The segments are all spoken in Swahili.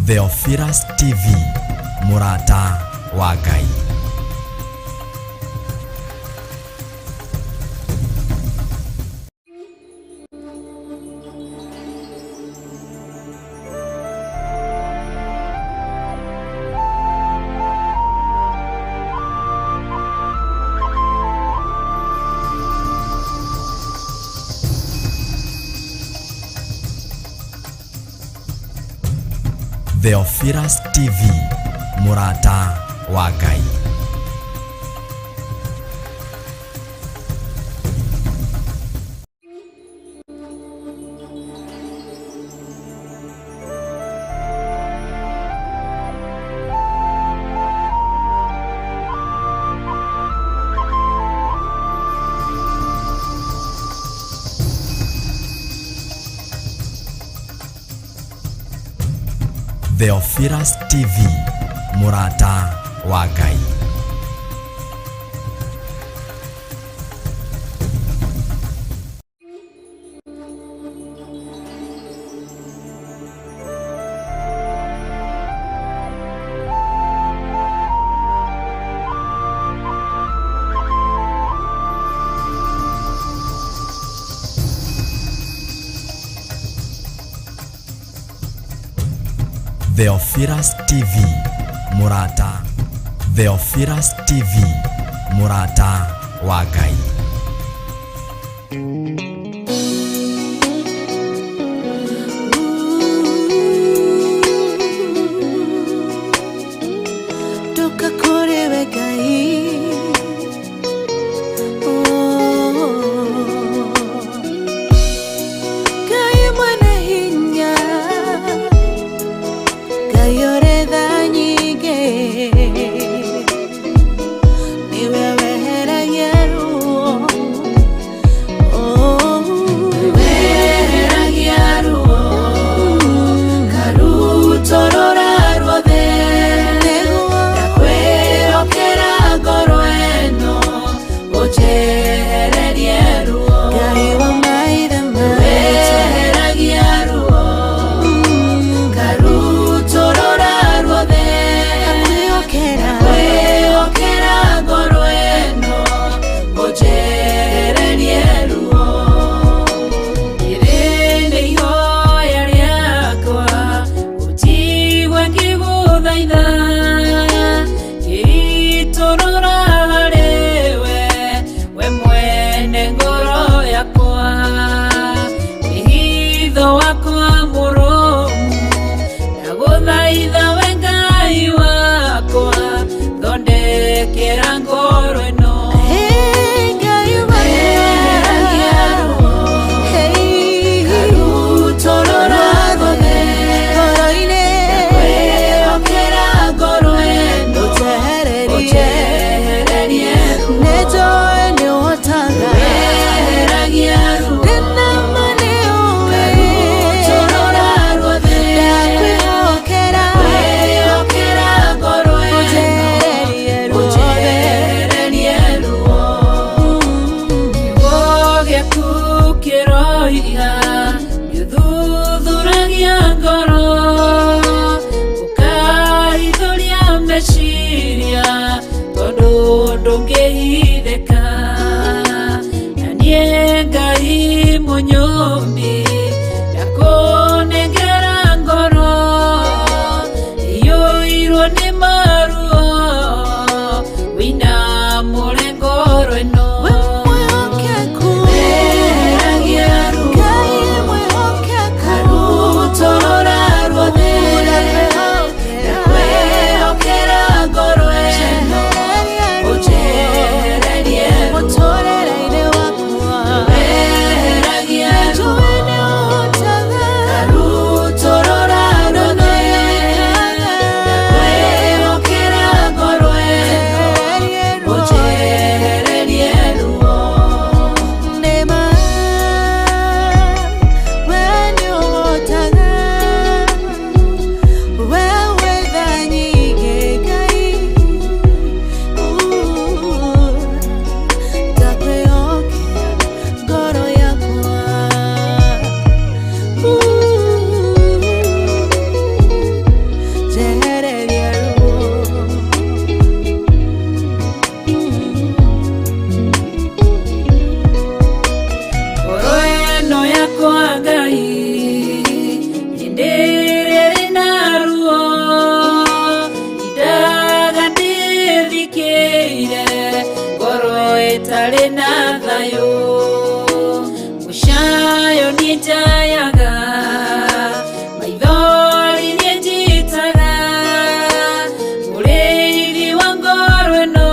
Theophilus TV, Murata wa Ngai. Theophilus TV, Murata wa Ngai. Theophilus TV, Murata wa Ngai. Theophilus TV, Murata. Theophilus TV, Murata wa Ngai. Toka kore we Ngai. Joy tayo mushayo nitayaga maithori nititaga Muridi wangorwe no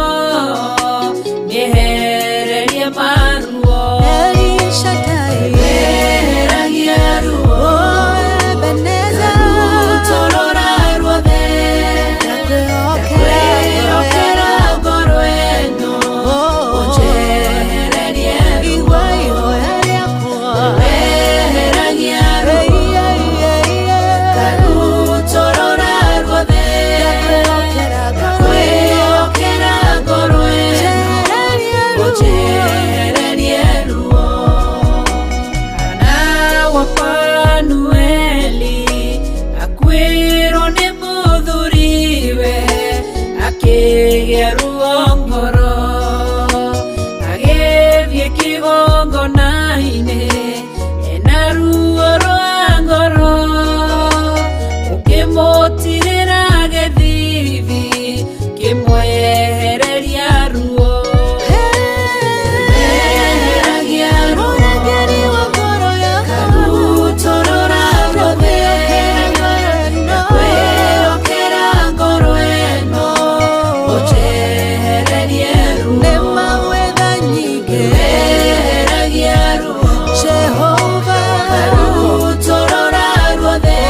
Nihererie maruo Shaddai Heragia ruo Ebeneza Torora ruothe Okera ngorwe no Ojehererie ruo Heragia ruo Torora ruothe Okera ngorwe no Ojehererie ruo Kana wapanueli Akwiro ni muthuriwe Akigĩa ruo ngoro Agĩthiĩ kĩgongona-inĩ ena ruo rwa ngoro Ũkĩmũtirĩra gĩthithi kĩmwehereria ruo Heragia ruo Karutorora ruothe Kwĩokera ngoro ĩno Ũjehererie ruo Heragia ruo Karutorora ruothe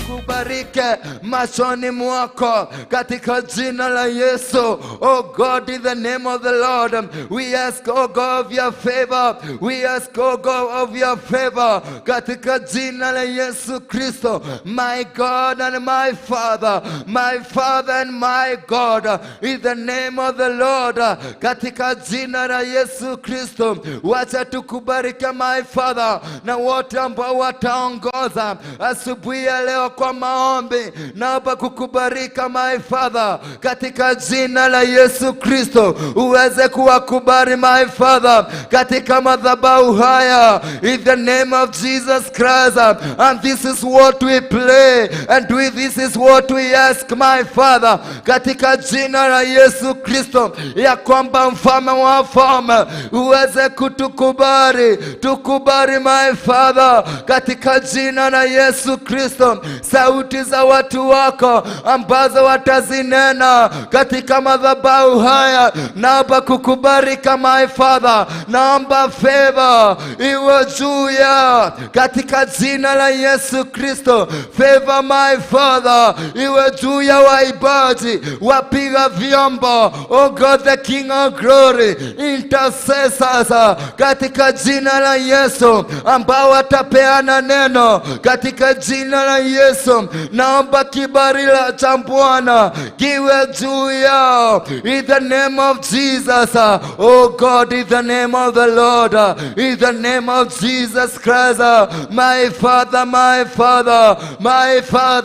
Kubarike machoni mwako katika jina la Yesu. Oh God, in the name of the Lord, we ask, oh God, of your favor. We ask, oh God, of your favor katika jina la Yesu Kristo. My God and my Father and my God, in the name of the Lord, katika jina la Yesu Kristo. Wacha tukubarike my Father na wote ambao wataongoza asubuhi ya leo kwa maombi. Naomba kukubarika my Father katika jina la Yesu Kristo, uweze kuwakubali my Father katika madhabahu haya in the name of Jesus Christ. And this is what we pray and this is what we ask my Father katika jina la Yesu Kristo, ya kwamba mfalme wa wafalme uweze kutukubali. Tukubali my Father katika jina la Yesu Kristo. Sauti za watu wako ambazo watazinena katika madhabahu haya, naomba kukubarika my Father. Naomba favor iwe juu ya katika jina la Yesu Kristo. Favor my Father iwe juu ya waibaji, wapiga vyombo, oh God the King of Glory, intercessors katika jina la Yesu ambao watapeana neno katika jina la Yesu. Naomba kibali cha Bwana kiwe juu yao in the name of Jesus. Oh God, in the name of the Lord, in the name of Jesus Christ, my Father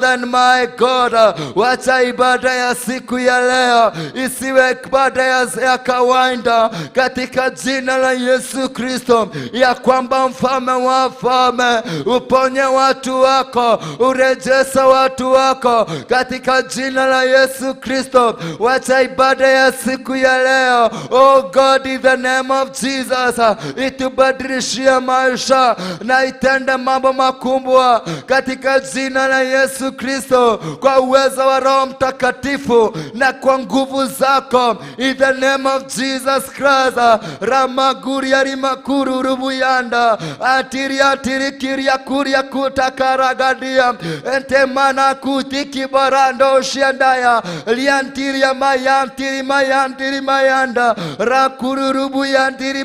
and my God. Wacha ibada ya siku ya leo isiwe ibada ya kawaida katika jina la Yesu Kristo, ya kwamba mfalme wa wafalme uponye watu wako, urejesa watu wako katika jina la Yesu Kristo. Wacha ibada ya siku ya leo, oh God, in the name of Jesus, itubadilishie maisha na itende mambo makubwa katika jina la Yesu Kristo, kwa uwezo wa Roho Mtakatifu na kwa nguvu zako in the name of Jesus Christ. Ramaguri arimakuru rubuyanda atiri kiria kuria kutakaragadia entemana kutiki barando shiandaya liantiria mayantiri mayanda rakururubu yantiri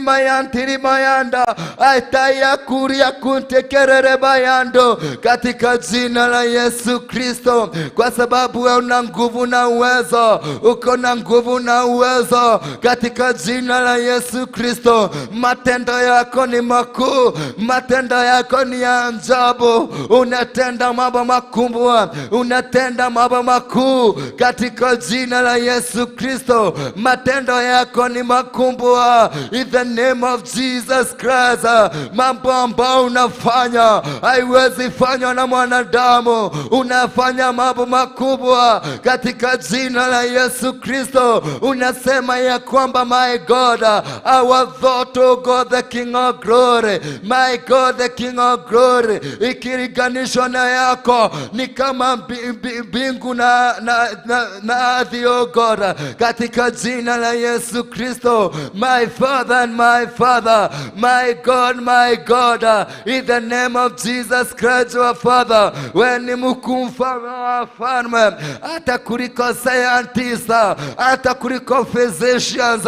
mayanda ataya kuria kuntekerere bayando katika jina la Yesu Kristo, kwa sababu una nguvu na uwezo, uko na nguvu na uwezo katika jina la Yesu Kristo. Matendo yako ni makuu, matendo yako ni ya ajabu, unatenda mambo makuu makubwa, unatenda mambo makuu katika jina la Yesu Kristo. Matendo yako ni makubwa in the name of Jesus Christ. Mambo ambayo unafanya haiwezi fanywa na mwanadamu, unafanya mambo makubwa katika jina la Yesu Kristo. Unasema ya kwamba my God, our thought, oh God, the King of glory, my God, the King of glory, ikilinganishwa na yako ni kama mbingu na ardhi, oh God, katika jina la Yesu Kristo. My Father and my Father, my God, in the name of Jesus Christ, our Father, wewe ni mkuu, mfalme wa wafalme, hata kuliko scientists, hata kuliko physicians.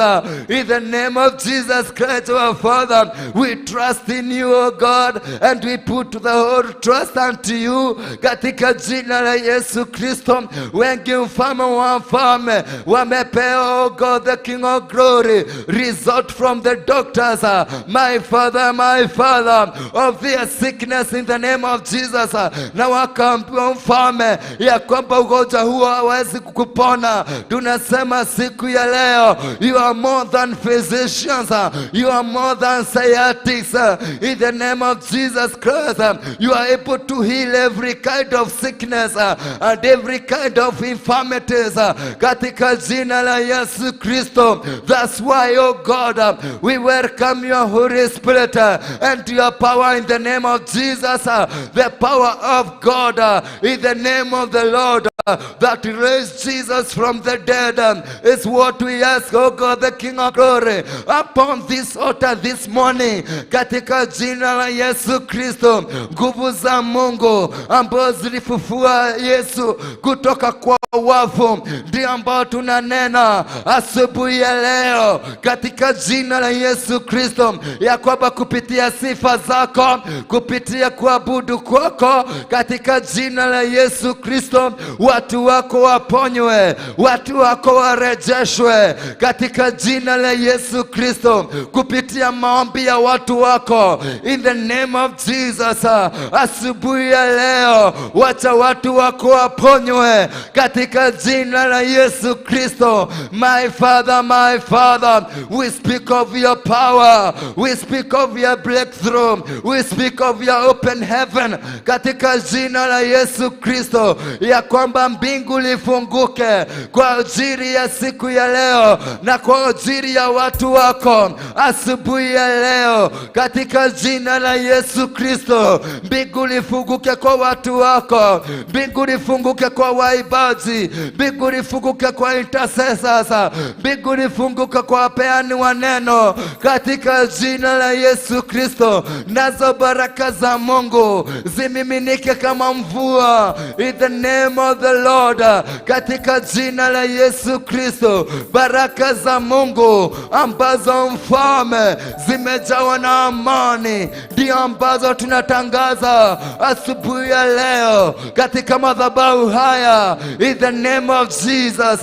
In the name of Jesus Christ, our Father, we trust in you, O God, and we put the whole trust unto you, katika jina la Yesu Kristo. Wengi mfalme wa wafalme wamepewa, O God, the King of glory, result from the doctors, my Father, of their sickness in the name of Jesus. Na wakaambiwa mfalme ya kwamba ugonjwa huo hawezi kukupona. Tunasema siku ya leo, you are more than physicians, you are more than scientists. In the name of Jesus Christ, you are able to heal every kind of sickness and every kind of infirmities, katika jina la Yesu Kristo. That's why, oh God, we welcome your Holy Spirit and your power in the name of Jesus. The power of God in the name of the Lord that raised Jesus from the dead is what we ask, oh God, the King of glory, upon this altar this morning, katika jina la Yesu Kristo. Nguvu za Mungu ambazo zilifufua Yesu kutoka kwa wafu ndio ambao tunanena asubuhi ya leo, katika jina la Yesu Kristo, ya kwamba kupitia sifa zako, kupitia kuabudu kwako, katika jina la Yesu Kristo, watu wako waponywe, watu wako warejeshwe, katika jina la Yesu Kristo, kupitia maombi ya watu wako, in the name of Jesus. Asubuhi ya leo, wacha watu wako waponywe, katika jina la Yesu Kristo. My Father, we speak of your power, we speak of your breakthrough, we speak of your open heaven, katika jina la Yesu Kristo, ya kwamba mbingu lifunguke kwa ajili ya siku ya leo na kwa ajili ya watu wako asubuhi ya leo, katika jina la Yesu Kristo. Mbingu lifunguke kwa watu wako, mbingu lifunguke kwa waibaji, mbingu lifunguke kwa intercessors, mbingu lifunguke kwa wapeani wa neno, katika jina la Yesu Kristo. Nazo baraka za Mungu zimiminike kama mvua, in the name of the Lord, katika jina la Yesu Kristo. Baraka za Mungu ambazo mfalme zimejawa na amani ndio ambazo tunatangaza asubuhi ya leo katika madhabahu haya, in the name of Jesus.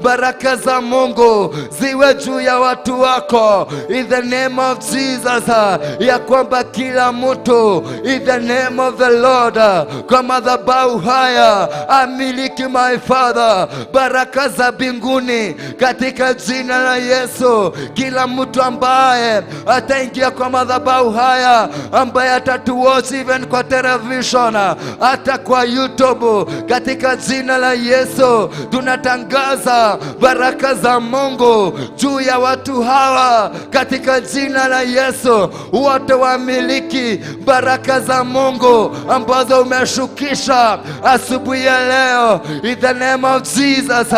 Baraka za Mungu ziwe juu ya watu wako, in the name of Jesus, ya kwamba kila mtu, in the name of the Lord, kwa madhabahu haya amiliki, my Father, baraka za mbinguni katika jina la Yesu. Kila mtu ambaye ataingia kwa madhabahu haya, ambaye atatuwatch even kwa television, hata kwa YouTube, katika jina la Yesu tunatangaza baraka za Mungu juu ya watu hawa, katika jina la Yesu. Wote wamiliki baraka za Mungu ambazo umeshukisha asubuhi ya leo, in the name of Jesus,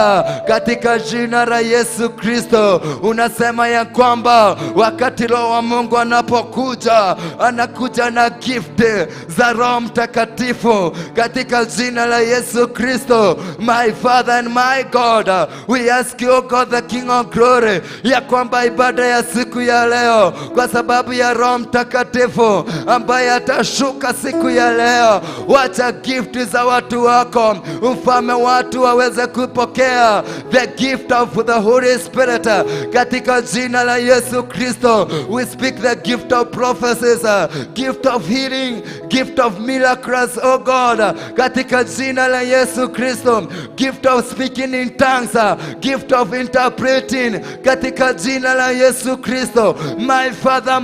katika jina la Yesu Kristo. Unasema ya kwamba wakati Roho wa Mungu anapokuja, anakuja na gift za Roho Mtakatifu, katika jina la Yesu Kristo. My Father and my God, we ask you, O God, the King of glory, ya kwamba ibada ya siku ya leo, kwa sababu ya Roho Mtakatifu ambaye atashuka siku ya leo, wacha gift za watu wako mfalme, watu waweze kupokea the gift of the Holy Spirit, katika jina la Yesu Kristo. We speak the gift of prophecies, gift of healing, gift of miracles, oh God, God, katika jina la Yesu Kristo. Gift of speaking in tongues, gift of interpreting, katika jina la Yesu Kristo. My Father,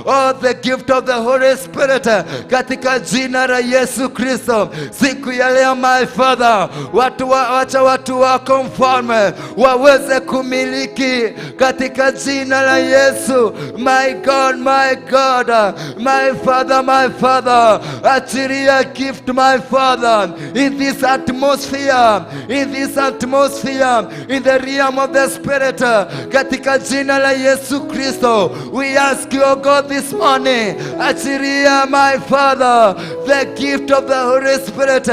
oh, the gift of the Holy Spirit, katika jina la Yesu Kristo. Siku ya leo, my Father, wacha watu wako mfalme waweze kumiliki katika jina la Yesu. My God, my Father, achilia gift, my Father, in this atmosphere, in the realm of the Spirit, katika jina la Yesu Kristo. We ask you, oh God, this morning, achilia, my Father, the gift of the Holy Spirit,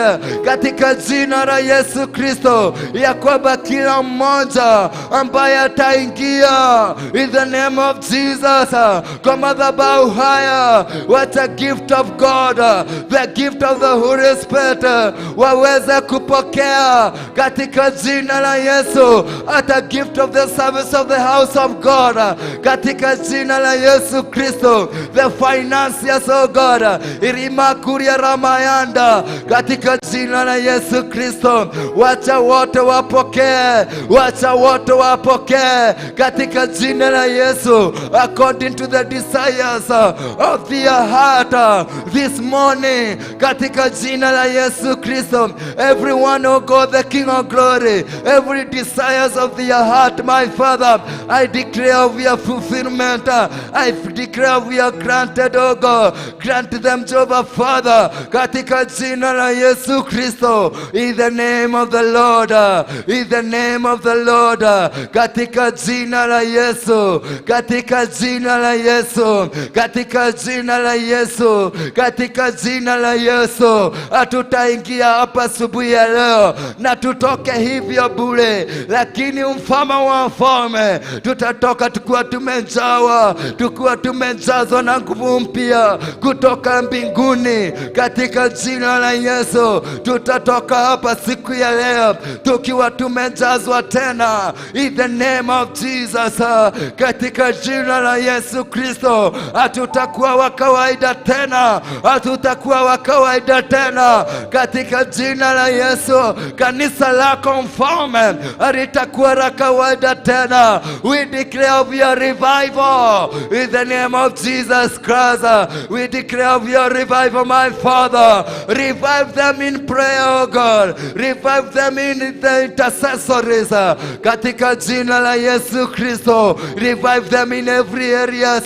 katika jina la Yesu Kristo, ya kwamba kila mmoja ambaye ataingia in the name of Jesus kwa madhabahu haya, what a gift of God, the gift of the Holy Spirit, waweze kupokea katika jina la Yesu. At a gift of the service of the house of God, katika jina la Yesu Kristo. The financiers, oh God, irima kuria ramayanda, katika jina la Yesu Kristo. Wacha wote wapokee katika jina la Yesu, according to the desires of their heart this morning, katika jina la Yesu Kristo. Everyone, oh God, the King of glory, every desires of their heart, my Father, I declare we are fulfillment, I declare we are granted, oh God. Grant them, Jehovah Father, katika jina la Yesu Kristo. In the name of the Lord, in the name of the Lord, katika jina la Yesu, katika jina la Yesu, katika jina la Yesu, katika jina la Yesu. Hatutaingia hapa asubuhi ya leo na tutoke hivyo bure, lakini mfalme wa wafalme tutatoka tukiwa tumejazwa na nguvu mpya kutoka mbinguni, katika jina la Yesu. Tutatoka hapa siku ya leo tukiwa tumejazwa tena, in the name of Jesus, katika jina la Yesu Kristo. Hatutakuwa wa kawaida tena, katika jina la Yesu. Kanisa lako mfalme halitakuwa la kawaida tena. We declare of your revival in the name of Jesus Christ. We declare of your revival, my Father. Revive them in prayer, oh God. Revive them in the intercessories, katika jina la Yesu Kristo. Revive them in every area,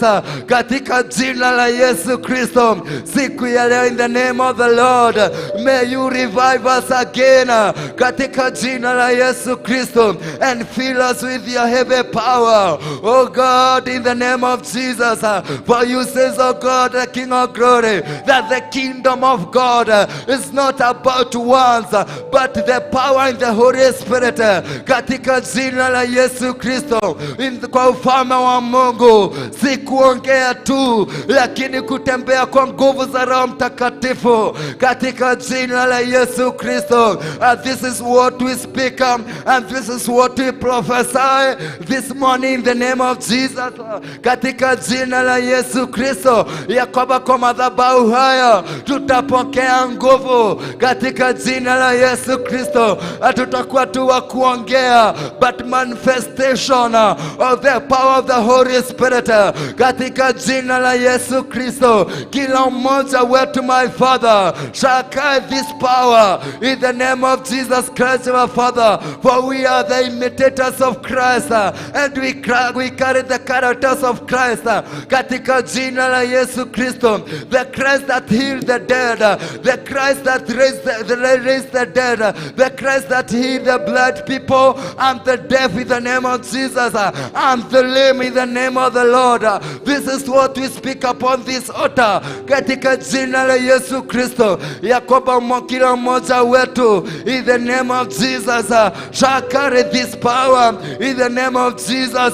katika jina la Yesu Kristo. Siku ya leo, in the name of the Lord, may you revive us again, katika jina la Yesu Kristo, and fill us with your heavy power, oh God, in the name of Jesus. For you says, oh God, the King of glory, that the kingdom of God is not about words, but the power in the Holy Spirit, katika jina la Yesu Kristo. Kwa ufalme wa Mungu, si kuongea tu, lakini kutembea kwa nguvu za Roho Mtakatifu, katika jina la Yesu Kristo. This is what we speak, and this is what we prophesy this morning in the name of Jesus, katika jina la Yesu Kristo, ya kwamba kwa madhabahu haya tutapokea nguvu, katika jina la Yesu Kristo. Hatutakuwa tu wa kuongea, but manifestation of the power of the Holy Spirit, katika jina la Yesu Kristo. Kila mmoja wetu, my Father, shall carry this power in the name of Jesus Christ, our Father. For we are the imitators of Christ, and we carry the characters of Christ, katika jina la Yesu Kristo. The Christ that healed the dead, the Christ that raised the dead, the Christ that healed the blind people and the deaf in the name of Jesus, and the lame in the name of the Lord. This is what we speak upon this altar, katika jina la Yesu Kristo, ya kwamba kwamba kila mmoja wetu in the name of Jesus shall carry this power in the name of Jesus,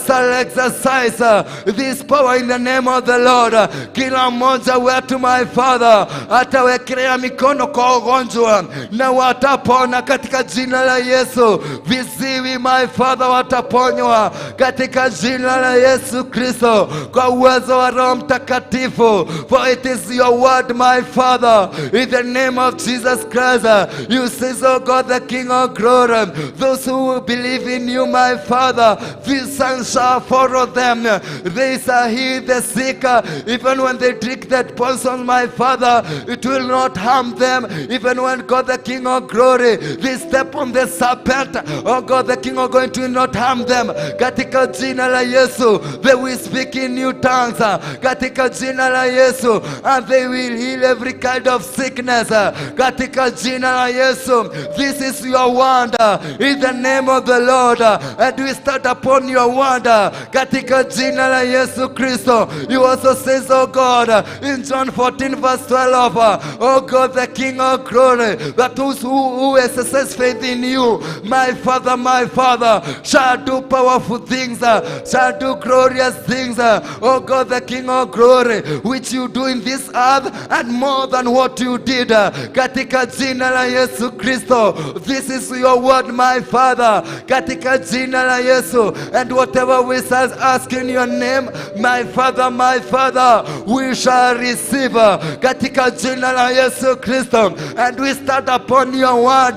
shall exercise this power in the name of the Lord. Kila mmoja wetu my Father atawekelea mikono kwa ugonjwa na watapona katika jina la Yesu. Viziwi my Father wataponywa katika jina la Yesu Kristo kwa uwezo wa Roho Mtakatifu. For it is your word my Father in the name of Jesus Christ. You say, oh God the King of glory, those who believe in you my Father, these signs shall follow them. They shall heal the sick. Even when they drink that poison my Father, it will not harm them. Even when God the King of glory, they step on the serpent, oh God the King of glory, it will not harm them. Katika jina la Yesu, they will speak in new tongues. Katika jina la Yesu, and they will heal every kind of sickness. Katika jina la Yesu, this is your word in the name of the Lord, and we stand upon your word katika jina la Yesu Kristo. You also says, oh God, in John 14 verse 12, oh God the King of glory, that those who exercise faith in you my Father shall do powerful things, shall do glorious things, oh God the King of glory, which you do in this earth and more than what you did katika jina la Yesu Kristo. This is your word my Father katika jina la Yesu, and whatever we shall ask in your name my Father we shall receive katika jina la Yesu Kristo. And we start upon your word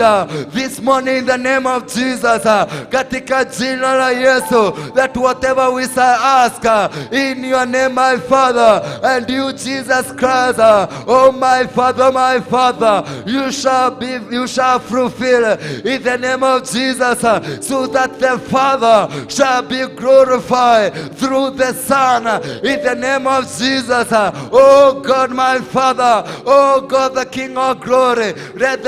this morning in the name of Jesus katika jina la Yesu, that whatever we shall ask in your name my Father, and you Jesus Christ, oh my Father, you shall fulfill in the name of Jesus, so that the Father shall be glorified through the Son in the name of Jesus. Oh God my Father, oh God the King of glory, let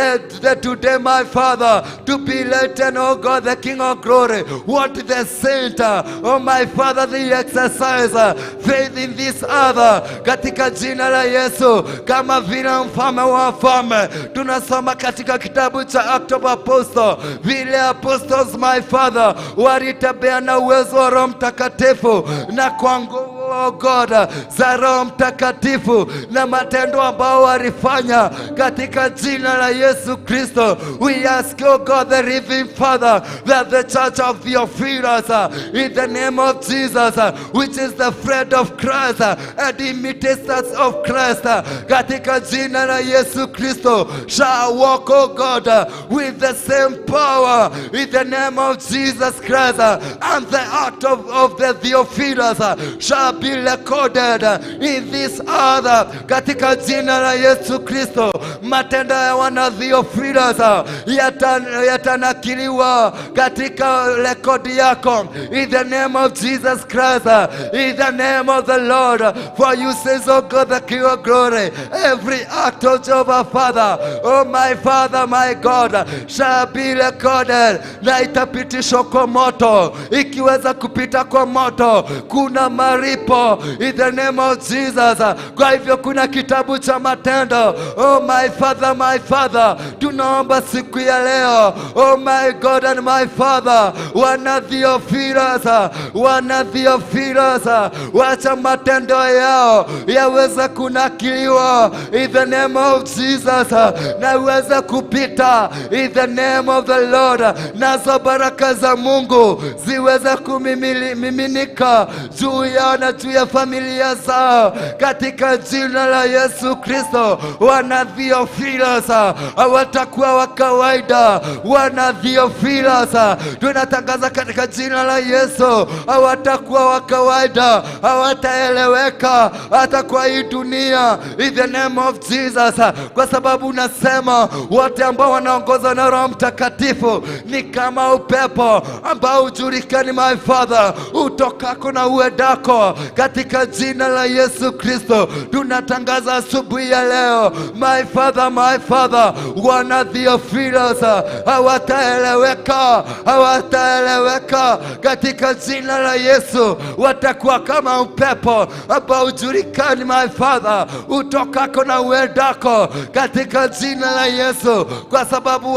today my Father to be latent, oh God the King of glory, what the saint, oh my Father, the exercise faith in this other katika jina la Yesu, kama vile mfalme wa wafalme. Tunasoma katika kitabu cha Acts of Apostles, vile apostles my Father walitembea na uwezo wa Roho Mtakatifu na kwa nguvu oh God za Roho Mtakatifu na matendo ambao walifanya katika jina la Yesu Kristo. We ask oh God the living Father that the church of Theophilus in the name of Jesus, which is the friend of Christ and imitators of Christ, katika jina la Yesu Kristo shall walk oh God with the same power in the name of Jesus Christ, and the act of the Theophilus shall be recorded in this other katika jina la Yesu Kristo. Matendo ya wana Theophilus yatanakiliwa katika rekodi yako in the name of Jesus Christ, in the name of the Lord. For you says oh God the King of glory, every act of Jehovah Father, oh my Father my God, shall be recorded, na itapitishwa kwa moto. Ikiweza kupita kwa moto kuna maripo in the name of Jesus. Kwa hivyo kuna kitabu cha matendo. Oh my Father, tunaomba siku ya leo, oh my God and my Father, wana Theophilus, wacha matendo yao yaweza kunakiliwa in the name of Jesus, na weza kupita in the name of the Lord, nazo baraka za Mungu ziweza kumiminika juu yao na juu ya familia zao katika jina la Yesu Kristo. Wana Theophilus hawatakuwa wa kawaida. Wana Theophilus tunatangaza katika jina la Yesu, hawatakuwa wa kawaida, hawataeleweka hata kwa hii dunia in the name of Jesus, kwa sababu unasema wote ambao wanaongozwa na Roho Mtakatifu ni kama upepo ambao hujulikani my Father utokako na uendako katika jina la Yesu Kristo. Tunatangaza asubuhi ya leo, my Father, wana Theophilus hawataeleweka katika jina la Yesu. Watakuwa kama upepo ambao hujulikani, my Father, utokako na uendako katika jina la Yesu, kwa sababu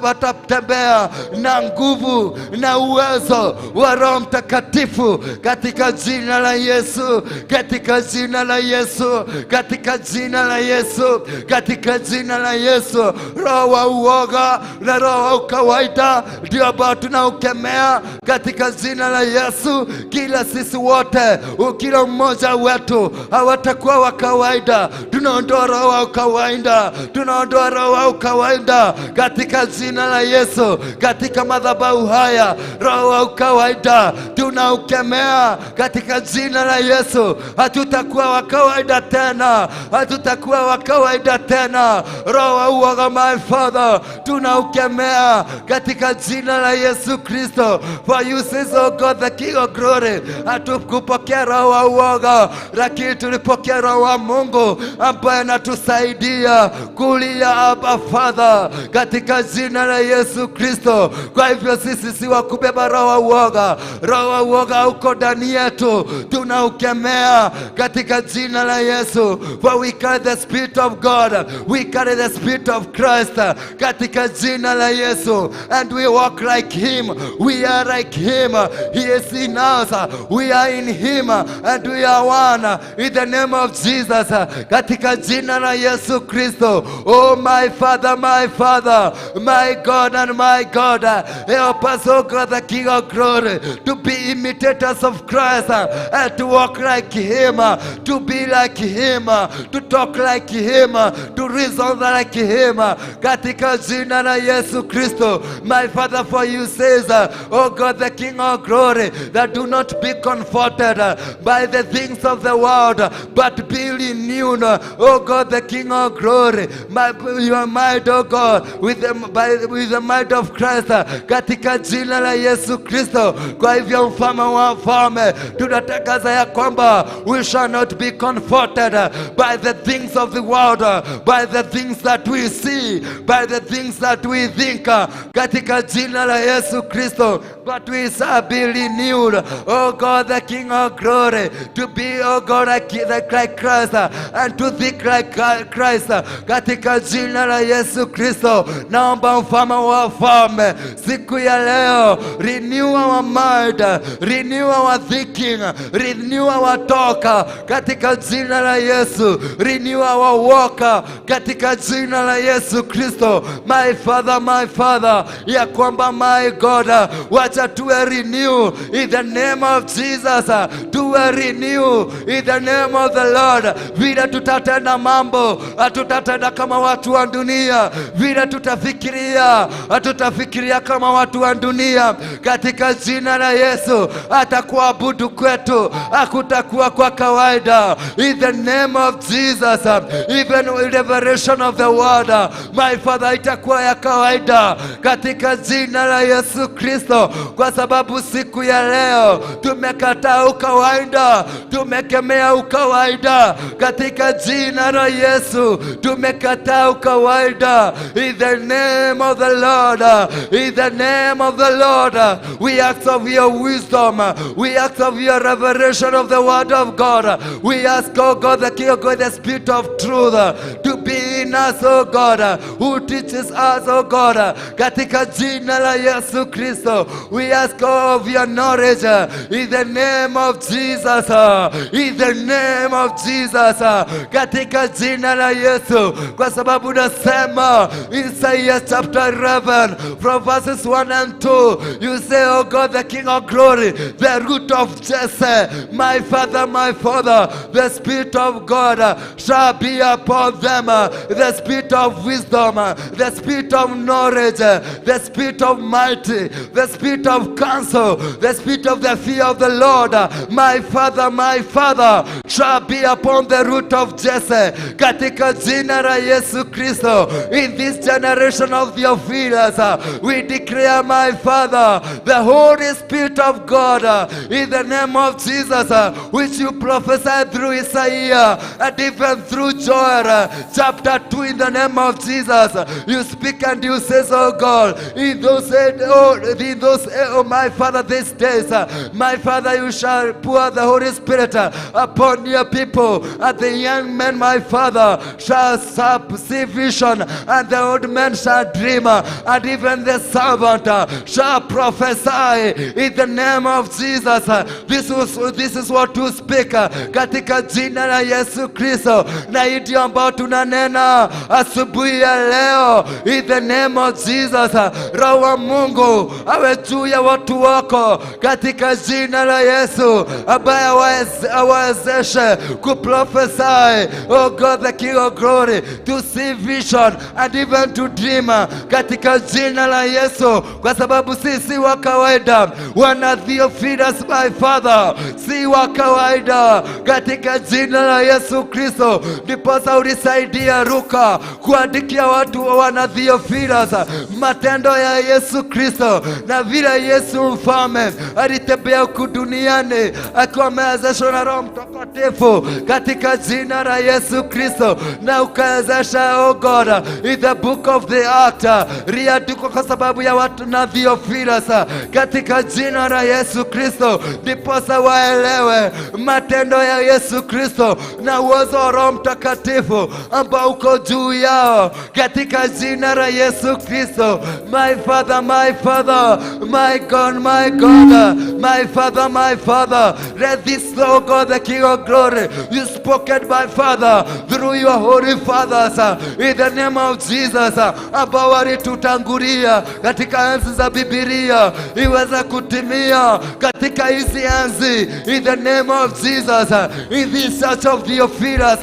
watatembea na nguvu na uwezo wa Roho Mtakatifu katika jina la Yesu, katika jina la Yesu, katika jina la Yesu, katika jina la Yesu. Roho wa uoga na roho wa kawaida ndio ambao tunaukemea katika jina la Yesu. Kila sisi wote, kila mmoja wetu hawatakuwa wa kawaida. Tunaondoa roho wa kawaida, tunaondoa roho wa kawaida katika jina la Yesu. Katika madhabahu haya roho wa kawaida tunaukemea katika jina la Yesu. Hatutakuwa wa kawaida tena, hatutakuwa wa kawaida tena. Roho wa uoga, my Father, tunaukemea katika jina la Yesu Kristo. For you says, oh God, the King of glory, hatukupokea roho wa uoga, lakini tulipokea roho wa Mungu ambaye anatusaidia kulia Abba Father, katika jina la Yesu Kristo. Kwa hivyo sisi si wa kubeba roho wa uoga. Roho wa uoga uko ndani yetu, tunaukemea katika jina la Yesu. For we carry the Spirit of God, we carry the Spirit of Christ katika jina la Yesu, and we walk like Him, we are like Him. He is in us, we are in Him, and we are one in the name of Jesus, katika jina la Yesu Kristo. Oh my Father, my God and my God, help us, oh God, the King of glory, to be imitators of Christ, and to walk like Him, to be like Him, to talk like Him, to reason like Him, katika jina la Yesu Kristo. My Father, for you says, oh God, the King of glory, that do not be comforted by the things of the world, but be renewed, oh God, the King of glory, your mind, oh God, with the mind of Christ, katika jina la Yesu Kristo. Kwa hivyo mfalme wa wafalme, tunatangaza ya kwamba we shall not be comforted by the things of the world, by the things that we see, by the things that we think, katika jina la Yesu Kristo, but we shall be renewed, oh God, the King of glory, to be, oh God, like Christ, and to think like Christ, katika jina la Yesu Kristo. Naomba mfalme wa wafalme, siku ya leo, renew our mind, renew our thinking, renew our talk, katika jina la Yesu, renew our walk, katika jina la Yesu Kristo. My Father, ya kwamba, my God, wacha tuwe renew in the name of Jesus, tuwe renew in the name of the Lord. Vile tutatenda mambo, hatutatenda kama watu wa dunia. Vile tutafikiria, hatutafikiria kama watu wa dunia, katika jina la Yesu. Atakuabudu kwetu hakutakuwa kwa kawaida, in the name of Jesus. Even with revelation of the word, my Father, itakuwa ya kawaida katika jina la Yesu Kristo, kwa sababu siku ya leo tumekataa ukawaida, tumekemea ukawaida katika jina la Yesu. Tumekataa ukawaida, in the name of the Lord, in the name of the Lord. We ask of your wisdom, we ask of your revelation of the word of God. We ask, oh God, the King of God, the Spirit of truth, to be in us, oh God, who teaches us, oh God, katika jina la Yesu Kristo. We ask of your knowledge, in the name of Jesus, in the name of Jesus, katika jina la Yesu. Kwa sababu nasema Isaiah chapter 11 from verses 1 and 2, you say, oh God, the King of glory, the root of Jesse, my Father, the Spirit of God shall be upon them, the spirit of wisdom, the spirit of knowledge, the spirit of mighty, the spirit of counsel, the spirit of the fear of the Lord, my Father, shall be upon the root of Jesse, katika jina la Yesu Kristo. In this generation of Theophilus, we declare, my Father, the Holy Spirit of God, in the name of Jesus, which you prophesied through Isaiah and even through Joel, chapter 2, in the name of Jesus. You speak and you say, oh God, in those, my Father, these days, my Father, you shall pour the Holy Spirit upon your people, and the young men, my Father, shall see vision, and the old men shall dream, and even the servant shall prophesy in the name of Jesus. This is what to speak katika jina la Yesu Kristo, na ndio ambao tunanena asubuhi ya leo in the name of Jesus. Roho wa Mungu awe juu ya watu wako katika jina la Yesu, ambaye awezeshe kuprophesy, oh God, the King of Glory, to see vision and even to dream katika jina la Yesu, kwa sababu sisi wa kawaida wana Theophilus, my Father, si wa kawaida katika jina la Yesu Kristo. Ndiposa ulisaidia Luka kuandikia watu wana Theophilus matendo ya Yesu Kristo, na vile Yesu mfalme alitembea huku duniani akiwa amewezeshwa na Roho Mtakatifu katika jina la Yesu Kristo, na ukawezesha, oh God, in the book of the Acts liandikwa kwa sababu ya watu na Theophilus katika jina la Yesu Kristo, ndiposa waelewe matendo ya Yesu Kristo na uwezo wa Roho Mtakatifu ambao uko juu yao katika jina la Yesu Kristo. My Father, my God, my Father, let this, oh God, the King of Glory, you spoken, my Father, through your holy fathers, in the name of Jesus, ambao walitutangulia katika enzi za Biblia iweze kutimia katika hizi enzi, in the name of Jesus, in this church of Theophilus,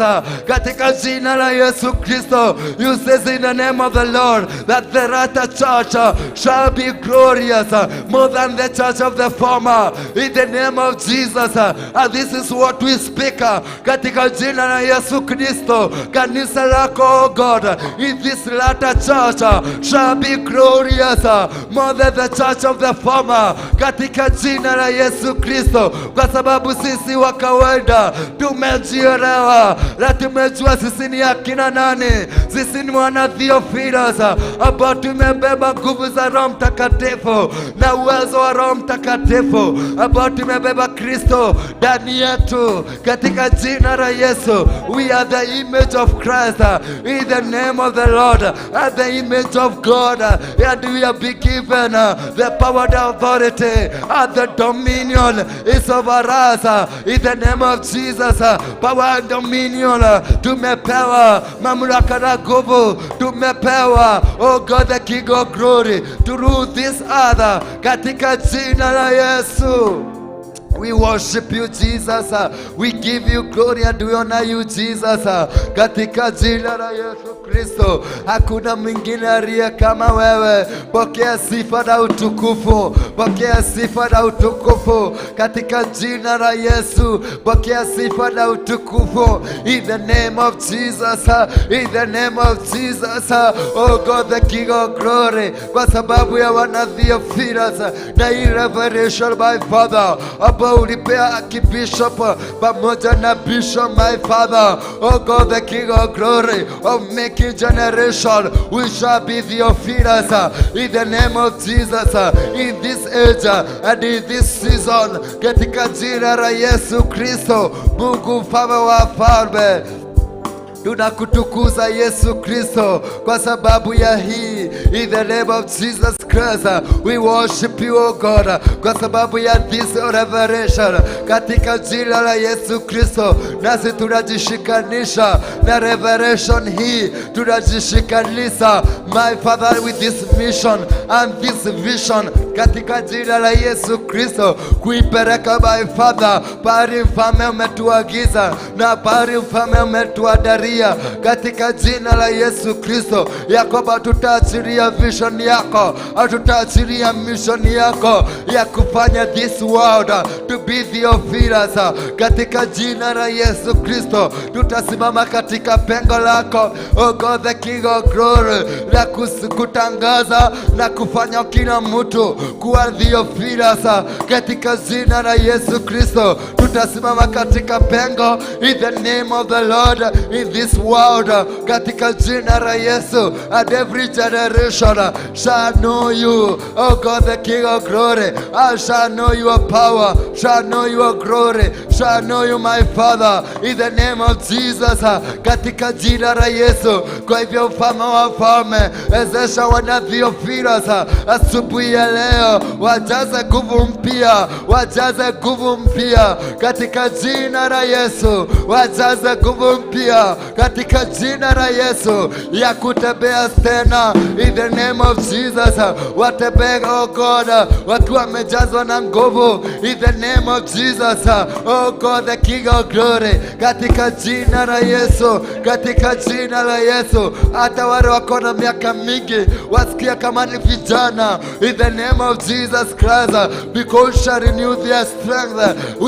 katika jina la Yesu Kristo. You says in the name of the Lord that the latter church shall be glorious more than the church of the former, in the name of Jesus. And this is what we speak katika jina la Yesu Kristo. Kanisa lako, oh God, in this latter church shall be glorious more than the church of the former, katika jina la Yesu Kristo, kwa sababu sisi wa kawaida tumejielewa na tumejua sisi ni akina nani. Sisi ni wana Theophilus ambao tumebeba nguvu za Roho Mtakatifu na uwezo wa Roho Mtakatifu, ambao tumebeba Kristo ndani yetu katika jina la Yesu. We are the image of Christ in the name of the Lord, and the image of God, and we have been given the power, the authority, and the dominion is over us in the name of Jesus. Power and dominion tumepewa, mamlaka na nguvu tumepewa, oh God, the King of Glory, to rule this earth katika jina la Yesu. We worship you, Jesus. We give you glory and we honor you, Jesus. Katika jina la Yesu Kristo, hakuna mwingine aliye kama wewe. Pokea sifa na utukufu, pokea sifa na utukufu katika jina la Yesu. Pokea sifa na utukufu in the name of Jesus, in the name of Jesus. Oh God, the King of Glory, kwa sababu ya wana Theophilus na hii revelation, my Father, ulipea Archbishop pamoja na Bishop, my Father, oh God, the King of Glory, of making generation, we shall be Theophilus in the name of Jesus, in this age and in this season, katika jina la Yesu Kristo. Mungu mfalme wa falme, tunakutukuza Yesu Kristo kwa sababu ya hii, in the name of Jesus Christ. We worship you, oh God, kwa sababu ya this revelation katika jina la Yesu Kristo. Nasi tunajishikanisha na revelation hii, tunajishikanisha, my Father, with this mission and this vision katika jina la Yesu Kristo, kuipeleka by Father pahali mfalme umetuagiza na pahali mfalme umetuadaria, katika jina la Yesu Kristo, ya kwamba tutaachilia vision yako, tutaachilia mission yako ya kufanya this world to be Theophilus. Katika jina la Yesu Kristo tutasimama katika pengo lako, oh God the King of Glory, na kutangaza na kufanya kila mtu kuwa Theophilus. Katika jina la Yesu Kristo tutasimama katika pengo in the name of the Lord in this world, katika jina la Yesu, and every generation shall know you, oh God the King of Glory. I shall know your power, shall know your glory, shall know you my Father, in the name of Jesus, katika jina la Yesu. Kwa hivyo mfalme wa falme, wezesha wana Theophilus asubuhi ya leo, wajaze nguvu mpya, wajaze nguvu mpya katika jina la Yesu, wajaze nguvu mpya katika jina la Yesu ya kutembea tena in the name of Jesus. Watembee oh God wakiwa wamejazwa na nguvu in the name of Jesus, oh God the King of Glory, katika jina la Yesu, katika jina la Yesu. Hata wale wako na miaka mingi wasikia kama ni vijana in the name of Jesus Christ, because you shall renew their strength,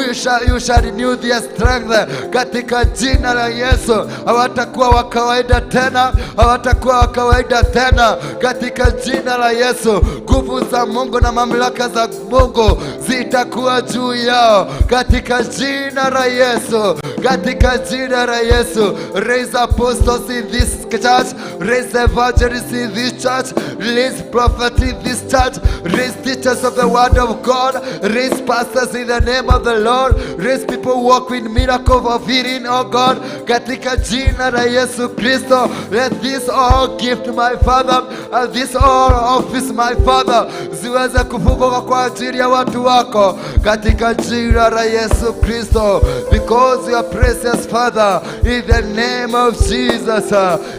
you shall renew their strength katika jina la Yesu. Hawatakuwa wa kawaida tena, hawatakuwa wa kawaida tena katika jina la Yesu. Nguvu za Mungu na mamlaka za Mungu zitakuwa juu yao katika jina la Yesu, katika jina la Yesu. Raise apostles in this church, raise evangelists in this church, raise prophets in this church, raise teachers of the word of God, raise pastors in the name of the Lord, raise people who walk with miracle of healing, oh God, katika jina la Yesu Kristo. Let this all gift my Father, and this all office my Father, ziweze kufunguka kwa ajili ya watu wako katika jina la Yesu Kristo, because you are precious Father, in the name of Jesus,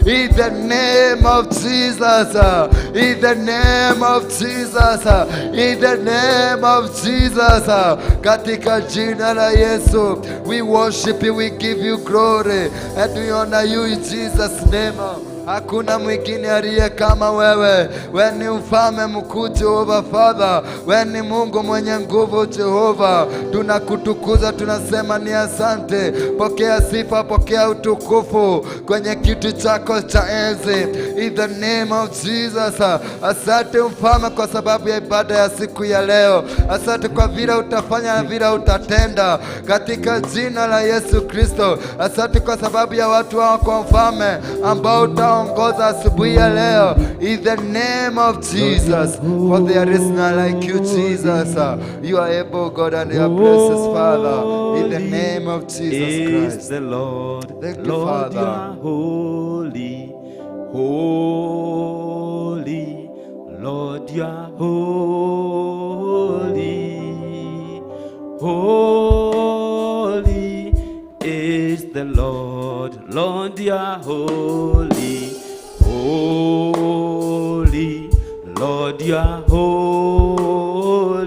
in the name of Jesus, in the name of Jesus, in the name of Jesus, katika jina la Yesu. We worship you, we give you glory, and we honor you in Jesus' name. Hakuna mwingine aliye kama wewe. Wewe ni mfalme mkuu Jehova Father, wewe ni Mungu mwenye nguvu Jehova. Tunakutukuza, tunasema ni asante. Pokea sifa, pokea utukufu kwenye kiti chako cha enzi in the name of Jesus. Asante mfalme kwa sababu ya ibada ya siku ya leo. Asante kwa vile utafanya na vile utatenda katika jina la Yesu Kristo. Asante kwa sababu ya watu wako mfalme ambao ongoza asubuhi ya leo in the name of Jesus, for there is none like you Jesus. You are able God and you are precious Father, in the name of Jesus Christ. The Lord, thank you Lord, Father. You are holy, holy, Lord, you are holy, holy is the Lord, Lord, you are holy, holy, Lord, you are holy,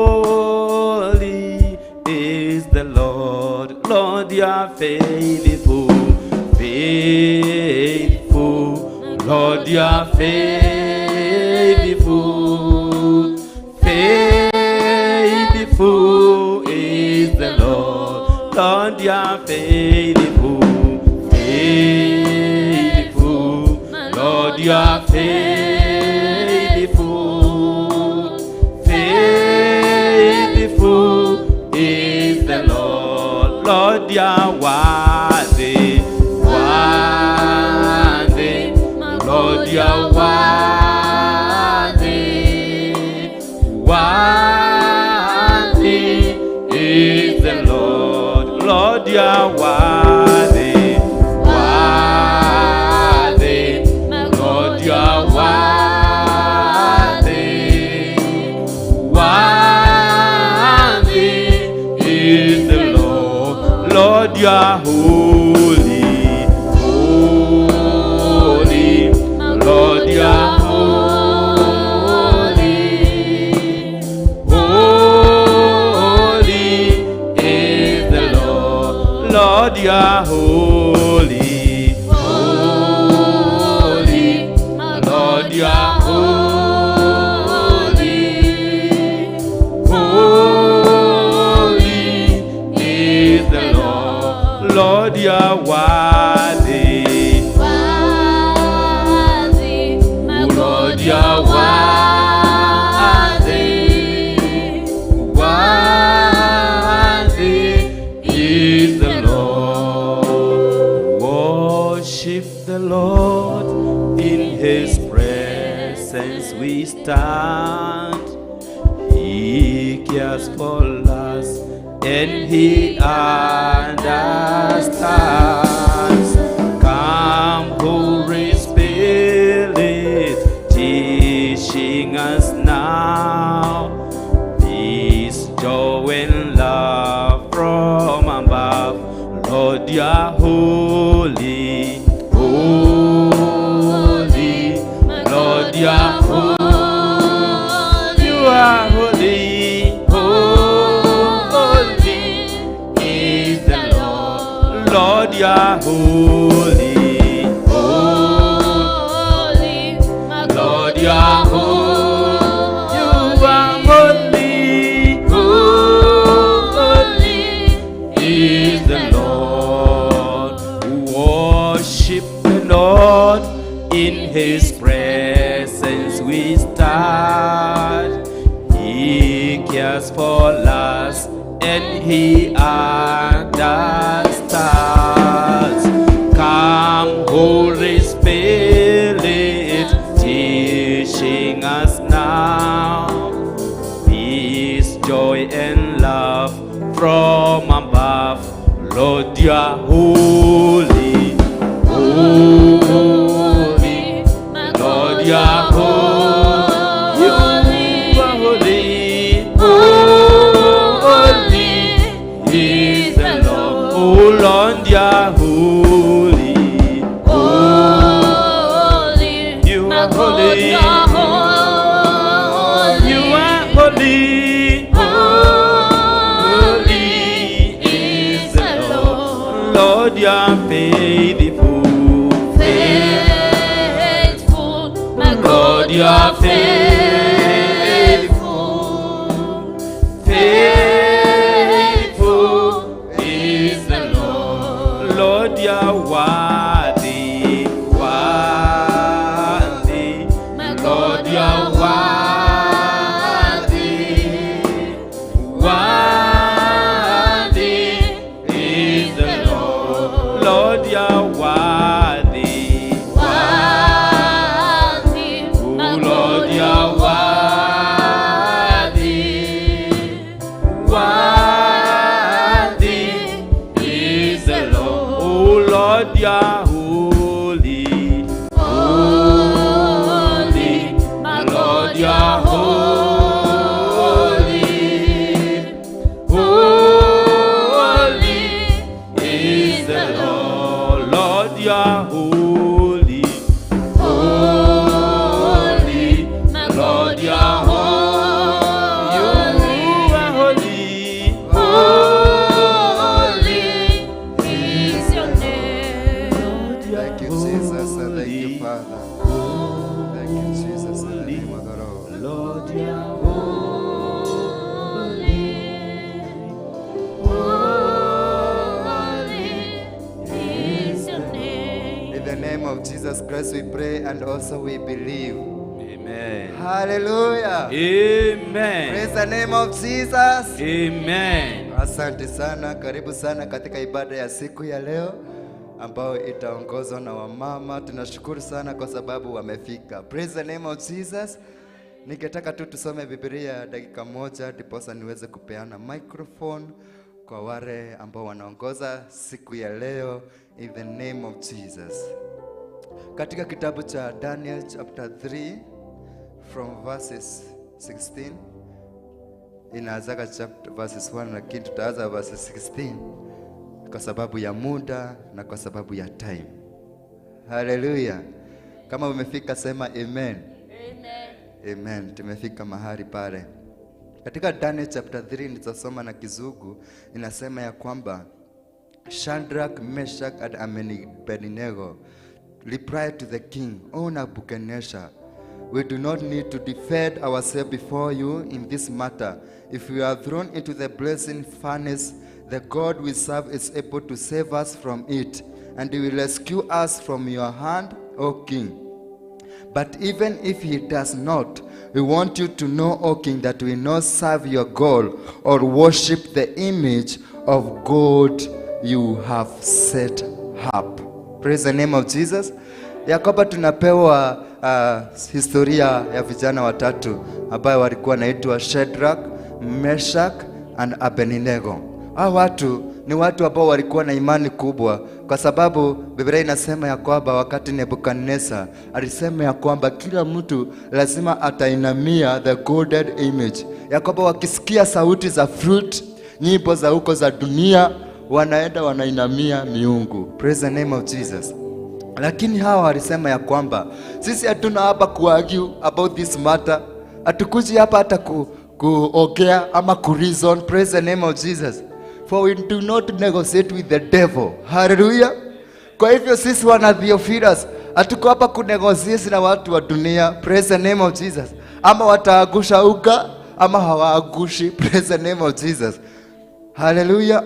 holy is the Lord, Lord, you are faithful, faithful, Lord, you are faithful, faithful is the Lord, Lord, you are faithful, faithful, Lord, you are faithful, faithful is the Lord, Lord, you are worthy, worthy, Lord, you are worthy, worthy is the Lord, Lord, you are worthy, worthy, Lord, you are worthy, worthy is the Lord, Lord, you are holy, holy, Lord, you are holy, Lord, you are holy. Holy, Lord, you are holy. Holy is the Lord. Lord, you are worthy. Lord, you are worthy. Worthy is the Lord. Worship the Lord. In His presence we stand. He cares for us and He understands. Come, Holy Spirit, teaching us now. Peace, joy, and love from above. Lord, you are holy. Holy, Lord, you are holy. You are holy. Holy is the Lord. Lord, you are holy. Lord, you are holy. You are holy. Holy is the Lord. Worship the Lord. In His presence we stand. He cares for us and He understands. Come, Holy Spirit, teaching us now. Peace, joy, and love from above. Lord, you are holy. Holy, Lord, you are holy. You are holy. Holy is the Lord. Oh Lord, you are holy. You are holy. You are holy. Holy is the Lord. Lord, you are faithful. Lord, you are faithful. Faithful is the Lord. Lord, you are worthy. Worthy. Lord, you are worthy. Worthy is the Lord. Lord, you are worthy. Lord, you are holy. Holy, Lord, you are holy. Holy is the Lord. Lord, you are holy. Holy, Lord, you are holy. You are holy. Thank you, Jesus. Thank you, Father. Thank you, Jesus. In the name of the Lord. Lord, you are holy. Holy is your name. In the name of Jesus Christ we pray and also we believe. Amen. Hallelujah. Amen. Praise the name of Jesus. Amen. Asante sana, karibu sana katika ibada ya siku ya leo ambao itaongozwa na wamama. Tunashukuru sana kwa sababu wamefika. Praise the name of Jesus. Ningetaka tu tusome Biblia dakika moja ndiposa niweze kupeana microphone kwa wale ambao wanaongoza siku ya leo, in the name of Jesus. Katika kitabu cha Daniel chapter 3 from verses 16 inaanza chapter verses 1, lakini tutaanza verses 16 kwa sababu ya muda na kwa sababu ya time. Hallelujah. Kama umefika sema amen. Amen. Amen. Tumefika mahali pale. Katika Daniel chapter 3 nitasoma na Kizungu, inasema ya kwamba Shadrach, Meshach, and Abednego replied to the king, O Nebuchadnezzar, we do not need to defend ourselves before you in this matter. If we are thrown into the blazing furnace, the God we serve is able to save us from it, and he will rescue us from your hand, O king. But even if he does not, we want you to know, O king, that we not serve your God or worship the image of God you have set up. Praise the name of Jesus. Ya kwamba tunapewa historia ya vijana watatu ambao walikuwa naitwa Shadrach, Meshach and Abednego. Hao watu ni watu ambao walikuwa na imani kubwa, kwa sababu Biblia inasema ya kwamba wakati Nebukadneza alisema ya kwamba kila mtu lazima atainamia the golden image, ya kwamba wakisikia sauti za fruit, nyimbo za huko za dunia, wanaenda wanainamia miungu. Praise the name of Jesus. Lakini hawa walisema ya kwamba sisi hatuna hapa kuargue about this matter, hatukuji hapa hata kuongea ama kureason. Praise the name of Jesus. For we do not negotiate with the devil. Hallelujah. Kwa hivyo sisi wana Theophilus hatuko hapa kunegotiate na watu wa dunia. Praise the name of Jesus. Ama wataagusha uga ama hawaagushi. Praise the name of Jesus. Hallelujah.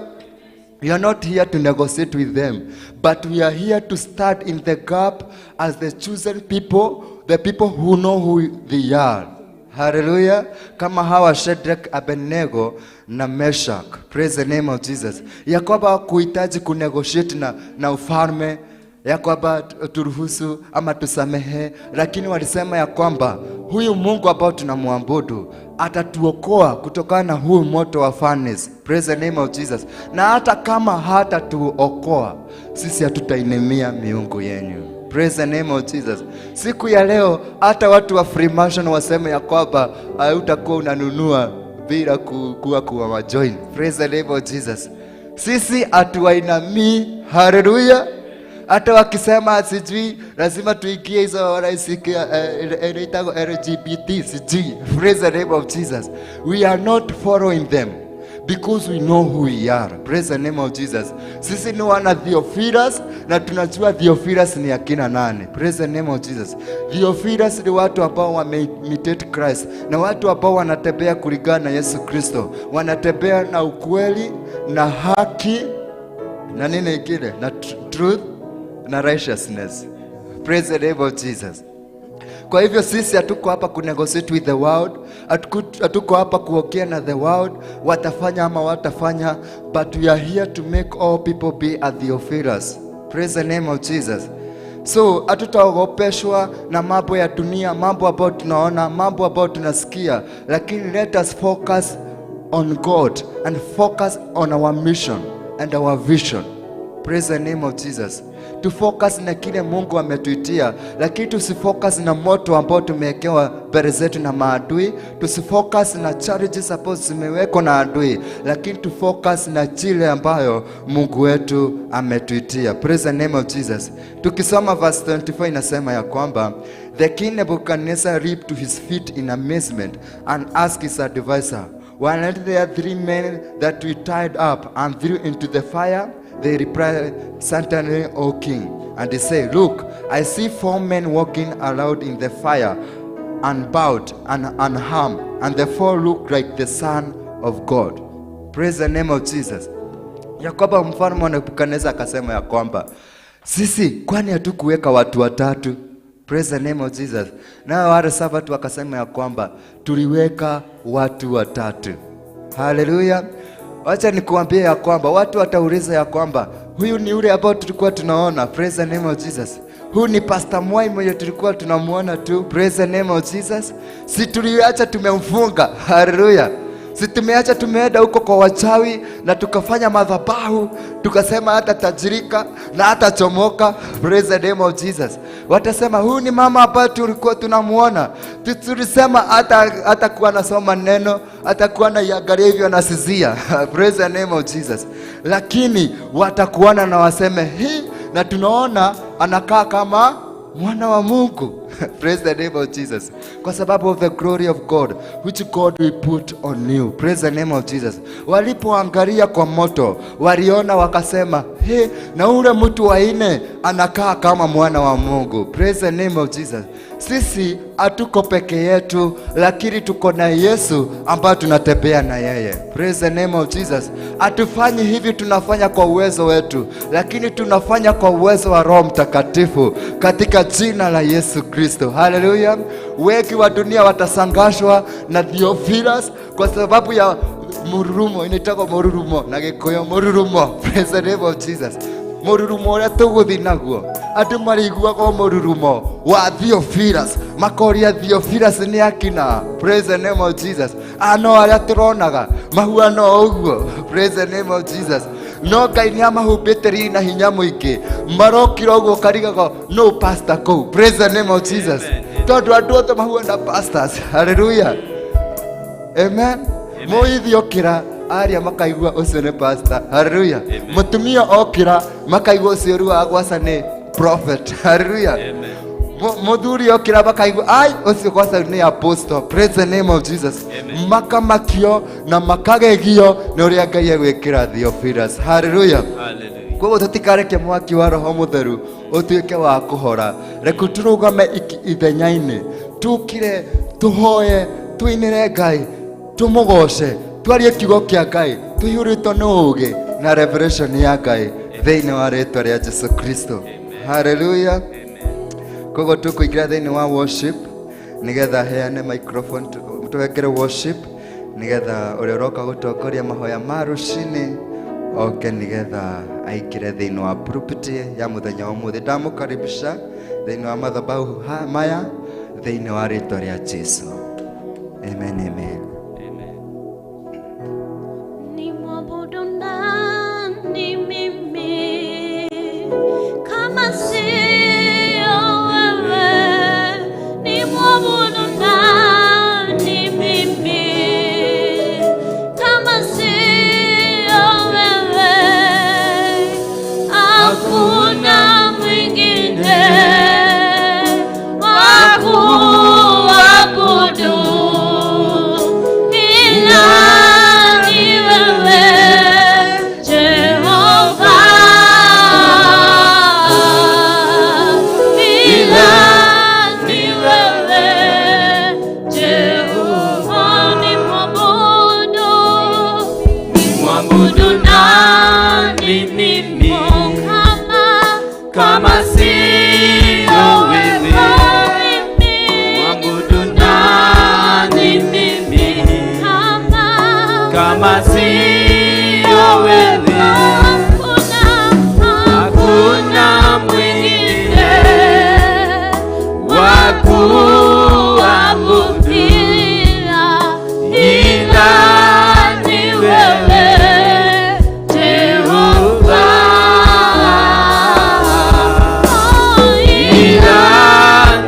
We are not here to negotiate with them, but we are here to stand in the gap as the chosen people, the people who know who they are. Hallelujah. Kama hawa Shadrach, Abednego na Meshach. Praise the name of Jesus. Ya kwamba kuhitaji kunegotiate na ufalme, ya kwamba turuhusu ama tusamehe, lakini walisema ya kwamba huyu Mungu ambao tunamwabudu atatuokoa kutokana na huu moto wa furnace. Praise the name of Jesus. Na hata kama hatatuokoa, sisi hatutainemia miungu yenu. Praise the name of Jesus. Siku ya leo hata watu wa Freemason waseme ya kwamba hautakuwa unanunua bila kuwa majoin. Praise the name of Jesus. Sisi hatuwainamii. Hallelujah. Hata wakisema sijui lazima tuingie hizo wanaisikia LGBT sijui. Praise the name of Jesus. We are not following them because we know who we are. Praise the name of Jesus. Sisi ni wana Theophilus na tunajua Theophilus ni akina nani. Praise the name of Jesus. Theophilus ni watu ambao wame-imitate Christ, na watu ambao wanatembea kulingana na Yesu Kristo, wanatembea na ukweli na haki na nini kile na truth na righteousness. Praise the name of Jesus. Kwa hivyo sisi hatuko hapa kunegotiate with the world, hatuko hapa kuongea na the world watafanya ama watafanya, but we are here to make all people be at Theophilus. Praise the name of Jesus. So hatutaogopeshwa na mambo ya dunia, mambo ambayo tunaona, mambo ambayo tunasikia, lakini let us focus on God and focus on our mission and our vision. Praise the name of Jesus. To focus na kile Mungu ametuitia, lakini tusifocus na moto ambao tumewekewa mbele zetu na maadui. Tusifocus na challenges ambazo zimewekwa na adui, lakini tufocus na kile ambayo Mungu wetu ametuitia. Praise the name of Jesus. Tukisoma verse 24 inasema ya kwamba the king Nebuchadnezzar leaped to his feet in amazement and asked his advisor, "Were there 3 men that we tied up and threw into the fire?" They replied, "Certainly, O king." And they say, "Look, I see 4 men walking around in the fire, unbowed and unharmed, and the 4 look like the Son of God." Praise the name of Jesus. Ya kwamba mfalme wa Nebukadneza akasema ya kwamba sisi kwani hatukuweka watu watatu? Praise the name of Jesus. Na wale Sabato wakasema ya kwamba tuliweka watu watatu. Hallelujah. Wacha nikuambie ya kwamba watu watauliza ya kwamba huyu ni yule ambao tulikuwa tunaona. Praise the name of Jesus. Huyu ni Pastor Mwai mmoja tulikuwa tunamuona tu. Praise the name of Jesus. Si tuliacha tumemfunga. Hallelujah. Si tumeacha tumeenda huko kwa wachawi na tukafanya madhabahu, tukasema hata tajirika na hata chomoka. Praise the name of Jesus. Watasema huyu ni mama ambaye tulikuwa tunamuona. Tulisema hata kuwa nasoma neno, hata kuwa na yangalia hivyo anasizia. Praise the name of Jesus. Lakini watakuona na waseme hii, na tunaona anakaa kama mwana wa Mungu. Praise the name of Jesus. Kwa sababu of the glory of God which God will put on you. Praise the name of Jesus. Walipoangalia kwa moto, waliona wakasema, he, na ule mtu wa nne anakaa kama mwana wa Mungu. Praise the name of Jesus. Sisi hatuko peke yetu, lakini tuko na Yesu ambaye tunatembea na yeye. Praise the name of Jesus. Hatufanyi hivi tunafanya kwa uwezo wetu, lakini tunafanya kwa uwezo wa Roho Mtakatifu katika jina la Yesu Kristo. Hallelujah. Wengi wa dunia watasangashwa na Theophilus kwa sababu ya mururumo, inaitwa mururumo na Gikuyu mururumo. Praise the name of Jesus. Mururumo uria tuguthi naguo, andu mariguaga mururumo wa Theophilus, makoria Theophilus ni akina. Praise the name of Jesus. Ano aria turonaga mahuano uguo. Praise the name of Jesus. No Ngai ni amahumbite na hinya muingi, marokira uguo karigaga no pastor kou. Praise the name of Jesus. Tondu andu othe mahuana pastors. Hallelujah. Amen. Moithi okira aria makaigua ucio ni pastor. Hallelujah. Mutumia okira makaigua ucio ru agwaca ni prophet. Hallelujah. Muthuri okira makaigua ai ucio gwaca ni apostle. Praise the name of Jesus. Makamakio na makagegio ni uria Ngai egwikira Theophilus. Hallelujah. Kwa tutikareke mwaki wa Roho Mutheru utuike wa kuhora. Reku turugame ithenyaini, tukire tuhoye, tuinire Ngai, tumugoce, twarie kiugo kia Ngai, tuyurito ni ugi na revelation ya Ngai thiini wa ritwa ria Jesu Kristo. Hallelujah. Kogo tukuingira thiini wa worship, nigetha heane microphone tuwekere worship, nigetha uria uroka gutongoria mahoya ma rucini oke nigetha aikire thiini wa pulpit ya muthenya wa muthi. Ndamukaribisha thiini wa madhabahu maya thiini wa ritwa ria Jesu. Amen, amen. Ni mwabudu nani mimi kama sio wewe? Ni mwabudu nani mimi kama sio wewe? Hakuna mwingine wa kuabudu ila ni wewe Jehova, ila ni wewe Jehova. Ni mwabudu nani mimi kama sio wewe? Mwabudu nani mimi kama sio wewe? Hakuna mwingine wa kuabudu ila ni wewe Jehova, ila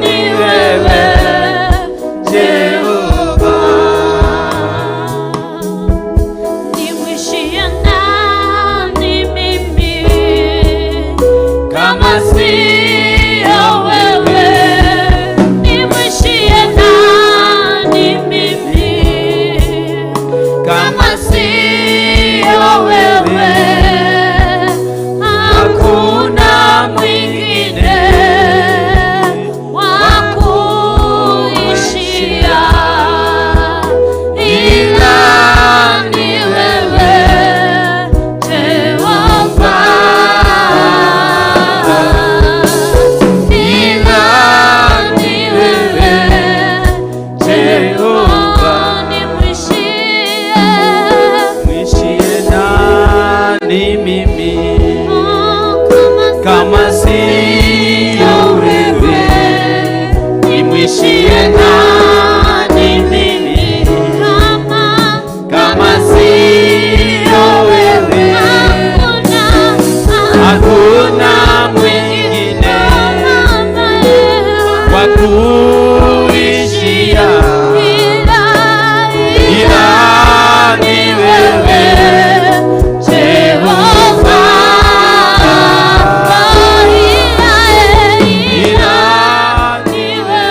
ni wewe Jehova. Nimwishie nani mimi kama sio wewe? Nimwishie nani mimi kama sio wewe? Hakuna mwingine wa kuishia ila ni wewe Jehova, ila ni wewe Jehova. Nimwishie nani mimi kama sio wewe? Nimwishie nani mimi kama sio wewe? Hakuna mwingine wa kuishia ila ni wewe Jehova, ila ni wewe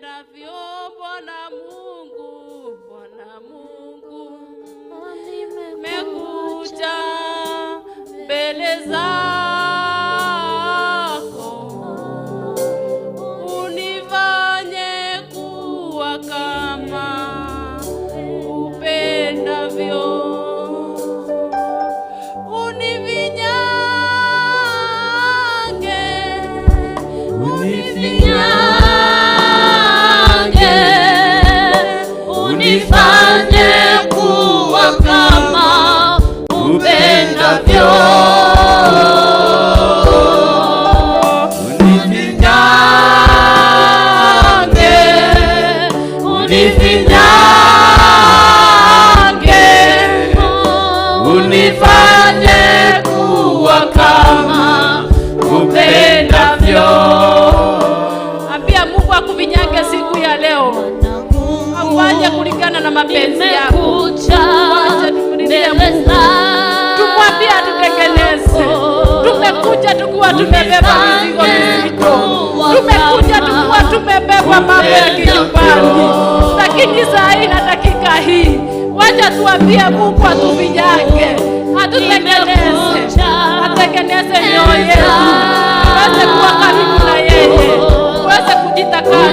upendavyo Bwana Mungu, nimekuja mbele zako, unifanye kuwa kama upendavyo. Unifanye kuwa kama upendavyo. Unifinyange, unifanye kuwa kama upendavyo. Ambia Mungu akufinyange siku ya leo. Afanye kulingana na mapenzi yako. Tumwambie atutengeneze. Tumekuja tukiwa tumebeba mizigo mizito. Tumekuja tukiwa tumebeba mambo ya kinyumbani. Lakini saa hii na dakika hii, wacha tuambie Mungu atufinyange, atutengeneze, atengeneze mioyo yetu, tuweze kuwa karibu na yeye, tuweze kujitakasa,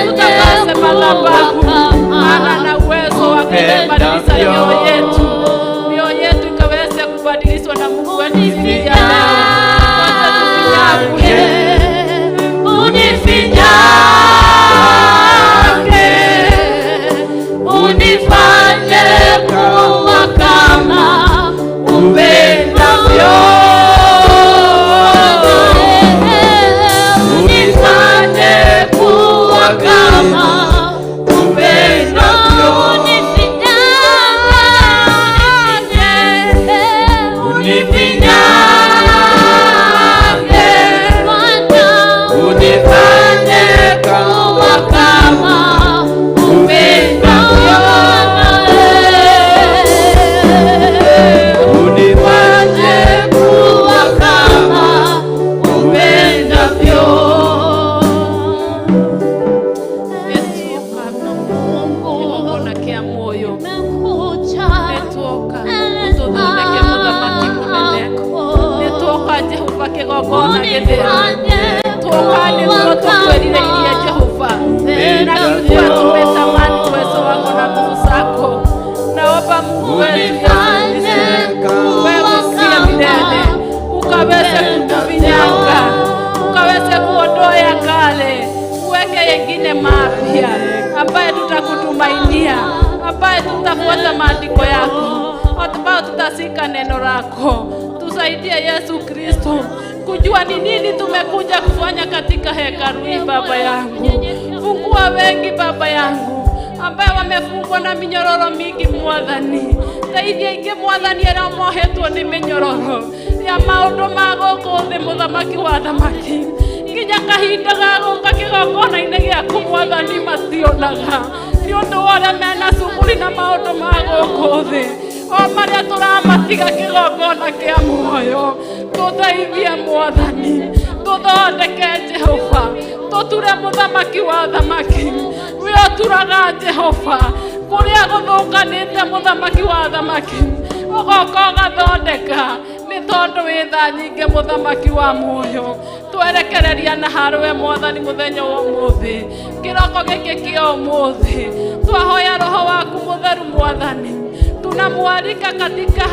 tutakase madhabahu, maana na uwezo wa kubadilisha mioyo yetu. Mioyo yetu ikaweze kubadilishwa na Mungu wetu siku ya leo. Wacha tufinyange, unifinyange, unifanye kuwa kama upendavyo. Unifanye kuwa kama upendavyo. Unifinyange, unifanye kuwa kama upendavyo. Unifanye kuwa kama upendavyo. Ukaweze kutufinyanga, ukaweze kuondoa ya kale, uweke yengine mapya ambaye tutakutumainia, ambaye tutafuata maandiko yako, ambaye tutasika neno lako. Tusaidie Yesu Kristo kujua ni nini tumekuja kufanya katika hekalu hii. Baba yangu, fungua wengi Baba yangu ambaye wamefungwa na minyororo mingi Mwathani. Thaithia ingi Mwathani arĩa mohetwo nĩ minyororo ya maũndũ ma gũkũ thĩ, Mũthamaki wa thamaki, nginya kahinda ga gũka kĩgongona-inĩ gĩaku Mwathani mationaga nĩ ũndũ wa ũrĩa mena cuguri na maũndũ ma gũkũ thĩ, o marĩa tũramatiga kĩgongona kĩa muoyo. Tũthaithie Mwathani, tũthondeke Jehova, tũture Mũthamaki wa thamaki, we ũturaga Jehova kũrĩa gũthũkanĩte Mũthamaki wa thamaki, ũgoka ũgathondeka nĩ tondũ wĩ tha nyingĩ Mũthamaki wa muoyo. Twerekereria na harũwe Mwathani mũthenya wa ũmũthĩ, kĩroko gĩkĩ kĩa ũmũthĩ, twahoya Roho waku mũtheru Mwathani, tunamwalika katika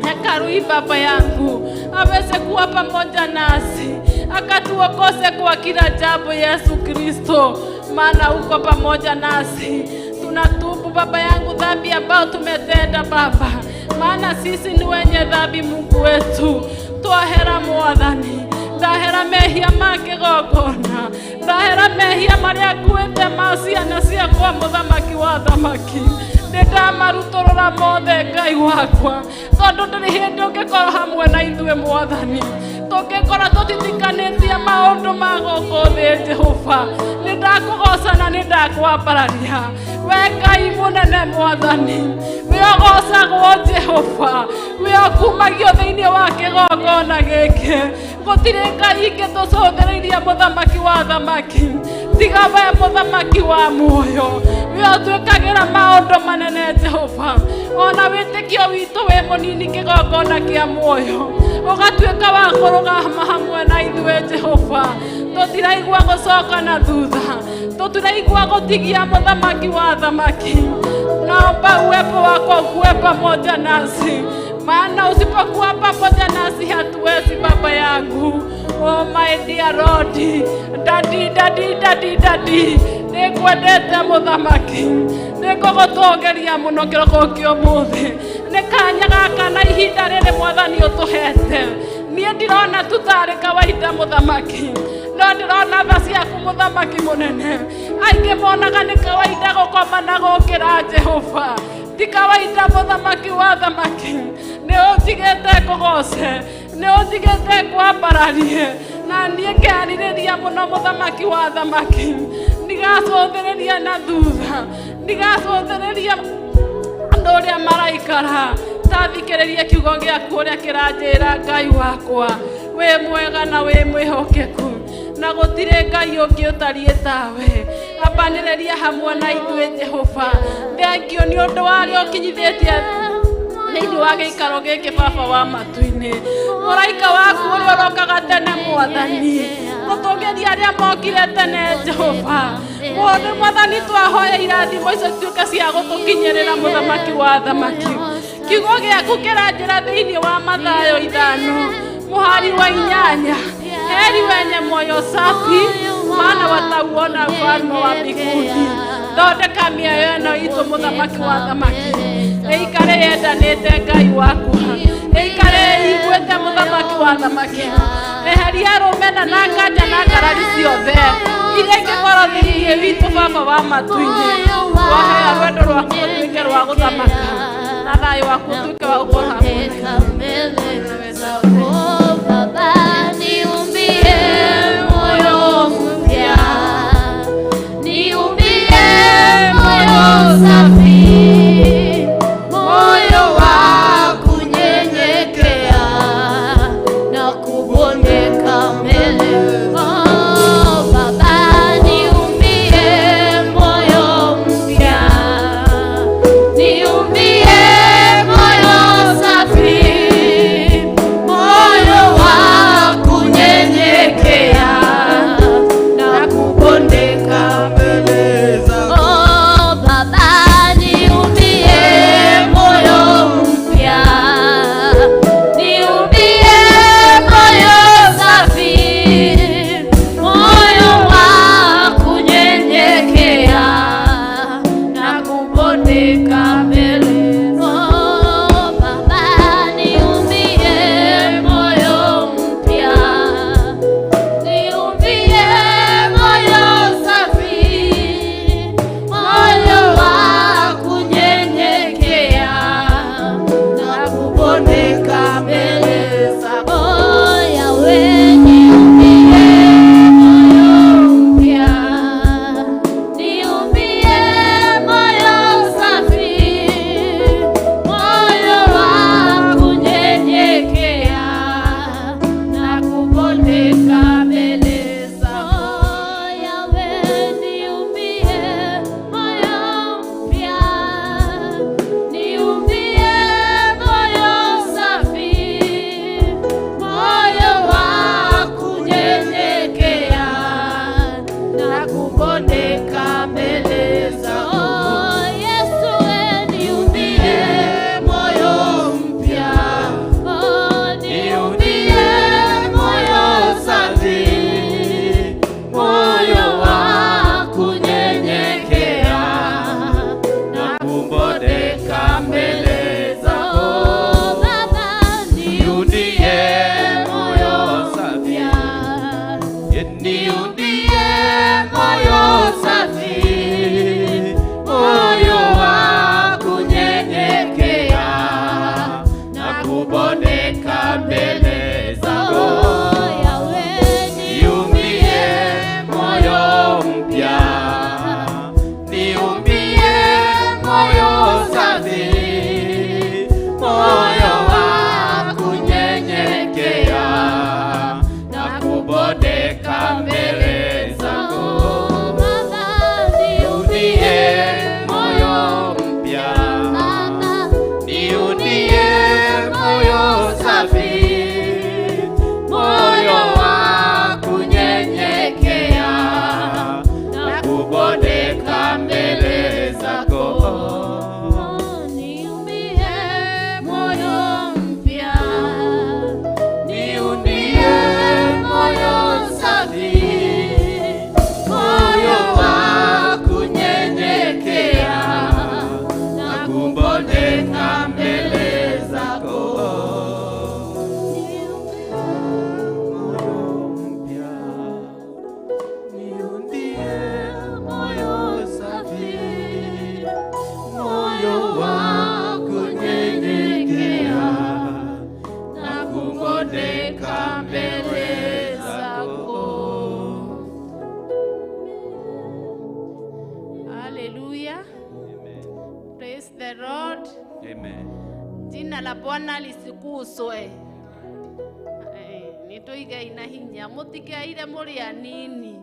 hekalu hii Baba yangu, aweze kuwa pamoja nasi, akatuokose kwa kila jambo Yesu Kristo, maana uko pamoja nasi. Tunatubu Baba yangu dhambi ambao tumetenda Baba, maana sisi ni wenye dhambi Mungu wetu. Twahera Mwathani, ndahera mehia ma kĩgongona, ndahera mehia marĩa nguĩte ma ciana ciakwa Mũthamaki wa thamaki. Ndĩndamarutorora mothe Ngai wakwa, tondũ ndĩrĩ hĩndĩ ũngĩkorwo hamwe na ithuĩ Mwathani, tũngĩkora tũtitikanĩtie maũndũ ma gũkũ thĩ Jehova. Nĩndakũgoca na nĩndakwambararia we Ngai mũnene Mwathani, we ũgocagwo Jehova, we ũkumagio thĩinĩ wa kĩgongona gĩkĩ. gutire ngai ingi tucothereirie muthamaki wa thamaki tiga we muthamaki wa muoyo we utwikagira maundu manene Jehova ona witikio witu we munini kigongona kia muoyo ugatwika wa kurugama hamwe na ithuĩ Jehova tutiraigua gucoka na thutha tutiraigua gutigia muthamaki wa thamaki naomba uwepo wako uwe pamoja nasi maana usipokuwa pamoja nasi hatuwezi baba yangu. Oh my dear Lord, daddy nikwendete muthamaki nikugutongeria muno kiroko kio muthi nikanya gaka na ihinda riri mwathani utuhete nie ndirona tutari kawaida muthamaki no ndirona tha ciaku muthamaki munene aingi monaga ni kawaida gukoma na gukira Jehova ti kawaida muthamaki wa thamaki ni utigete kugoce ni utigete kwambararie na nie ngiaririria muno muthamaki wa thamaki ndigacothereria na thutha ndigacothereria andu uria maraikara tathikiririe kiugo giaku uria kiranjira ngai wakwa we mwega na we mwihokeku na gutire ngai ungi utarie tawe ambaniriria hamwe na ithuĩ Jehova thengio ni undu wario kinyithitie thĩinĩ wa gĩikaro gĩkĩ baba wa matu-inĩ mũraika waku ũrĩa ũrokaga tene mwathani gũtũngĩria arĩa mokire tene Jehova mwathani twahoya irathimo icio cituĩke cia gũtũkinyĩrĩra mũthamaki wa thamaki kiugo gĩaku kĩranjĩra thĩinĩ wa Mathayo 5 mũhari wa 8 heri wenye moyo safi maana watauona ufalme wa mbinguni thondeka mioyo ĩno itũ mũthamaki wa thamaki ikare yendanĩte ngai wakwa ikare iguĩte mũthamaki wa thamaki eheria rũmena na nganja na ngarari ciothe iria ingĩkorwo thĩinĩ witũ baba wa matu-inĩ wahea rwendo rwaku rũtuĩke rwa gũthamaka na thayũ waku ũtuĩke wa gũkorwo hamwe Moyo Amen. Jina la Bwana lisikuzwe. Nituige ina hinya mutikeire muri anini.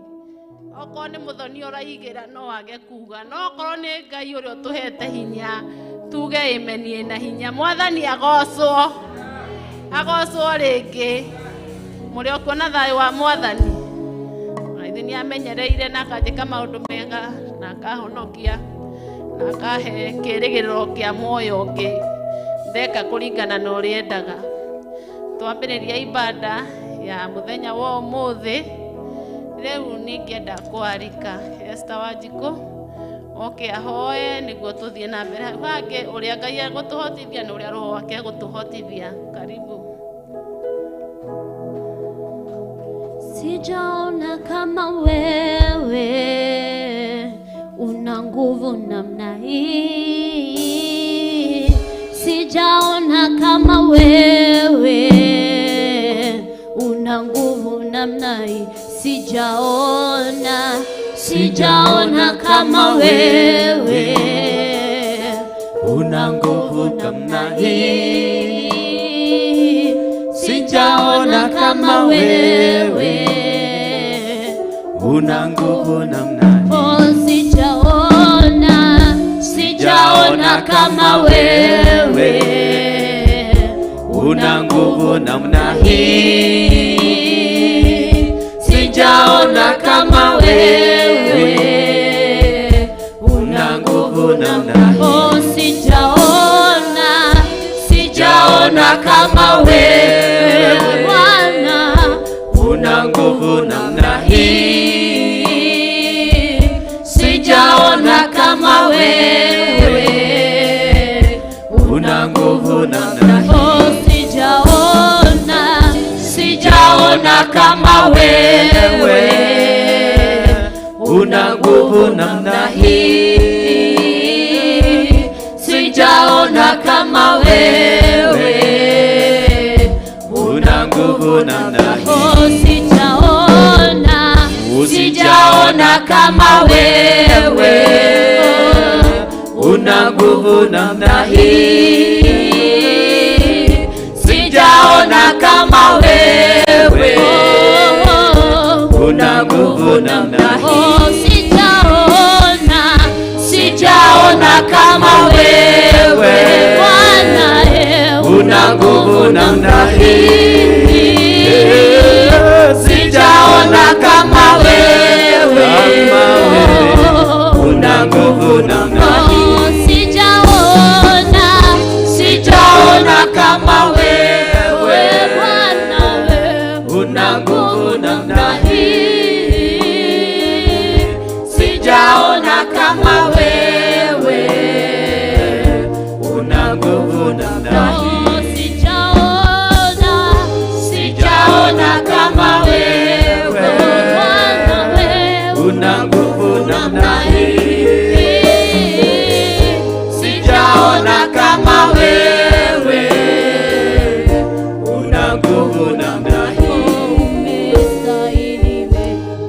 Oko ni muthoni uraigira no wage kuga no korwo ni Ngai uri utuhete hinya tuge imeni ina hinya mwathani agocwo ringi muri okuona thayo wa mwathani aithi ni amenyereire na akajika maundu mega na akahonokia na akahe kirigiriro kia moyo ungi ndeka kuringana na uria endaga. Twambiriria ibada ya muthenya wa umuthi. Riu ningienda kwarika Esther Wanjiku oke ahoe niguo tuthie na mbere hange uria Ngai agutuhotithia na uria roho wake agutuhotithia. Karibu. Sijaona kama wewe una nguvu namna hii. Sijaona kama wewe una nguvu namna hii. Sijaona kama wewe una nguvu namna hii. Sijaona kama wewe una nguvu namna hii. Oh, sijaona kama wewe una nguvu namna hii. Sijaona kama wewe una nguvu namna hii. Oh, sijaona kama wewe Bwana una nguvu namna hii. Sijaona kama wewe una nguvu namna hii. Oh, sijaona kama wewe una nguvu namna hii. Sijaona kama wewe una nguvu namna hii. Oh, sijaona kama wewe una nguvu namna hii. Sijaona kama wewe una nguvu namna hii. Oh, sijaona kama wewe Bwana una nguvu namna hii. Sijaona kama wewe una nguvu namna hii. Sijaona kama wewe Bwana una nguvu namna hii. Sijaona kama wewe una nguvu namna hii. Sijaona kama wewe Bwana una nguvu namna hii. Sijaona kama wewe una nguvu namna hii.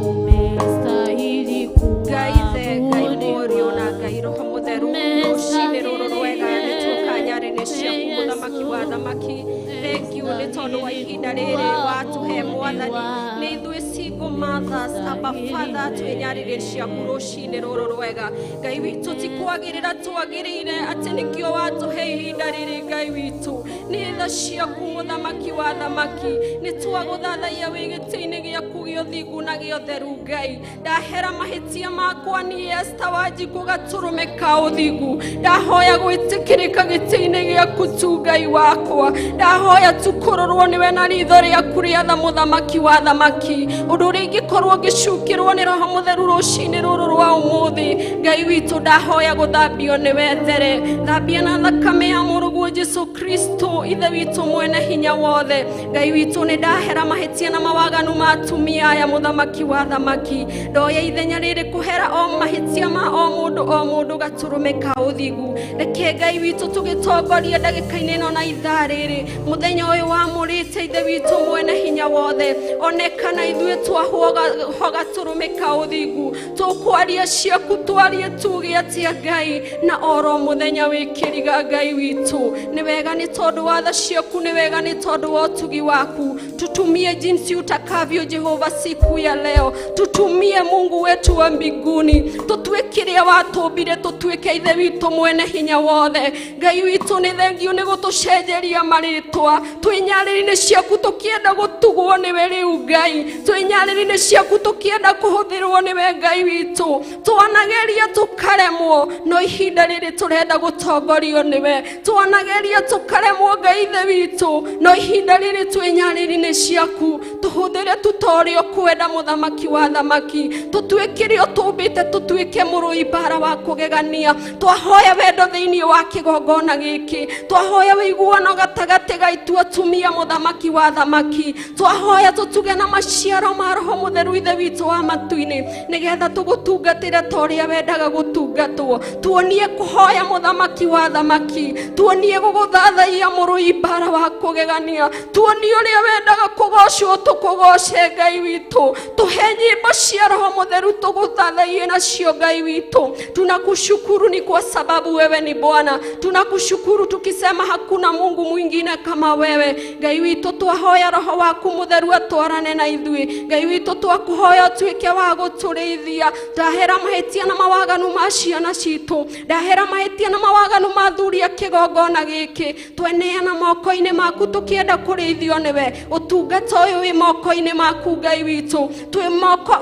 Umestahili Ngai morio na Ngai roho mutheru rucini ruru rwega nitukanyarini ciaku muthamaki wa thamaki. Thank you ni tondu wa ihinda riri watuhe mwathani ni ithui single mothers Abba Father twenyariri ciaku rucini ruru rwega. Ngai witu tikwagirira twagirire ati nikio watuhe ihinda riri Ngai witu ni tha ciaku muthamaki wa thamaki ni twaguthathaia wi giti-ini giaku giothingu na giotheru Ngai. Ndahera mahitia makwa ni Esther Wanjiku gaturumika uthingu. Ndahoya gwitikirika giti-ini giaku tu Ngai wakwa. Ndahoya tukurorwo niwe na ritho riaku riatha muthamaki wa thamaki. Undu ringikorwo ngicukirwo ni roho mutheru rucini ruru rwa umuthi Ngai witu ndahoya guthambio niwe there. Thambia na thakame ya murugu Jesu Kristo ithe witu mwene hinya wothe. Ngai witu ni ndahera mahitia na mawaganu ma atumia aya muthamaki wa thamaki. Ndoya ithenya riri kuhera o mahitia ma o mundu gaturumika uthingu. Reke Ngai witu tugitongoria ndagika-ini no na ithaa riri muthenya uyu wamurite ithe witu mwene hinya wothe. Onekana ithuĩ hoga turumika uthingu tukwaria ciaku twarie tuge atia Ngai na oro muthenya wikiriga Ngai witu ni wega ni tondu wa tha ciaku ni wega ni tondu wa utugi waku tutumie jinsi utakavyo Jehova siku ya leo tutumie Mungu wetu wa mbinguni tutwekiria watumbire tutwike ithe witu mwene hinya wothe Ngai witu ni thengio ni gutucenjeria maritwa twinyariri-ini ciaku tukienda gutugwo ni we riu Ngai twinyariri-ini ciaku tukienda kuhuthirwo ni we Ngai witu twanageria tukaremwo no ihinda riri turenda gutongorio ni we twanageria tukaremwo Ngai ithe witu no ihinda riri twinyariri-ini ciaku tuhuthire tutorio kwenda muthamaki wa thamaki tutwikire utumbite tutwike murui bara wa kugegania twahoya wendo thiini wa kigongona giki twahoya wiguano gatagati gaitu atumia muthamaki wa thamaki twahoya tutuge na maciaro ma roho mutheru ithe witu wa matuini nigetha tugutungatire toria wendaga gutungatwo tuonie kuhoya muthamaki wa thamaki tuonie guguthathaia murui bara wa kugegania tuonie uria wendaga kugocwo tukugoce Ngai witu tuhe nyimbo cia roho mutheru tuguthathaie nacio Ngai witu tunakushukuru ni kwa sababu wewe ni Bwana tunakushukuru tukisema hakuna Mungu mwingine kama wewe Ngai witu twahoya roho waku mutheru atwarane na ithui Ngai witu twakuhoya tuike wa guturithia ndahera mahitia na mawaganu ma ciana citu ndahera mahitia na mawaganu ma thuria kigongona giki tweneana moko-ini maku tukienda kurithio niwe utungata uyu wi moko-ini maku Ngai witu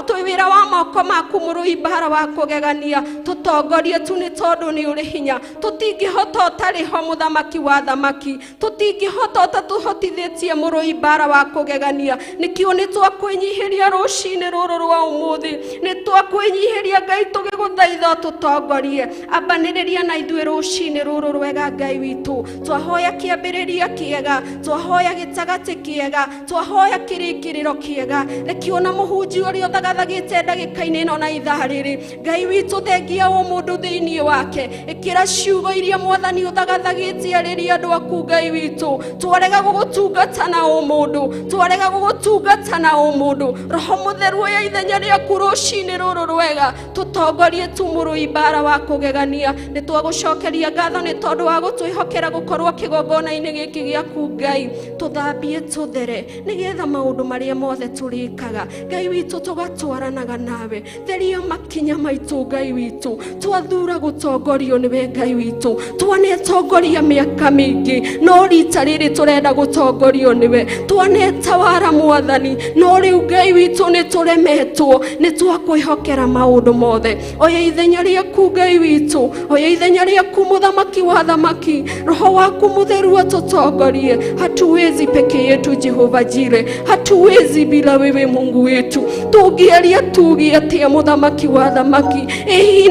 twi wira wa moko maku murui bara wa kugegania tutongorie tu ni tondu ni uri hinya tutingihota utariho muthamaki wa thamaki tutingihota utatuhotithitie murui bara wa kugegania nikio ni twakwinyihiria rucini ruru rwa umuthi ni twakwinyihiria Ngai tugiguthaitha tutongorie abaniriria na ithui rucini ruru rwega Ngai witu twahoya kiambiriria kiega twahoya gitagati kiega twahoya kirikiriro kiega rekio na muhunji uria thagathagite ndagika-ini no na ithaa riri Ngai witu thengia o mundu thiini wake ikira ciugo iria mwathani uthagathagite ariria andu aku Ngai witu twarega gugutungata na o mundu twarega gugutungata na o mundu roho mutheru ya ithenya riaku rucini ruru rwega tutongorie tu murui bara wa kugegania ni twagucokeria ngatho ni tondu wa gutwihokera gukorwo kigongona-ini giki giaku Ngai tuthambie tuthere nigetha maundu maria mothe turikaga Ngai witu tugatwaranaga nawe theria makinya maitu Ngai witu twathura gutongorio niwe Ngai witu twanetongoria miaka mingi no rita riri turenda gutongorio niwe twanetawara mwathani no riu Ngai witu ni turemetwo ni twakwihokera maundu mothe oya ithenya riaku Ngai witu oya ithenya riaku muthamaki wa thamaki roho waku mutheru atutongorie hatuwezi peke yetu Jehova Jire hatuwezi bila wewe Mungu wetu tugiaria tugi atia muthamaki wa thamaki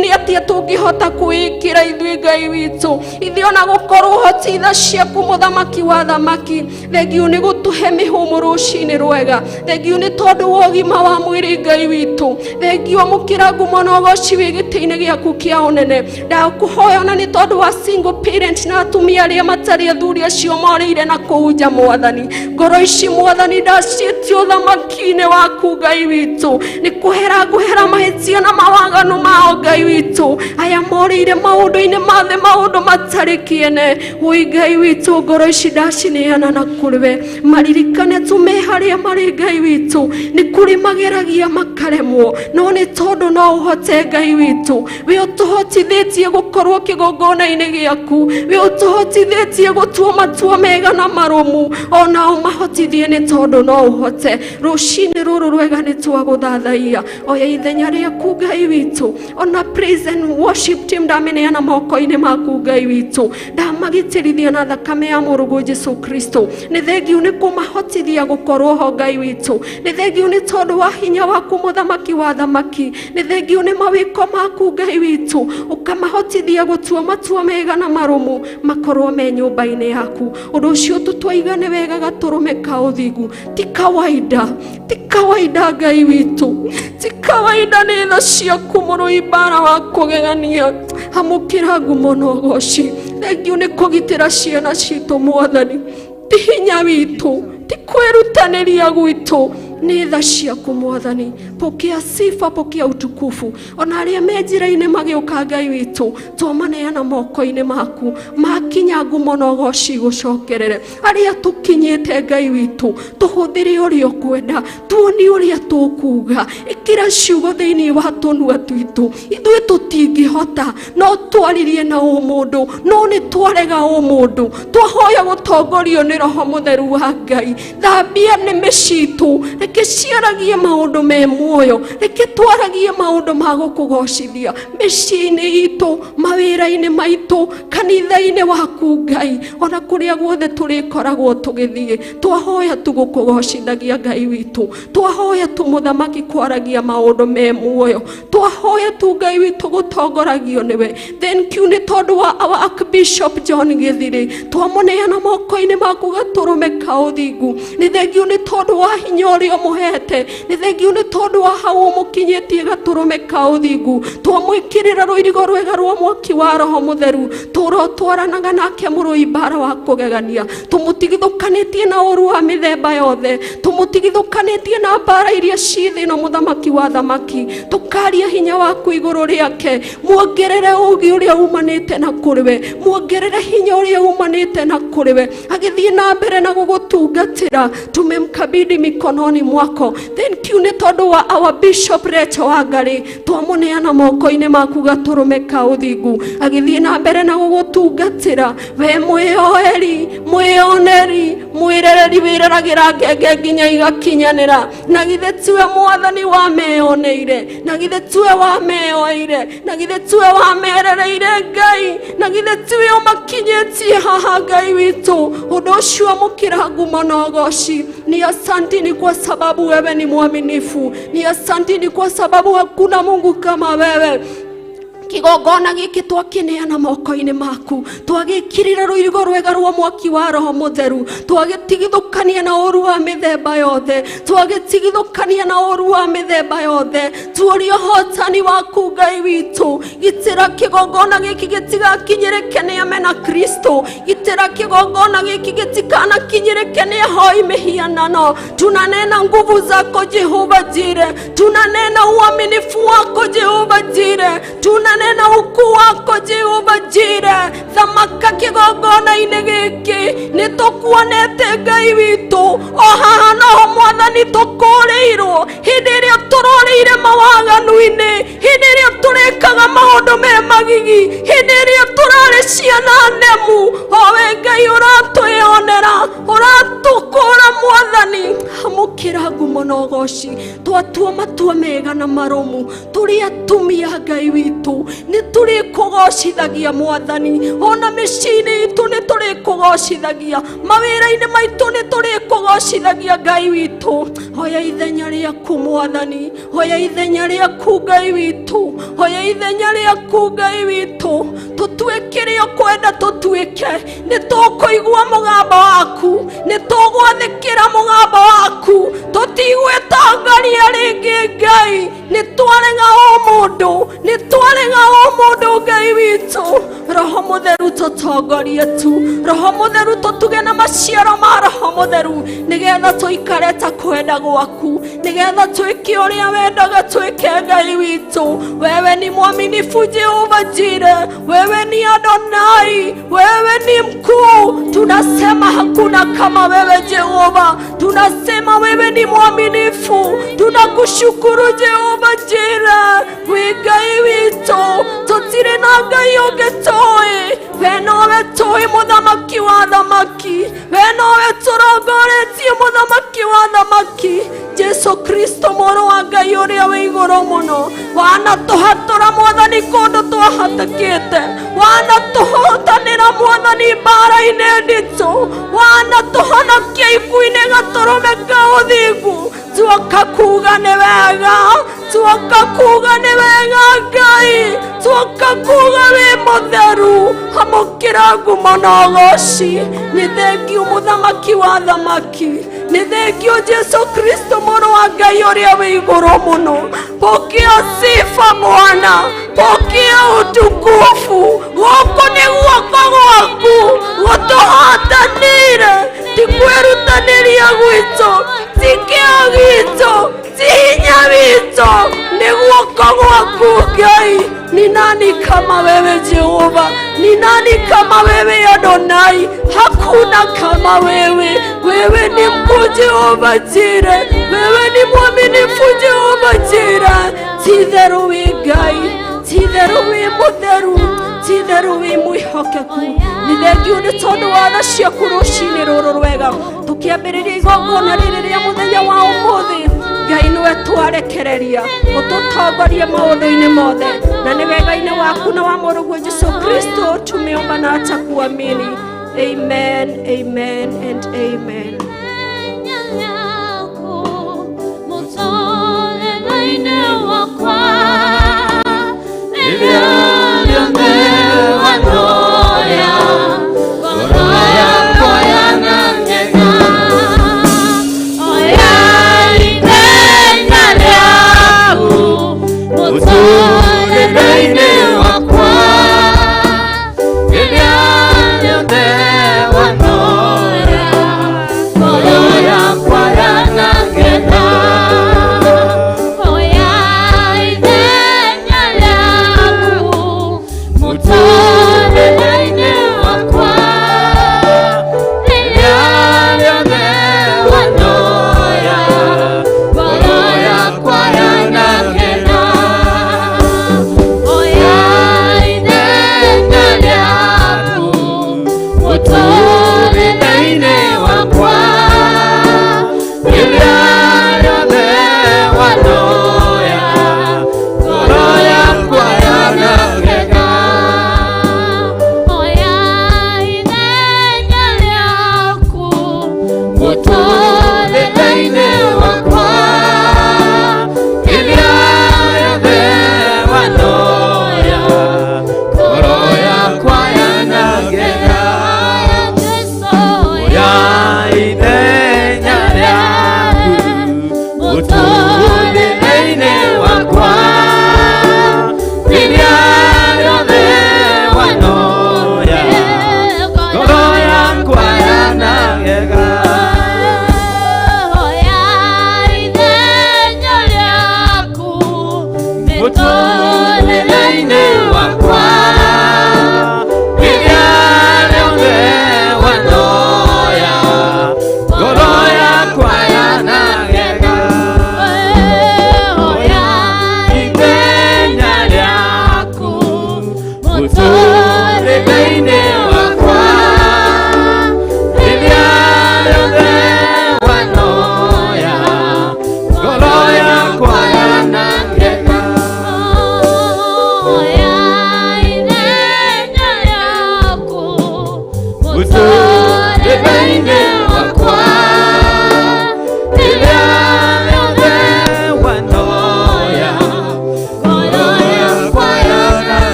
ni atia tungihota kuikira ithui Ngai witu ithio na gukorwo hotitha ciaku muthamaki wa thamaki thengio ni gutuhe mihumu rucini rwega thengio ni tondu wa ugima wa mwiri Ngai witu thengio mukira ngumo no goci wi giti-ini giaku kia unene ndakuhoya na ni tondu wa single parent na atumia aria matari athuri acio morire na kuunja mwathani ngoro ici mwathani ndacitio thamaki-ini waku Ngai witu ni kuhera mahitia na mawaganu mao Ngai witu aya morire maundu-ini mathe maundu matari kiene ui Ngai witu ngoro ici ndacineana na kuriwe maririkane tume haria mari Ngai witu ni kuri mageragia makaremwo no ni tondu no uhote Ngai witu we utuhotithitie gukorwo kigongona-ini giaku we utuhotithitie gutua matua mega na marumu ona umahotithie ni tondu no uhote rucini ruru rwega ni twaguthathaia oya ithenya riaku Ngai witu ona praise and worship team ndameneana moko-ini maku Ngai witu ndamagitirithia na thakame ya murugu Jesu Kristo ni thengiu ni kumahotithia gukorwo ho Ngai witu ni thengiu ni tondu wa hinya waku muthamaki wa thamaki ni thengiu ni mawiko maku Ngai witu ukamahotithia gutua matua mega na marumu makorwo me nyumba-ini yaku undu ucio tutwaigane wega gaturume ka uthingu ti kawaida Ngai witu ti kawaida ni tha ciaku murui bara wa kugegania hamukira ngumo no goci thengio ni kugitira ciana citu mwathani ti hinya witu ti kwirutaniria gwitu nĩ tha ciaku Mwathani. Pokea sifa, pokea utukufu. Ona arĩa me njĩra-inĩ magĩũka Ngai witũ, twamaneana moko-inĩ maku, makinya ngumo na ũgooci gũcokerere. Arĩa tũkinyĩte Ngai witũ, tũhũthĩre ũrĩa ũkwenda, tuonie ũrĩa tũkuga, ĩkĩra ciugo thĩinĩ wa tũnua twitũ. Ithuĩ tũtingĩhota, no twaririe na ũmũndũ, no nĩ twarega ũmũndũ. Twahoya gũtongorio nĩ Roho Mũtheru wa Ngai. Thambia nĩmĩ citũ, reke ciaragie maũndũ me muoyo, reke twaragie maũndũ ma gũkũgocithia mĩciĩ-inĩ itũ, mawĩra-inĩ maitũ, kanitha-inĩ waku Ngai, ona kũrĩa guothe tũrĩkoragwo tũgĩthiĩ. Twahoya tũgũkũgocithagia Ngai witũ, twahoya tu Mũthamaki kwaragia maũndũ me muoyo, twahoya tu Ngai witũ gũtongoragio nĩwe. Thank you nĩ tondũ wa our Archbishop John Gĩthiri, twamuneana moko-inĩ maku Gatũrũme ka ũthingu. Nĩ thengiũ nĩ tondũ wa hinya ũrĩa ũmũhete, nĩ thengiũ nĩ tondũ wa hau ũmũkinyĩtie Gatũrũme ka ũthingu. Twamwĩkĩrĩra rũirigo rwega rwa mwaki wa Roho Mũtheru, tũrotwaranaga nake mũrũi mbara wa kũgegania, tũmũtigithũkanĩtie na ũru wa mĩthemba yothe, tũmũtigithũkanĩtie na mbara iria ciĩ thĩ ĩno Mũthamaki wa thamaki. Tũkaria hinya waku igũrũ rĩake, muongerere ũũgĩ ũrĩa umanĩte na kũrĩ we, muongerere hinya ũrĩa umanĩte na kũrĩ we, agĩthiĩ na mbere na gũgũtungatĩra. Tumemkabidhi mikononi mwako. Thank you nĩ tondũ wa our Bishop Rachel Wangari, twamuneana moko-inĩ maku Gatũrũme ka ũthingu, agĩthiĩ na mbere na gũgũtungatĩra. We mwĩyoeri, mwĩyoneri, mwĩrereri wĩreragĩra ngenge nginya igakinyanĩra. Na githĩ tiwe Mwathani wameyoneire, na githĩ tiwe wameyoeire, na githĩ tiwe wamerereire Ngai, na githĩ tiwe ũmakinyĩtie haha Ngai witũ. Ũndũ ũcio amũkĩra ngumo na ũgooci. Ni asanti ni kwa sababu wewe ni mwaminifu, ni asanti ni kwa sababu hakuna Mungu kama wewe. Kigongona gĩkĩ twakineana moko-inĩ maku, twagĩkĩrĩra rũirigo rwega rwa mwaki wa Roho Mũtheru, twagĩtigithũkania na ũru wa mĩthemba yothe, twagĩtigithũkania na ũru wa mĩthemba yothe. Tuoria ũhotani waku Ngai witũ, gitĩra kĩgongona gĩkĩ gĩtigakinyĩrĩke nĩ amena Kristo, gitĩra kĩgongona gĩkĩ gĩtikanakinyĩrĩke nĩ ahoi mĩhianano. Tunanena nguvu zako Jehova Jire, tunanena uaminifu wako Jehova Jire, tunanena ukuu wako Jehova Jire. Thamaka kĩgongona-inĩ gĩkĩ, nĩ tũkuonete Ngai witũ, o haha noho Mwathani tũkũrĩirwo hĩndĩ ĩrĩa tũrorĩire mawaganu-inĩ, hĩndĩ ĩrĩa tũrĩkaga maũndũ me magigi, hĩndĩ ĩrĩa tũrarĩ ciana nemu. O we Ngai ũratwĩonera, ũratũkũra Mwathani. Amũkĩra ngumo na ũgooci, twatua matua mega na marũmu, tũrĩ atumia Ngai witũ, nĩ tũrĩkũgocithagia Mwathani. Ona mĩciĩ-inĩ itũ nĩ tũrĩkũgocithagia, mawĩra-inĩ maitũ nĩ tũrĩkũgocithagia Ngai witũ. Hoya ithenya rĩaku Mwathani, hoya ithenya rĩaku Ngai witũ, hoya ithenya rĩaku Ngai witũ. Tũtuĩke rĩo kwenda tũtuĩke, nĩ tũkũigua mũgambo waku, nĩ tũgwathĩkĩra mũgambo waku, tũtigwĩtongoria rĩngĩ Ngai. Nĩ twarega ũmũndũ, nĩ twarega ũmũndũ Ngai witũ. Roho Mũtheru tũtongorie tu, Roho Mũtheru tũtuge na maciaro ma Roho Mũtheru, nĩgetha tũikare ta kwenda gwaku, nĩgetha twĩke ũrĩa wendaga twĩke Ngai witũ. Wewe ni mwaminifu Jehova Jire, wewe ni Adonai, wewe ni mkuu. Tunasema hakuna kama wewe Jehova, tunasema wewe ni mwaminifu. Tunakushukuru Jehova Jire, we Ngai witũ, tũtirĩ na Ngai ũngĩ tũĩ. We nowe tũĩ Mũthamaki wa thamaki, we nowe tũrongoretie Mũthamaki wa thamaki. Jesu Kristo mũrũ wa Ngai ũrĩa wĩ igũrũ mũno, wanatũhatũra Mwathani kũndũ twahatĩkĩte, wanatũhotanĩra Mwathani mbara-inĩ nditũ, wanatũhonokia ikuũ-inĩ Gatũrũme ka ũthingu. Tuoka kuga nĩ wega, tuoka kuga nĩ wega Ngai, tuoka kuga wĩ mũtheru. Amũkĩra ngumo na ũgooci. Nĩ thengiũ Mũthamaki wa thamaki, nĩ thengiũ Jesu Kristo mũrũ wa Ngai ũrĩa wĩ igũrũ mũno. Pokea sifa Bwana, pokea utukufu. Gũkũ nĩ guoko gwaku gũtũhotanĩire, ti tikwerutanĩria gwitũ, ti kĩo gitũ, ti hinya witũ, nĩ guoko gwaku Ngai. Ni nani kama wewe Jehova? Ni nani kama wewe Adonai? Hakuna kama wewe. Wewe ni mkuu Jehova Jireh. Wewe ni mwaminifu Jehova Jireh. Titheru wi Ngai, titheru wi mutheru, titheru wi mwihokeku. Ni thengiũ nĩ tondũ wa tha ciaku rũcinĩ rũrũ rwega, tũkĩambĩrĩria igongona rĩrĩ rĩa mũthenya wa ũmũthĩ. Ngai nĩwe twarekereria ũtũtongorie maũndũ-inĩ mothe, na nĩ wega-inĩ waku na wa mũrũguo Jesũ Kristo tumeomba na hata kuamini. Amen, amen and amen. Oh yeah.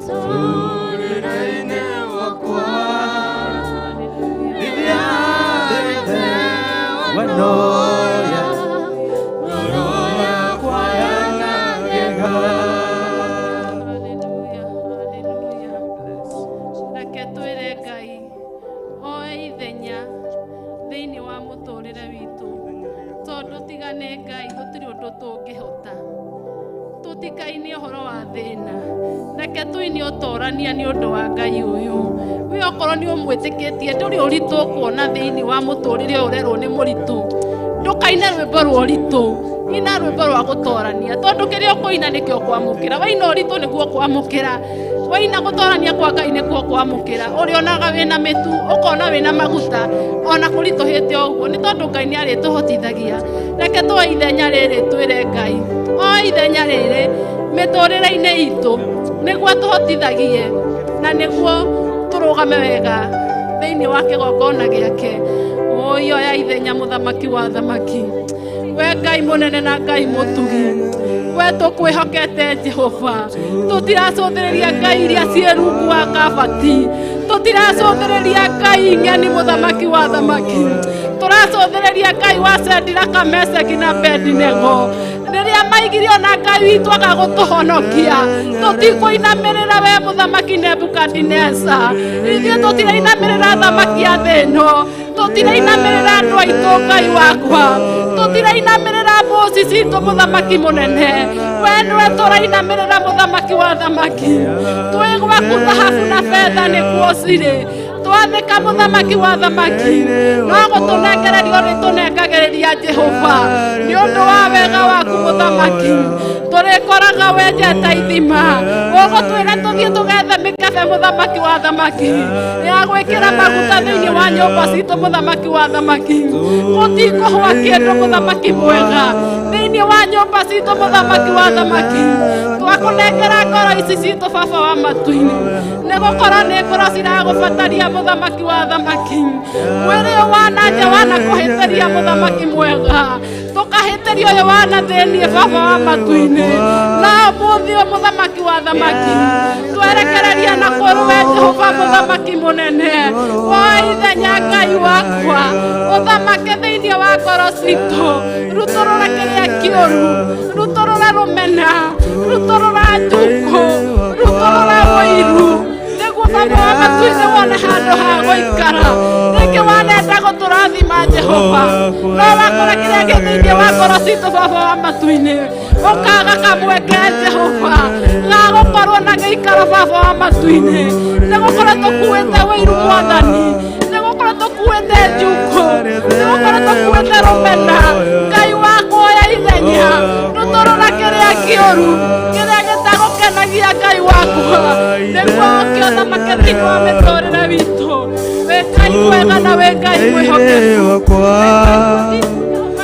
mũtũrĩre-inĩ wakwa wanoya ngoro yakwa yanagega. Reke twĩre Ngai oe ithenya thĩinĩ wa mũtũrĩre witũ, tondũ tiga nĩ Ngai gũtirĩ ũndũ tũngĩhota. Tũtikaine ũhoro wa thĩna, reke tũine ũtorania nĩ ũndũ wa Ngai ũyũ. We okorwo nĩ ũmwĩtĩkĩtie ndũrĩ ũritũ kuona thĩinĩ wa mũtũrĩre ũyũ ũrerwo nĩ mũritũ, ndũkaine rwĩmbo rwa ũritũ, ina rwĩmbo rwa gũtorania, tondũ kĩrĩa ũkũina nĩkĩo kwamũkĩra. Waina ũritũ nĩguo kwamũkĩra, waina gũtorania kwa Ngai nĩkuo kwamũkĩra. Ũrĩonaga wĩna mĩtu, ũkona wĩna maguta, ona kũritũhĩte ũguo, nĩ tondũ Ngai nĩ arĩtũhotithagia. Reke twoe ithenya rĩrĩ twĩre Ngai, o ithenya rĩrĩ mĩtũrĩre-inĩ itũ nĩguo tũhotithagie na nĩguo tũrũgame wega thĩinĩ wa kĩgongona gĩake. Oya ithenya mũthamaki wa thamaki, we Ngai mũnene na Ngai mũtugi, we tũkwĩhokete Jehova. Tũtiracũthĩrĩria Ngai iria ciĩ rungu wa kabati, tũtiracũthĩrĩria Ngai ng'eni mũthamaki wa thamaki, tũracũthĩrĩria Ngai wa Shadiraka, Meshaki na Abedinego. Rĩrĩa maigirio na Ngai witũ agagũtũhonokia, tũtikũinamĩrĩra we mũthamaki Nebukadineza. Ithuĩ tũtirainamĩrĩra thamaki ya thĩ ĩno, tũtirainamĩrĩra andũ aitũ Ngai wakwa, tũtirainamĩrĩra mbũci citũ mũthamaki mũnene. We nĩwe tũrainamĩrĩra mũthamaki wa thamaki. Twĩ gwaku thahabu na betha nĩkuo cirĩ, twathĩka mũthamaki wa thamaki, no gũtũnengererio nĩtũnengagĩrĩria Jehova nĩ ũndũ wa wega waku mũthamaki. Tũrĩkoraga wenjete ithima, ũgũtwĩra tũthiĩ tũgethe mĩkebe mũthamaki wa thamaki, ya gwĩkĩra maguta thĩinĩ wa nyũmba citũ mũthamaki wa thamaki. Gũtikũhũa kĩndũ mũthamaki mwega thĩinĩ wa nyũmba citũ mũthamaki wa thamaki. Twakũnengera ngoro ici citũ baba wa matu-inĩ, nĩgũkorwo nĩ ngoro ciragũbataria mũthamaki wa thamaki. Mwĩrĩ ũyũ wananja wanakũhĩtĩria mũthamaki mwega, tũkahĩtĩria ũyũ wanathĩnie baba wa matu-inĩ, na ũmũthĩ ũyũ mũthamaki wa thamaki twerekereria na kũrũwe Jehova mũthamaki mũnene. Woe ithenya Ngai wakwa, ũthamake thĩinĩ wa ngoro citũ, rutũrũre kĩrĩa kĩũru, rutũrũre rũmena, rutũrũre njuku, rutũrũre ũiru, nĩguo baba wa matu-inĩ wone handũ ha gũikara. Rĩngĩ wanenda gũtũrathima Jehova, no wakora kĩrĩa gĩ thĩinĩ wa ngoro citũ baba wa matu-inĩ, ũkaga kamweke Jehova ga gũkorwo na gĩikaro baba wa matu-inĩ. Nĩgũkorwo tũkuĩte ũiru Mwathani, nĩgũkorwo tũkuĩte njuku, nĩgũkorwo tũkuĩte rũmena. Ngai wakwa oya ithenya, rũtũrũra kĩrĩa kĩũru, kĩrĩa gĩtagũkenagia Ngai wakwa, nĩguo ũkĩothamake thĩinĩ wa mĩtũrĩre witũ. Wĩ Ngai mwega na wĩ Ngai mwĩhokeku,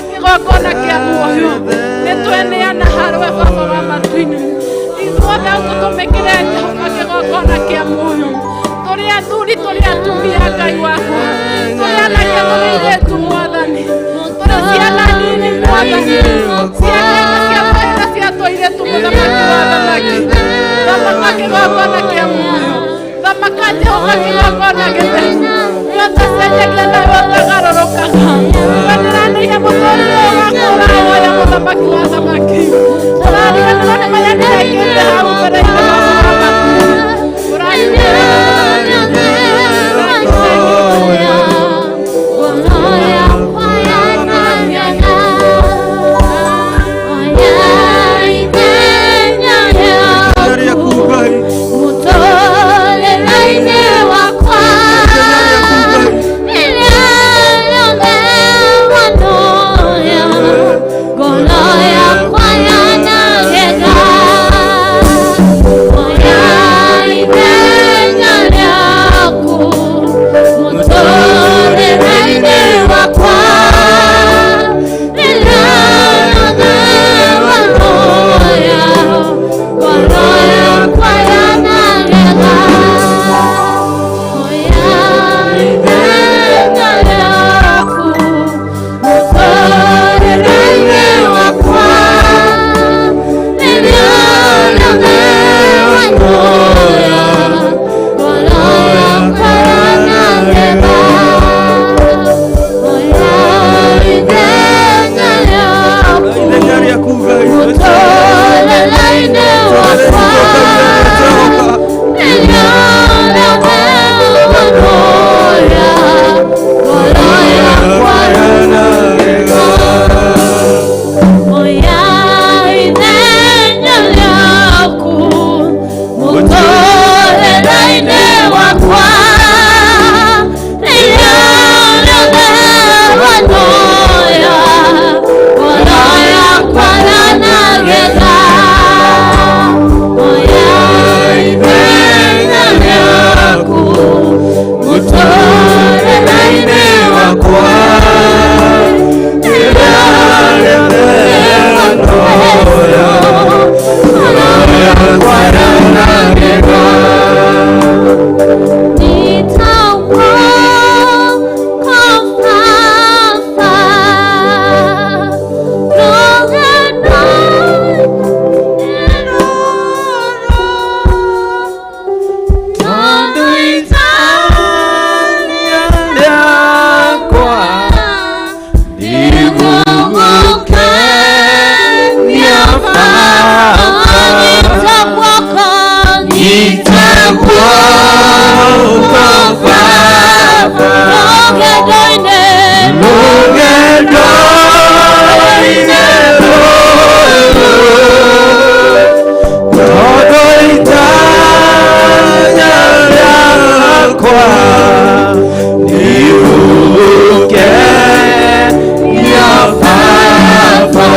kĩgongona kĩa muoyo nĩtweneana harĩwe baba wa matu-inĩ. Ithuothe tũtũmĩkĩre Jehova kĩgongona kĩa muoyo, tũrĩ athuri tũrĩ atumia Ngai wakwa, tũrĩ anake tũrĩ airĩtu Mwathani, tũrĩ ciana nini Mwathani, ciana cia tũire cia tũirĩtu mũthamaki wa thamaki. Thamaka kĩgongona kĩa muoyo, thamaka Jehova kĩgongona gĩtheru, gĩtacenjagia na gĩtagarũrũkaga. Wenĩranĩire mũtũrĩre wakwa ũrawoya mũthamaki wa thamaki, ũrariganĩrwo nĩ marĩa ndĩrekĩte hau mbere-inĩ baba wa matu-inĩ, Gono ya kwa ya na gega nivuke nyafapa.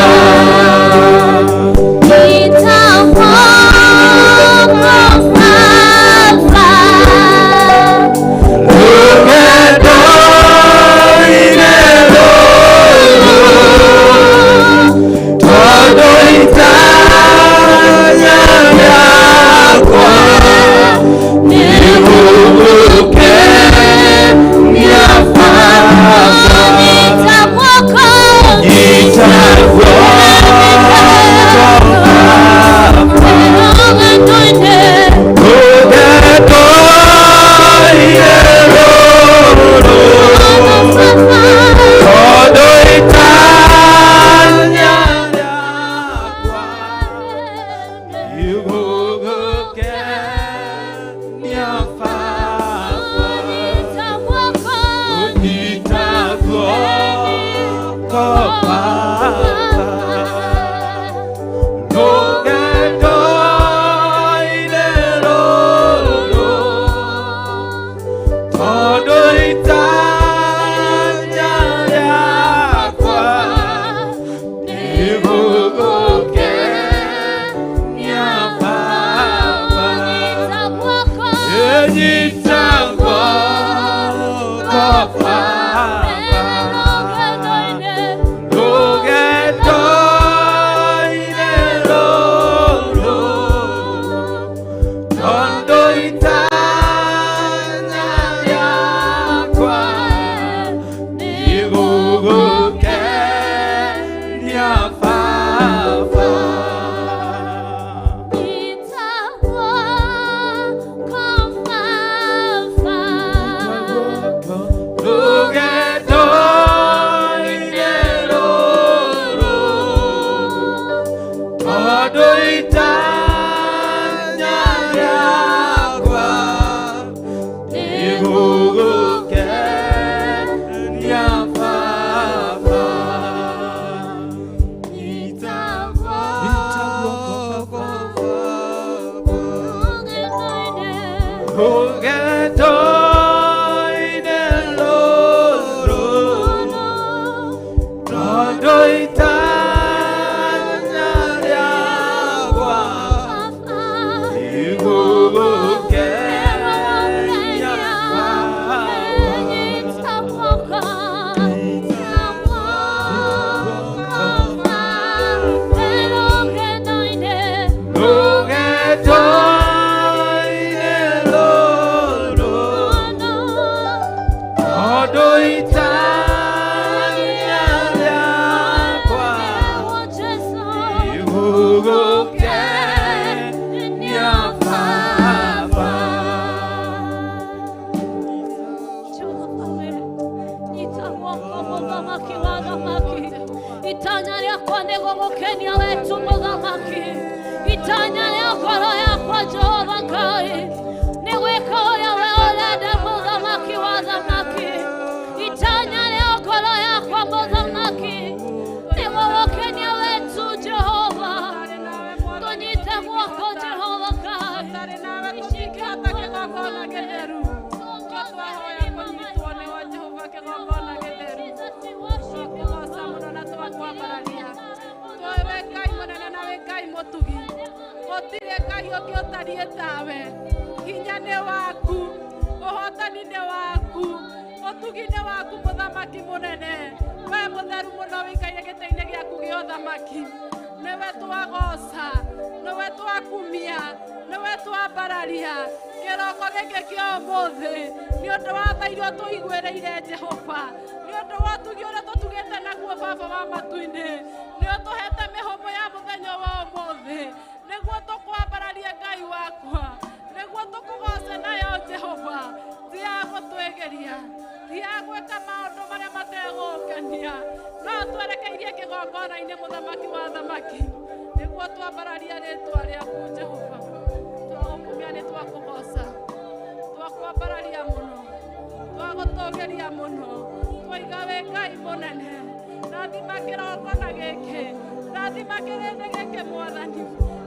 Rathi makere ndege ke mwathani.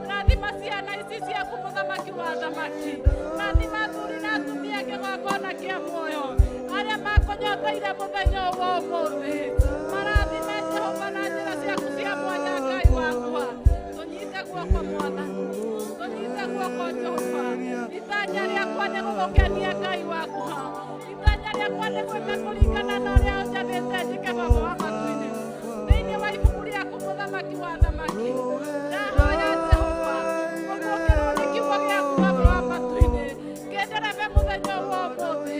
Rathi rathima ciana ici ciaku Mũthamaki wa thamaki. Rathima athuri na atumia kĩgongona kĩa muoyo arĩa makũnyoteire mũthenya ũyũ wa ũmũthĩ. Marathime Jehova na njĩra ciaku cia mwanya Ngai wakwa. Tũnyite guoko Mwathani, tũnyite guoko Jehova. Itanya rĩakwa nĩ gũgũkenia Ngai wakwa. Itanya rĩakwa nĩ gwĩka kũringana na ũrĩa ũnjathĩte njĩke Baba wa matu-inĩ. Thĩinĩ wa ibuku rĩaku Mũthamaki wa thamaki. Ndahoya Jehova, ũguokĩrwo nĩ kiugo gĩaku Baba wa matu-inĩ. Kĩnderebe mũthenya ũyũ wa ũmũthĩ.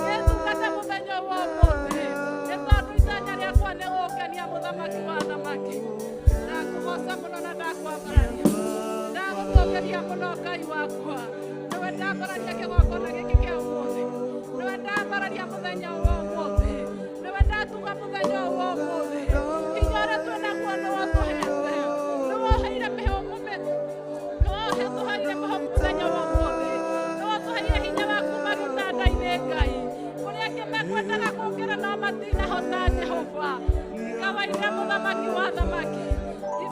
Kĩndungate mũthenya ũyũ wa ũmũthĩ. Nĩ tondũ itanya rĩakwa nĩ gũgũkenia Mũthamaki wa thamaki. Ndakũgoca mũno na ndakwambararia. Ndagũtũũgĩria mũno Ngai wakwa. Nĩwe ndambararia kĩgongona gĩkĩ kĩa ũmũthĩ. Nĩwe ndambararia mũthenya ũyũ wa ũmũthĩ. Nĩwe ndatuga mũthenya ũyũ wa ũmũthĩ. Hinya ũrĩa twĩnaguo nĩwe ũtũheete. Nĩwe ũheire mĩhũmũ mũthenya wa ũmũthĩ. Nĩwe ũtũheire hinya wa kuuma gĩtanda-inĩ Ngai. Kũrĩa angĩ mekwendaga kũngĩra no matinahota Jehova. Kawaida Mũthamaki wa thamaki.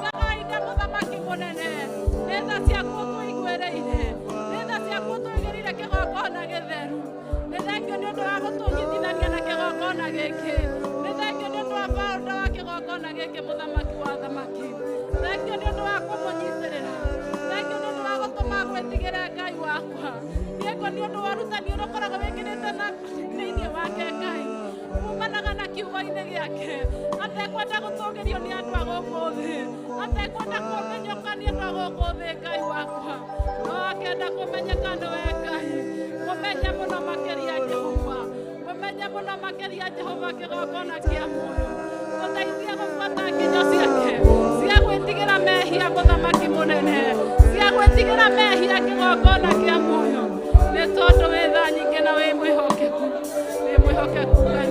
Kawaida Mũthamaki mũnene. Nĩ tha ciaku tũiguĩrĩire. Nĩ tha ciaku tũigĩrĩire kĩgongona gĩtheru. Nĩ thengio nĩ ũndũ wa gũtũnyitithania na kĩgongona gĩkĩ. Nĩ thengio nĩ ũndũ wa baũnda wa kĩgongona gĩkĩ Mũthamaki wa thamaki. Thengio nĩ ũndũ wa kũmũnyitĩrĩra. Thengio nĩ ũndũ wa gũtũma gwĩtigĩre Ngai wakwa. Thengio nĩ ũndũ wa ũrutani ũrĩa ũkoragwo wĩkĩrĩte thĩinĩ wake Ngai. Umanaga na kiugo-inĩ gĩake. Atekwenda gũtũũgĩrio nĩ andũ a gũkũ thĩ. Atekwenda kũmenyeka nĩ andũ a gũkũ thĩ Ngai wakwa. No akenda kũmenyeka nĩwe Ngai. Mũmenye mũno makĩria Jehova. Mũmenye mũno makĩria Jehova kĩgongona kĩa muoyo. Ũteithie gũbuata nginyo ciake. Cia gwĩtigĩra mehia Mũthamaki mũnene. Cia gwĩtigĩra mehia kĩgongona kĩa muoyo. Nĩ tondũ wĩ tha nyingĩ na wĩ mwĩhokeku. Wĩ mwĩhokeku Ngai.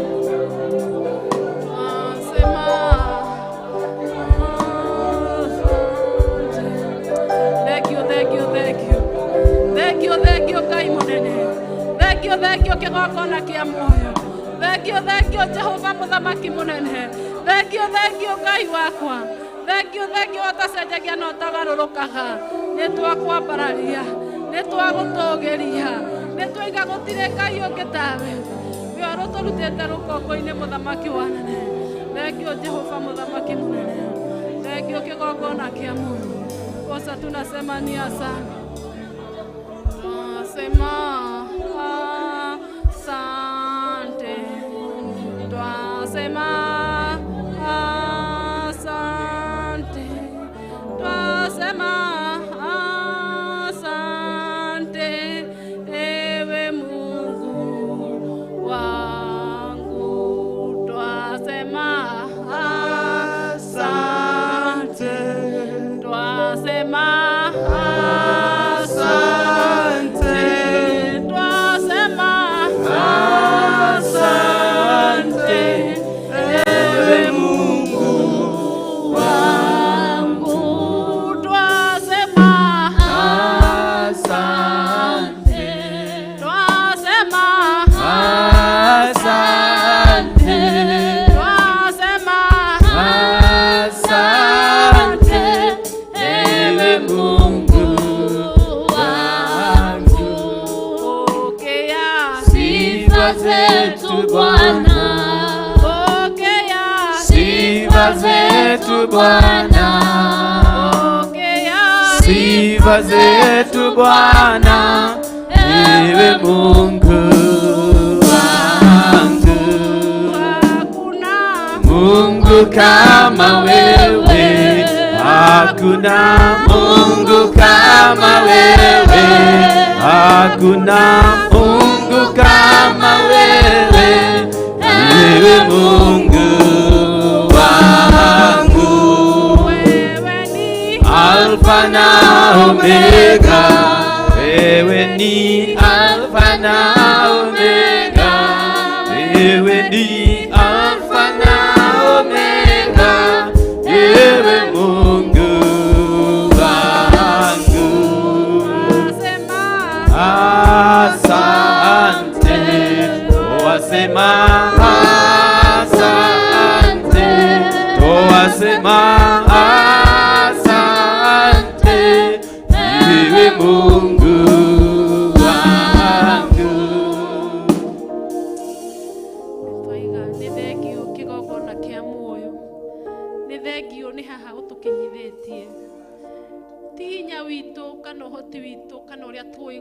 Thengio Ngai mũnene. Thengio kĩgongona kĩa muoyo. Thengio Jehova Mũthamaki mũnene. Thengio Ngai wakwa. Thengio ũtacenjagia na ũtagarũrũkaga. Nĩ twakwambararia, nĩ twagũtũũgĩria, nĩ twaiga gũtirĩ Ngai ũngĩ tawe. We ũrũtũrutĩte rũkũngũ-inĩ Mũthamaki wa nene. Thengio Jehova Mũthamaki mũnene. Thengio kĩgongona kĩa muoyo. Kosa tunasema ni asante. Twasema asante. Twasema asante. Twasema asante. Ewe Mungu wangu. Twasema asante. Twasema Sifa zetu Bwana, ewe Mungu wangu. Mungu kama wewe, hakuna Mungu kama wewe, hakuna Mungu kama wewe, ewe Mungu wangu. Alfa na Omega, wewe ni Alfa na Omega, wewe ni Alfa na Omega, wewe Mungu wangu. Asante, wasema asante, wasema asante,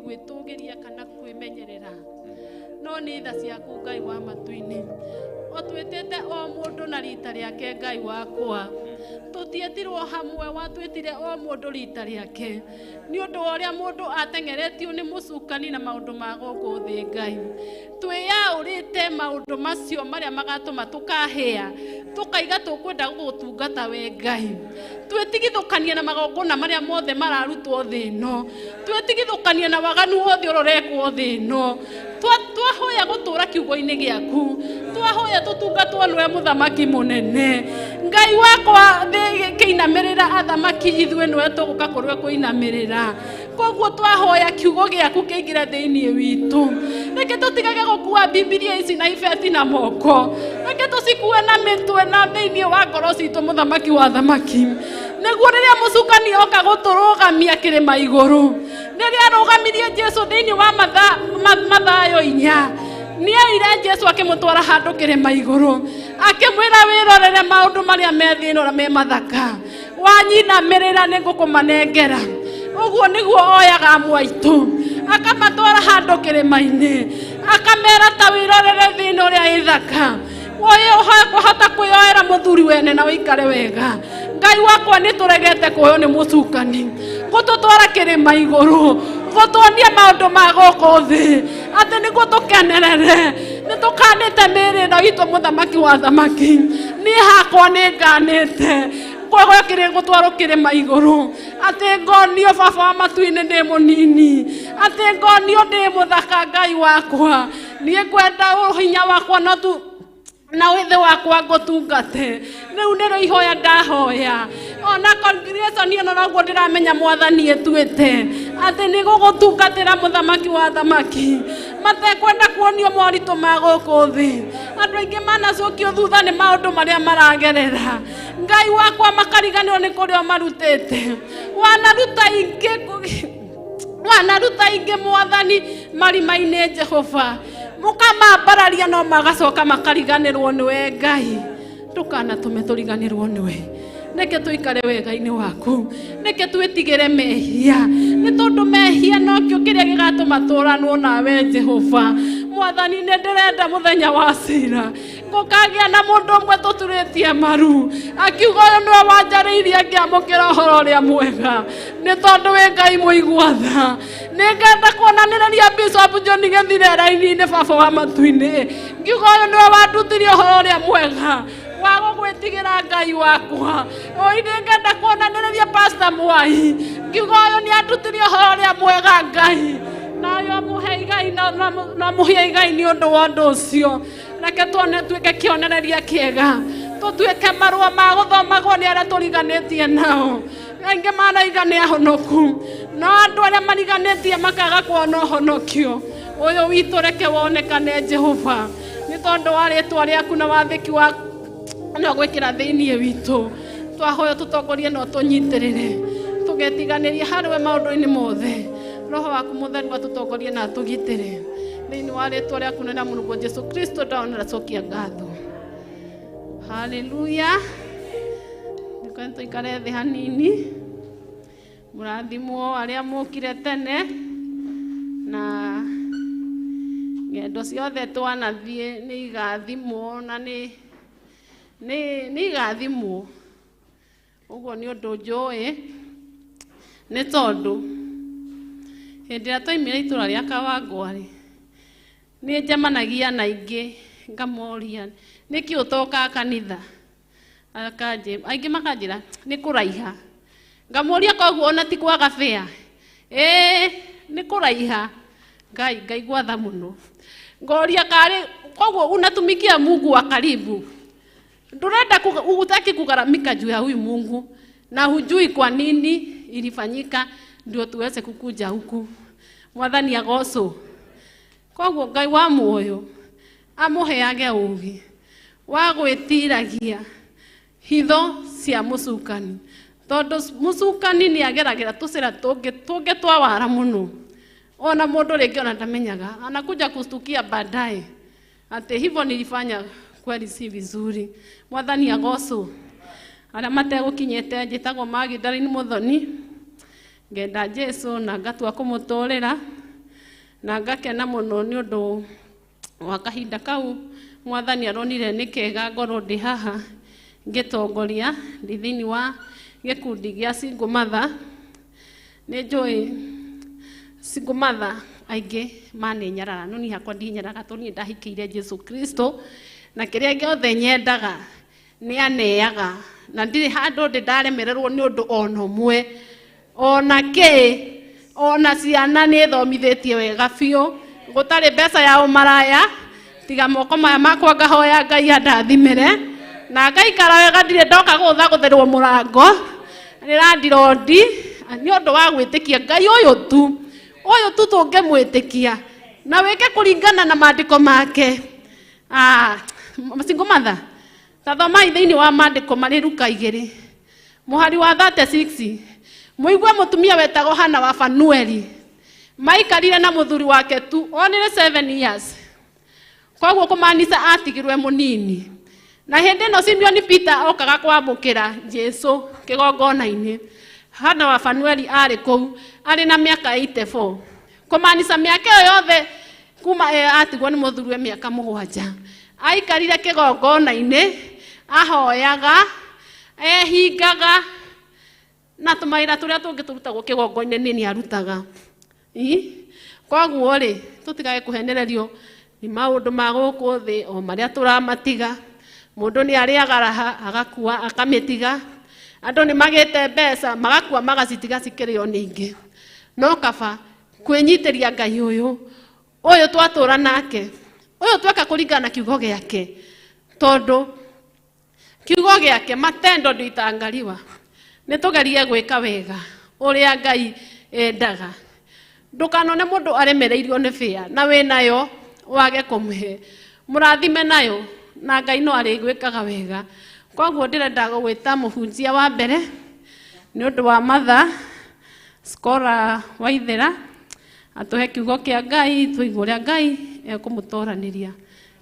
gwitugiria kana kwimenyerera no ni tha ciaku Ngai wa matu-ini otwitete o mundu na rita riake Ngai wakwa tutietirwo hamwe watwitire o mundu rita riake ni undu uria mundu atengeretio ni mucukani na maundu ma guku thi Ngai twiyaurite maundu macio maria magatuma tukahia tukaiga tukwenda gugutungata we Ngai twetigithukania na magongona maria mothe mararutwo thi no twetigithukania na waganu wothe urorekwo thi no twahoya gutura kiugo-ini giaku twahoya tutungatwo niwe muthamaki munene Ngai wakwa kiinamirira athamaki ithwe niwe tuguka kurwe kuinamirira koguo twahoya kiugo giaku kiingira thiini witu reke tutigage gukua Biblia ici na ibeti na moko reke tucikue na mitwe na thiini wa ngoro citu muthamaki wa thamaki niguo riria mucukani oka guturugamia kirima iguru riria arugamirie Jesu thiini wa mathayo inya ni aire Jesu akimutwara handu kirima iguru akimwira wirorere maundu maria me thino na me mathaka wanyinamirira nigukumanengera uguo niguo oyaga mwaitu akamatwara handu kirima-ini akamera ta wirorere thino ria ithaka kuhota kwioera muthuri wene na wikare wega Ngai wakwa ni turegete kuoyo ni mucukani gututwara kirima iguru gutuonia maundu ma guku thi ati niguo tukenerere ni tukanite miri na itu muthamaki wa thamaki ni hakwa ni nganite kogo kire gutwaro kirima iguru ati ngonio baba wa matu-ini ndi munini ati ngonio ndi muthaka Ngai wakwa ni kwenda hinya wakwa no tu na withe wakwa ngutungate riu niro ihoya ndahoya ona congregation ino naguo ndiramenya mwathani etwite ati ni gugutungatira muthamaki wa thamaki matekwenda kuonio moritu ma guku thi andu aingi manacukio thutha ni maundu maria maragerera Ngai wakwa makariganirwo ni kurio marutite wanaruta ingi mwathani marima-ini Jehova mukamambararia no magacoka makariganirwo niwe Ngai tukanatume turiganirwo niwe neke tuikare wega-ini waku neke twitigire mehia ni tondu mehia nokio kiria gigatuma turanwo nawe Jehova mwathani ni ndirenda muthenya wa cira gukagia na mundu umwe tuturitie maru akiuga uyu niwe wanjariirie ngiamukira uhoro uria mwega ni tondu wi Ngai muigua-tha ningenda kuonaniriria Bishop John Githire raini-ini baba wa matu-ini ngiuga uyu niwe wandutirie uhoro uria mwega wago gwitigira Ngai wakwa oi ningenda kuonaniriria Pastor Mwai ngiuga uyu ni andutirie uhoro uria mwega Ngai nayo muhe Ngai na muhe Ngai ni undu wa undu ucio reke tuone tuike kionereria kiega tutuike marua ma guthomagwo ni aria turiganitie nao aingi maraigania honoku no andu aria mariganitie makaga kuona honokio uyu witu reke wonekane Jehova ni tondu wa ritwa riaku na wathiki wa no gwikira thiini witu twahoya tutongorie no tunyitirire tugetiganiria harwe maundu-ini mothe roho waku mutheru atutongorie na tugitire thiini wa ritwa riaku na Mungu Jesu Kristo ndaonera cokia ngatho haleluya nikanto ikare thi hanini murathimwo aria mukire tene na ngendo ciothe twanathie ni igathimwo na ni igathimwo uguo ni undu njui ni tondu hindi ria twaimire itura ria Kawangware ni njamanagia na ingi ngamoria niki utoka kanitha akaje aingi makanjira ni kuraiha ngamoria koguo ona ti kwaga fea ni kuraiha Ngai gwatha muno ngoria kari koguo unatumikia Mungu wa karibu ndurenda utaki kugaramika juu ya huyu Mungu na hujui kwa nini ilifanyika ndio tuweze kukuja huku mwathani agoco koguo Ngai wa muoyo amuheage ugi wa gwitiragia hitho cia mucukani tondu mucukani ni ageragira tucira tungi twawara muno ona mundu ringi ona ndamenyaga anakuja kustukia baadaye ati hivyo nilifanya kweli si vizuri mwathani agoco aria mategukinyete njitagwo Magdalene Muthoni ngenda Jesu na ngatua kumuturira na ngakena muno ni undu wa kahinda kau mwathani aronire ni kega ngorwo ndi haha ngitongoria ndi thiini wa gikundi gia single mother. Ni njui single mother aingi mane nyarara no ni hakwa ndi nyarara to ni ndahikiire Jesu Kristo na kiria giothe nyendaga ni aneaga na ndiri handu ndi ndaremererwo ni undu ono mwe ona ki ona ciana ni thomithitie wega biu gutari mbeca ya umaraya tiga moko maya makwa ngahoya Ngai andathimire na ngaikara wega ndire ndoka gutha gutherwo murango ndirandirondi ni undu wa gwitikia Ngai uyu tu tungimwitikia na wike kuringana na maandiko make. Single mother tathomai thiini wa maandiko mari Luka 2 muhari wa 36 muigwe mutumia wetagwo Hana wa Fanueli maikarire na muthuri wake tu onire 7 years koguo kumanisha atigirwe munini na hindi no Simeon Peter okaga kwamukira Jesu kigongona-ini. Hana wa Fanueli ari kou ari na miaka 84 kumanisha miaka yothe kuma atigwo ni muthuri miaka 7 aikarire kigongona-ini ahoyaga ehingaga na tumaira turia tungi turutagwo kigongona-ini ni arutaga. Koguo ri tutigage kuhenererio ni maundu ma guku thi o maria turamatiga. Mundu ni ariaga raha agakua akamitiga, andu ni magite mbeca magakua magacitiga cikirio ningi. No kaba kwinyitiria Ngai uyu twatura nake uyu tweka kuringana kiugo giake tondu kiugo giake matendo nditangariwa ni tugerie gwika wega uria Ngai endaga. Ndukanone mundu aremereirio ni fia na we nayo wage kumuhe murathime nayo na Ngai no ari gwikaga wega. Koguo ndirenda gwita muhunjia wa mbere ni undu wa Mother Skora Waithera atuhe kiugo kia Ngai tuigue uria Ngai ekumutoraniria.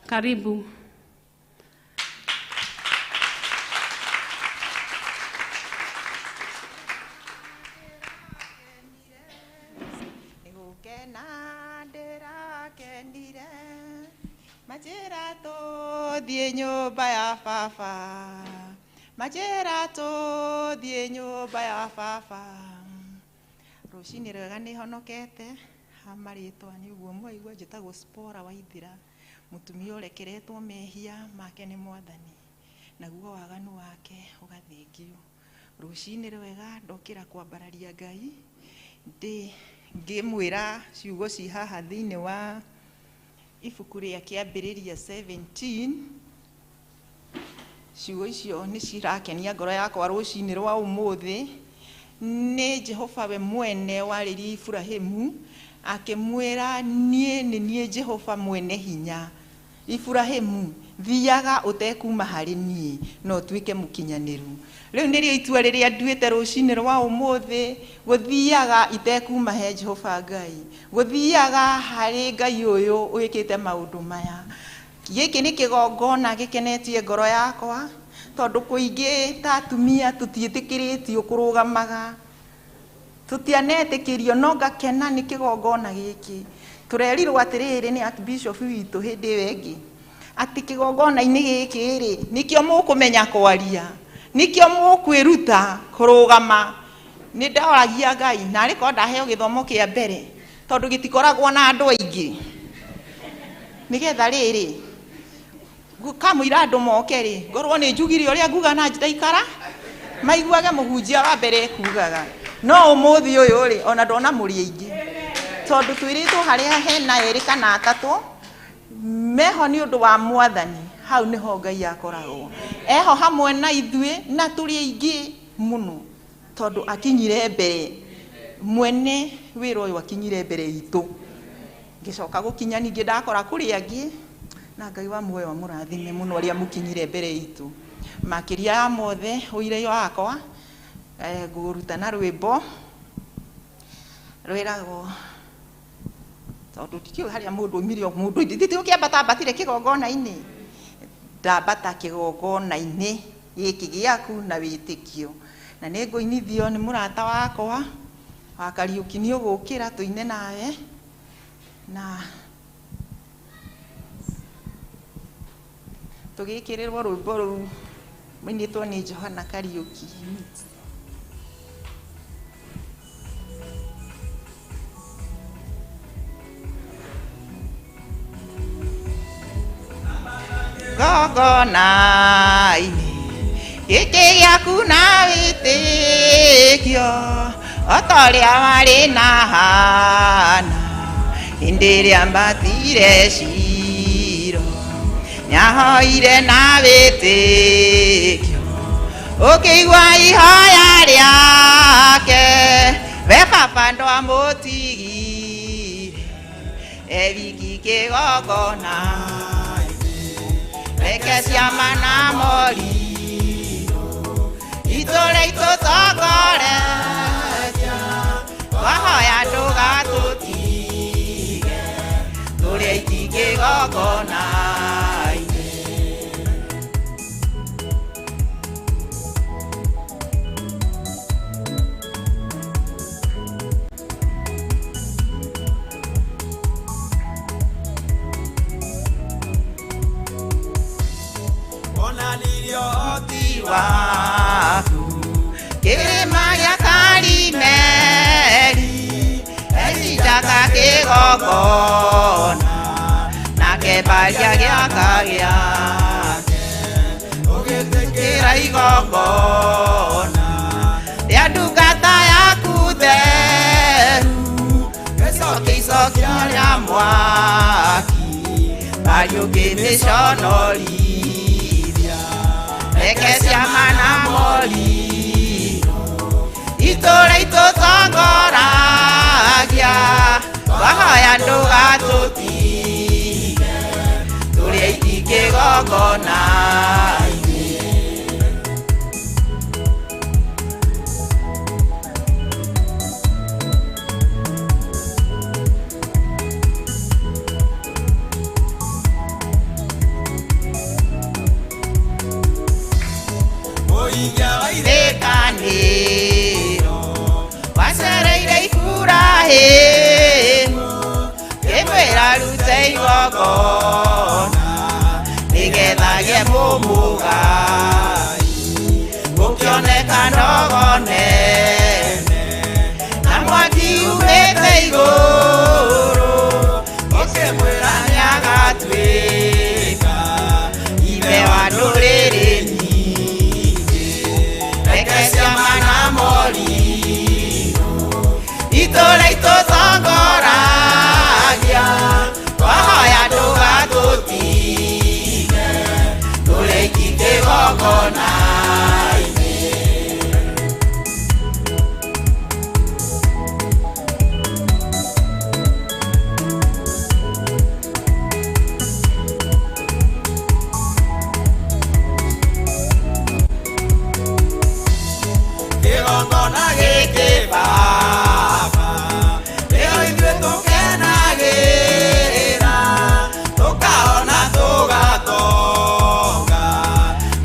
Karibu. Majera to thie nyumba ya baba, majera to thie nyumba ya baba. Rucini rwega ni honokete hamaritwa ni uguo mwaigua njitagwo Spora Waithira, mutumia urekeretwo mehia make ni Mwathani naguo waganu wake ugathengio. Rucini rwega ndokira kwambararia Ngai ndi ngimwira ciugo ci haha thiini wa ibuku ria kiambiriria 17. Ciugo icio ni cirakenia ngoro yakwa rucini rwa umuthi. Ni Jehova we mwene waririe Ibrahimu akimwira nie ni nie Jehova mwene hinya. Ibrahimu thiaga utekuma hari nie no twike mukinyaniru. Riu nirio itua riria nduite rucini rwa umuthi guthiaga itekuma he Jehova Ngai, guthiaga hari Ngai uyu wikite maundu maya. Giki ni kigongona gikenetie ngoro yakwa tondu kuingi ta atumia tutiitikiritio kurugamaga, tutianetikirio no ngakena ni kigongona giki. Turerirwo atiriri ni Archbishop witu hindi wengi ati kigongona-ini giki ri nikio mukumenya kwaria, nikio mukwiruta kurugama. Ni ndaoragia Ngai na ariko ndaheo githomo kia mbere tondu gitikoragwo na andu aingi nigetha riri kamwira andu moke ri ngorwo ni njugire uria nguga na ndaikara maiguage muhunjia wa mbere kugaga. No umuthi uyu ri ona ndona muri aingi tondu twiritwo haria hena eri kana atatu meho ni undu wa Mwathani. Hau niho Ngai akoragwo eho hamwe na ithui na turi aingi muno tondu akinyire mbere mwene wiro uyu akinyire mbere itu. Ngicoka gukinya ningi ndakora kuri angi na Ngai wa muoyo murathime muno aria mukinyire mbere itu. Makiria ya mothe uire wakwa nguruta na rwimbo rwiragwo tondu tikio haria mundu umirio mundu nditio kiambata batire kigongona-ini ndambata kigongona-ini giki giaku na witikio na ni nguinithio ni murata wakwa wa Kariuki ni ugukira tuine nawe na tugikĩrĩrwo rwĩmbo rũu mainĩtwo nĩ Johana Kariuki. Gogona-inĩ gĩkĩ gĩaku na wĩtĩkio o ta ũrĩa warĩ na Hana hĩndĩ ĩrĩa mbatire Shilo, nyahoire na wĩtĩkio ũkĩigua ihoya rĩake, we baba ndwamũtigire e wiki kĩgongona. Reke ciama na moritũ itũũre itũtongoretie, twahoya ndũgatũtige tũrĩ aiki kĩgongona-inĩ. Waku kĩrĩma gĩa Karimeli ecitaka kĩgongona, nake mbaria gĩaka gĩake ũgĩtĩkĩra igongona rĩa ndungata yaku theru, gĩcokia rĩa mwaki mbari ũngĩmĩconorithia. Reke ciama na moritũ itũũre itũtongoragia, twahoya ndũgatũtige tũrĩ aiki kĩgongona-inĩ. Ithĩkanĩro wacereire Iburahĩmu, kĩmwĩra rute igongona nĩgetha gĩe mũmũgai, gũkĩoneka ndogo nene na mwaki umĩte igũrũ, ũkĩmwĩra nĩagatuĩka ithe wa ndũrĩrĩ. Itũũre itũtongoragia, twahoya ndũgatũtige tũrĩ aiki kĩgongona-inĩ. Kĩgongona gĩkĩ Baba nĩo ithuĩ tũkenagĩrĩra, tũkahona tũgatonga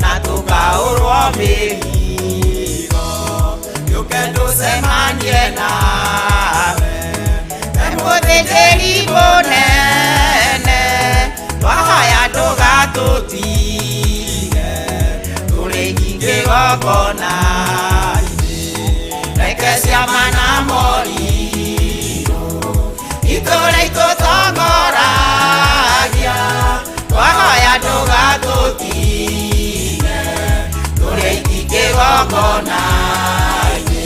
na tũkaũrwo mĩrigo, gĩũke tũcemanie nawe we mũthĩnjĩri mũnene, twahoya ndũgatũtige tũrĩ aiki kĩgongona-inĩ. Reke ciama na moritũ itũũre itũtongoragia, twahoya ndũgatũtige tũrĩ aiki kĩgongona-inĩ.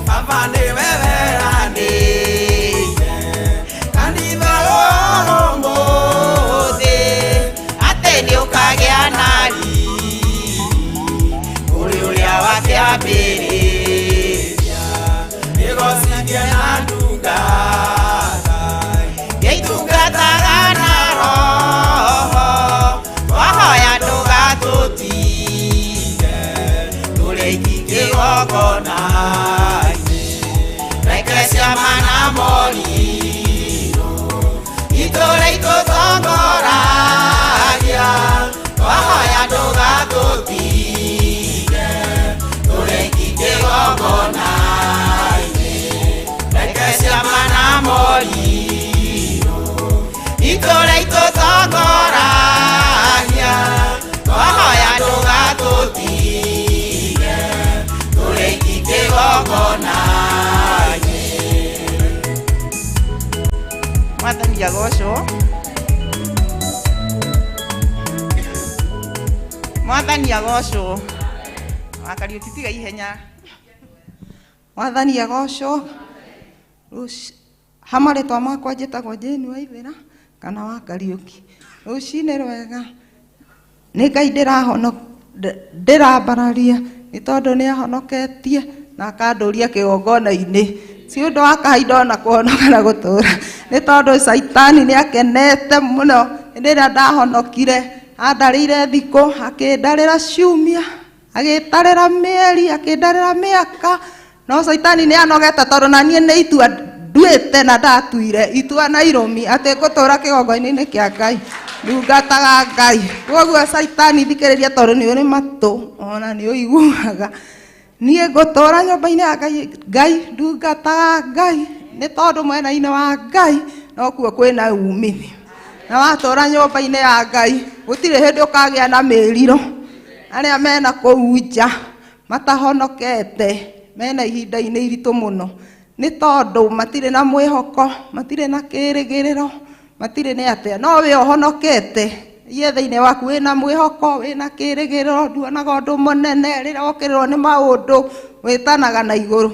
Baba nĩwe weranĩire kanitha ũmũthĩ atĩ nĩũkagĩa na riri kũrĩ ũrĩa wakĩambĩrĩirie. Mwathani agocwo. Mwathani agocwo. Wakariũki tiga ihenya. Mwathani agocwo. Hamarĩtwa makwa njĩtagwo Jane Waithĩra kana Wakariũki. Rũcinĩ rwega nĩ Ngai ndĩrambararia nĩ tondũ nĩ ahonoketie na akandũria kĩgongona-inĩ. Si ũndũ wa kahinda na kũhonoka na gũtũũra, nĩ tondũ Saitani nĩ akenete mũno hĩndĩ ĩrĩa ndahonokire. Andarĩire thikũ, akĩndarĩra ciumia, agĩtarĩra mĩeri, akĩndarĩra mĩaka. No Saitani nĩ anogete tondũ na niĩ nĩ itua nduĩte na ndatuire itua na irũmi atĩ ngũtũũra kĩgongona-inĩ kĩa Ngai ndungataga Ngai. Koguo Saitani thikĩrĩria tondũ nĩ ũrĩ matũ ona nĩ ũiguaga. Niĩ ngũtũũra nyũmba-inĩ ya Ngai ndungataga Ngai nĩ tondũ mwena-inĩ wa Ngai no kuo kwĩna umithio. Na watũũra nyũmba-inĩ ya Ngai gũtirĩ hĩndĩ ũkagĩa na mĩrirũ. Arĩa mena kũu nja matahonokete mena ihinda-inĩ iritũ mũno nĩ tondũ matirĩ na mwĩhoko, matirĩ na kĩĩrĩgĩrĩro, matirĩ nĩ atĩa. No wĩ ũhonokete iye thĩinĩ waku wĩna mwĩhoko, wĩna kĩĩrĩgĩrĩro, nduonaga ũndũ mũnene. Rĩrĩa wokĩrĩrwo nĩ maũndũ wĩtanaga na igũrũ,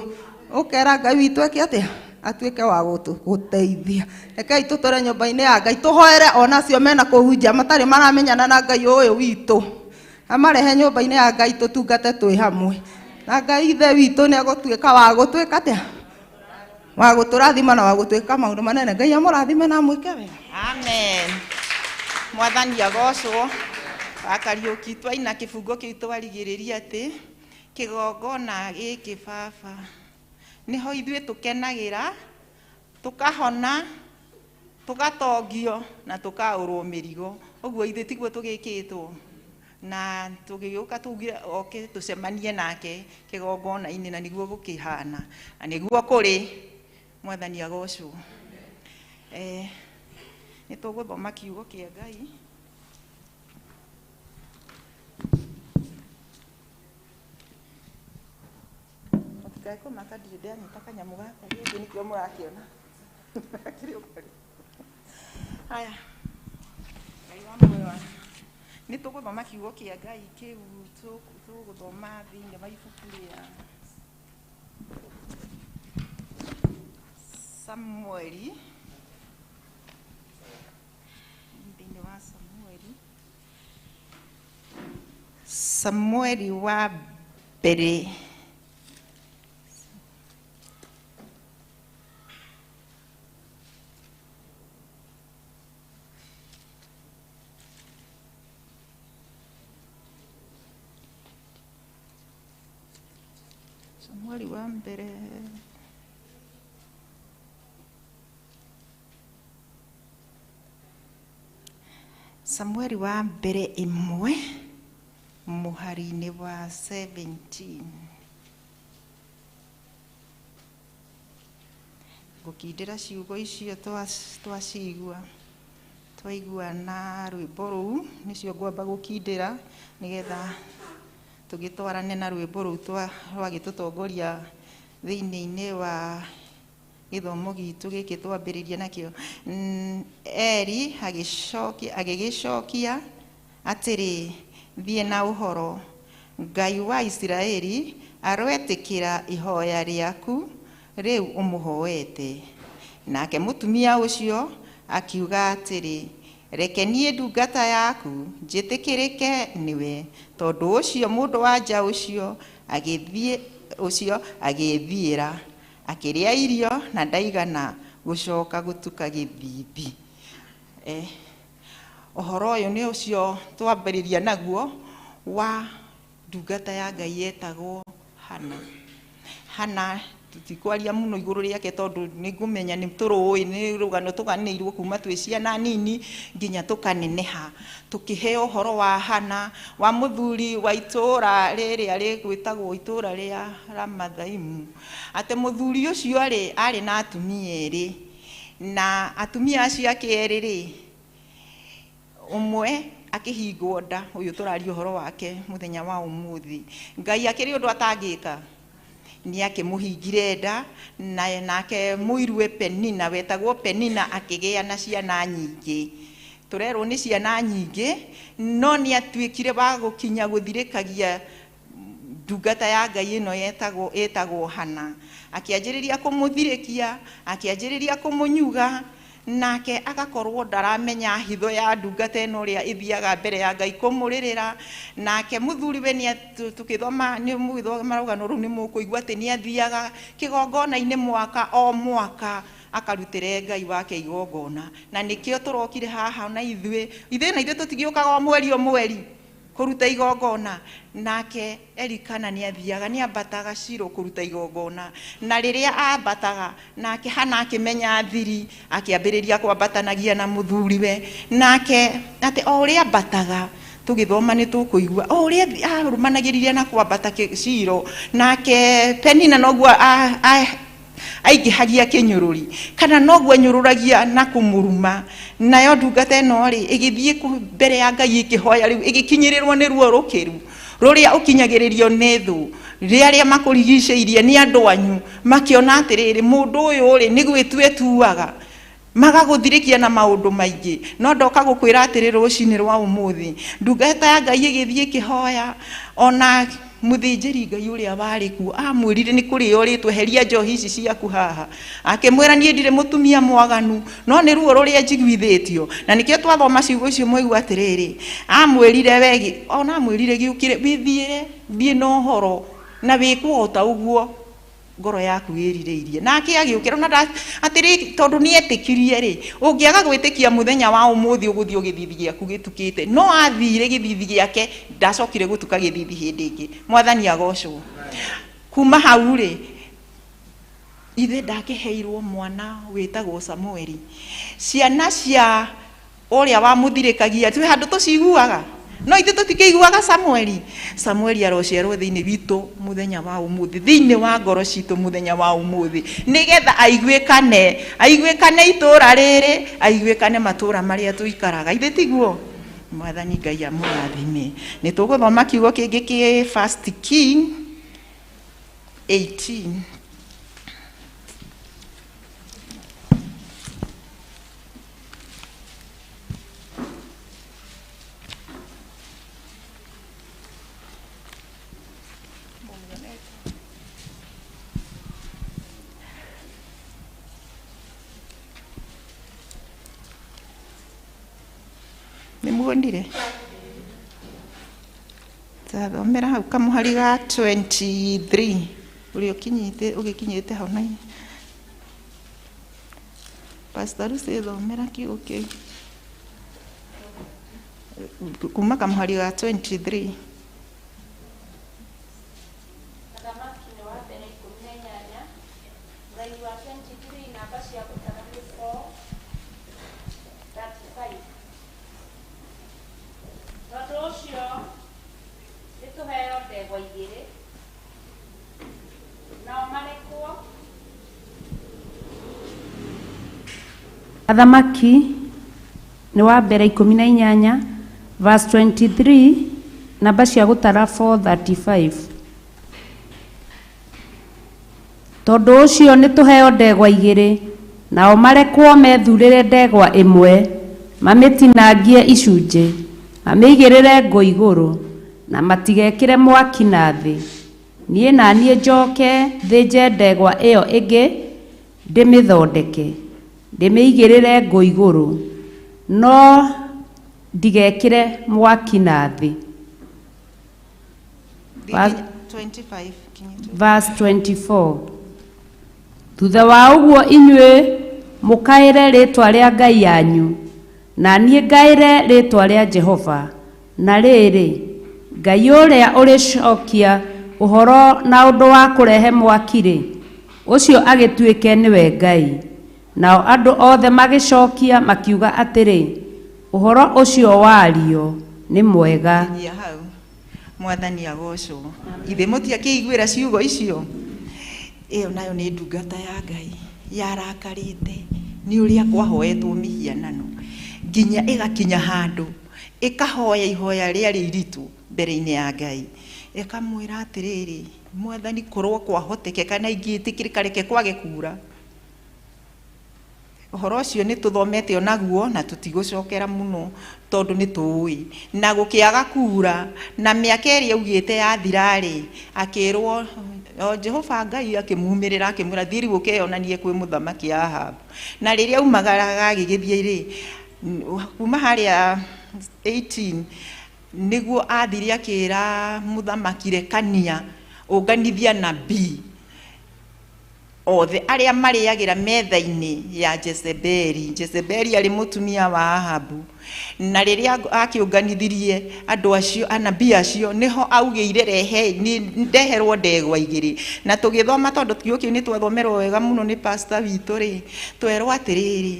ũkera Ngai witũ eke atĩa, atuĩke wa gũteithia. Rekei tũtũũre nyũmba-inĩ ya Ngai, tũhoere onacio mena kũu nja matarĩ maramenyana na Ngai ũyũ witũ, amarehe nyũmba-inĩ ya Ngai tũtungate twĩ hamwe. Na Ngai ithe witũ nĩ egũtuĩka wa gũtuĩka atĩa, wa gũtũrathima na wa gũtuĩka maũndũ manene. Ngai amũrathime na mwĩke wega. Amen. Mwathani agocwo. Wakariũki twaina kĩbungo kĩu twarigĩrĩria atĩ kĩgongona gĩkĩ Baba nĩho ithuĩ tũkenagĩra, tũkahona, tũgatongio na tũkaũrwo mĩrigo. Ũguo ithuĩ tiguo tũgĩkĩtwo na tũgĩũka tugire oke tũcemanie nake kĩgongona-inĩ na nĩguo gũkĩhana na nĩguo kũrĩ. Mwathani agocwo. Nĩ tũgũthoma kiugo kĩa Ngai. Mũtikae kũmaka ndirĩ ndanyita kanyamũ gaka gĩkĩ nĩkĩo mũrakĩona. Haya. Ngai wa muoyo. Nĩ tũgũthoma kiugo kĩa Ngai kĩu tũgũthoma thĩinĩ wa ibuku rĩa Samueli. Thĩinĩ wa Samueli wa mbere. Samueli wa mbere. Samueli wa mbere imwe muhari-inĩ wa 17. Gũkindĩra ciugo icio twaigua na rwĩmbo rũu nĩcio ngwamba gũkindĩra nĩgetha tũgĩtwarane na rwĩmbo rũu rwagĩtũtongoria thĩinĩ wa gĩthomo gitũ gĩkĩ twambĩrĩria nakĩo. Eli agĩgĩcokia atĩrĩ, thiĩ na ũhoro, Ngai wa Isiraeli arwetĩkĩra ihoya rĩaku rĩu ũmũhoete. Nake mũtumia ũcio akiuga atĩrĩ, reke niĩ ndungata yaku njĩtĩkĩrĩke nĩwe. Tondũ ũcio mũndũ wa nja ũcio agĩthiĩra, akĩrĩa irio na ndaigana gũcoka gũtuka gĩthiithi. Ũhoro ũyũ nĩ ũcio twambĩrĩria naguo wa ndungata ya Ngai yetagwo Hana. Hana tutikwaria mũno igũrũ rĩake tondũ nĩngũmenya nĩ tũrũĩ nĩ rũgano tũganĩirwo kuma twĩ ciana nini nginya tũkaneneha, tũkĩheo ũhoro wa Hana wa mũthuri wa itũũra rĩrĩa rĩgwĩtagwo itũũra rĩa Ramathaimu. Atĩ mũthuri ũcio arĩ na atumia erĩ, na atumia acio ake erĩ ũmwe akĩhingwo nda. Ũyũ tũraria ũhoro wake mũthenya wa ũmũthĩ. Ngai akĩrĩ ũndũ atangĩka. ni akimuhingire nda na nake muirwe Penina wetagwo Penina akigea na ciana nyingi turerwo ni ciana nyingi no ni atuikire wa gukinya guthirikagia ndungata ya Ngai ino etagwo Hana akianjiriria kumuthirikia akianjiriria kumunyuga nake agakorwo ndaramenya hitho ya ndungata ino ria ithiaga mbere ya Ngai kumuririra nake muthuriwe ni tukithoma ni muthoma rugano ru ni mukuigwa ati ni athiaga kigongona-ini mwaka o mwaka akarutire Ngai wake igongona na nikio turokire haha na ithuĩ na ithuĩ tũtigĩũkaga o mweri kuruta igongona nake Elikana ni athiaga ni ambataga Shilo kuruta igongona na riria ambataga nake Hana akimenya thiri akiambiriria kwambatanagia na muthuriwe nake ati o ria ambataga tugithoma ni tukuigwa o ria arumanagiriria na kwambata Shilo nake Penina noguo aigihagia kinyururi kana noguo nyururagia na kumuruma nayo ndungata ino ri igithie mbere ya Ngai ikihoya riu igikinyirirwo ni ruo rukiru ruria ukinyagiririo ni thu riria makurigicĩirie ni andu anyu makiona atiriri mundu uyu ri ni gwĩtuaga magaguthirikia na maundu maingi no ndoka gukwira atiri rucini rwa umuthi ndungata ya Ngai igithie kihoya ona muthinjiri Ngai uria wari ku amwirire ni kuri yoritwe heria njohi ici ciaku haha akimwira nie ndire mutumia mwaganu no ni ruo ruria njiguithitio na nikio twathoma ciugo icio mwaigua atiriri amwirire wegi ona amwirire giukire withiire thie no horo na wikuota uguo ngoro yaku irireirie nake agiukira na atiri tondu ni etikirie ri ungiaga gwitikia muthenya wa umuthi uguthi ugithithi giaku gitukite no athire githithi giake ndacokire gutuka githithi hindi ingi mwathani agocwo kuma hau ri ithe ndakiheirwo mwana witagwo Samueli ciana cia uria wa muthirikagia twi handu tuciguaga no ithe tutikiguaga Samueli arociarwo thiini witu muthenya wa umuthi thiini wa ngoro citu muthenya wa umuthi nigetha aiguikane itura riri aiguikane matura maria tuikaraga ithe tiguo mwathani Ngai amurathime ni tuguthoma kiugo kingi ki 1 King 18 Nimugondire tathomera hau kamuhari ga 23 uri ugikinyite hau na Pastor Lucy thomera kiugo kiu kuma kamuhari ga 23 Athamaki ni wa mbere 18 verse 23 namba cia gutara 435 tondu ucio ni tuheo ndegwa igiri nao marekwo methurire ndegwa imwe mamitinangie icunje mamigirire ngo iguru na matigekire mwaki na thi nie na nie njoke thinje ndegwa iyo ingi ndimithondeke ndimigirire ngo iguru no ndigekire mwaki na thi. Verse 24 thutha wa uguo inyue mukaire ritwa ria Ngai yanyu na nie ngaire ritwa ria Jehova na riri Ngai uria uricokia uhoro na undu wa kurehe mwaki ri ucio agituike niwe Ngai. Nao andu othe magicokia makiuga atiri uhoro ucio wario ni mwega. Mwathani agocwo ithe mutiakiguira ciugo icio iyo nayo ni ndungata ya Ngai yarakarite ni uria kwahoetwo mihianano nginya igakinya handu ikahoya ihoya ria riritu mbere-ini ya Ngai ekamwira atiriri mwathani korwo kwahotekeka na ingĩtĩkĩrĩka reke kwage kura. Ũhoro ũcio nĩ tũthomete onaguo na tũtigũcokera mũno tondũ nĩ tũĩ na gũkĩaga kura na mĩaka ĩrĩa augĩte yathira-rĩ akĩrwo Jehova Ngai akĩmumĩrĩra akĩmwĩra thiĩ ũkeyonanie kwĩ mũthamaki Ahabu. Na rĩrĩa aumagaraga agĩgĩthiĩ-rĩ kuma harĩa 18 nĩguo athire akĩra mũthamaki Rekania ũnganithia nabii othe arĩa marĩagĩra metha-inĩ ya Jezebeli. Jezebeli arĩ mũtumia wa Ahabu. Na rĩrĩa akĩũnganithirie andũ acio anabii acio nĩho augĩire rehe ndeherwo ndegwa igĩrĩ. Na tũgĩthoma tondũ kĩu nĩ twathomerwo wega mũno nĩ pastor witũ-rĩ twerwo atĩrĩrĩ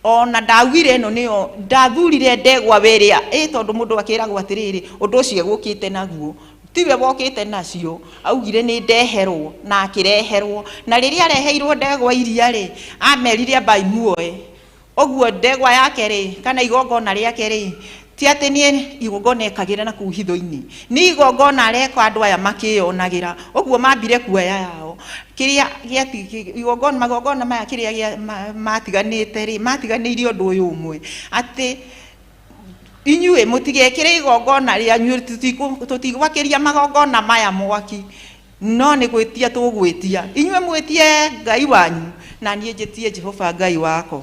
ona ndaugire ĩno nĩyo ndathurire ndegwa werĩa tondũ mũndũ akĩragwo atĩrĩrĩ ũndũ ũcio egũkĩte naguo tiwe wokĩte nacio augire nĩ ndeherwo na akĩreherwo. Na rĩrĩa areheirwo ndegwa iria-rĩ amerire amba imuoe. Ũguo ndegwa yake-rĩ kana igongona rĩake-rĩ ti atĩ nĩ igongona ekagĩra na kũu hitho-inĩ, nĩ igongona areka andũ aya makĩyonagĩra. Ũguo mambire kuoya yao kĩrĩa igongona magongona maya kĩrĩa matiganĩte-rĩ matiganĩirie ũndũ ũyũ ũmwe atĩ inyuĩ mũtigekĩre igongona rĩanyu tũtigwakĩria magongona maya mwaki no nĩ gwĩtia tũgwĩtia. Inyuĩ mwĩtie Ngai wanyu na niĩ njĩtie Jehova Ngai wakwa.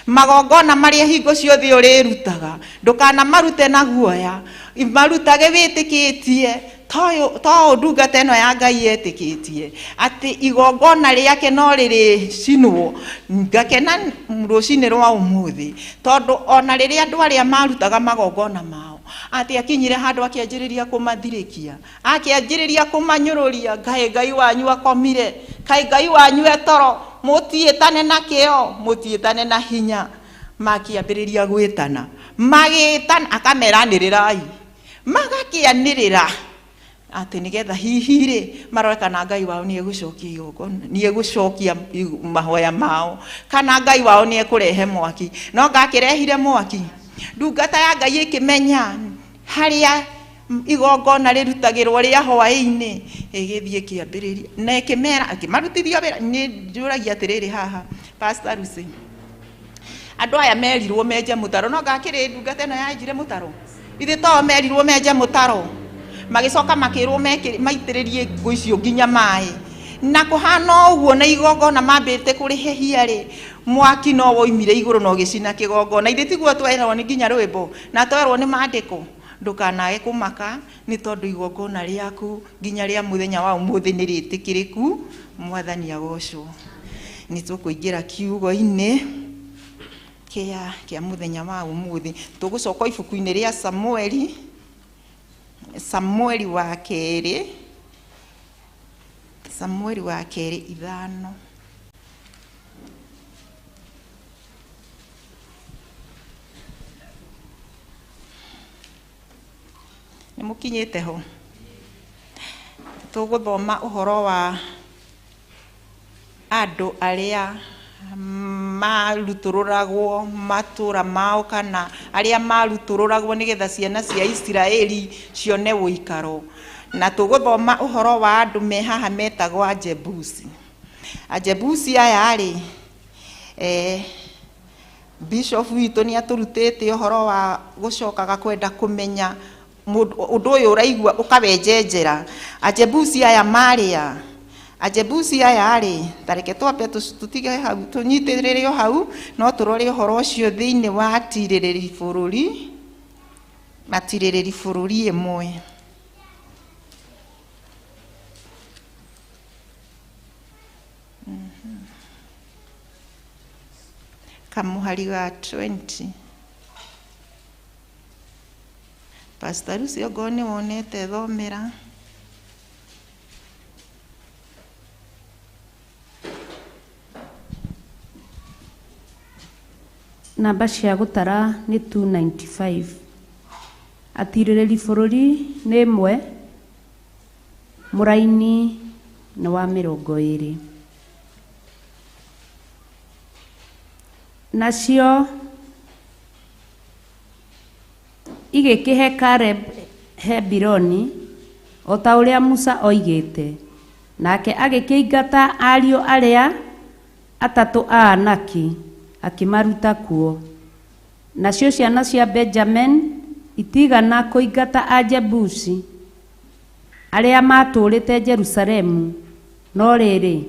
Magongona marĩa hingo ciothe ũrĩrutaga ndũkanamarute na guoya, marutage wĩtĩkĩtie to ndungata ĩno ya Ngai etĩkĩtie atĩ igongona rĩake no rĩrĩcinwo. Ngakena rũcinĩ rwa ũmũthĩ tondũ ona rĩrĩa andũ arĩa marutaga magongona mao atĩ akinyire handũ akĩanjĩrĩria kũmathirĩkia akĩanjĩrĩria kũmanyũrũria kaĩ Ngai wanyu akomire, kaĩ Ngai wanyu etoro, mũtiĩtane na kĩo, mũtiĩtane na hinya. Makĩambĩrĩria gwĩtana magĩtana akameranĩrĩrai magakĩanĩrĩra atĩ nĩgetha hihi-rĩ marore kana Ngai wao nĩ egũcokia igongona, nĩ egũcokia mahoya mao kana Ngai wao nĩ ekũrehe mwaki. No ngakĩrehire mwaki. Ndungata ya Ngai ĩkĩmenya harĩa igongona rĩrutagĩrwo rĩa hwaĩ-inĩ ĩgĩthiĩ kĩambĩrĩria na ĩkĩmera akĩmarutithio wĩra. Nĩ njũragia atĩrĩrĩ haha Pastor Lucy andũ aya merirwo menje mũtaro. No ngakĩrĩ ndungata ĩno yanjire mũtaro ithe to merirwo menje mũtaro magĩcoka makĩrwo maitĩrĩrie ngũ icio nginya maĩ na kũhana ũguo na igongona mambĩte kũrĩhehia-rĩ mwaki no woimire igũrũ no gĩcina kĩgongona. Ithe tiguo twerwo nĩ nginya rwĩmbo na twerwo nĩ maandĩko ndũkanae kũmaka nĩ tondũ igongona rĩaku nginya rĩa mũthenya wa ũmũthĩ nĩ rĩtĩkĩrĩku. Mwathani agocwo. Nĩ tũkũingĩra kiugo-inĩ kĩa mũthenya wa ũmũthĩ. Tũgũcoka ibuku-inĩ rĩa Samueli wa kerĩ 5. Nĩ mũkinyĩte ho? Tũgũthoma ũhoro wa andũ arĩa marutũrũragwo matũra mao kana arĩa marutũrũragwo nĩgetha ciana cia Isiraeli cione ũikaro. Na tũgũthoma ũhoro wa andũ me haha metagwo Ajebusi. Ajebusi aya-rĩ Bishop witũ nĩ atũrutĩte ũhoro wa gũcokaga kwenda kũmenya ũndũ ũyũ ũraigua ũkawenjenjera. Ajebusi aya marĩa Ajebusi aya-rĩ tareke twambe tũtige hau tũnyitĩrĩre hau no tũrore ũhoro ũcio thĩinĩ wa Atirĩrĩri bũrũri 1. Kamuhari ga 20. Pastor Lucy ogo nĩ wonete thomera. Namba cia gũtara nĩ 295. Atirĩrĩri bũrũri nĩ 1 mũraini nĩ wa 20. Nacio igĩkĩhe Caleb Hebironi o ta ũrĩa Musa oigĩte. Nake agĩkĩingata ariũ arĩa atatũ a Anaki, akĩmaruta kuo. Nacio ciana cia Benjamin itigana kũingata Ajebusi arĩa matũũrĩte Jerusalemu, no rĩrĩ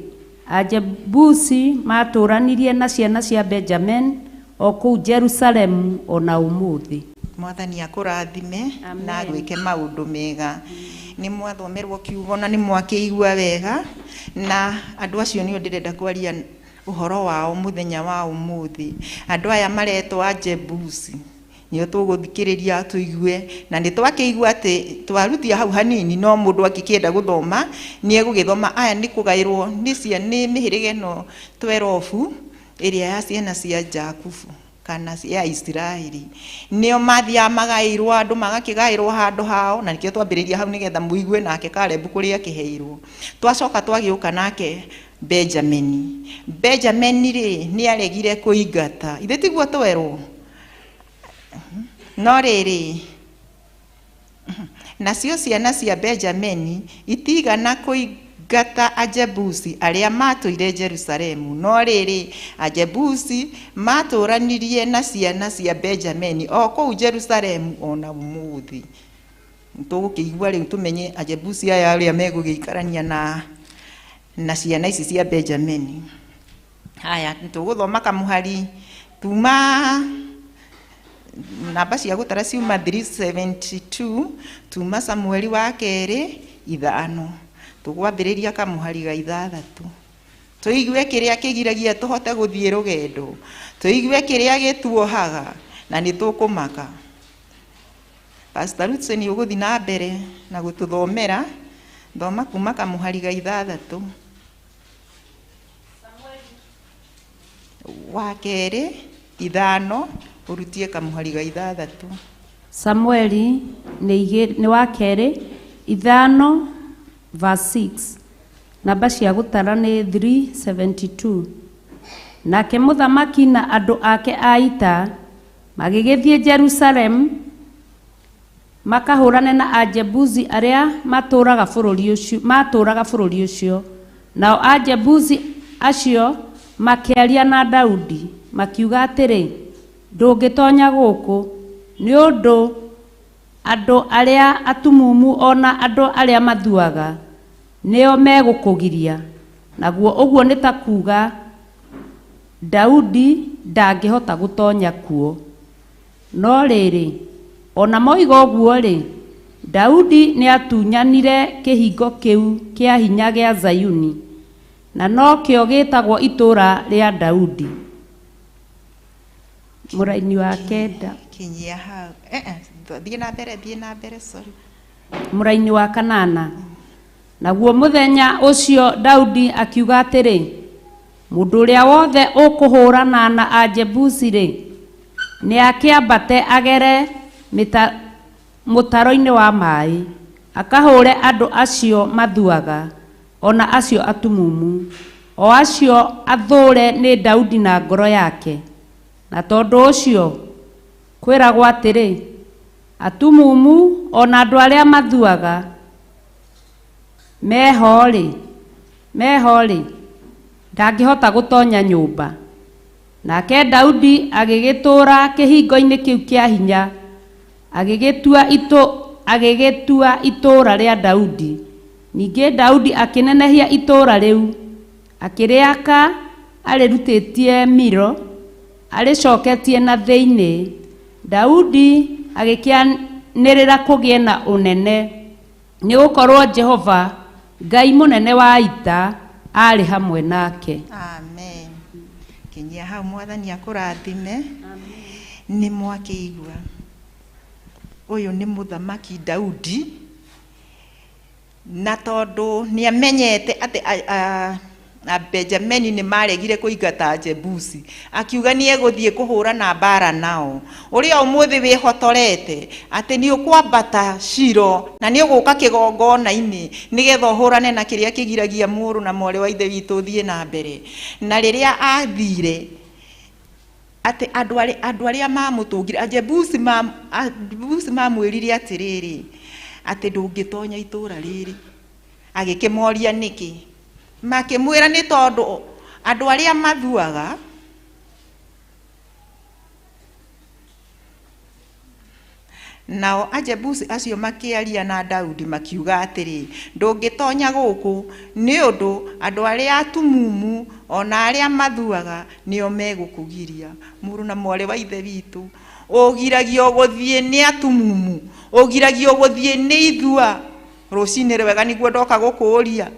Ajebusi matũũranirie na ciana cia Benjamin o kũu Jerusalemu ona ũmũthĩ. Mwathani akũrathime na agwĩke maũndũ mega. Nĩ mwathomerwo kiugo na nĩ mwakĩigua wega, na andũ acio nĩo ndĩrenda kwaria ũhoro wao mũthenya wa ũmũthĩ. Andũ aya maretwo Ajebusi nĩo tũgũthikĩrĩria tũigue, na nĩ twakĩigua atĩ twarutia hau hanini, no mũndũ akĩkĩenda gũthoma nĩ egũgĩthoma. Aya nĩ kũgaĩrwo nĩ mĩhĩrĩga ĩno 12 ĩrĩa ya ciana cia Jakubu kana ya Isiraeli. Nĩo mathiaga magaĩrwo, andũ magakĩgaĩrwo handũ hao, na nĩkĩo twambĩrĩria hau nĩgetha mũigue nake Kalebu kũrĩa akĩheirwo. Twacoka twagĩũka nake Benjamin. Benjamin rĩ nĩ aregire kũingata, ithe tiguo twerwo. No rĩrĩ nacio ciana cia Benjamin itigana kũingata Ajebusi arĩa matũire Jerusalemu, no rĩrĩ Ajebusi matũranirie na ciana cia Benjamin o kũu Jerusalemu ona ũmũthĩ. Tũgũkĩigua rĩu tũmenye Ajebusi aya arĩa megũgĩikarania na ciana ici cia Benjamin. Haya, tũgũthoma kamũhari tuma namba cia gũtara ciuma 372 tuma Samueli wa kerĩ 5. Tũgwambĩrĩria kamũhari ga 6. Tũigue kĩrĩa kĩgiragia tũhote gũthiĩ rũgendo, tũigue kĩrĩa gĩtuohaga, na nĩ tũkũmaka. Pastor Lutsen ũgũthiĩ na mbere na gũtũthomera, thoma kuma kamũhari ga 6 wa kerĩ 5 urutie kamũhari ga 6. Samueli nĩ wa kerĩ 5 verse 6. Namba cia gũtara nĩ 372. Nake mũthamaki na andũ ake a ita magĩgĩthiĩ Jerusalemu makahũrane na Ajebusi arĩa matũũraga bũrũri ũcio. Nao Ajebusi acio makĩaria na Daudi makiuga atĩrĩ, ndũngĩtonya gũkũ nĩ ũndũ andũ arĩa atumumu ona andũ arĩa mathuaga nĩo megũkũgiria. Naguo ũguo nĩ ta kuuga Daudi ndangĩhota gũtonya kuo. No rĩrĩ ona moiga ũguo rĩ, Daudi nĩ atunyanire kĩhingo kĩu kĩa hinya gĩa Zayuni, na no kĩo gĩtagwo itũũra rĩa Daudi. Mũraini wa 9 kinyia hau thiĩ na mbere sorry. Mũraini wa 8. Naguo mũthenya ũcio Daudi akiuga atĩrĩ, mũndũ ũrĩa wothe ũkũhũrana na Ajebusi rĩ nĩ akĩambate agere mũtaro-inĩ wa maĩ, akahũre andũ acio mathuaga ona acio atumumu, o acio athũre nĩ Daudi na ngoro yake. Na tondũ ũcio kwĩragwo atĩrĩ, atumumu ona andũ arĩa mathuaga meho-rĩ ndangĩhota gũtonya nyũmba. Nake Daudi agĩgĩtũũra kĩhingo-inĩ kĩu kĩa hinya, agĩgĩtua itũũra rĩa Daudi. Ningĩ Daudi akĩnenehia itũũra rĩu, akĩrĩaka arĩrutĩtie Milo, arĩcoketie na thĩinĩ. Daudi agĩkĩanĩrĩra kũgĩe na ũnene, nĩ gũkorwo Jehova Ngai mũnene wa ita arĩ hamwe nake. Amen. Kinyia hau Mwathani akũrathime. Nĩ mwakĩigua ũyũ nĩ mũthamaki Daudi, na tondũ nĩ amenyete atĩ Benjamin nĩ maregire kũingata Ajebusi, akiuga nĩ egũthiĩ kũhũrana mbara nao. Ũrĩa ũmũthĩ wĩhotorete atĩ nĩ ũkwambata Shilo na nĩ ũgũka kĩgongona-inĩ nĩgetha ũhũrane na kĩrĩa kĩgiragia mũrũ na mwarĩ wa ithe witũ thiĩ na mbere. Na rĩrĩa athire atĩ andũ arĩa mamũtũngire Ajebusi mamwĩrire atĩrĩrĩ, ati ndungitonya itura riri agikimoria niki makimwira ni tondu andu aria mathuaga nao Ajebusi acio makiaria na Daudi makiuga atiri ndungitonya guku ni undu andu aria atumumu ona aria mathuaga nio megukugiria. Muru na mwari wa ithe witu ugiragio guthie ni atumumu, ugiragio guthie ni ithua. Rucini rwega niguo ndoka gukuria.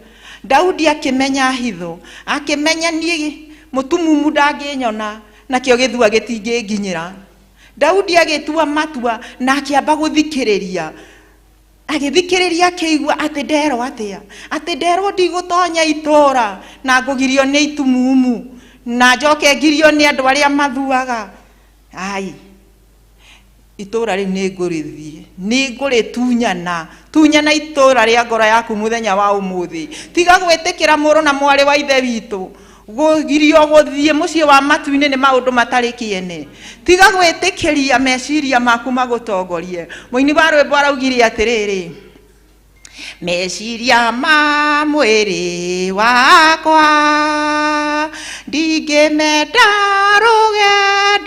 Daudi akimenya hitho, akimenya ni mutumumu ndanginyona nakio githua gitinginginyira. Daudi agitua matua na akiamba guthikiriria. Agithikiriria akigua ati ndero atia, ati ndero ndigutonya itora na ngugirio ni itumumu na njoke ngirio ni andu aria mathuaga. Ai, itora ri ni ngurithie, ni nguritunyana, tunyana itora ria ngoro yaku muthenya wa umuthi. Tiga gwitikira muru na mwari wa ithe witu gugirio guthie mucie wa matuine ni maundu matari kiene. Tiga gwitikiria meciria maku magutongorie. Muini wa rwimbo araugire atiriri, meciria ma mwiri wakwa ndingimenda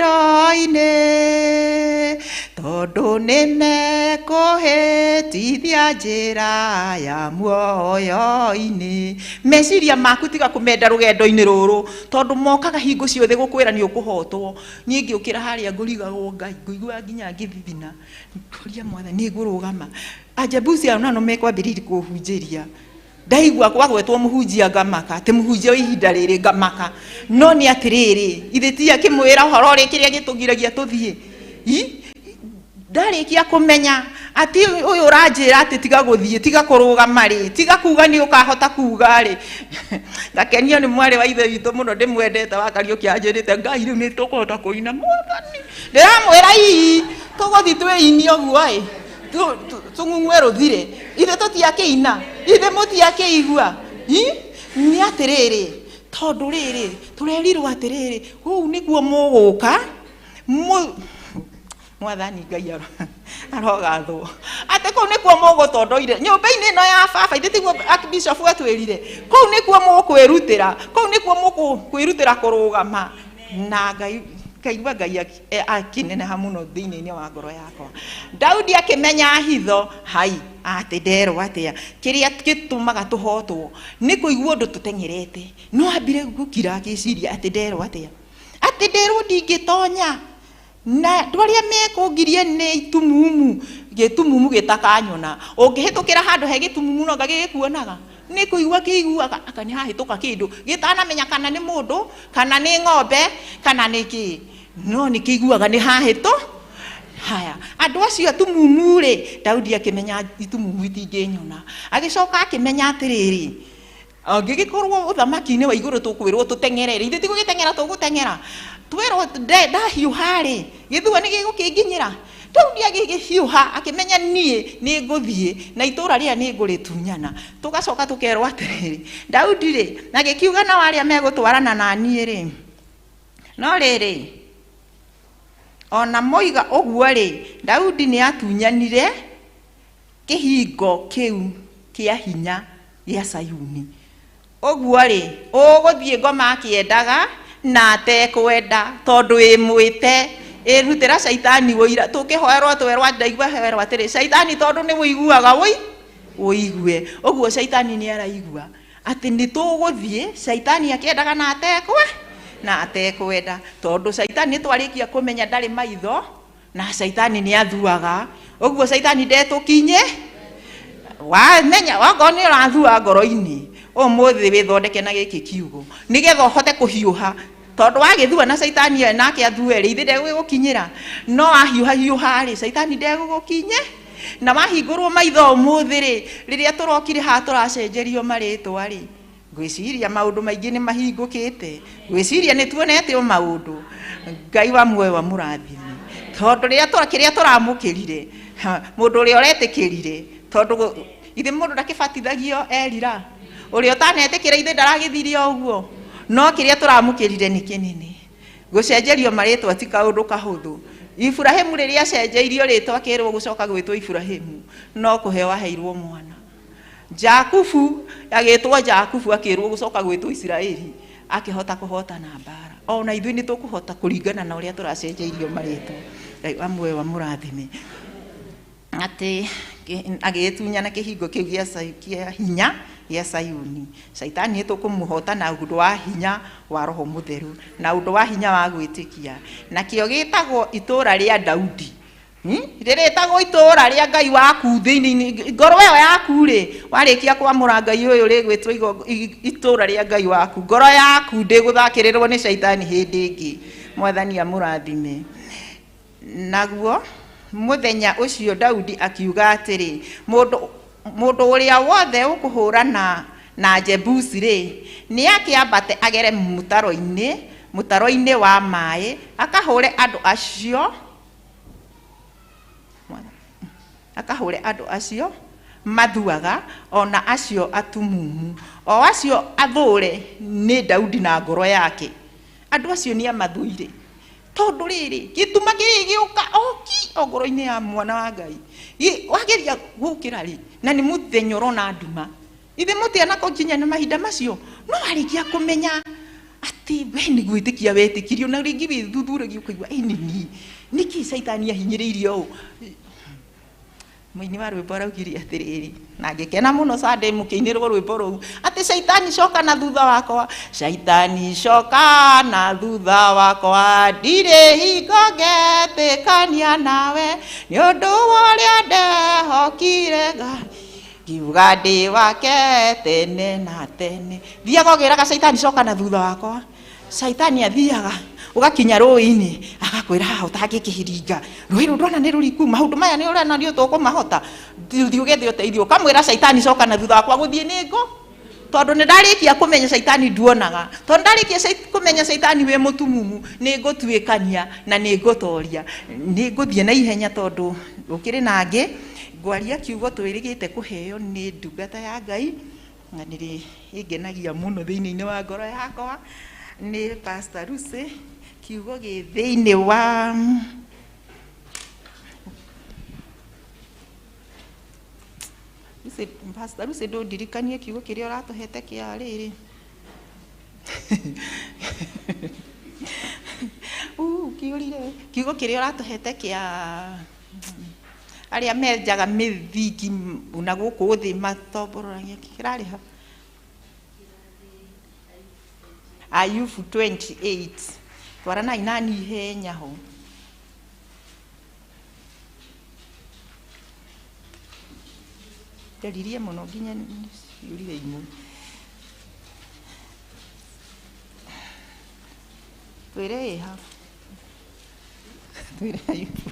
rugendo-ini tondu nimekuhitithia njira ya muoyo-ini. Meciria maku tiga kumenda rugendo-ini ruru tondu mokaga hingo ciothe gukwira ni ukuhotwo. Nie ngiukira haria ngurigagwo Ngai nguigua nginya ngithithina kuria mwatha ni ngurugama. Ajebusi ana no mekwambiriria kuhunjiria. Ndaigua kwagwetwo muhunjia ngamaka ati muhunjia ihinda riri ngamaka. No ni atiriri ithiti akimwira uhoro ri kiria gitugiragia tuthie. Ndarikia kumenya ati uyu uranjira ati tiga guthie, tiga kurugama ri, tiga kuga ni ukahota kuga ri. Ngakenio ni mwari wa ithe witu muno ndimwendete wakariuki anjirite Ngai riu ni tukuhota kuina mwathani. Ndiramwira ii tuguthi twiini oguo i tung'ung'we ruthire ithe tutiakiina ithe mutiakiigua ni atiriri tondu riri turerirwo atiriri uu niguo muguka mwathani Ngai arogathwo ati kuu nikuo mugutondoire nyumba-ini ino ya baba ithe tiguo Bishop atwirire kuu nikuo mukwirutira kuu nikuo mukwirutira kurugama na Ngai kaigua Ngai akineneha muno thiini-ini wa ngoro yakwa. Daudi akimenya hitho hai ati ndero atia kiria gitumaga tuhotwo ni kuigua undu tutengerete no ambire gukira agiciria ati ndero atia ati ndero ndingitonya na twaria mekungirie ni itumumu gitumumu gitakanyona ungihitukira handu he gitumumu no ngagikuonaga ni kuigua kiiguaga akani hahituka kindu gitanamenya kana ni mundu kana ni ng'ombe kana ni ki no ni kiiguaga ni hahito. Haya andu acio tumumu ri Daudi akimenya itumumu itinginyona agicoka akimenya atiriri angigikorwo uthamaki-ini wa iguru tukwirwo tutengerere ithe tigugitengera tugutengera twirwo ndahiuha ri githua ni gigukinginyira. Daudi agigihiuha akimenya nie ni nguthie na itura ria ni nguritunyana. Tugacoka tukerwo atiriri Daudi ri nagikiuga na waria megutwarana na nie ri no riri ona moiga uguo ri Daudi ni atunyanire kihingo kiu kia hinya gia Sayuni. Uguo ri uguthie ngoma akiendaga na atekwenda tondu imwite irutira Saitani wira tukihoerwo twerwa ndaigua herwa atiri Saitani tondu ni wiguaga wigue uguo Saitani ni araigua ati ni tuguthie Saitani akiendaga na atekwenda tondu Saitani twarikia kumenya ndari maitho na Saitani ni athuaga uguo Saitani ndetukinye wamenya wagoni urathua ngoro-ini umuthi withondeke na giki kiugo nigetha uhote kuhiuha tondu wagithua na Saitani nake athue ri ithe ndegigukinyira no ahiuha ri Saitani ndegigukinye na mahingurwo maitho umuthi ri riria turokire ha turacenjerio maritwa ri gwiciria maundu maingi ni mahingukite gwiciria ni tuonete o maundu Ngai wa muoyo wa murathimi tondu riria kiria turamukirire mundu uria uretikirire tondu ithe mundu ndakibatithagio erira uria utanetikira ithe ndaragithiria uguo no kiria turamukirire ni kinini gucenjerio maritwa ti kaundu kahuthu Iburahĩmu rĩrĩa acenjeirio rĩtwa akĩrwo gũcoka gwĩtwo Iburahĩmu no kũheo aheirwo mwana. Jakubu agĩtwo Jakubu akĩrwo gũcoka gwĩtwo Isiraeli akĩhota kũhotana mbara. Ona ithuĩ nĩ tũkũhota kũringana na ũrĩa tũracenjeirio marĩtwa. Ngai amwe wa mũrathime. Atĩ agĩtunya na kĩhingo kĩu gĩa hinya gĩa Sayuni. Shaitani tũkũmũhota na ũndũ wa hinya wa Roho Mũtheru na ũndũ wa hinya wa gwĩtĩkia. Na kĩo gĩtagwo itũũra rĩa Daudi. Rĩrĩtagwo itũũra rĩa Ngai waku thĩinĩ ngoro ĩyo yaku rĩ warĩkia kwamũra Ngai ũyũ rĩgwĩtwo itũũra rĩa Ngai waku. Ngoro yaku ndĩgũthakĩrĩrwo nĩ Shaitani hĩndĩ ĩngĩ. Mwathani amũrathime. Naguo muthenya ucio Daudi akiuga atĩrĩ mũndũ ũrĩa wothe ũkũhũrana na Jebusi rĩ nĩ akĩambate agere mũtaro-inĩ wa maĩ akahũre andũ acio mathuaga ona acio atumumu o acio athũre nĩ Daudi na ngoro yake. Andũ acio nĩ amathuire tondu rĩrĩ gĩtuma gĩgĩũka oki ngoro-inĩ ya mwana wa Ngai wageria gũkĩra rĩ na nĩ mũthenya ũrona nduma ithe mũtĩana kũnginya na mahinda macio no arĩkia kũmenya atĩ we nĩ gwĩtĩkia wetĩkirio na rĩngĩ wĩthuthuragia ũkaigua nĩkĩ Shaitani ahinyĩrĩirie ũũ. Mũini wa rwĩmbo araugire atĩrĩrĩ na ngĩkena mũno Sunday mũkĩinĩrwo rwĩmbo rũu atĩ Shaitani coka na thutha wakwa, Shaitani coka na thutha wakwa, ndirĩ hingo ngetĩkania nawe nĩ ũndũ wa ũrĩa ndehokire Ngai ngiuga ndĩ wake tene na tene. Thiaga ũgĩraga Shaitani coka na thutha wakwa. Shaitani athiaga ugakinya rũĩ-inĩ agakwĩra haha ũtangĩkĩhiringa rũĩ rũu ndona nĩ rũriku maũndũ maya nĩ ũrena nĩ tũkũmahota thiĩ ũgethe ũteithio ũkamwĩra Shaitani coka na thutha wakwa gũthiĩ nĩ ngũ tondũ nĩ ndarĩkia kũmenya Shaitani nduonaga tondũ ndarĩkia kũmenya Shaitani wĩ mũtumumu nĩ ngũtuĩkania na nĩ ngũtoria nĩ ngũthiĩ na ihenya tondũ ũkĩrĩ nangĩ ngwaria kiugo twĩrĩgĩte kũheo nĩ ndungata ya Ngai na nĩ ĩngenagia mũno thĩinĩ wa ngoro yakwa nĩ Pastor Lucy kiugo gĩ thĩinĩ wa Pastor Lucy ndũndirikanie kiugo kĩrĩa ũratũhete kĩa rĩrĩ kiugo kĩrĩa ũratũhete kĩa arĩa menjaga mĩthingi na gũkũ thĩ matomboragia kĩrarĩ ha Ayubu 28 twarana inani ihenya ho ndaririe mũno nginya yurire imwe twĩre ha twĩre Ayubu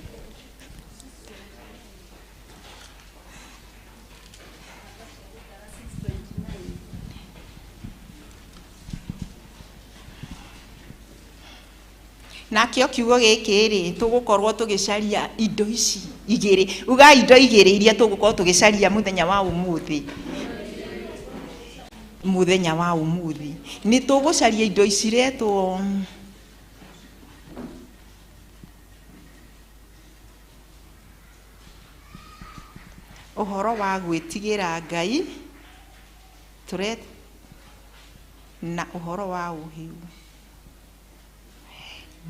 nakĩo kiugo gĩkĩ rĩ tũgũkorwo tũgĩcaria indo ici igĩrĩ uga indo igĩrĩ iria tũgũkorwo tũgĩcaria mũthenya wa ũmũthĩ nĩ tũgũcaria indo ici retwo ũhoro wa gwĩtigĩra Ngai na ũhoro wa ũhiu.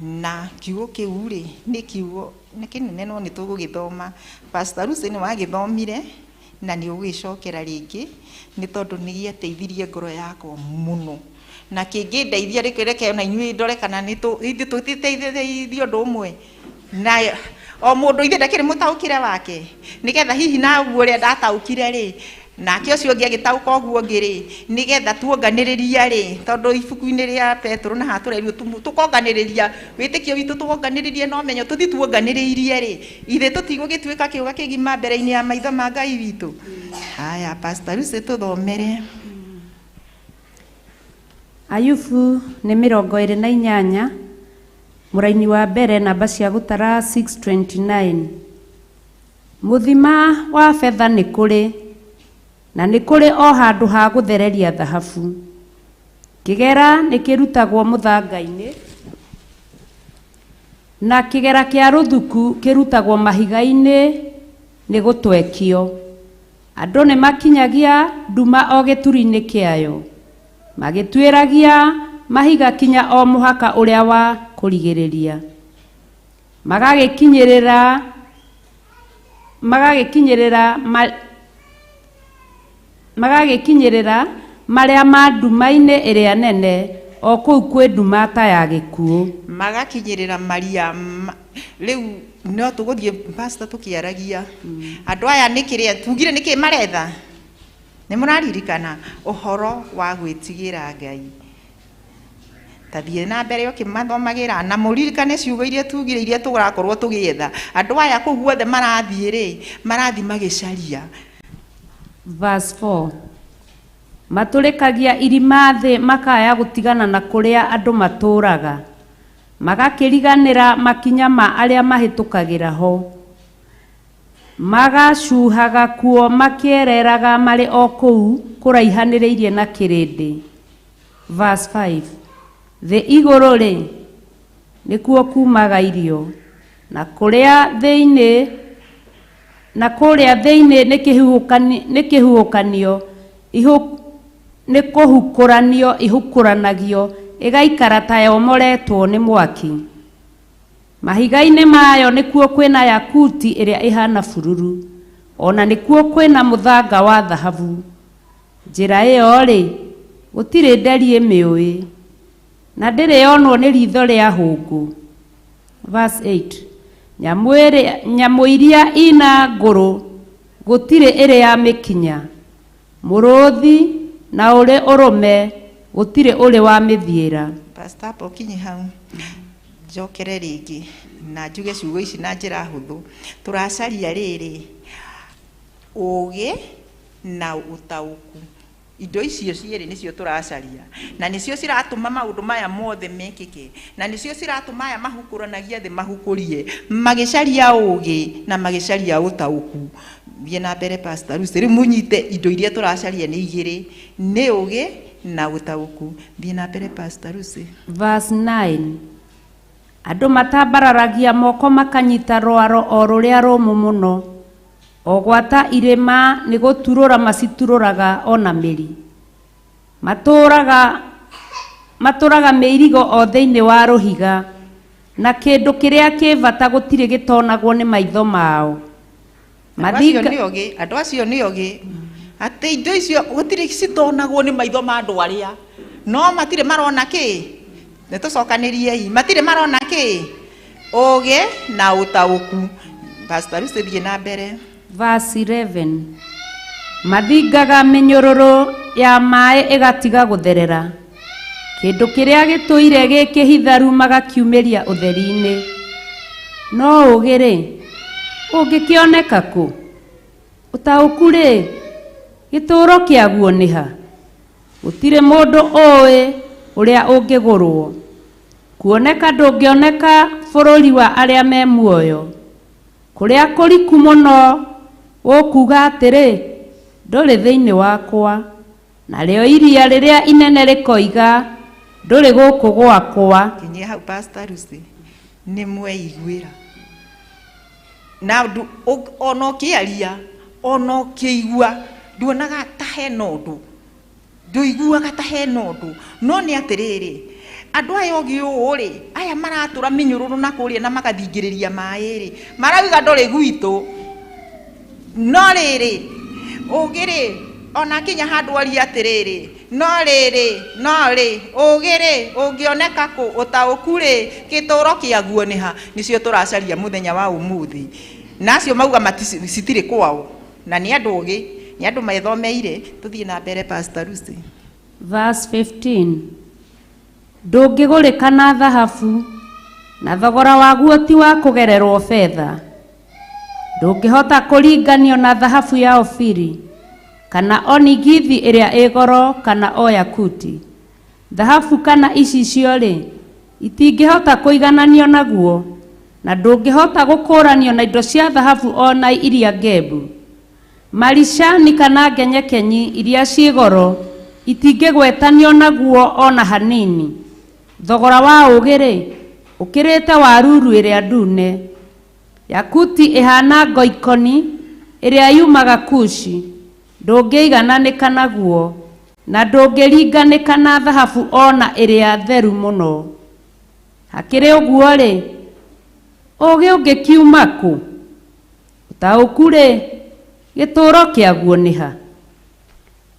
Na kiugo kĩu rĩ nĩ kiugo nĩ kĩnene no nĩ tũgũgĩthoma. Pastor Lucy nĩ wagĩthomire na nĩ ũgĩcokera rĩngĩ nĩ tondũ nĩ gĩateithirie ngoro yakwa mũno na kĩngĩndeithia reke na inyuĩ ndore kana nĩ tũteithĩrĩirie ũndũ ũmwe na o mũndũ ithe ndakĩrĩ mũtaũkĩre wake nĩgetha hihi na ũrĩa ndataũkire rĩ nake ũcio ũngĩ agĩtaũka ũguo ũngĩ rĩ nĩgetha tuonganĩrĩria rĩ tondũ ibuku-inĩ rĩa Petro na hatũrerio tukonganĩrĩria wĩtĩkio witũ tuonganĩrĩrie no menyo tũthi tuonganĩrĩirie rĩ ithe tũtigũgĩtuĩka kĩũga kĩgima mbere-inĩ ya maitho ma Ngai witũ. Haya Pastor Lucy tũthomere Ayubu nĩ 28 mũraini wa mbere namba cia gũtara 629. Mũthima wa betha nĩ kũrĩ na nĩ kũrĩ o handũ ha gũthereria thahabu. Kĩgera nĩ kĩrutagwo mũthanga-inĩ na kĩgera kĩa rũthuku kĩrutagwo mahiga-inĩ nĩ gũtwekio. Andũ nĩ makinyagia nduma o gĩturi-inĩ kĩayo, magĩtuĩragia mahiga kinya o mũhaka ũrĩa wa kũrigĩrĩria. Magagĩkinyĩrĩra marĩa ma nduma-inĩ ĩrĩa nene, o kũu kwĩ nduma ta ya gĩkuũ. Magakinyĩrĩra maria rĩu no tũgũthiĩ pastor tũkĩaragia. Andũ aya nĩ kĩrĩa tugire nĩ kĩ maretha? Nĩ mũraririkana ũhoro wa gwĩtigĩra Ngai. Tathiĩ na mbere ũkĩmathomagĩra na mũririkane ciugo iria tugire iria tũgakorwo tũgĩetha. Andũ aya kũu guothe marathiĩ rĩ, marathiĩ magĩcaria. Verse 4. Matũrĩkagia irima thĩ makaya gũtigana na kũrĩa andũ matũraga, magakĩriganĩra makinya ma arĩa mahĩtũkagĩra ho, magacuhaga kuo makĩereraga marĩ o kũu kũraihanĩrĩirie na kĩrĩndĩ. Verse 5. Thĩ igũrũ rĩ, nĩkuo kumaga irio, na kũrĩa thĩinĩ nĩ kĩhuhũkanio nĩ kũhukũranio ihukũranagio, ĩgaikara ta yomoretwo nĩ mwaki. Mahiga-inĩ mayo nĩkuo kwĩna yakuti ĩrĩa ĩhana bururu, ona nĩkuo kwĩna mũthanga wa thahabu. Njĩra ĩyo rĩ, gũtirĩ nderi ĩmĩũĩ, na ndĩrĩ yonwo nĩ ritho rĩa hũngũ. Verse 8. Nyamũ iria ina ngũrũ gũtirĩ ĩrĩ ya mĩkinya, mũrũthi na ũrĩ ũrũme gũtirĩ ũrĩ wa mĩthiĩra. Pastor Pokinyi hau njokere rĩngĩ na njuge ciugo ici na njĩra hũthũ. Tũracaria rĩrĩ ũgĩ na ũtaũku. Indo icio cierĩ nĩcio tũracaria, na nĩcio ciratũma maũndũ maya mothe mekĩke, na nĩcio ciratũma aya mahukũranagia thĩ mahukũrie, magĩcaria ũgĩ na magĩcaria ũtaũku. Thiĩ na mbere Pastor Lucy, rĩu mũnyite indo iria tũracaria nĩ igĩrĩ, nĩ ũgĩ na ũtaũku. Thiĩ na mbere Pastor Lucy. Verse 9. Andũ matambararagia moko makanyita rwaro o rũrĩa rũmũ mũno, o gwata irĩma nĩ gũturũra maciturũraga ona mĩri. Matũraga mĩirigo o thĩinĩ wa rũhiga, na kĩndũ kĩrĩa kĩ bata gũtirĩ gĩtonagwo nĩ maitho mao. Andũ acio nĩ ogĩ, atĩ indo icio gũtirĩ citonagwo nĩ maitho ma andũ arĩa, no matirĩ marona kĩ? Nĩ tũcokanĩriei, matirĩ marona kĩ? Ũgĩ na ũtaũku. Pastor Lucy, thiĩ na mbere. Verse 11. Mathingaga mĩnyũrũrũ ya maĩ ĩgatiga gũtherera, kĩndũ kĩrĩa gĩtũire gĩkĩhitharu magakiumĩria ũtheri-inĩ. No ũgĩ-rĩ, ũngĩkĩoneka kũ? Ũtaũku-rĩ, gĩtũũro kĩaguo nĩ ha? Gũtirĩ mũndũ ũĩ ũrĩa ũngĩgũrwo. Kuoneka ndũngĩoneka bũrũri wa arĩa me muoyo. Kũrĩa kũriku mũno ũkuga atĩrĩ, ndũrĩ thĩinĩ wakwa, narĩo iria rĩrĩa inene rĩkoiga, ndũrĩ gũkũ gwakwa. Kinyia hau Pastor Lucy, nĩ mweiguĩra. Na ona ũkĩaria, ona ũkĩigua, nduonaga ta hena ũndũ, ndũiguaga ta hena ũndũ, no nĩ atĩrĩrĩ, andũ aya ũgĩ ũũ-rĩ, aya maratũra mĩnyũrũrũ na kũrĩa na magathingĩrĩria maĩ-rĩ, marauga ndũrĩ gwitũ. No rĩrĩ, ũgĩ-rĩ, ona kinya handũ aria atĩrĩrĩ, no rĩ, ũgĩ-rĩ, ũngĩoneka kũ? Ũtaũku-rĩ, gĩtũũro kĩaguo nĩ ha? Nĩcio tũracaria mũthenya wa ũmũthĩ. Nacio mauga citirĩ kwao, na nĩ andũ ũgĩ, nĩ andũ methomeire. Tũthiĩ na mbere Pastor Lucy. Verse 15. Ndũngĩgũrĩka na thahabu, na thogora waguo ti wa kũgererwo betha. Ndũngĩhota kũringanio na thahabu ya Ofiri, kana onigithi ĩrĩa ĩ goro, kana o yakuti. Thahabu kana icicio-rĩ, itingĩhota kũigananio naguo, na ndũngĩhota gũkũranio na indo cia thahabu ona iria ngembu. Maricani kana ngenyekenyi iria ciĩ goro, itingĩgwetanio naguo ona hanini. Thogora wa ũgĩ-rĩ, ukirite waruru iria ndune, yakuti ihana ngoikoni iria yumaga Kushi, ndũngĩigananĩka naguo, na ndũngĩringanĩka na thahabu ona iria theru mũno. Hakĩrĩ ũguo rĩ, ũgĩ ũngĩkiuma kũ? Ũtaũku rĩ, gĩtũũro kĩaguo nĩ ha?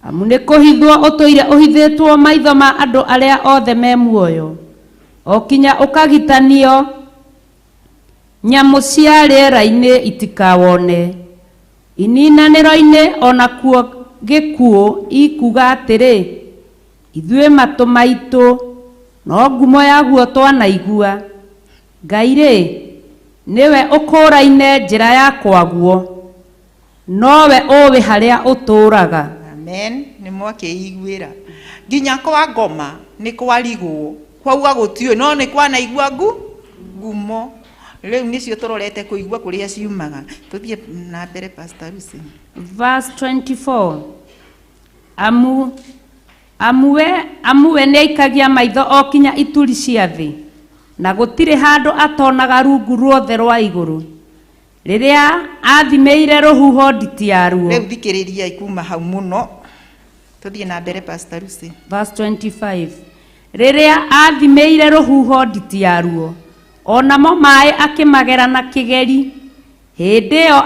Amu nĩ kũhithwo ũtũire ũhithĩtwo maitho ma andũ arĩa othe me muoyo, o kinya ũkagitanio nyamũ cia rĩera-inĩ itikawone. Ininanĩro-inĩ ona kuo gĩkuũ ikuga atĩrĩ, ithuĩ matũ maitũ no ngumo yaguo twanaigua. Ngai rĩ, niwe ũkũraine njĩra ya kwaguo, nowe ũĩ harĩa ũtũũraga. Amen. Nĩ mwakĩiguĩra. Nginya kwa ngoma nĩ kwarigwo, kwauga gũtiũĩ, no nĩ kwanaigua ngumo. Rĩu nĩcio tũrorete kũigua kũrĩa ciumaga. Tũthiĩ na mbere Pastor Lucy. Verse 24. Amuwe nĩ aikagia maitho o kinya ituri cia thĩ, na gũtirĩ handũ atonaga rungu ruothe rwa igũrũ. Rĩrĩa athimĩire rũhuho nditi yaruo. Rĩu thikĩrĩria ikuma hau mũno. Tũthiĩ na mbere Pastor Lucy. Verse 25. Rĩrĩa athimĩire rũhuho nditi yaruo, onamo maĩ akĩmagera na kĩgeri. Hĩndĩ ĩyo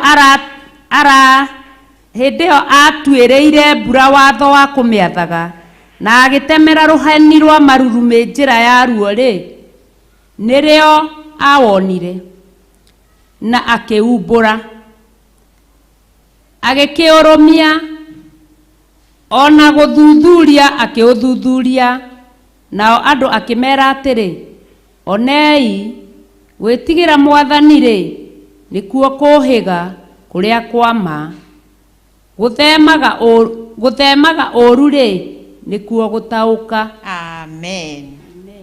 atuĩrĩire mbura watho wa kũmĩathaga, na agĩtemera rũheni rwa marurumĩ njĩra yaruo rĩ, nĩrĩo awonire na akĩumbũra, agĩkĩũrũmia, ona gũthuthuria akĩũthuthuria. Nao andũ akĩmera atĩrĩ, onei, gwĩtigĩra Mwathani rĩ, nĩkuo kũhĩga kũrĩa kwama, gũthemaga ũru rĩ, nĩkuo gũtaũka. Amen.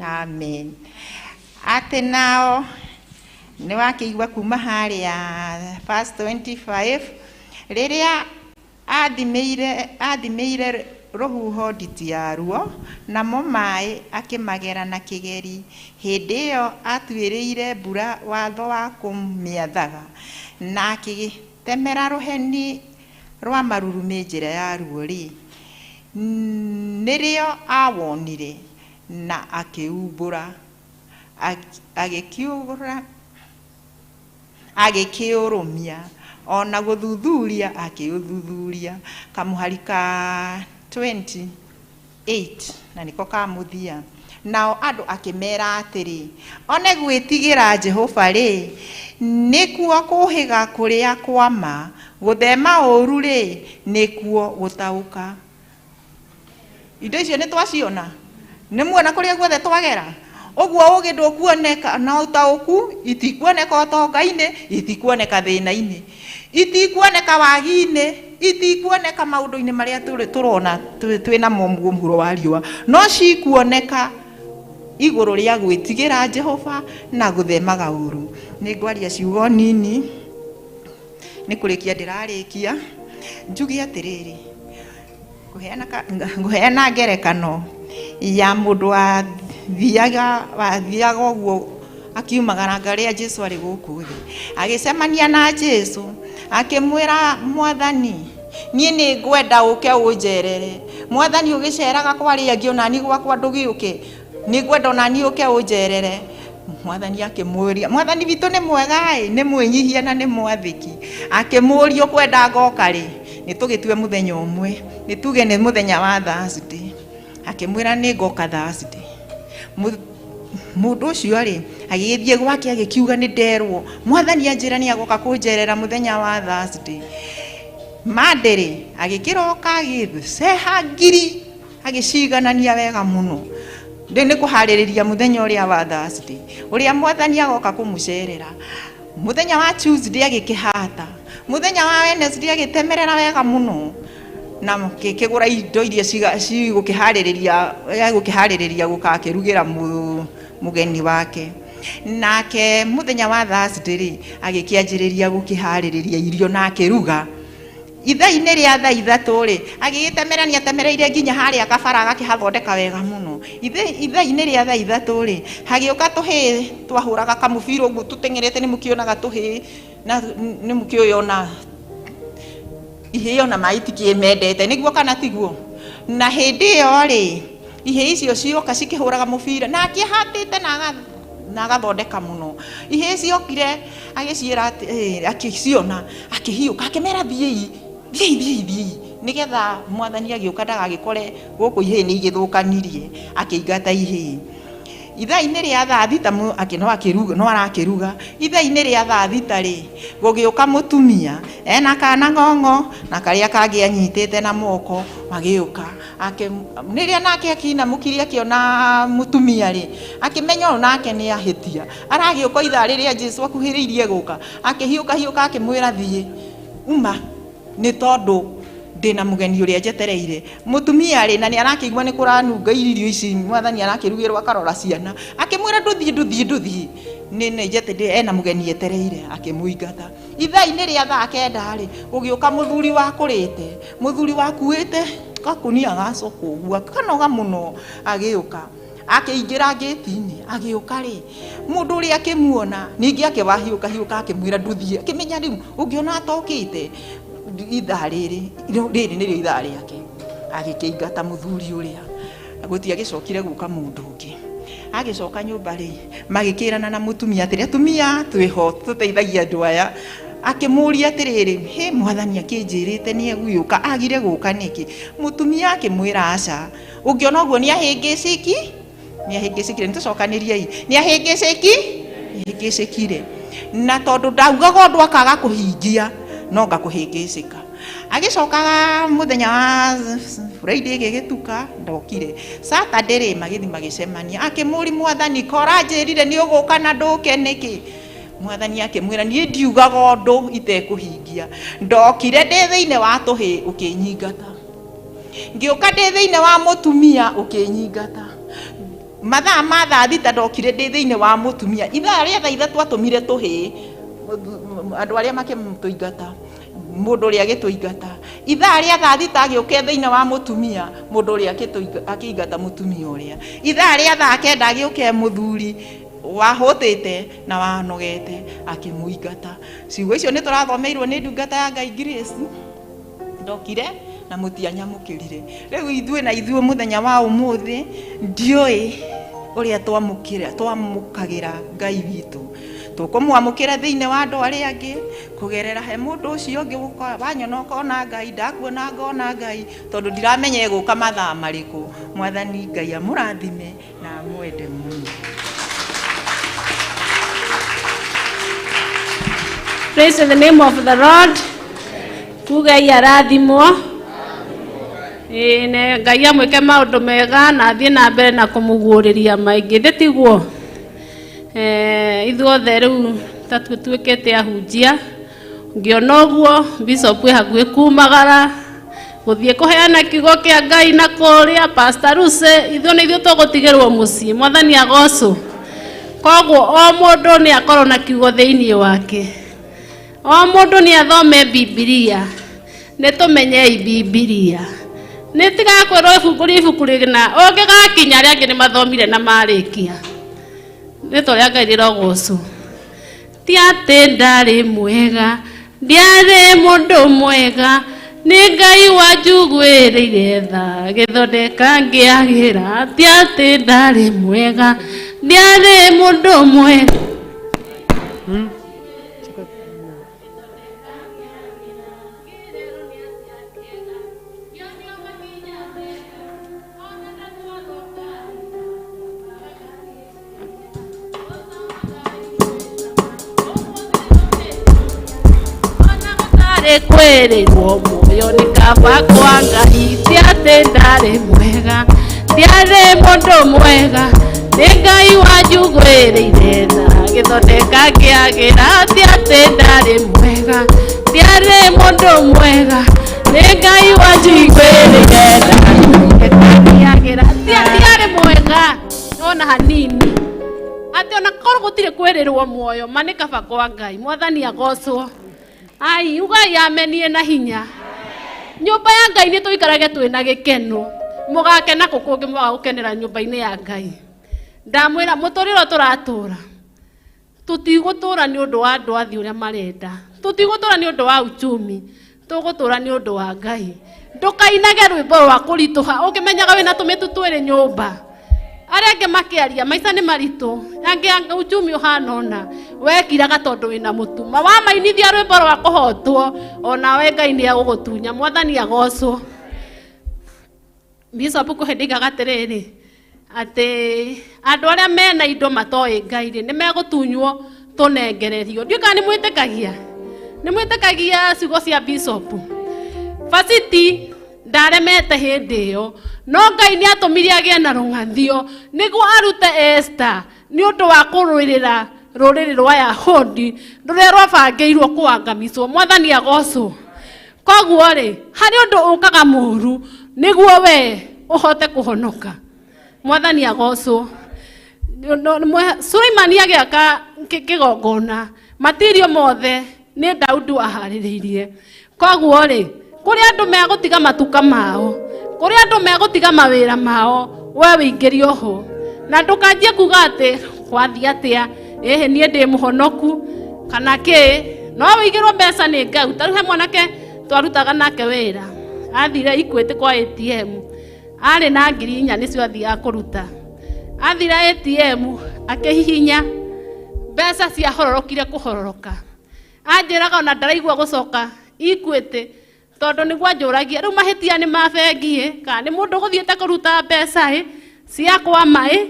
Amen. Ate nao nĩ wakĩigua kuma harĩa verse 25, rĩrĩa athimĩire rũhuho nditi yaruo, namo maĩ akĩmagera na kĩgeri. Hĩndĩ ĩyo atuĩrĩire mbura watho wa kũmĩathaga, na akĩtemera rũheni rwa marurumĩ njĩra yaruo rĩ, nĩrĩo awonire na akĩumbũra, agĩkĩũrũmia, ona gũthuthuria akĩũthuthuria. Kamũhari ka 28 na nĩko kamũthia. Nao andũ akĩmera atĩrĩ, one gwĩtigĩra Jehova rĩ, nĩkuo kũhĩga kũrĩa kwama, gũthema ũru rĩ, nĩkuo gũtaũka. Indo icio nĩ twaciona, nĩ muona kũrĩa guothe twagera. Ũguo ũgĩ ndũkuoneka na ũtaũku, itikuoneka ũtonga-inĩ, itikuoneka thĩna-inĩ, itikuoneka wagi-inĩ, itikuoneka maũndũ-inĩ marĩa tũrona twĩna mũhuro wa riũa, no cikuoneka igũrũ rĩa gwĩtigĩra Jehova na gũthemaga ũru. Nĩ ngwaria ciugo nini, nĩ kũrĩkia ndĩrarĩkia, njuge atĩrĩrĩ, ngũheana ngerekano ya mũndũ wathiaga ũguo akiumagara rĩrĩa Jesu arĩ gũkũ thĩ, agĩcemania na Jesu, akĩmwĩra, Mwathani, niĩ nĩ ngwenda ũke ũnjerere. Mwathani ũgĩceraga kwa arĩa angĩ, ona niĩ gwakwa ndũgĩũke, nĩ ngwenda ona niĩ ũke ũnjerere. Mwathani akĩmũria, Mwathani witũ nĩ mwega nĩ mwĩnyihia na nĩ mwathĩki. Akĩmũria, ũkwenda ngoka rĩ? Nĩ tũgĩtue mũthenya ũmwe, nĩ tuge nĩ mũthenya wa Thursday. Akĩmwĩra nĩ ngoka Thursday. Mũndũ ũcio rĩ, agĩgĩthiĩ gwake agĩkiuga, nĩ nderwo Mwathani anjĩra nĩ agoka kũnjerera mũthenya wa Thursday. Monday rĩ, agĩkĩroka agĩceha ngiri, agĩciganania wega mũno. Nĩ kũharĩrĩria mũthenya ũrĩa wa Thursday, ũrĩa Mwathani agoka kũmũcerera. Mũthenya wa Tuesday agĩkĩhata, mũthenya wa Wednesday agĩtemerera wega mũno, na kĩgũra indo iria cigũkĩharĩrĩria gũkakĩrugĩra mũgeni wake. Nake mũthenya wa Thursday rĩ, agĩkĩanjĩrĩria gũkĩharĩrĩria irio na akĩruga. itha-inĩ rĩa thaa ithatũ rĩ agĩgĩtemerania temereire nginya harĩa kabara agakĩhathondeka wega mũno. Itha-inĩ rĩa thaa ithatũ rĩ hagĩũka tũhĩĩ twahũraga kamũbira ũguo tũteng'erete, nĩ mũkĩonaga tũhĩĩ na nĩ mũkĩũĩ ona ihĩĩ ona maĩ tikĩmendete nĩguo kana tiguo. Na hĩndĩ ĩyo rĩ ihĩĩ icio cioka cikĩhũraga mũbira na akĩhatĩte na agathondeka mũno. Ihĩĩ ciokire agĩciĩra akĩciona akĩhiũka akĩmera thiĩi nĩgetha Mwathani agĩũka ndagagĩkore gũkũ ihĩĩ nĩ igĩthũkanirie, akĩingata ihĩĩ. Itha-inĩ rĩa thaa thita no arakĩruga. Itha-inĩ rĩa thaa thita rĩ gũgĩũka mũtumia ena kana ng'ong'o na karĩa kangĩ anyitĩte na moko magĩũka. Rĩrĩa nake akĩinamũkirie akĩona mũtumia rĩ akĩmenya ũyũ nake nĩ ahĩtia, aragĩũka ithaa rĩrĩa Jesũ akuhĩrĩirie gũka akĩhiũka akĩmwĩra thiĩ uma nĩ tondũ ndĩna mũgeni ũrĩa njetereire. Mũtumia rĩ na nĩ arakĩigua nĩ kũranunga irio ici Mwathani arakĩrugĩrwo akarora ciana akĩmwĩra ndũthiĩ nĩ njete ena mũgeni etereire, akĩmũingata. Itha-inĩ rĩa thaa kenda rĩ gũgĩũka mũthuri wakũrĩte, mũthuri wakuĩte gakunia gacoka ũguo akanoga mũno, agĩũka akĩingĩra ngĩti-inĩ agĩũka rĩ mũndũ ũrĩa akĩmuona ningĩ akĩwahiũka akĩmwĩra ndũthiĩ, akĩmenya rĩu ũngĩona atokĩte ithaa rĩrĩ nĩrĩo ithaa rĩake, agĩkĩingata mũthuri ũrĩa gũtiagĩcokire gũka mũndũ ũngĩ. Agĩcoka nyũmba rĩ magĩkĩrana na mũtumia atĩrĩ atumia twĩho tũteithagia andũ aya. Akĩmũria atĩrĩrĩ hĩ Mwathani akĩnjĩrĩte nĩ egũgĩũka, agire gũka nĩkĩ? Mũtumia akĩmwĩra aca ũngĩona ũguo nĩ ahĩngĩcĩkire nĩtũcokanĩriei nĩ ahĩngĩcĩkire na tondũ ndaugaga ũndũ akaga kũhingia no ngakũhĩngĩcĩka. Agĩcokaga mũthenya wa Friday gĩgĩtuka ndokire. Saturday rĩ magĩthi magĩcemania akĩmũri Mwathani kora njĩrire nĩ ũgũka na ndũke nĩkĩ? Mwathani akĩmwĩra niĩ ndiugaga ũndũ itekũhingia, ndokire ndĩ thĩinĩ wa tũhĩ ũkĩnyingata, ngĩũka ndĩ thĩinĩ wa mũtumia ũkĩnyingata, mathaa ma thaa thita ndokire ndĩ thĩinĩ wa mũtumia. Ithaa rĩa thaa ithatũ atũmire tũhĩ andũ arĩa makĩmũtũingata, mũndũ ũrĩa agĩtũingata. Ithaa rĩa thaa thita agĩũka thĩinĩ wa mũtumia, mũndũ ũrĩa akĩingata mũtumia ũrĩa. Ithaa rĩa thaa kenda agĩũka mũthuri wahũtĩte na wanogete akĩmũingata. Ciugo icio nĩ tũrathomeirwo nĩ ndungata ya Ngai Grace, ndokire na mũtianyamũkĩrire. Rĩu ithuĩ mũthenya wa ũmũthĩ ndiũĩ ũrĩa twamũkagĩra Ngai witũ. Tũkũmwamũkĩra thĩinĩ wa andũ arĩa angĩ kũgerera he mũndũ ũcio ũngĩ wanyona ũkona Ngai, ndakuona ngona Ngai, tondũ ndiramenya egũka mathaa marĩkũ. Mwathani Ngai amũrathime na amwende mũno. Praise the name of the Lord. Tugai arathimwo. Ne Ngai amwĩke maũndũ mega na athiĩ na mbere na kũmũguũrĩria maingĩ thĩtiguo. Ithuothe rĩu tatuĩkĩte ahunjia. Ngĩona ũguo Bishop hakuhĩ kumagara gũthiĩ kũheana kiugo kĩa Ngai na kũrĩa Pastor Lucy, ithuĩ nĩ ithuĩ tũgũtigĩrwo mũciĩ. Mwathani agocwo. Koguo o mũndũ nĩ akorwo na kiugo thĩinĩ wake. O mũndũ nĩ athome Biblia, nĩ tũmenyei Biblia. Nĩ tigakwĩrwo ibuku rĩna ũngĩgakinya arĩa angĩ nĩ mathomire na marĩkia. Nĩ tũrĩa Ngai rĩrogocwo. Ti atĩ ndarĩ mwega, ndiarĩ mũndũ mwega, nĩ Ngai wanjugwĩrĩire tha gĩthondeka ngĩagĩra. Ti atĩ ndarĩ mwega, ndiarĩ mũndũ mwega. Kwĩrĩrwo muoyo nĩ kaba kwa Ngai. Ti atĩ ndarĩ mwega, ndiarĩ mũndũ mwega, nĩ Ngai wanjugwĩrĩire tha gĩthondeka ngĩagĩra. Ti atĩ ndarĩ mwega, ndiarĩ mũndũ mwega, nĩ Ngai wanjugwĩrĩire tha gĩthondeka ngĩagĩra. Ti atĩ mwega ona hanini, atĩ ona korwo gũtirĩ kwĩrĩrwo muoyo ma nĩ kaba kwa Ngai. Mwathani agocwo. Ai, ugai amenie na hinya. nyumba ya Ngai ni tuikarage twina gikeno mugakena kukungi mugagukenera nyumba-ini ya Ngai. Ndamwira muturiro turatura tutigutura ni undu wa andu athi uria marenda, tutigutura ni undu wa uchumi, tugutura ni undu wa Ngai. Ndukainage rwimbo rwa kurituha ukimenyaga wina tumitu twiri nyumba. Aria ange makiaria maica ni maritu, ange uchumi uhanona wekiraga tondu wina mutuma wa mainithia rwimbo rwa kuhotwo, ona we Ngai ni agugutunya. Mwathani agocwo. Bishop kuhendiga atiriri ati andu aria mena indo matoi Ngai ni megutunywo tunengererio. Ndiuka ni mwitikagia ciugo cia Bishop. Fasiti ndaremete hindi iyo, no Ngai ni atumirie agie na rungathio niguo arute Esther ni undu wa kurwirira ruriri rwa Yahudi ruria rwabangiirwo kuangamicwo. Mwathani agocwo. Koguo ri hari undu ukaga muru niguo we uhote kuhonoka. Mwathani agocwo. Suleimani agiaka kigongona material mothe ni Daudi ahaririirie. Koguo ri kuri andu megutiga matuka mao, kuri andu megutiga mawira mao, we wingirio ho na ndukanjie kuga ati kwathi atia nie ndi muhonoku kana ki. No wigirwo mbeca ni Ngai. Taruhe mwanake twarutaga nake wira athire Equity kwa ATM, ari na 4,000 nicio athia kuruta. Athira ATM akihihinya mbeca cia hororokire kuhororoka. Anjiraga ona ndaraigua gucoka Equity tondu niguo anjuragia riu mahitia ni mabengi kana ni mundu guthiete kuruta mbeca cia kwa mai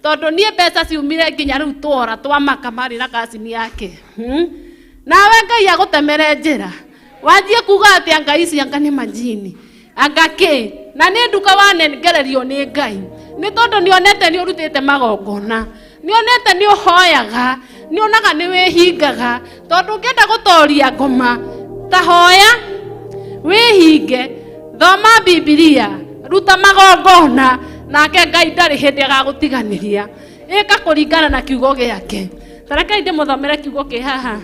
tondu nie mbeca ciumire nginya riu twora twamaka mari na kasini yake. Nawe Ngai agutemere njira wanjie kuga ati Ngai cia anga ni majini anga ki na ni nduka wanengererio ni Ngai ni tondu nionete ni urutite magongona, nionete ni uhoyaga, nionaga ni wihingaga tondu ngenda gutoria ngoma ta hoya wihinge, thoma Biblia, ruta magongona nake Ngai ndari hindi agagutiganiria ika kuringana na kiugo giake. Tareke ndi muthomere kiugo ki haha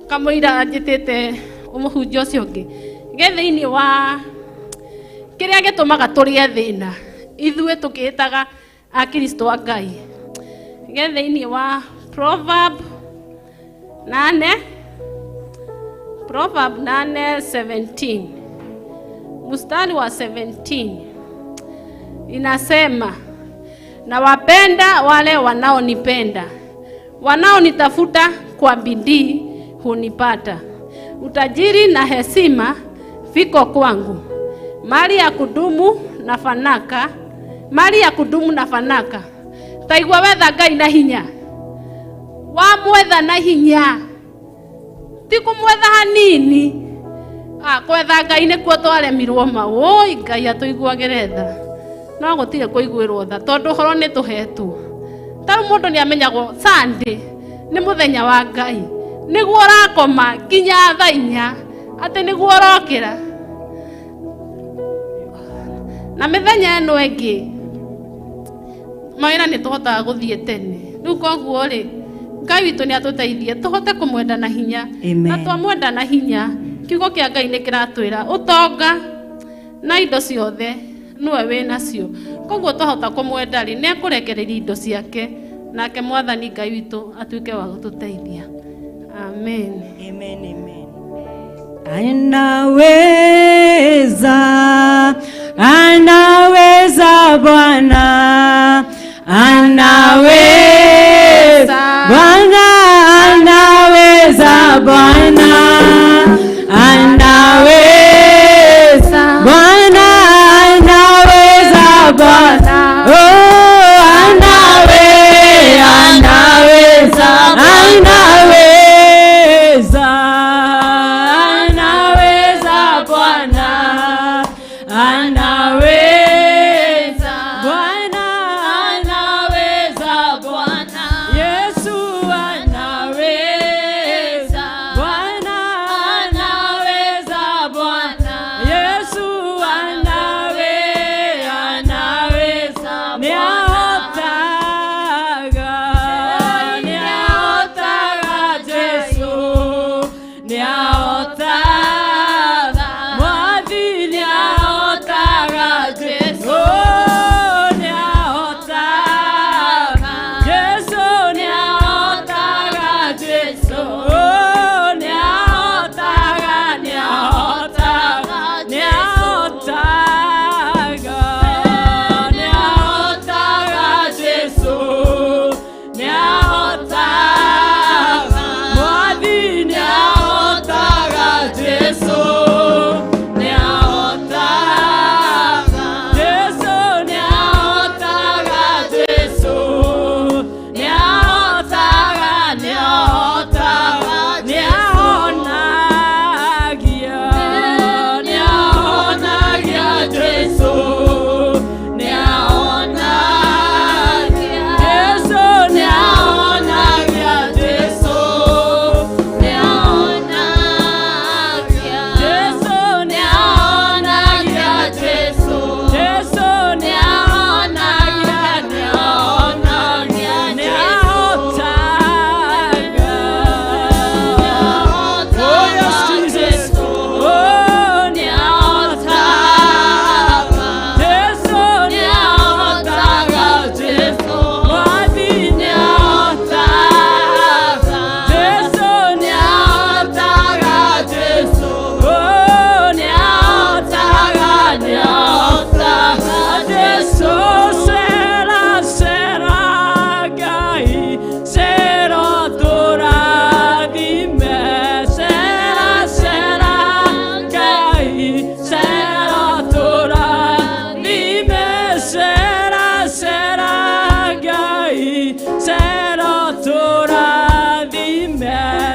kamuira njitite umuhunjia ucio ungi gethiini wa kiria gitumaga turie thina ithue tukitaga a Kristo wa Ngai. Gethiini wa Proverb 8:17 mstari wa 17 inasema, na wapenda wale wanaonipenda, wanaonitafuta kwa bidii hunipata. Utajiri na heshima viko kwangu, mali ya kudumu na fanaka, mali ya kudumu na fanaka. Taigwa wetha Ngai na hinya, wa mwetha na hinya, tiku mwetha hanini. Kwetha Ngai ni kuo twaremirwo mau. Ngai atuiguagiretha no gutire kuiguirwo tha tondu horo ni tuhetwo. Taru mundu ni amenyagwo Sunday ni muthenya wa Ngai, niguo rakoma nginya thaa 4 ati niguo rokira. Na mithenya eno engi mawira ni tuhotaga guthie tene. Riu koguo ri Ngai witu ni atuteithie tuhote kumwenda na hinya. Na twamwenda na hinya kiugo kia Ngai ni kiratwira utonga na indo ciothe niwe winacio. Koguo twahota kumwenda ri ni akurekereria indo ciake, nake Mwathani Ngai witu atuike wa gututeithia. Amen. Amen, amen. Anaweza Bwana, anaweza Bwana, anaweza Bwana, anaweza Bwana, anaweza Bwana, oh anaweza, anaweza, anaweza, anaweza Bwana, anaweza Bwana, anaweza Bwana.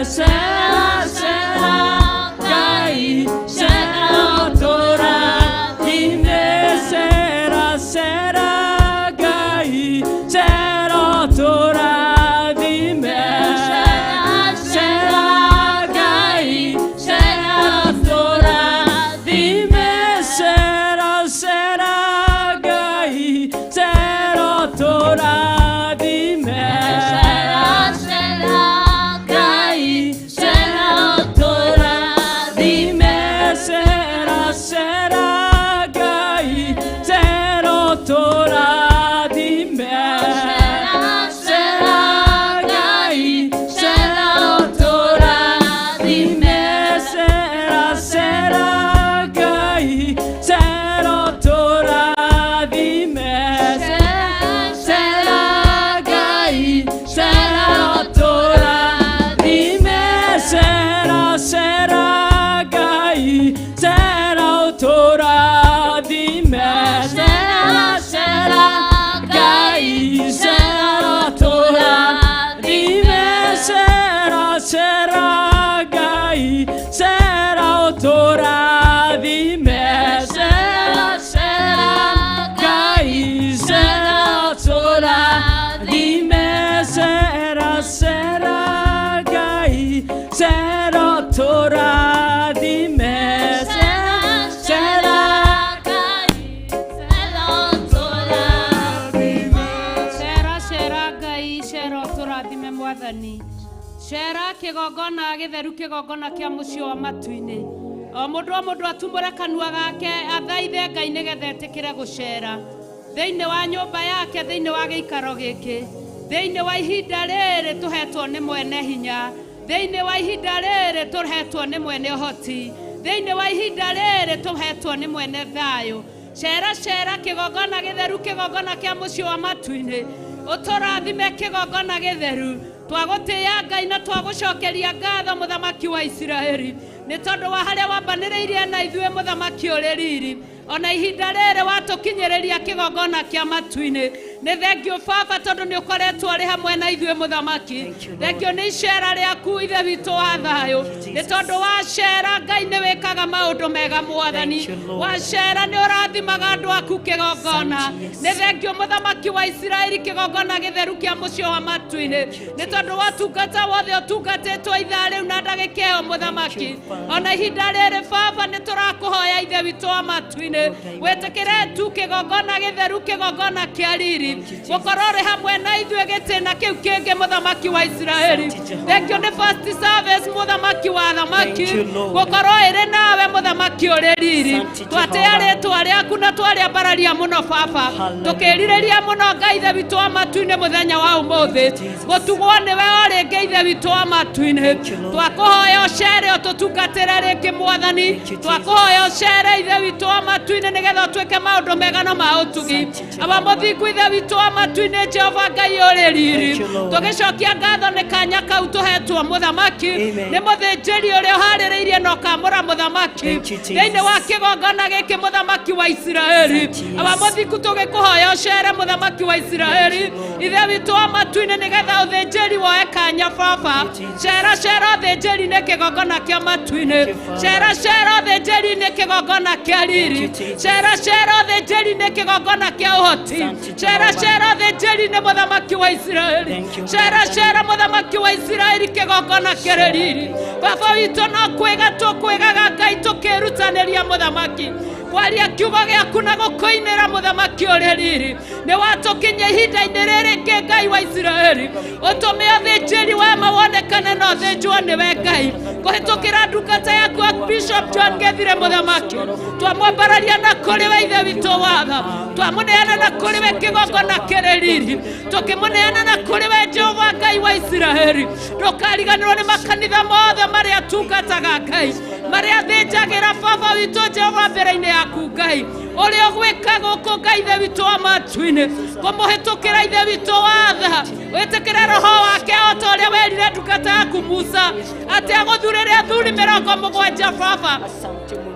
Cera, cera, Ngai, cera tũrathime. Cera, cera, Ngai, cera tũrathime. Cera, Ngai, cera tũrathime. Cera, cera, Ngai, cera tũrathime. Cera kigogona githeru kigogona kia mucio wa matu-ini. O mundu atumbure kanua gake athaithe Ngai nigetha etikire gucera thiini wa nyumba yake, thiini wa giikaro giki, thiini wa ihinda riri tuhetwo ni mwene hinya, thiini wa ihinda riri tuhetwo ni mwene uhoti, thiini wa ihinda riri tuhetwo ni mwene thayo. Cera cera kigogona githeru kigogona kia mucio wa matu-ini, uturathime kigogona githeru. Twagutia Ngai na twagucokeria ngatho muthamaki wa Isiraeli ni tondu wa haria wambaniriirie na ithue muthamaki uri riri, ona ihinda riri watukinyiriria kigogona kia matu-ini. Ni thengio Baba tondu ni ukoretwo ri hamwe na ithue muthamaki. Thengio ni icera riaku ithe witu wa thayo, ni tondu wa cera Ngai ni wikaga maundu mega mwathani. Wa cera ni urathimaga andu aku kigogona. Ni thengio muthamaki wa Isiraeli kigogona githeru kia mucio wa matu-ini, ni tondu wa tungata wothe utungatitwo ithaa riu na ndagika iyo muthamaki. Ona ihinda riri Baba ni turakuhoya ithe witu wa matu-ini, witikire tu kigogona githeru kigogona kia riri gukorwo ri hamwe na ithue gitina kiu kingi muthamaki wa Isiraeli. Thengio ni first service muthamaki wa thamaki, gukorwo iri nawe muthamaki uri riri. Twatia ritwa riaku na twariambararia muno Baba, tukiririria muno Ngai ithe witu wa matu-ini muthenya wa umuthi, gutugwo niwe uri Ngai ithe witu wa matu-ini. Twakuhoya ucere ututungatire ringi mwathani, twakuhoya ucere ithe witu wa matu-ini nigetha utwike maundu mega na ma utugi. Aba muthingu ithe witu wa matu-ini Jehova Ngai uri riri, tugicokia ngatho ni kanya kau tuhetwo muthamaki. Ni muthinjiri uria uhaririirie no kamura muthamaki thiini wa kigogona giki muthamaki wa Isiraeli. Aba muthingu tugikuhoya ucere muthamaki wa Isiraeli ithe witu wa matu-ini nigetha uthinjiri woe kanya Baba. Cera cera uthinjiri ni kigogona kia matu-ini, cera cera uthinjiri ni kigogona kia riri, cera cera uthinjiri ni kigogona kia uhoti, cera cera uthinjiri ni muthamaki wa Isiraeli, cera cera muthamaki wa Isiraeli kigogona kia riri. Baba witu no kwiga tukwigaga Ngai tukirutaniria muthamaki kwaria kiugo giaku na gukoinira muthamaki uri riri. Ni watukinya ihinda-ini riri ngi Ngai wa Isiraeli, utume uthinjiri wa mawonekane na uthinjwo niwe Ngai kuhitukira ndungata yaku Bishop John Gethire muthamaki. Twamwambararia na kuri we ithe witu wa tha, twamuneana na kuri we kigogona kiri riri, tukimuneana na kuri we Jehova Ngai wa Isiraeli. Ndukariganirwo ni makanitha mothe maria tungataga Ngai, maria thinjagira Baba witu Jehova mbere-ini yaku Ngai, uria ugwika guku Ngai ithe witu wa matu-ini, kumuhitukira ithe witu wa tha. Witikire roho wake o ta uria werire ndungata yaku Musa ati aguthurire athuri 70 Baba,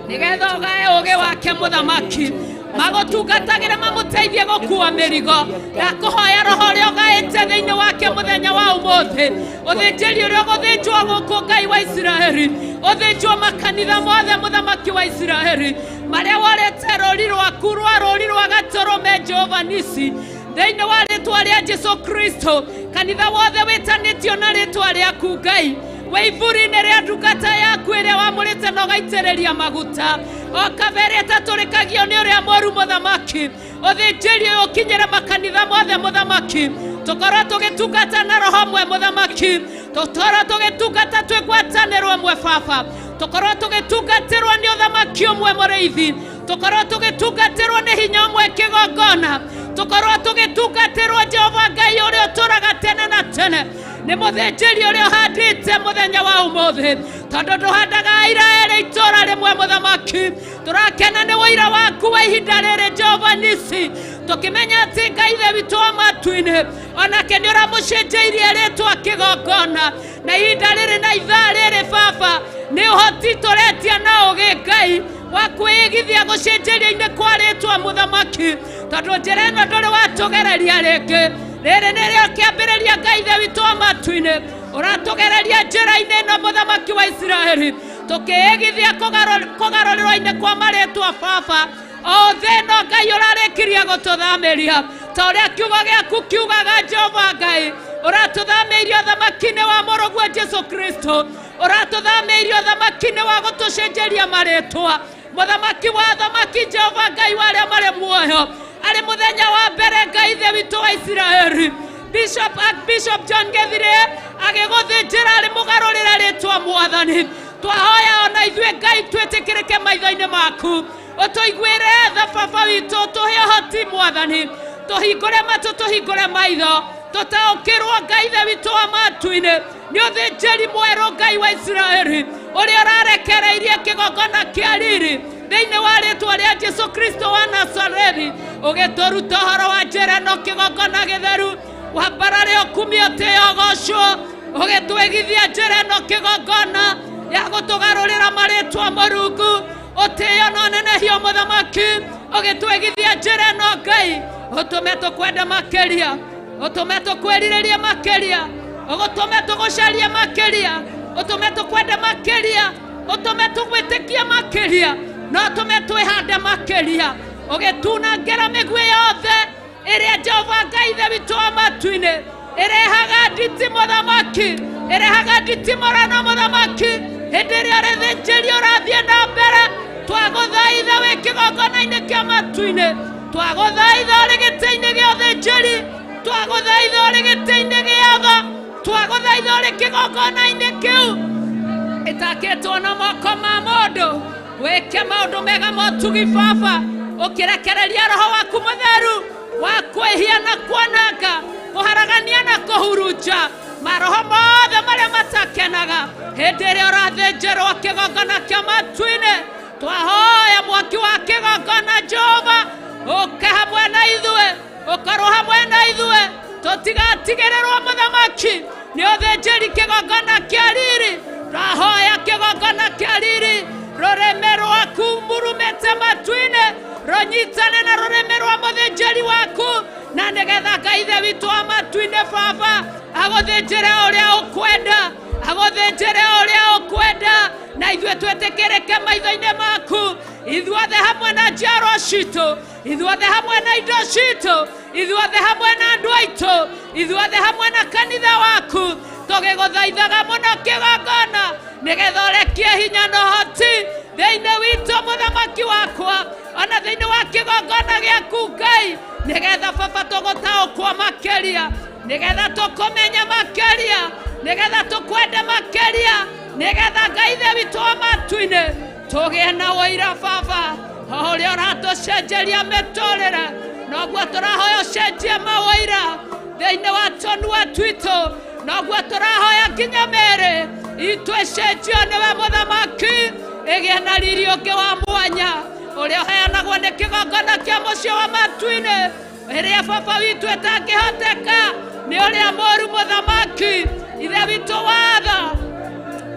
nigetha ugae ugi wake muthamaki. magotungatagire mamuteithie gukua mirigo ndakuhoya roho ria gaite thiini wake muthenya wa umuthi uthinjiri uria guthinjwo guku Ngai wa Israeli uthinjwo makanitha mothe muthamaki wa Israeli maria warete rori rwaku rori rwa gatũrũme Jehova Nisi thiini wa ritwa ria Jesu Kristo kanitha wothe witanitio na ritwa riaku Ngai waivuri-inĩ rĩa ndungata yaku ĩrĩa wamũrĩte na ũgaitĩrĩria maguta o kabere tatũrĩkagio nĩ ũrĩa mũru mũthamaki ũthĩnjĩri ũyũ ũkinyĩre makanitha mothe mũthamaki tũkorwo tũgĩtungata na roho mwe mũthamaki tũkorwo tũgĩtungata twĩ ngwatanĩro ĩmwe baba tũkorwo tũgĩtungatĩrwo nĩ ũthamaki ũmwe mũrĩithi tũkorwo tũgĩtungatĩrwo nĩ hinya ũmwe kĩgongona tũkorwo tũgĩtungatĩrwo Jehova Ngai ũrĩa ũtũũraga tene na tene nĩ mũthĩnjĩri ũrĩa ũhandĩte mũthenya wa ũmũthĩ tondũ ndũhandaga Iraeli itũũra rĩmwe mũthamaki tũrakena nĩ ũira waku wa ihinda rĩrĩ Jehova Nisi tũkĩmenya atĩ Ngai ithe witũ wa matu-inĩ onake nĩ ũramũcenjeirie rĩtwa kĩgongona na ihinda rĩrĩ na ithaa rĩrĩ baba nĩ ũhoti tũretia na ũgĩ Ngai wa kwĩigithia gũcenjeria-inĩ kwa rĩtwa mũthamaki tondũ njĩra ĩno ndũrĩ watũgereria rĩngĩ rĩrĩ nĩrĩo kĩambĩrĩria Ngai ithe witũ wa matu-inĩ ũratũgereria njĩra-inĩ ĩno mũthamaki wa Israeli tũkĩĩgithia kũgarũrĩrwo-inĩ kwa marĩtwa baba o thĩ ĩno Ngai ũrarĩkirie gũtũthamĩria ta ũrĩa kiugo gĩaku kiugaga Jehova Ngai ũratũthamĩirie ũthamaki-inĩ wa mũrũguo Jesu Kristo ũratũthamĩirie ũthamaki-inĩ wa gũtũcenjeria marĩtwa mũthamaki wa athamaki Jehova Ngai wa arĩa marĩ muoyo arĩ mũthenya wa mbere Ngai ithe witũ wa Israeli Bishop John Gethire agĩgũthĩnjĩra arĩ mũgarũrĩre rĩtwa mwathani twahoya ona ithuĩ Ngai twĩtĩkĩrĩke maitho-inĩ maku ũtũiguĩre tha baba witũ tũhe ũhoti mwathani tũhingũre matũ tũhingũre maitho tũtaũkĩrwo Ngai ithe witũ wa matu-inĩ nĩ ũthĩnjĩri mwerũ Ngai wa Israeli ũrĩa ũrarekereirie kĩgongona kĩa riri thĩinĩ wa rĩtwa rĩa Jesu Kristo wa Nazarethi ũgĩtũruta ũhoro wa njĩra ĩno kĩgongona gĩtheru wa mbarare ũkumio tĩogocwo ũgĩtwĩgithia njĩra ĩno kĩgongona ya gũtũgarũrĩra marĩtwa Mũrungu ũtĩo na ũnenehio mũthamaki ũgĩtwĩgithia njĩra ĩno Ngai ũtũme tũkwenda makĩria ũtũme tũkwĩrirĩria makĩria ũtũme tũgũcaria makĩria ũtũme tũkwenda makĩria ũtũme tũgwĩtĩkia makĩria na ũtũme twĩhande makĩria ũgĩtunangĩra mĩguĩ yothe ĩrĩa Jehova Ngai ithe witũ wa matu-inĩ ĩrehaga nditi mũthamaki ĩrehaga nditi mũrano mũthamaki hĩndĩ ĩrĩa ũrĩthĩnjĩri ũrathiĩ na mbere twagũthaitha wĩ kĩgongona-inĩ kĩa matu-inĩ twagũthaitha ũrĩ gĩtĩ-inĩ gĩa ũthĩnjĩri twagũthaitha ũrĩ gĩtĩ-inĩ gĩa tha twagũthaitha ũrĩ kĩgongona-inĩ kĩu ĩtakĩtwo na moko ma mũndũ wĩke maũndũ mega motugi baba ũkĩrekereria roho waku mũtheru wa kwĩhia na kwananga kũharagania na kũhurunja maroho mothe marĩa matakenaga hĩndĩ ĩrĩa ũrathĩnjĩrwo kĩgongona kĩa matu-inĩ twahoya mwaki wa kĩgongona Jehova ũke hamwe na ithuĩ ũkorwo hamwe na ithuĩ tũtigatigĩrĩrwo mũthamaki nĩ ũthĩnjĩri kĩgongona kĩa riri twahoya kĩgongona kĩa riri rũrĩmĩ rwaku murumĩte matu-inĩ rũnyitane na rũrĩmĩ rwa mũthĩnjĩri waku na nĩgetha Ngai ithe witũ wa matu-inĩ baba agũthĩnjĩre ũrĩa ũkwenda agũthĩnjĩre ũrĩa ũkwenda na ithuĩ twĩtĩkĩrĩke maitho-inĩ maku ithuothe hamwe na njiarwa citũ ithuothe hamwe na indo citũ ithuothe hamwe na andũ aitũ ithuothe hamwe na kanitha waku tũgĩgũthaithaga mũno kĩgongona nĩgetha ũrekie hinya na ũhoti thĩinĩ witũ mũthamaki wakwa ona thĩinĩ wa kĩgongona gĩaku Ngai nĩgetha baba tũgũtaũkwo makĩria nĩgetha tũkũmenya makĩria nĩgetha tũkwende makĩria nĩgetha Ngai ithe witũ wa matu-inĩ tũgĩe na ũira baba o ũrĩa ũratũcenjeria mĩtũrĩre noguo tũrahoya ũcenjie mawĩra thĩinĩ wa tũnua twitũ noguo tũrahoya nginya mĩĩrĩ itũ ĩcenjio nĩwe mũthamaki ĩgĩe na riri ũngĩ wa mwanya ũrĩa ũheanagwo nĩ kĩgongona kĩa mũciĩ wa matu-inĩ ĩrĩa baba witũ ĩtangĩhoteka nĩ ũrĩa mũru mũthamaki ithe witũ watha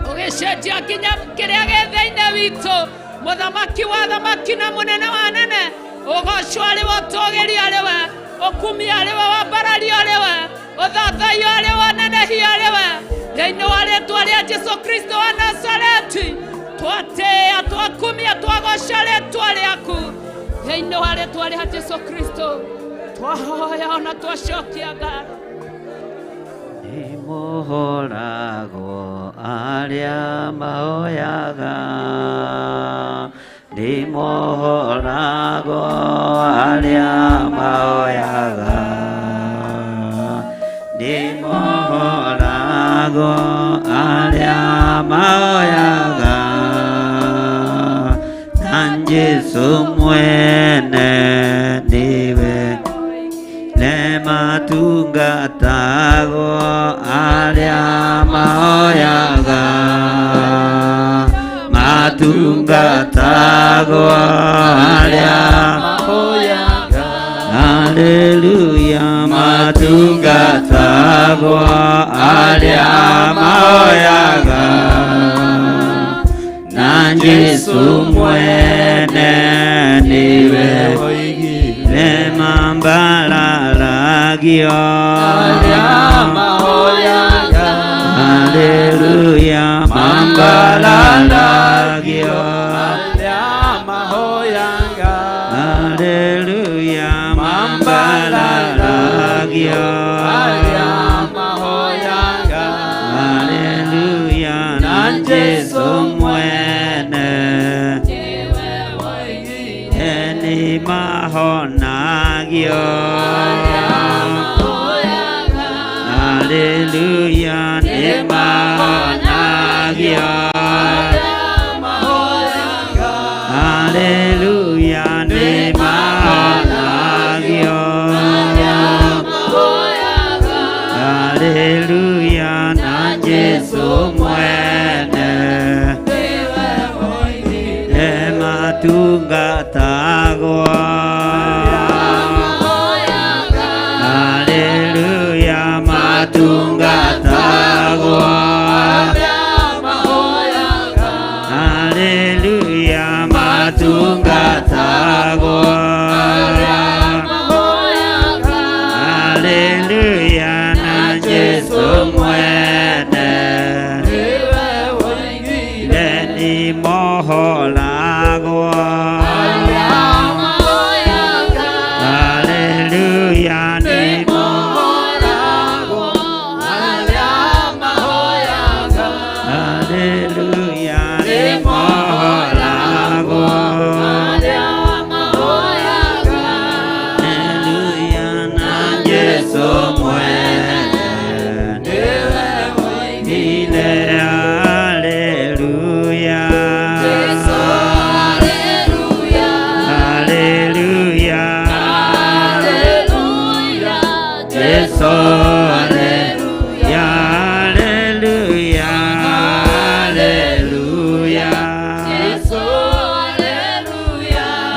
ũgĩcenjia nginya kĩrĩa gĩ thĩinĩ witũ mũthamaki wa thamaki na mũnene wa nene ũgocwo arĩ we, ũtũgĩri arĩ we, ũkumi arĩ we, wambarario arĩ we, ũthathaiyo arĩ we, ũnenehia arĩ we. Thĩinĩ wa rĩĩtwa rĩa Jesũ Kristo wa Nazareti, twatĩĩa, twakumia, twagoca rĩĩtwa rĩaku. Thĩinĩ wa rĩĩtwa rĩa Jesũ Kristo twahoya ona twacokia ngatho. Nĩmohoragwo arĩa mahoyaga, nĩmohoragwo arĩa mahoyaga, nĩmohoragwo arĩa mahoyaga, na Jesũ mwene niwe nematungatagwo arĩa mahoyaga, matungatagwo arĩa mahoyaga. Haleluya, matungatagwo arĩa mahoyaga, na Jesũ mwene niwe nemambararagio arĩa mahoyaga. Haleluya, mambararagio arĩa mahoyaga. Haleluya, mambararagio arĩa mahoyaga. Haleluya, na Jesũ mwene ni mahonagio Haleluya, ni mahonagio Haleluya, ni mahonagio Haleluya, na Jesũ mwene nematungatagwo Haleluya, matungatagwo Haleluya, matungatagwo Haleluya, na Jesũ mwene ni mohoragwo Haleluya, ni mohoragwo Haleluya, ni mohoragwo Haleluya, na Jesũ mwene ile Haleluya Haleluya Jesũ Haleluya Haleluya Haleluya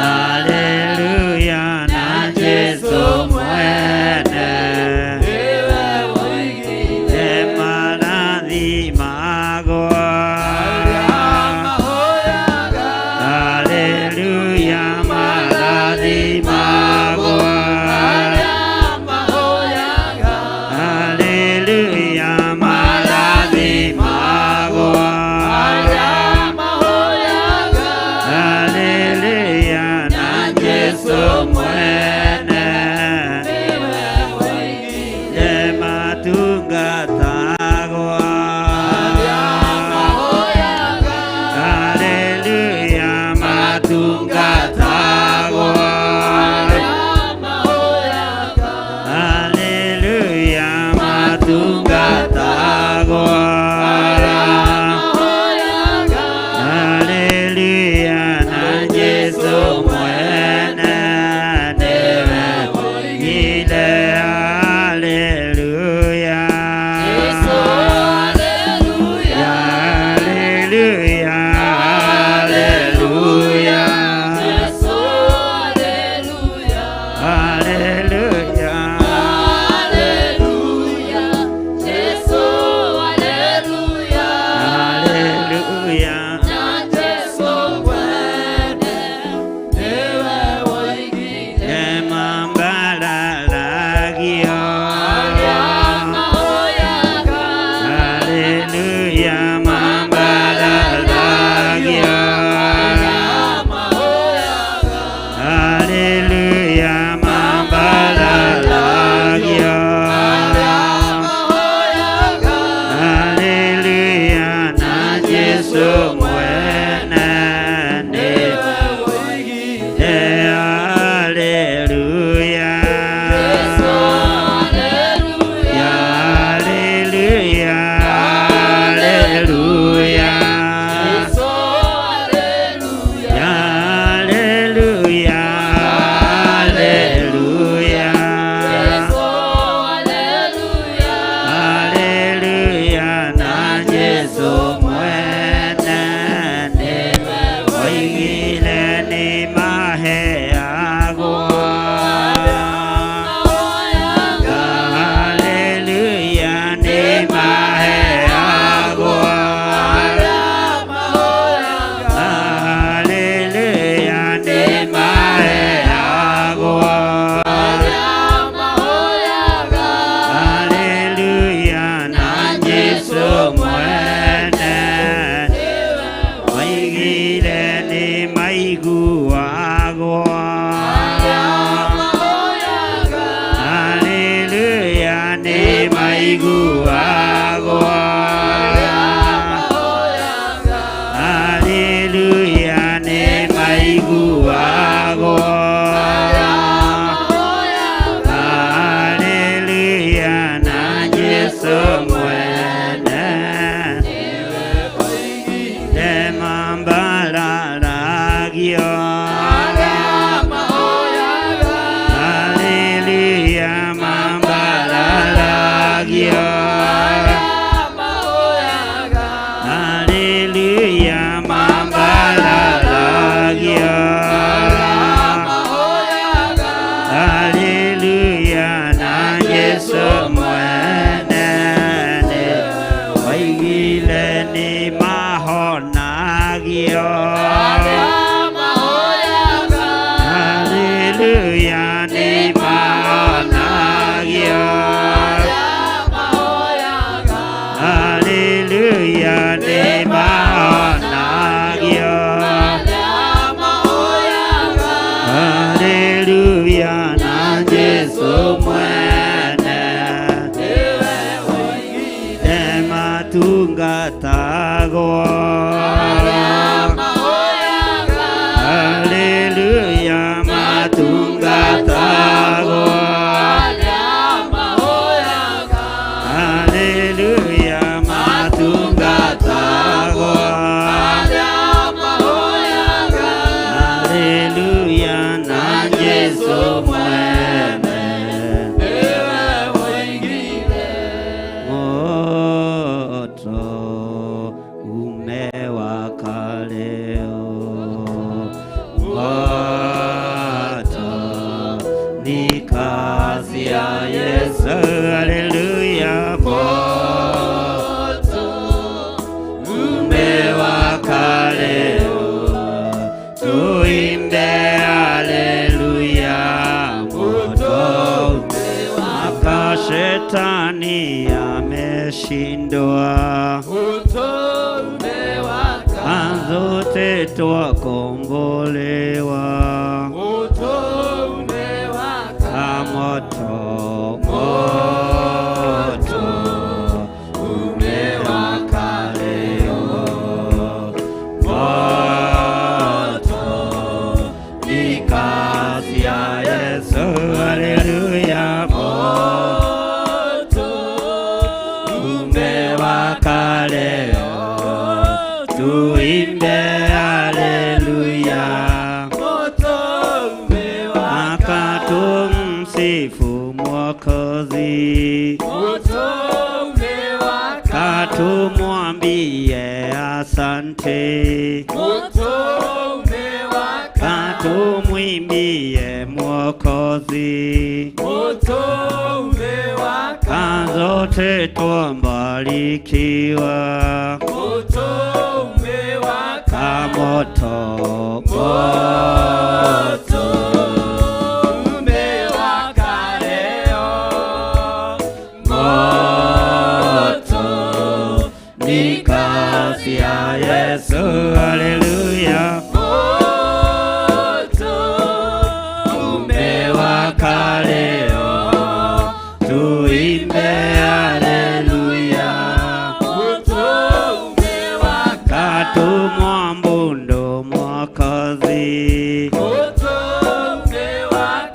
Haleluya, na Jesũ mwene nemarathimagwo Haleluya, marathimagwo Haleluya, marathimagwo Haleluya, na Jesũ mwene nematungatagwo Haleluya, matungatagwo Haleluya, matungatagwo Haleluya, na Jesũ mwene niwe ile Haleluya Haleluya Haleluya Haleluya Haleluya Yesu mwene niwe woigire. Haleluya. Shetani ameshindwa, zote twakombolewa, moto moto umewaka leo, moto ni kazi ya Yesu. Haleluya. Tuimbe haleluya, akatumsifu Mwokozi, katumwambie asante, katumwimbie Mwokozi, zote twambarikiwa. Moto moto umewaka leo, moto ni kazi ya Yesu. Haleluya. Moto umewaka leo, tuimbe haleluya. Moto umewaka katumwa mbundo Mwokozi,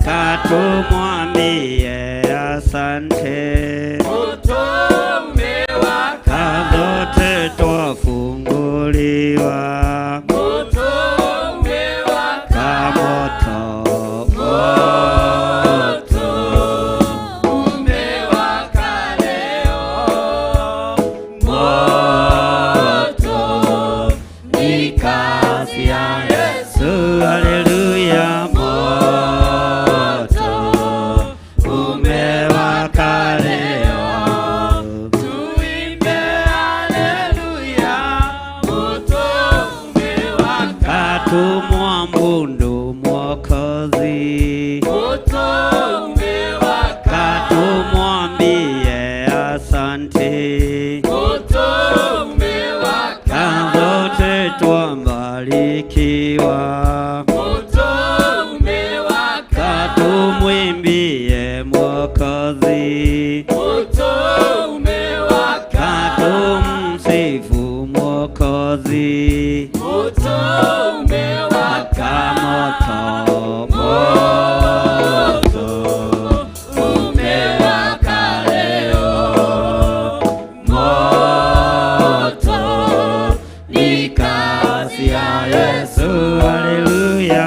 katumwambie asante, kazote twafunguliwa, kamoto haleluya, moto umewaka leo, tuimbe haleluya, moto umewaka. Katumwa mbundu Mwokozi, moto umewaka, katumwambie asante, moto umewaka, zote twambarikiwa, tumwimbie Mwokozi, tumsifu Mwokozi, moto umewaka, leo, moto ni kazi ya Yesu, haleluya.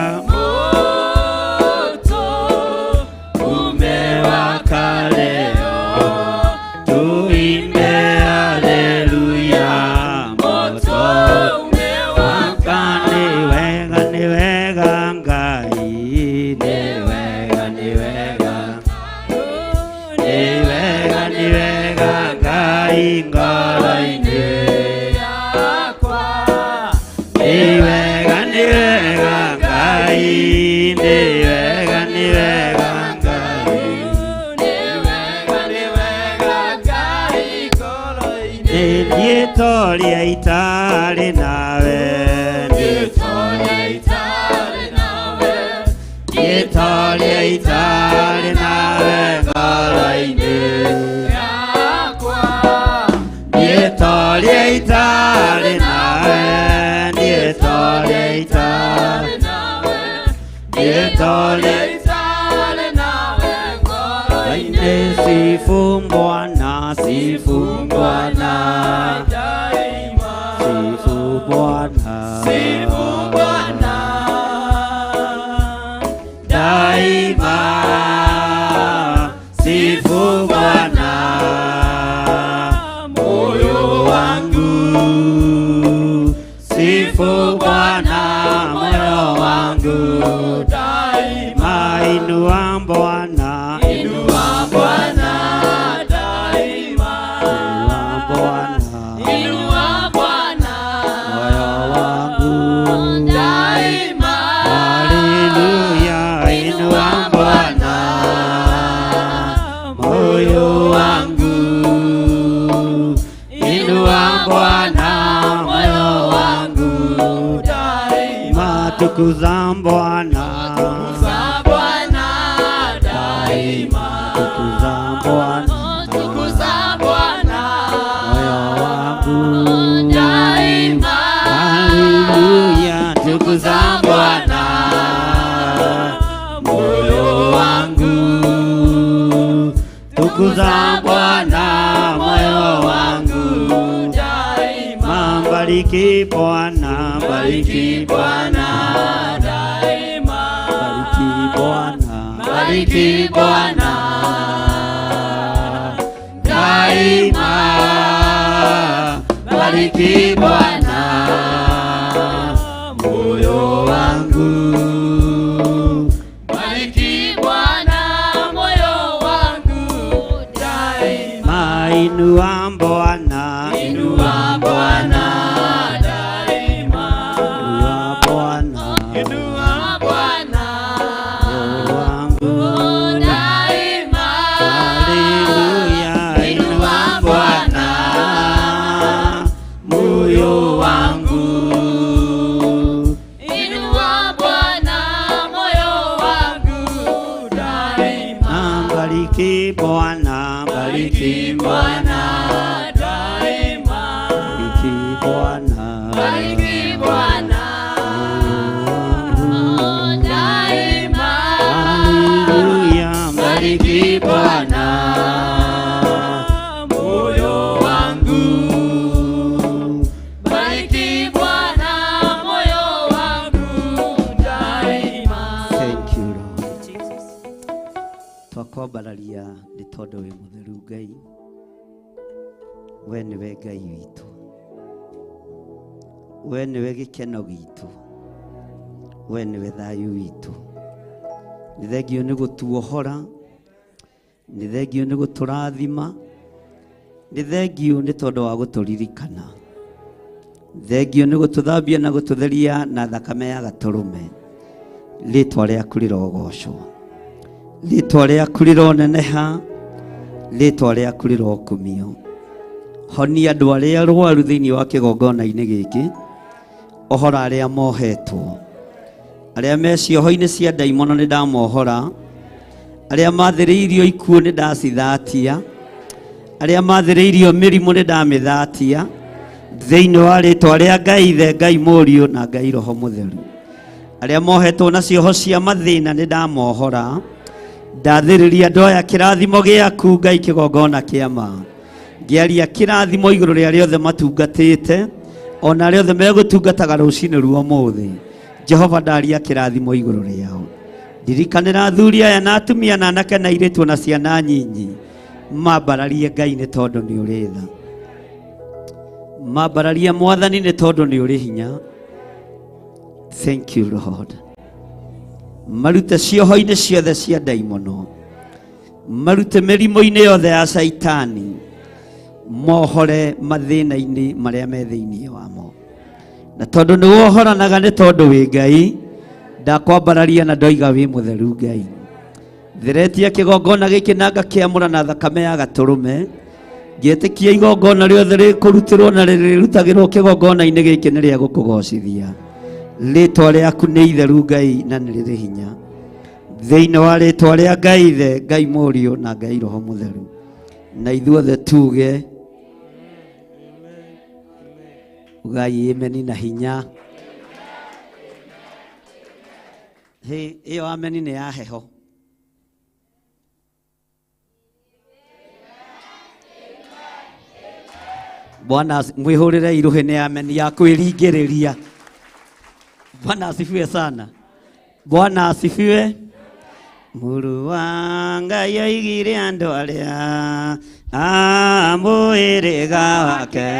Nitolia itali nawe, nitolia itali nawe, ngalaine yakwa, nitolia itali nawe, nitolia itali nawe, ngalaine. Sifu Bwana, sifu Bwana, sifu Bwana, sifu Bwana daima, sifu Bwana moyo wangu, sifu Bwana moyo wangu daima, inua Bwana, inua Bwana daima, inua Bwana moyo wangu daima, haleluya, inua Bwana moyo wangu, inua Bwana moyo wangu daima, tukuza Bwana, tukuza Bwana daima, tukuza Bwana, tukuza Bwana moyo wangu daima, haleluya, tukuza Bwana moyo wangu, tukuza Bwana moyo wangu daima, bariki Bwana, bariki Bwana daima, bariki Bwana, bariki Bwana daima, bariki Bwana moyo wangu, bariki Bwana moyo wangu daima, inua Bwana, inua Bwana daima, inua Bwana, inua Bwana moyo wangu daima, haleluya, inua Bwana moyo ndakwambararia nĩ tondũ wĩ mũtheru Ngai. We nĩwe Ngai witũ, we nĩwe gĩkeno gitũ, we nĩwe thayũ witũ. Nĩ thengio nĩ gũtuohora, nĩ thengio nĩ gũtũrathima, nĩ thengio nĩ tondũ wa gũtũririkana, thengio nĩ gũtũthambia na gũtũtheria na thakame ya gatũrũme. Rĩĩtwa rĩaku rĩrogocwo, rĩĩtwa rĩaku rĩroneneha, rĩĩtwa rĩaku rĩrokumio. Honia andũ arĩa arwaru thĩinĩ wa kĩgongona-inĩ gĩkĩ, ohora arĩa mohetwo, arĩa me cioho-inĩ cia ndaimono nĩ ndamohora, arĩa mathĩrĩirio ikuũ nĩ ndacithatia, arĩa mathĩrĩirio mĩrimũ nĩ ndamĩthatia thĩinĩ wa rĩĩtwa rĩa Ngai Ithe, Ngai Mũriũ na Ngai Roho Mũtheru. Arĩa mohetwo na cioho cia mathĩna nĩ ndamohora, ndathĩrĩria andũ aya kĩrathimo gĩaku Ngai kĩgongona kĩa ma. Ngĩaria kĩrathimo igũrũ rĩa arĩa othe matungatĩte, ona arĩa othe megũtungataga rũcinĩ rwa ũmũthĩ. Jehova, ndaria kĩrathimo igũrũ rĩao. Ndirikanĩra athuri aya na atumia na anake na airĩtu na ciana nyinyi, mambararie Ngai nĩ tondũ nĩ ũrĩ tha, mambararie Mwathani nĩ tondũ nĩ ũrĩ hinya. Thank you Lord. Marute cioho-inĩ ciothe cia ndaimono, marute mĩrimũ-inĩ yothe ya Saitani, mohore mathĩna-inĩ marĩa me thĩinĩ wamo. Na tondũ nĩ wohoranaga nĩ tondũ wĩ Ngai, ndakwambararia na ndoiga wĩ mũtheru Ngai. Theretie kĩgongona gĩkĩ na ngakĩamũra na thakame ya gatũrũme, ngĩtĩkia igongona rĩothe rĩkũrutĩrwo na rĩrĩrutagĩrwo kĩgongona-inĩ gĩkĩ nĩ rĩa gũkũgocithia. Rĩĩtwa rĩaku nĩ itheru Ngai na nĩ rĩrĩ hinya. Thĩinĩ wa rĩĩtwa rĩa Ngai Ithe, Ngai Mũriũ na Ngai Roho Mũtheru, na ithuothe tuge ugai ameni na hinya. Ĩyo ameni nĩ ya heho. Bwana mwĩhũrĩre iruhĩ nĩ ameni ya kwĩringĩrĩria. Bwana asifiwe sana. Bwana asifiwe. Mũrũ wa Ngai oigire andũ arĩa amũĩrĩga wake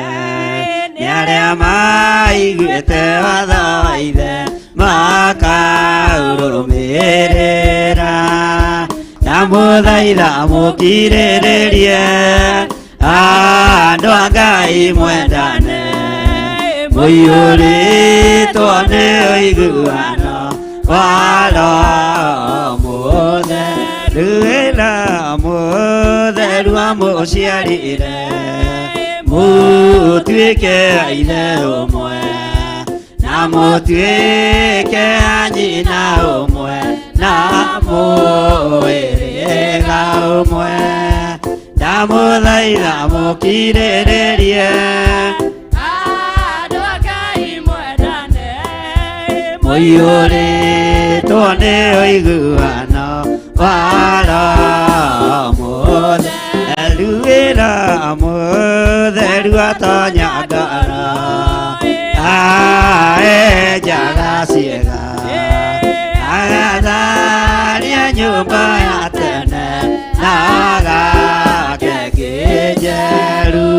nĩ arĩa maiguĩte watho wa Ithe makaũrũmĩrĩra. Ndamũthaitha mũkirĩrĩrie andũ a Ngai mwendane, mũiyũrĩtwo nĩ ũiguano wa Roho Mũtheru, wĩna Mũtheru amũciarire, mũtuĩke a ithe ũmwe na mũtuĩke a nyina ũmwe na mũĩrĩga ũmwe. Ndamũthaitha mũkirĩrĩrie andũ a Ngai mwendane, mũiyũrĩtwo nĩ ũiguano wa Roho Mũtheru, wĩna Mũtheru atonya ngoro aenjaga ciĩga, agatharia nyũmba ya tene na agake njerũ.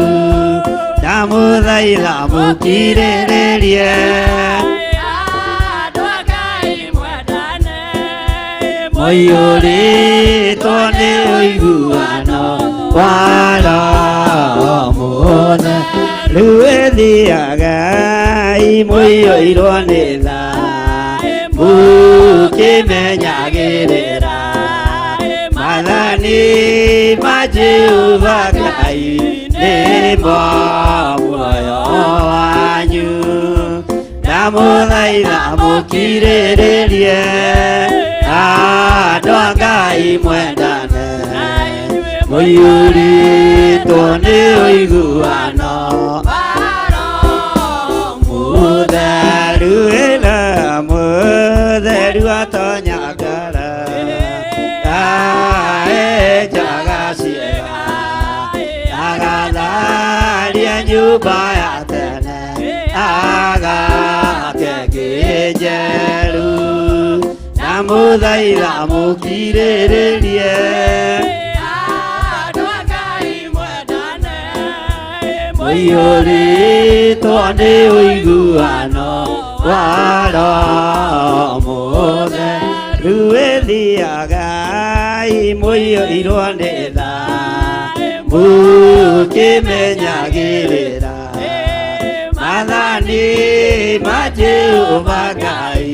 Ndamũthaitha mũkirĩrĩrie andũ a Ngai mwendane, mũiyũrĩtwo nĩ ũiguano wa Roho Mũtheru, wĩthiaga mũiyũirwo nĩ tha, mũkĩmenyagĩrĩra mathani ma Jehova Ngai nĩmo muoyo wanyu. Ndamũthaitha mũkirĩrĩrie andũ a Ngai mwendane, mũiyũrĩtwo nĩ ũiguano wa Roho Mũtheru, wĩna Mũtheru atonya ngoro aenjaga ciĩga, agatharia nyũmba ya tene agake njerũ. na muthaitha mukiriririe muiyũrĩtwo nĩ ũiguano wa Roho Mũtheru wĩthiagai mũiyũirwo nĩ tha mũkĩmenyagĩrĩra mathani ma Jehova Ngai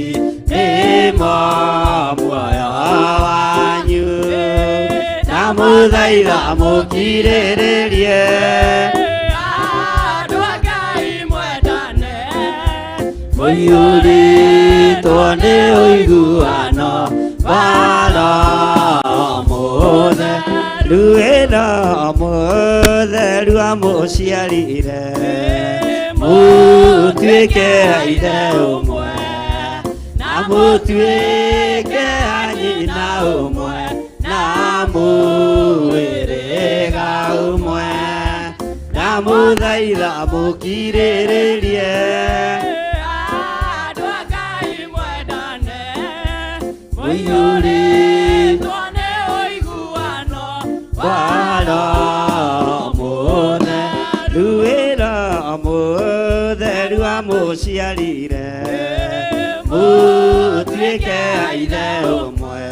nĩmo muoyo wanyu na mũthaitha mũkirĩrĩrie mũiyũrĩtwo nĩ ũiguano wa Roho Mũtheru Roho Mũtheru amũciarire mũtuĩke ithe ũmwe na mũtuĩke nyina ũmwe na mũhĩrĩga ũmwe na mũthaitha mũkirĩrĩrie mũiyũrĩtwo nĩ ũiguano wa Roho Mũtheru Roho Mũtheru amũciarire mũtuĩke ithe ũmwe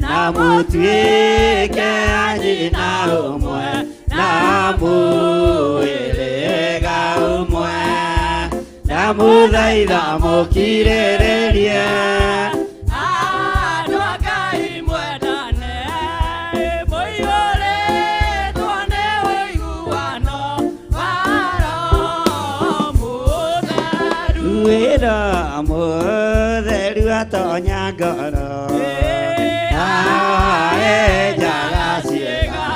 na mũtuĩke nyina ũmwe na mũhĩrĩga ũmwe na mũthaitha mũkirĩrĩrie Roho Mũtheru atonya ngoro enjaga ciĩga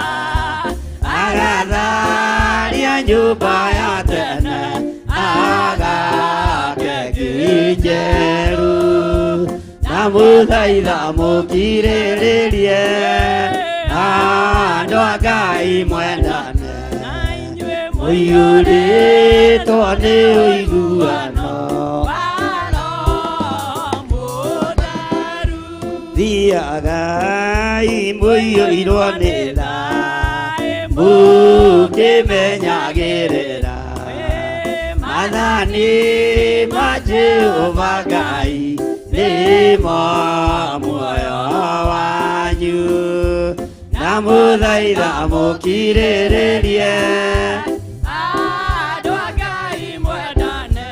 agatharia nyũmba ya tene agake njerũ na mũthaitha mũkirĩrĩrie andũ a Ngai mwendane mũiyũrĩtwo nĩ ũiguano thiagai mũiyũirwo nĩ tha mũkĩmenyagĩrĩra mathani ma Jehova Ngai nĩmo muoyo wanyu na mũthaitha mũkirĩrĩrie andũ a Ngai mwendane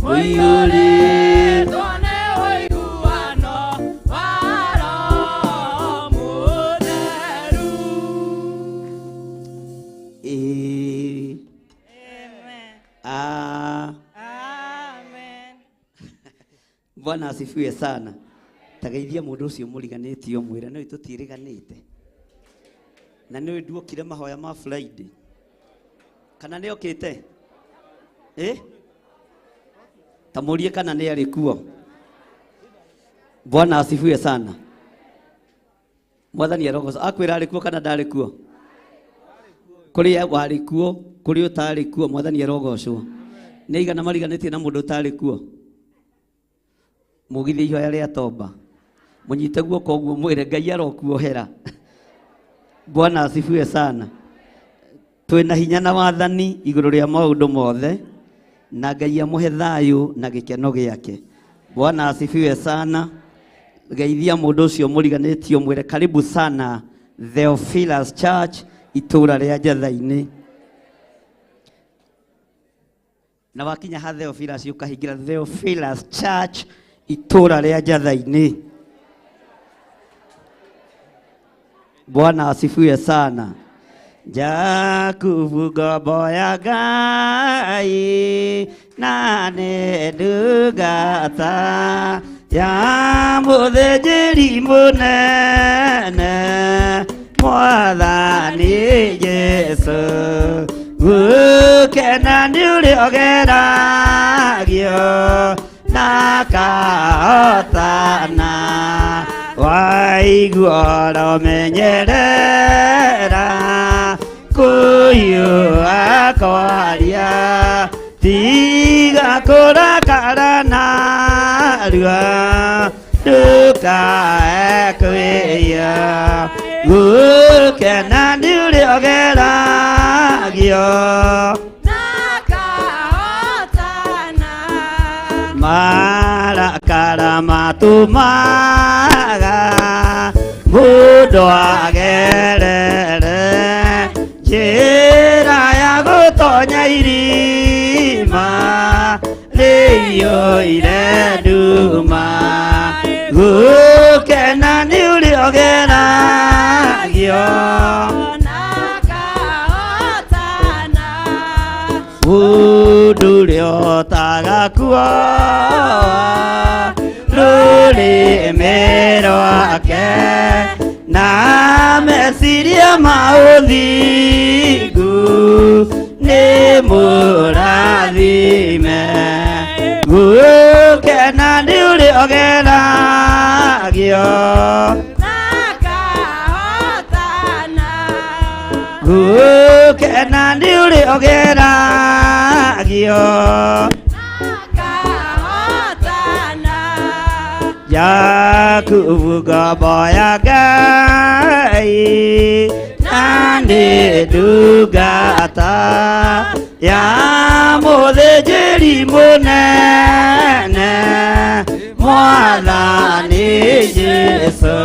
mũiyũrĩtwo nĩ ũiguano wa Roho Mũtheru. Amen. Bwana asifiwe sana. Tageithia mũndũ ũcio mũriganĩtie ũmwĩre no tũtiĩrĩganĩte na nĩ nduokire mahoya ma Friday kana nĩ okĩte tamũrie kana nĩ arĩ kuo. Bwana asifiwe sana. Mwathani arogoca akwĩra arĩ kuo kana ndarĩ kuo kũrĩa warĩ kuo kũrĩa ũtarĩ kuo Mwathani arogocwo. Nĩ igana mariganĩtie na mũndũ ũtarĩ kuo mũgithie ihoya rĩa tomba mũnyite guoko ũguo mwĩre Ngai arokuohera. Bwana asifiwe sana. Twĩna hinya na wathani igũrũ rĩa maũndũ mothe na Ngai amũhe thayũ na gĩkeno gĩake. Bwana asifiwe sana. Geithia mũndũ ũcio mũriganĩtie mwĩre karibu sana Theophilus Church itũra rĩa Njatha-inĩ. Na wakinya ha Theophilus ũkahingira Theophilus Church itũra rĩa Njatha-inĩ. Bwana asifiwe sana. Jakubu ngombo ya Ngai na nĩ ndungata ya mũthĩnjĩri mũnene Mwathani Jesu gũkena nĩ ũrĩa ũgeragio na kahotana waigua ũromenyerera kũhiũha kwaria tiga kũrakara narua gukena nĩ ũrĩogeragio marakara matumaga mũndũ agerere njĩra ya gũtonya irima rĩiyũire nduma gũkena nĩ ũrĩogeragio mũndũ ũrĩotaga kuoa rũrĩmĩ rwake na meciria ma ũthingu nĩ mũrathime gũkena nĩ ũrĩogeragio gũkena nĩ ũrĩogeragio Yakubu ngombo ya Ngai na nĩ ndungata ya mũthĩnjĩri mũnene Mwathani Jesũ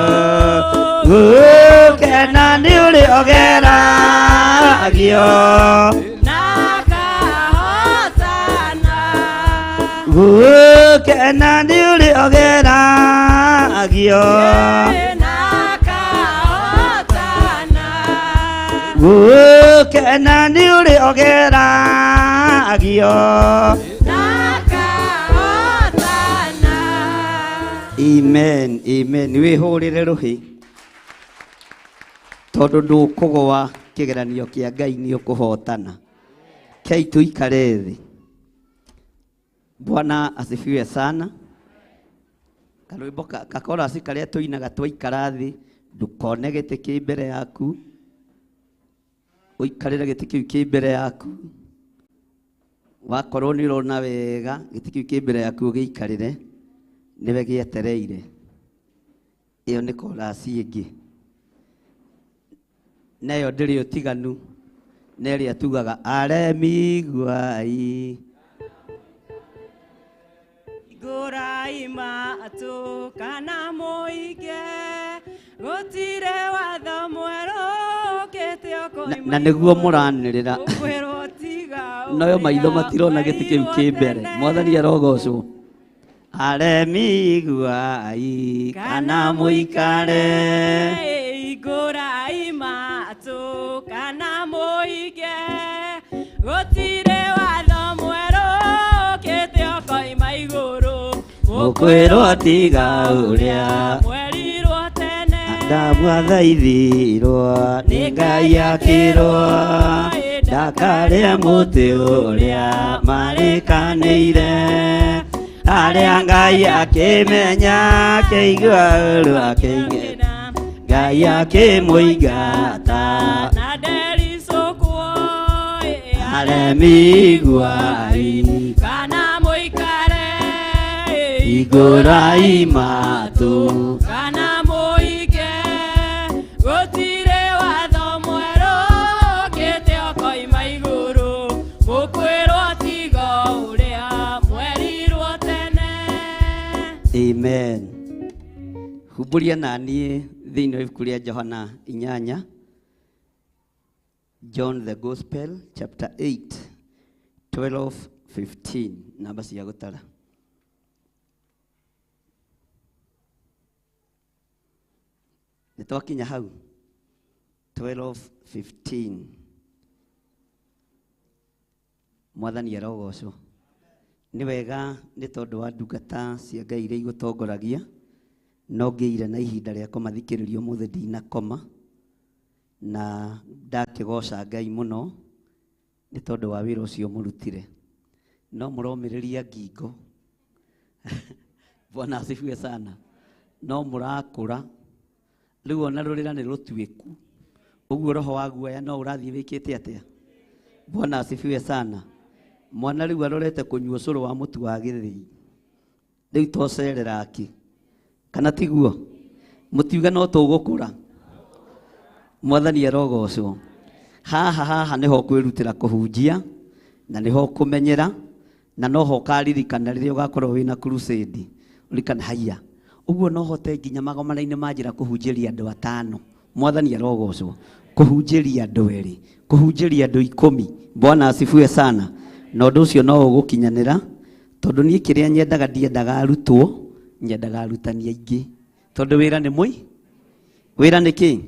gũkena nĩ ũrĩogeragio gũkena nĩ ũrĩogeragio gũkena nĩ ũrĩogeragio amen amen wĩhũrĩre rũhĩ tondũ ndũkũgũa kĩgeranio kĩa Ngai nĩ ũkũhotana kei tũikare thĩ. Bwana asifiwe sana. Karwimbo kakorasi karia tuinaga twaikara thi ndukone gĩtĩ kĩ mbere yaku ũikarĩre gĩtĩ kĩu kĩ mbere yaku wakorwo nĩ ũrona wega gĩtĩ kĩu kĩ mbere yaku ũgĩikarĩre nĩwe gĩetereire. Ĩyo nĩ korasi ĩngĩ nayo ndĩrĩ ũtiganu na ĩrĩa tugaga aremiguai Guraima atukana moige gutire watho mwerũ kete okoima na nĩguo mũranĩrĩra noyo maitho matirona gĩtĩ kĩu kĩ mbere. Mwathani arogocwo. Aremiguai kana mũikare Guraima atukana moige gutire watho mwerũ kete okoima igũrũ mũkwĩrwo tiga ũrĩa mwerirwo tene ndamwathaithirwo nĩ Ngai akĩrwo ndakarĩa mũtĩ ũrĩa marĩkanĩire arĩa Ngai akĩmenya akĩigua ũru akĩigĩra Ngai akĩmũingata na ndericũkwo aremiguai kana mũikare igũraima tu kana mũige gũtirĩ watho mwerũ kĩte okoima igũrũ mũkwĩrwo tiga ũrĩa mwerirwo tene. Amen. Humburia naniĩ thĩinĩ wa ibuku rĩa Johana 8 John the Gospel chapter 8 12:15 namba cia gũtara. Nĩtwakinya hau 12:15. Mwathani arogocwo. Nĩ wega nĩ tondũ wa ndungata cia Ngai iria igũtongoragia no ngĩire na ihinda rĩa kũmathikĩrĩria ũmũthĩ ndinakoma na ndakĩgoca Ngai mũno nĩ tondũ wa wĩra ũcio mũrutire no mũromĩrĩria ngingo. Bwana asifiwe sana. No mũrakũra rĩu ona rũrĩra nĩ rũtuĩku ũguo roho wa guoya no ũrathiĩ wĩkĩte atĩa. Bwana asifiwe sana. Mwana rĩu arorete kũnyua ũcũrũ wa mũtu wa gĩthĩi rĩu tocerera aki kana tiguo mũtiuga no tũgũkũra Mwathani arogocwo. Haha niho kwirutira kuhunjia na niho kumenyera na noho karirikana riria ugakorwo wina crusade urikana haiya uguo no hote nginya magomana-ini manjira kuhunjiria andu 5. Mwathani arogocwo. Kuhunjiria andu 2, kuhunjiria andu 10. Bwana asifiwe sana. Na undu ucio no ugukinyanira tondu nie kiria nyendaga ndiendaga arutwo, nyendaga arutani aingi tondu wira ni mui. Wira ni ki?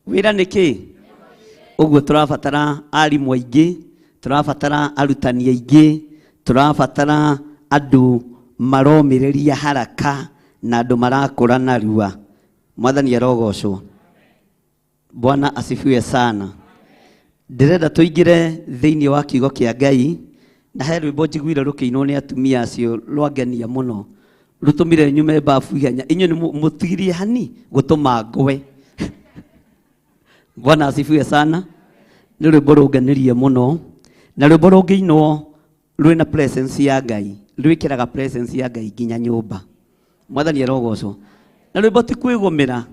Wira ni ki? Uguo turabatara arimu aingi, turabatara arutani aingi, turabatara andu maromiriria haraka na andu marakura narua. Mwathani arogocwo. Bwana asifiwe sana. Ndirenda tuingire thiini wa kiugo kia Ngai na he rwimbo njiguire rukiinwo ni atumia acio rwangenia muno rutumire nyume bafu ihenya inyu ni mutigirie hani gutuma ngwe. Bwana asifiwe sana. Ni rwimbo runganirie muno na rwimbo rungiinwo rwina presence ya Ngai, rwikiraga presence ya Ngai nginya nyumba. Mwathani arogocwo. Na rwimbo ti kwigumira.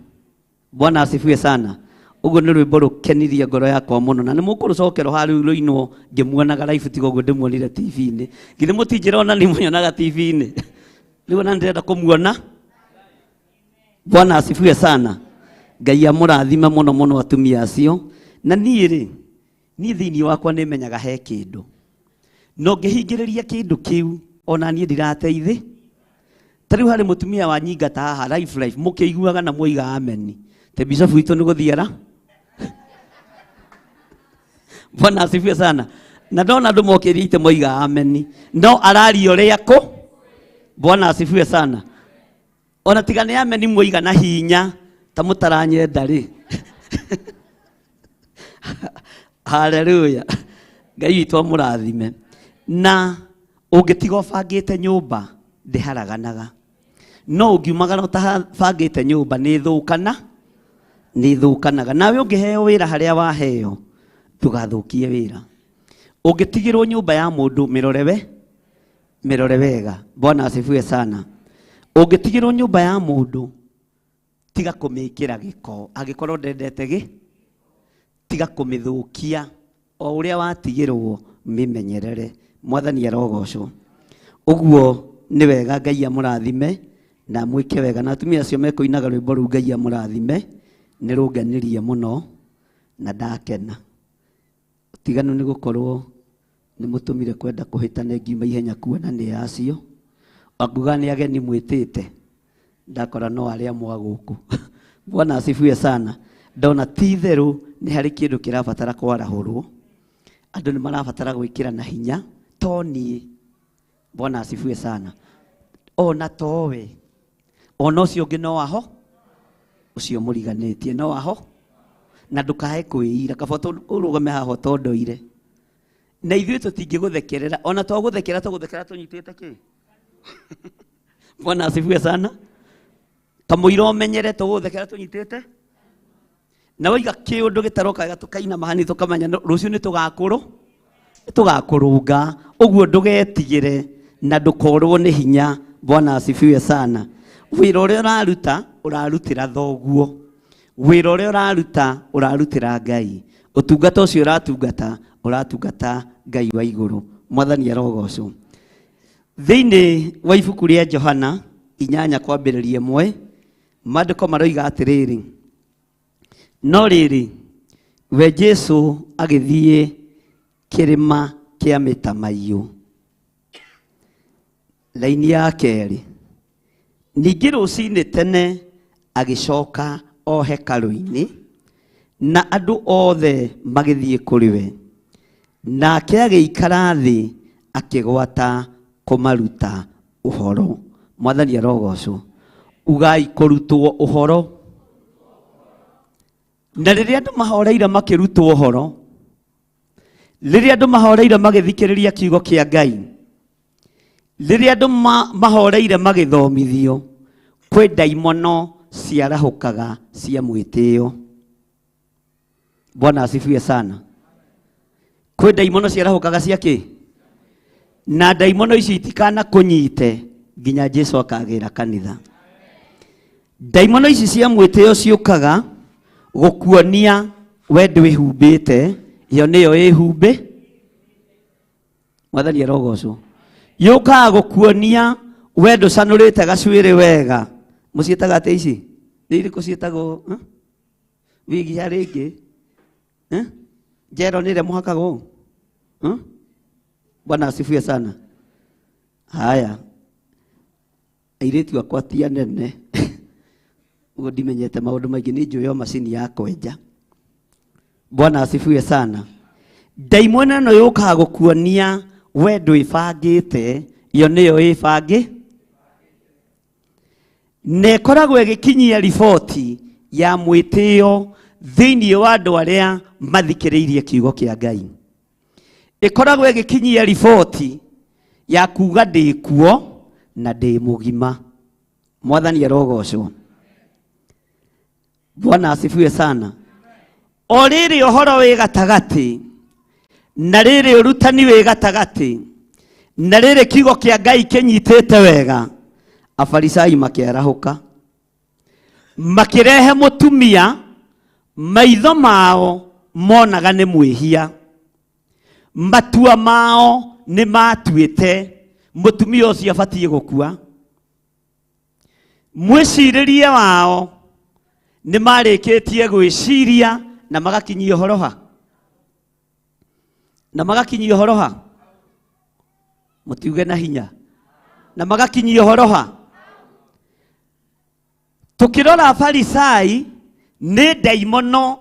Bwana asifiwe sana. Uguo ni rwimbo rukenirie ngoro yakwa muno na ni mukurucokerwo hari ruinwo ngimuonaga live tiga uguo ndimuonire TV-ini. Githĩ mutinjirona ni muonaga TV-ini. Riu na ndirenda kumuona. Bwana asifiwe sana. Ngai amurathime muno muno atumia acio. Na niĩ thiini wakwa ni menyaga he kindu. No ngihingiriria kindu kiu ona niĩ ndirateithi. Tariu hari mutumia wa nyingata haha live mukiiguaga na muiga amen. Te bishop witu ni guthiara. Bwana asifiwe sana. Na ndona andu mokirite moiga amen. No arario riako. Bwana asifiwe sana. Ona tigane amen moiga na hinya ta mutaranyenda ri. Haleluya. Ngai witu amurathime. Na ungitiga bangite nyumba ndiharaganaga. No ungiumagara utabangite nyumba ni thukanaga. Nawe ungiheo wira haria waheo tugathukie wira. Ungitigirwo nyumba ya mundu mirore wega. Bwana asifiwe sana. Ungitigirwo nyumba ya mundu tiga kumikira giko agikorwo ndendete tiga kumithukia o uria watigirwo mimenyerere. Mwathani arogocwo. Uguo ni wega Ngai amurathime na mwike wega na atumia acio mekuinaga rwimbo ru Ngai amurathime ni runganirie muno na ndakena. Tiganu ni gukorwo ni mutumire kwenda kuhitana ngiuma ihenya kuona ni acio akuga ni ageni mwitite ndakora no aria mwaguku. Bwana asifiwe sana. Ndona titheru ni hari kindu kirabatara kwarahurwo. Andu ni marabatara gwikira na hinya toni. Bwana asifiwe sana. Ona towe ona ucio ngi no aho ucio muriganitie no aho na ndukae kwira kaboto urugame haho tondoire na ithuĩ tũtingĩgũthekerera ona tũgũthekera tũnyitĩte kĩ. Bwana asifiwe sana. Kamũira ũmenyere tũgũthekera tũnyitĩte na waiga kĩũndũ gĩtaroka tũkaina mahani tũkamenya rũciũ nĩ tũgakũrũnga. Ũguo ndũgetigĩre na ndũkorwo nĩ hinya. Bwana asifiwe sana. Wĩra ũrĩa ũraruta ũrarutĩra thoguo. Wĩra ũrĩa ũraruta ũrarutĩra Ngai. Ũtungata ũcio ũratungata Ngai wa igũrũ. Mwathani arogocwo. Thĩinĩ wa ibuku rĩa Johana 8:1 maandĩko maroiga atĩrĩrĩ, no rĩrĩ we Jesũ agĩthiĩ kĩrĩma kĩa Mĩtamaiyũ. Laini ya kerĩ, ningĩ rũcinĩ tene agĩcoka o hekarũ-inĩ na andũ othe magĩthiĩ kũrĩ we, nake agĩikara thĩ akĩgwata kũmaruta ũhoro. Mwathani arogocwo. Ugai kũrutwo ũhoro. Na rĩrĩa andũ mahoreire makĩrutwo ũhoro, rĩrĩa andũ mahoreire magĩthikĩrĩria kiugo kĩa Ngai, rĩrĩa andũ mahoreire magĩthomithio, kwĩ ndaimono ciarahũkaga cia mwĩtĩo. Bwana asifiwe sana. Kwĩ ndaimono ciarahũkaga cia kĩ? Na ndaimono ici itikana kũnyite nginya Jesũ akagĩra kanitha. Ndaimono ici cia mwĩtĩo ciũkaga gukuonia we ndwihumbite iyo niyo ihumbe mwathani arogocwo yukaga gukuonia we nducanurite gacuiri wega muciitaga ate ici ni iriku ciitagwo wigi ya ringi jero nire muhakago Bwana asifiwe sana. Haya airĩtu akwa ti anene ugo ndimenyete maundu maingi ni njuyo macini ya kwenja. Bwana asifiwe sana. Daimona no yukaga gukuonia we ndwibangite iyo niyo ibangi nekoragwo igikinyia riboti ya mwitio thiini wa andu aria mathikiriirie kiugo kia Ngai. Ikoragwo igikinyia riboti ya kuga ndi kuo na ndi mugima. Mwathani arogocwo. Bwana asifiwe sana. O riri ohoro wi gatagati na riri urutani wi gatagati na riri kiugo kia Ngai kinyitite wega, afarisai makiarahuka makirehe mutumia maitho mao monaga ni mwihia, matua mao ni matuite mutumia ucio abatie gukua, mwiciririe wao ni marikitie gwiciria na magakinyia horoha mutiuge na hinya na magakinyia horoha. Tukirora Farisai ni daimono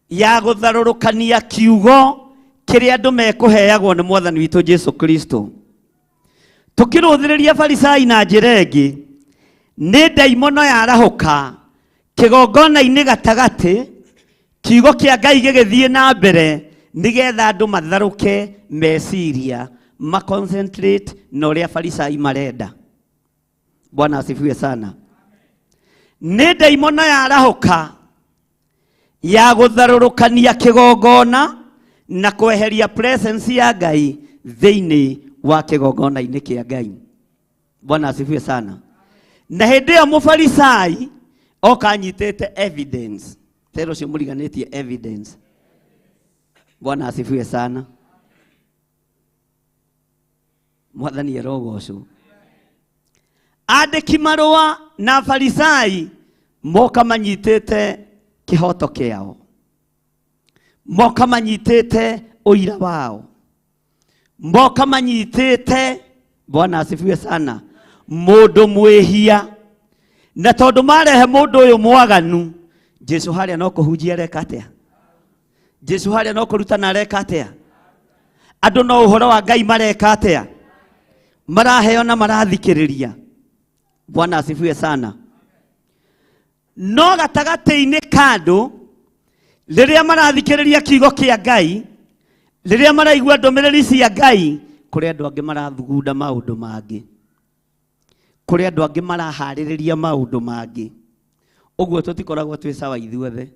ya gutharurukania kiugo kiria andu mekuheagwo ni Mwathani witu Jesu Kristo. Tukiruthiriria Farisai na njira ingi ni daimono ya rahuka kigongona-ini gatagati kiugo kia Ngai gigithie na mbere nigetha andu matharuke meciria concentrate na uria Farisai marenda. Bwana asifiwe sana. Ni daimono ya rahuka ya gutharurukania kigongona na kweheria presence ya Ngai thiini wa kigongona-ini kia Ngai. Bwana asifiwe sana. Na hindi ya Mufarisai oka nyitete evidence. Tero cio muriganitie evidence. Bwana asifiwe sana. Mwathani arogocwo. Andiki marua na Farisai moka manyitete kihoto kiao, moka manyitete uira wao, moka manyitete, Bwana asifiwe sana, mundu mwihia. Na tondu marehe mundu uyu mwaganu, Jesu haria no kuhunjia reka atia? Jesu haria no kurutana reka atia? Andu no uhoro wa Ngai mareka atia? Maraheo na marathikiriria. Bwana asifiwe sana. No gatagati-ini kandu riria marathikiriria kiugo kia Ngai, riria maraigua ndumiriri cia Ngai, kuri andu angi marathugunda maundu mangi, kuri andu angi marahaririria maundu mangi. Uguo tutikoragwo twi sawa ithuothe.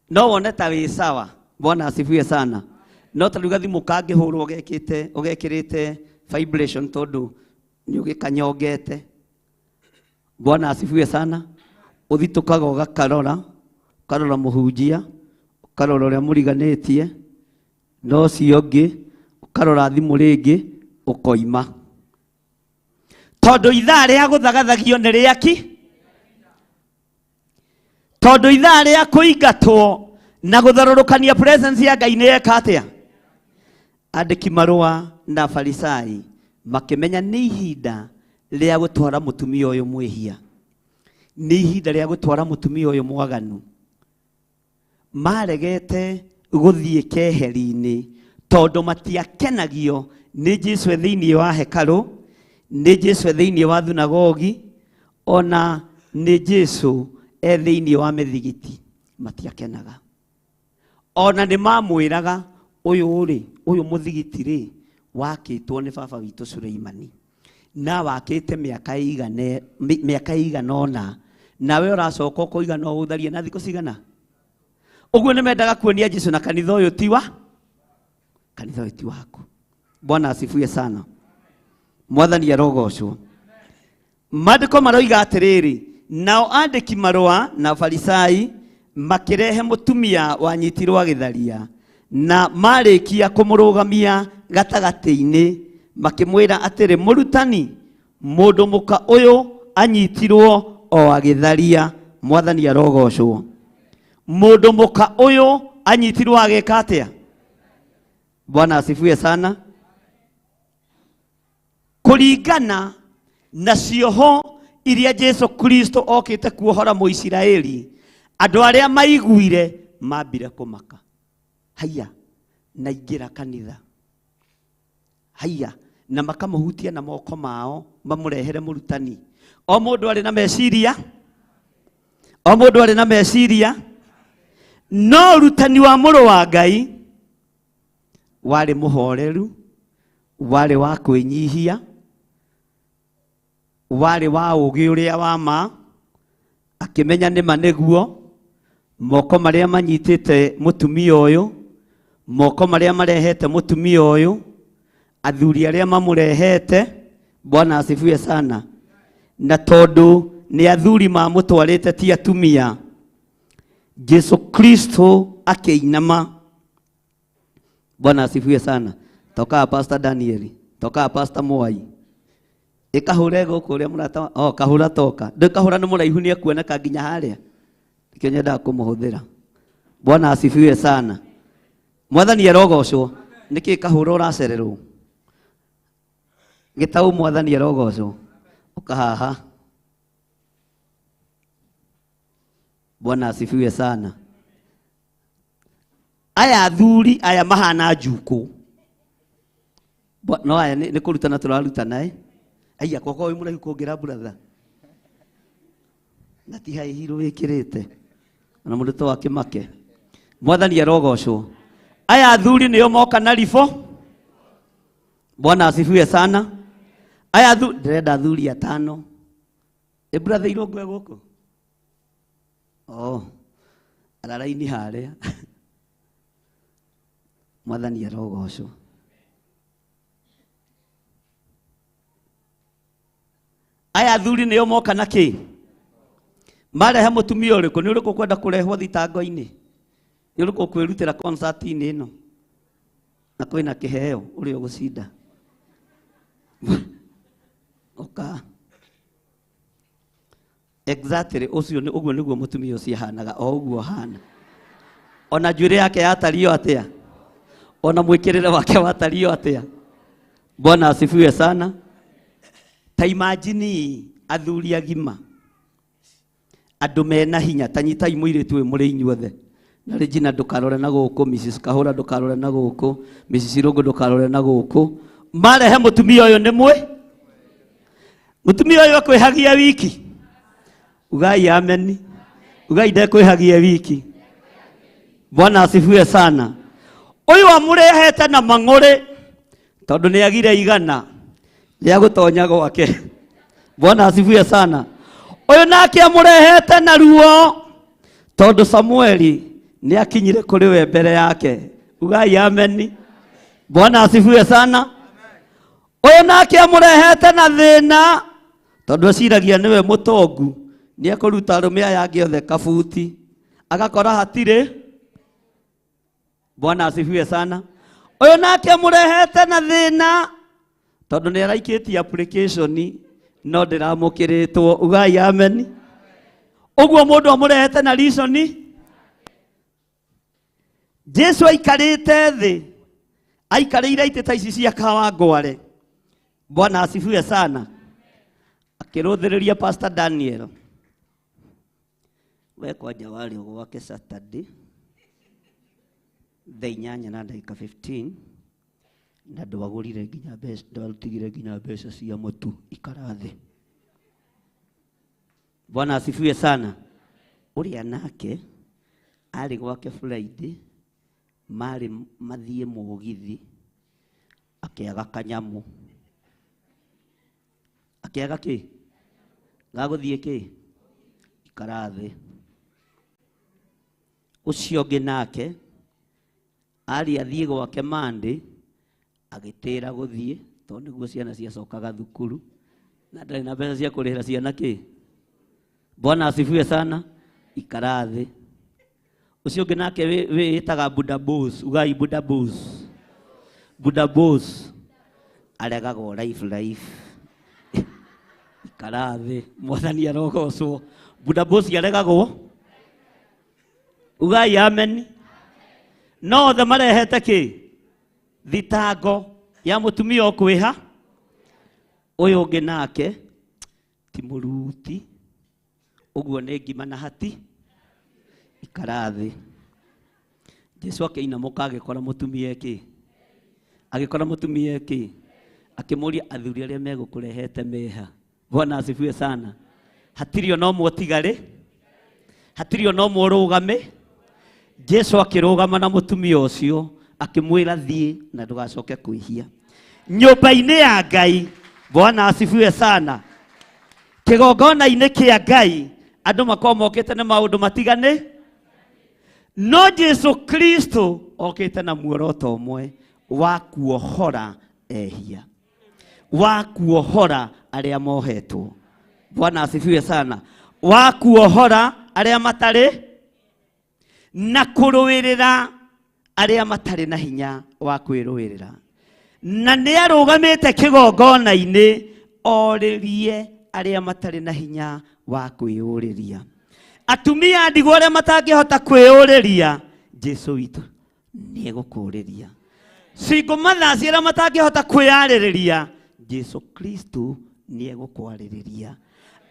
No wone ta wi sawa. Bwana asifiwe sana. No taruga thimu kangihurwo ugekirite vibration tondu ni ugikanyongete. Bwana asifiwe sana. Uthitukaga ugakarora, ukarora muhunjia, ukarora uria muriganitie, no ciongi ukarora thimu ringi ukoima. Tondu ithaa ria guthagathagio ni riaki, tondu ithaa ria kuingatwo na gutharurukania presence ya Ngai ni eka atia? Andiki marua na Farisai makimenya ni ihinda ria gutwara mutumia uyu mwihia, ni ihinda ria gutwara mutumia uyu mwaganu. Maregete guthie keheri-ini tondu matiakenagio ni Jesu thiini wa hekalu, ni Jesu thiini wa thunagogi, ona ni Jesu thiini wa mithigiti. Matiakenaga. Ona ni mamwiraga uyu muthigiti ri wakitwo ni baba witu Suleimani, na wakite miaka igana ona, nawe uracoka kuigana utharie na thiku cigana. Uguo ni mendaga kuonia Jesu na kanitha uyu tiwa waku. Bwana asifiwe sana. Mwathani arogocwo. Maandiko maroiga atiriri, nao andiki marua na Farisai makirehe mutumia wanyitirwo githaria na marikia kumurugamia gatagati-ini makimwira atiri murutani mundu muka uyu anyitirwo o agitharia. Mwathani arogocwo. Mundu muka uyu anyitirwo ageka atia? Bwana asifiwe sana. Kuringana na cioho iria Jesu Kristo okite kuohora Muisiraeli, andu aria maiguire mambire kumaka. Haya na ingira kanitha, haya na makamuhutia na moko mao mamurehere murutani. O mundu ari na meciria, o mundu ari na meciria, no rutani wa muru wa Ngai wari muhoreru, wari wa kwinyihia, wari wa ugi uria wa ma, akimenya ni maneguo moko maria manyitite mutumia uyu, moko maria marehete mutumia uyu, athuri aria mamurehete. Bwana asifiwe sana. Na tondu ni athuri mamutwarite ti atumia, Jesu Kristo akiinama. Bwana asifiwe sana. Toka Pastor Daniel, toka Pastor Mwai, ikahure guku ria murata kahura toka ndikahura ni muraihu ni akuoneka nginya haria ikio nyenda kumuhuthira. Bwana asifiwe sana. Mwathani arogocwo. Niki kahura uracererwo gitau? Mwathani arogocwo. Ukahaha. Bwana asifiwe sana. Aya athuri aya mahana njuku. No aya ni kurutana turarutana aya koko uyu muraihu kuongira brother na ti hai hiro wikirite na mundu to akimake. Mwathani arogocwo. Aya athuri nio moka na rifo. Bwana asifiwe sana. Aya athuri ndĩrenda athuri atano. Brother irongwe guku araraini haria. Mwathani arogocwo. Aya athuri nio moka na ki marehe mutumia uriku? Ni uriku kwenda kurehwo thitango-ini? Ni uriku kwirutira concert-ini ino na kwina kiheo uri ugucinda? Oka exactly ucio ni uguo niguo mutumia ucio hanaga o uguo hana. Ona njuire yake yatario atia, ona mwikirire wake watario atia. Bwana asifiwe sana. Ta imagine athuri agima, andu mena hinya, tanyitai muiritu we muri inyuothe na Regina ndukarore na guku, Mrs Kahura ndukarore na guku, Mrs Irungu ndukarore na guku. Marehe mutumia uyu ni mwe mutumia uyu akwihagia wiki. Ugai amen. Ugai ndekwihagia wiki. Bwana asifiwe sana. Uyu amurehete na mang'ore tondu ni agire igana ria gutonya gwake. Bwana asifiwe sana. Uyu nake amurehete na ruo tondu Samueli ni akinyire kuri we mbere yake. Ugai amen. Bwana asifiwe sana. Uyu nake amurehete na thina tondu aciragia niwe mutongu, ni akuruta arume aya angi othe kabuti agakora hatire. Bwana asifiwe sana. Uyu nake amurehete na thina tondu ni araikitie application no ndiramukiritwo. Ugai amen. Uguo mundu amurehete na reason. Jesu aikarite thi, aikarire ite ta ici cia Kawangware. Bwana asifiwe sana. Akiruthiriria Pastor Daniel, we kwanja wari gwake Saturday the 8:15 na ndwagurire nginya mbeca, ndwarutigire nginya mbeca cia mutu ikarathi. Bwana asifiwe sana. Uria nake ari gwake Friday mari mathie mugithi akiaga kanyamu. Akiaga ki gaguthie ki ikarathi. Ucio ngi nake ari athie gwake Monday agitira guthie tondu niguo ciana ciacokaga thukuru na ndari na mbeca cia kurihira ciana ki. Bwana asifiwe sana. Ikarathi. ucio ũngĩ nake wĩtaga Buddha Boss, ugai Buddha Boss. Buddha Boss aregagwo life ikarathi mwathani arogocwo. Buddha Boss aregagwo, ugai amen. No the marehete kĩ thitango ya mũtumia ũkwĩha. Ũyũ ũngĩ nake ti mũruti, ũguo nĩ ngima na hati ikarathi. Jesu akĩinamũka agĩkora mũtumia kĩ, agĩkora mũtumia kĩ, akĩmũria athuri arĩa megũkũrehete meha. Bwana asifiwe sana. Hatirĩ ona ũmwe ũtigarĩ, hatirĩ ona ũmwe ũrũgame. Jesu akĩrũgama na mũtumia ũcio akĩmwĩra thiĩ na ndũgacoke kwĩhia. Nyũmba-inĩ ya Ngai, Bwana asifiwe sana. Kĩgongona-inĩ kĩa Ngai andũ makoragwo mokĩte na maũndũ matigane, no Jesu Kristo okĩte na muoroto ũmwe wa kuohora ehia, wa kuohora arĩa mohetwo. Bwana asifiwe sana. Wa kuohora arĩa matarĩ na kũrũĩrĩra arĩa matarĩ na hinya wa kwĩrũĩrĩra. Na nĩ arũgamĩte kĩgongona-inĩ orĩrie arĩa matarĩ na hinya wa kwĩyũrĩria. Atumia ndigwa arĩa matangĩhota kwĩyũrĩria, Jesu witũ nĩ egũkũrĩria. Single mothers arĩa matangĩhota kwĩyarĩrĩria, Jesu Kristo nĩ egũkwarĩrĩria.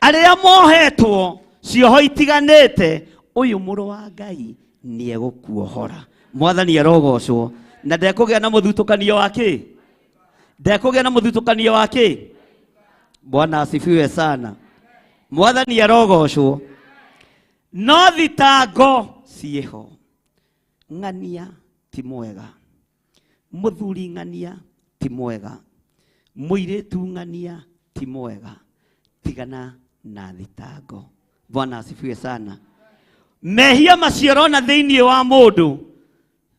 Arĩa mohetwo cioho itiganĩte, ũyũ mũrũ wa Ngai nĩ egũkuohora. Mwathani arogocwo. Na ndekũgĩa na mũthutũkanio wa kĩ? Ndekũgĩa na mũthutũkanio wa kĩ? Bwana asifiwe sana. Mwathani arogocwo. No thitango ciĩho. Ng'ania ti mwega. Mũthuri ng'ania ti mwega. Mũirĩtu ng'ania ti mwega. Tigana na thitango. Bwana asifiwe sana. Mehia maciarona thĩinĩ wa mũndũ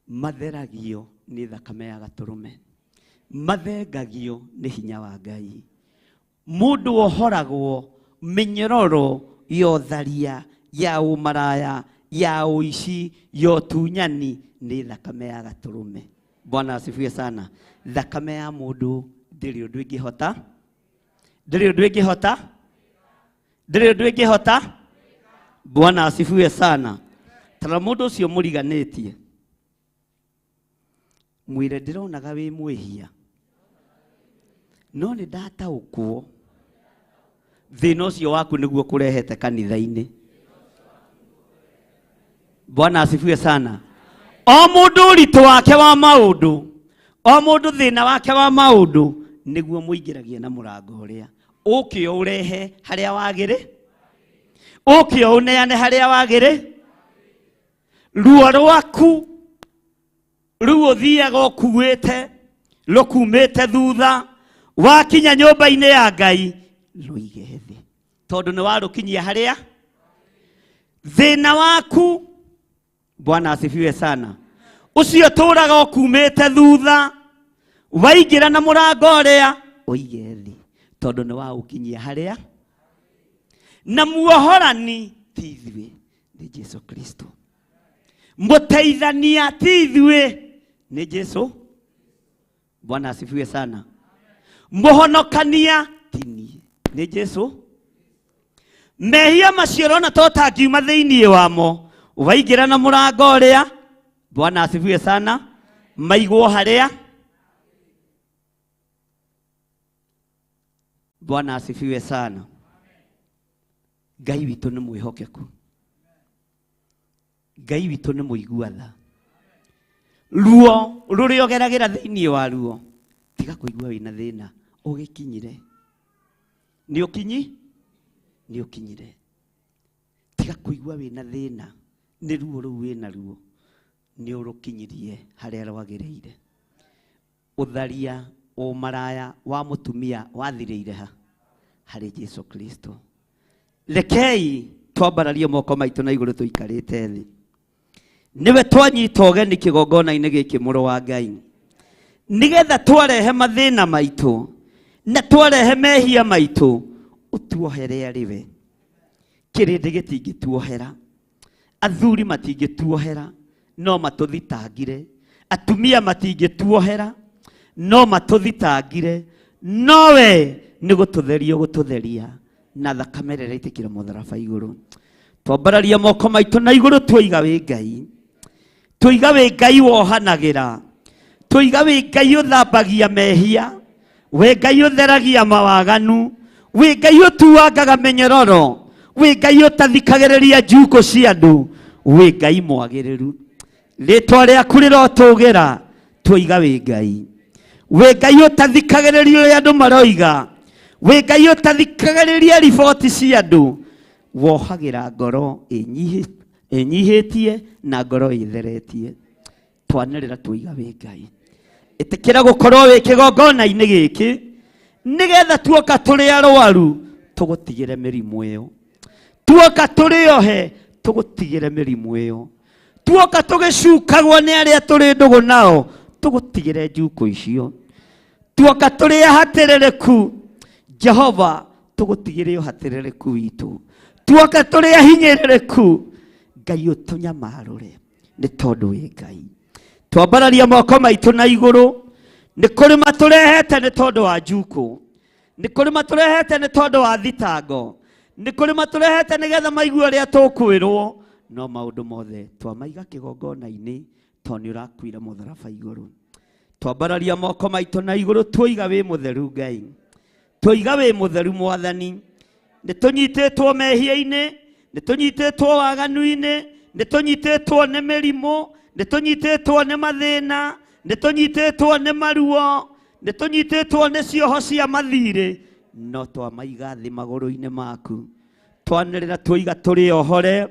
matheragio nĩ thakame ya gatũrũme, mathengagio nĩ hinya wa Ngai. Mũndũ ohoragwo mĩnyororo ya ũtharia, ya ũmaraya, ya ũici, ya ũtunyani nĩ thakame ya gatũrũme. Bwana asifiwe sana. Thakame ya mũndũ ndĩrĩ ũndũ ĩngĩhota, ndĩrĩ ũndũ ĩngĩhota, ndĩrĩ ũndũ ĩngĩhota. Bwana asifiwe sana. Tara mũndũ ũcio mũriganĩtie, mwĩre ndĩronaga wĩ mwĩhia, no nĩ ndataũkwo thĩna ũcio waku nĩguo kũrehete kanitha-inĩ. Bwana asifiwe sana. O mũndũ ũritũ wake wa maũndũ, o mũndũ thĩna wake wa maũndũ nĩguo mũingĩragia na mũrango ũrĩa. Ũkĩ ũrehe harĩa wagĩrĩ, ũkĩ ũneane harĩa wagĩrĩ. Ruo rwaku rũo thiaga ũkuĩte, rũkumĩte thutha, wakinya nyũmba-inĩ ya Ngai rũige thĩ, tondũ nĩ warũkinyia harĩa thĩna waku. Bwana asifiwe sana. Ũcio tũraga ũkumĩte thutha, waingĩra na mũrango ũrĩa ũige thĩ, tondũ nĩ waũkinyia harĩa. Na muohorani ti ithuĩ, nĩ Jesu Kristo. Mũteithania ti ithuĩ, nĩ Jesu. Bwana asifiwe sana. Mũhonokania ti niĩ, nĩ Jesu. Mehia maciarona tũtangiuma thĩinĩ wamo, waingĩra na mũrango ũrĩa. Bwana asifiwe sana. Maigwo harĩa. Bwana asifiwe sana. Ngai witũ nĩ mwĩhokeku. Ngai witũ nĩ mũigua-tha. Ruo rũrĩa ũgeragĩra thĩinĩ wa ruo, tiga kũigua wĩna thĩna, ũgĩkinyire. Nĩ ũkinyire. Tiga kũigua wĩna thĩna, nĩ ruo rũu wĩna ruo, nĩ ũrũkinyirie harĩa rwagĩrĩire. Ũtharia, ũmaraya wa mũtumia wathirĩire ha? Harĩ Jesu Kristo. Rekei twambararie moko maitũ na igũrũ tũikarĩte thĩ. Niwe twanyita ũgeni kĩgongona-inĩ gĩkĩ mũrũ wa Ngai, nĩgetha twarehe mathĩna maitũ na twarehe mehia maitũ, ũtuohere arĩ we. Kĩrĩndĩ gĩtingĩtuohera, athuri matingĩtuohera no matũthitangire, atumia matingĩtuohera no matũthitangire, nowe nĩ gũtũtheria gũtũtheria na thakame ĩrĩa ĩraitĩkĩra mũtharaba igũrũ. Twambararia moko maitũ na igũrũ, tuoiga wĩ Ngai, tuoiga wĩ Ngai wohanagĩra, tuoiga wĩ Ngai ũthambagia mehia, wĩ Ngai ũtheragia mawaganu, wĩ Ngai ũtuangaga mĩnyororo, wĩ Ngai ũtathikagĩrĩria njukũ cia andũ, wĩ Ngai mwagĩrĩru. Rĩtwa rĩaku rĩrotũgĩra, tuoiga wĩ Ngai, wĩ Ngai ũtathikagĩrĩria ũrĩa andũ maroiga, wĩ Ngai ũtathikagĩrĩria riboti cia andũ, wohagĩra ngoro ĩnyihĩtie na ngoro ĩtheretie. Twanĩrĩra tuoiga wĩ Ngai. Ĩtĩkĩra gũkorwo wĩ kĩgongona-inĩ gĩkĩ, nĩgetha tuoka tũrĩ arwaru tũgũtigĩre mĩrimũ ĩyo, tuoka tũrĩ ohe tũgũtigĩre mĩrimũ ĩyo, tuoka tũgĩcukagwo nĩ arĩa tũrĩ ndũgũ nao tũgũtigĩre njukũ icio, tuoka tũrĩ ahatĩrĩrĩku Jehova tũgũtigĩre ũhatĩrĩrĩku witũ, tuoka tũrĩ ahinyĩrĩrĩku Ngai ũtũnyamarũre nĩ tondũ wĩ Ngai. Twambararia moko maitũ na igũrũ, nĩ kũrĩ matũrehete nĩ tondũ wa njukũ, nĩ kũrĩ matũrehete nĩ tondũ wa thitango, nĩ kũrĩ matũrehete nĩgetha maigue ũrĩa tũkwĩrwo, no maũndũ mothe twamaiga kĩgongona-inĩ tondũ nĩ ũrakuire mũtharaba igũrũ. Twambararia moko maitũ na igũrũ, tuoiga wĩ mũtheru Ngai, tuoiga wĩ mũtheru Mwathani. Nĩ tũnyitĩtwo mehia-inĩ, nĩ tũnyitĩtwo waganu-inĩ, nĩ tũnyitĩtwo nĩ mĩrimũ, nĩ tũnyitĩtwo nĩ mathĩna, nĩ tũnyitĩtwo nĩ maruo, nĩ tũnyitĩtwo nĩ cioho cia mathirĩ, no twamaiga thĩ magũrũ-inĩ maku. Twanĩrĩra tuoiga tũrĩ ohore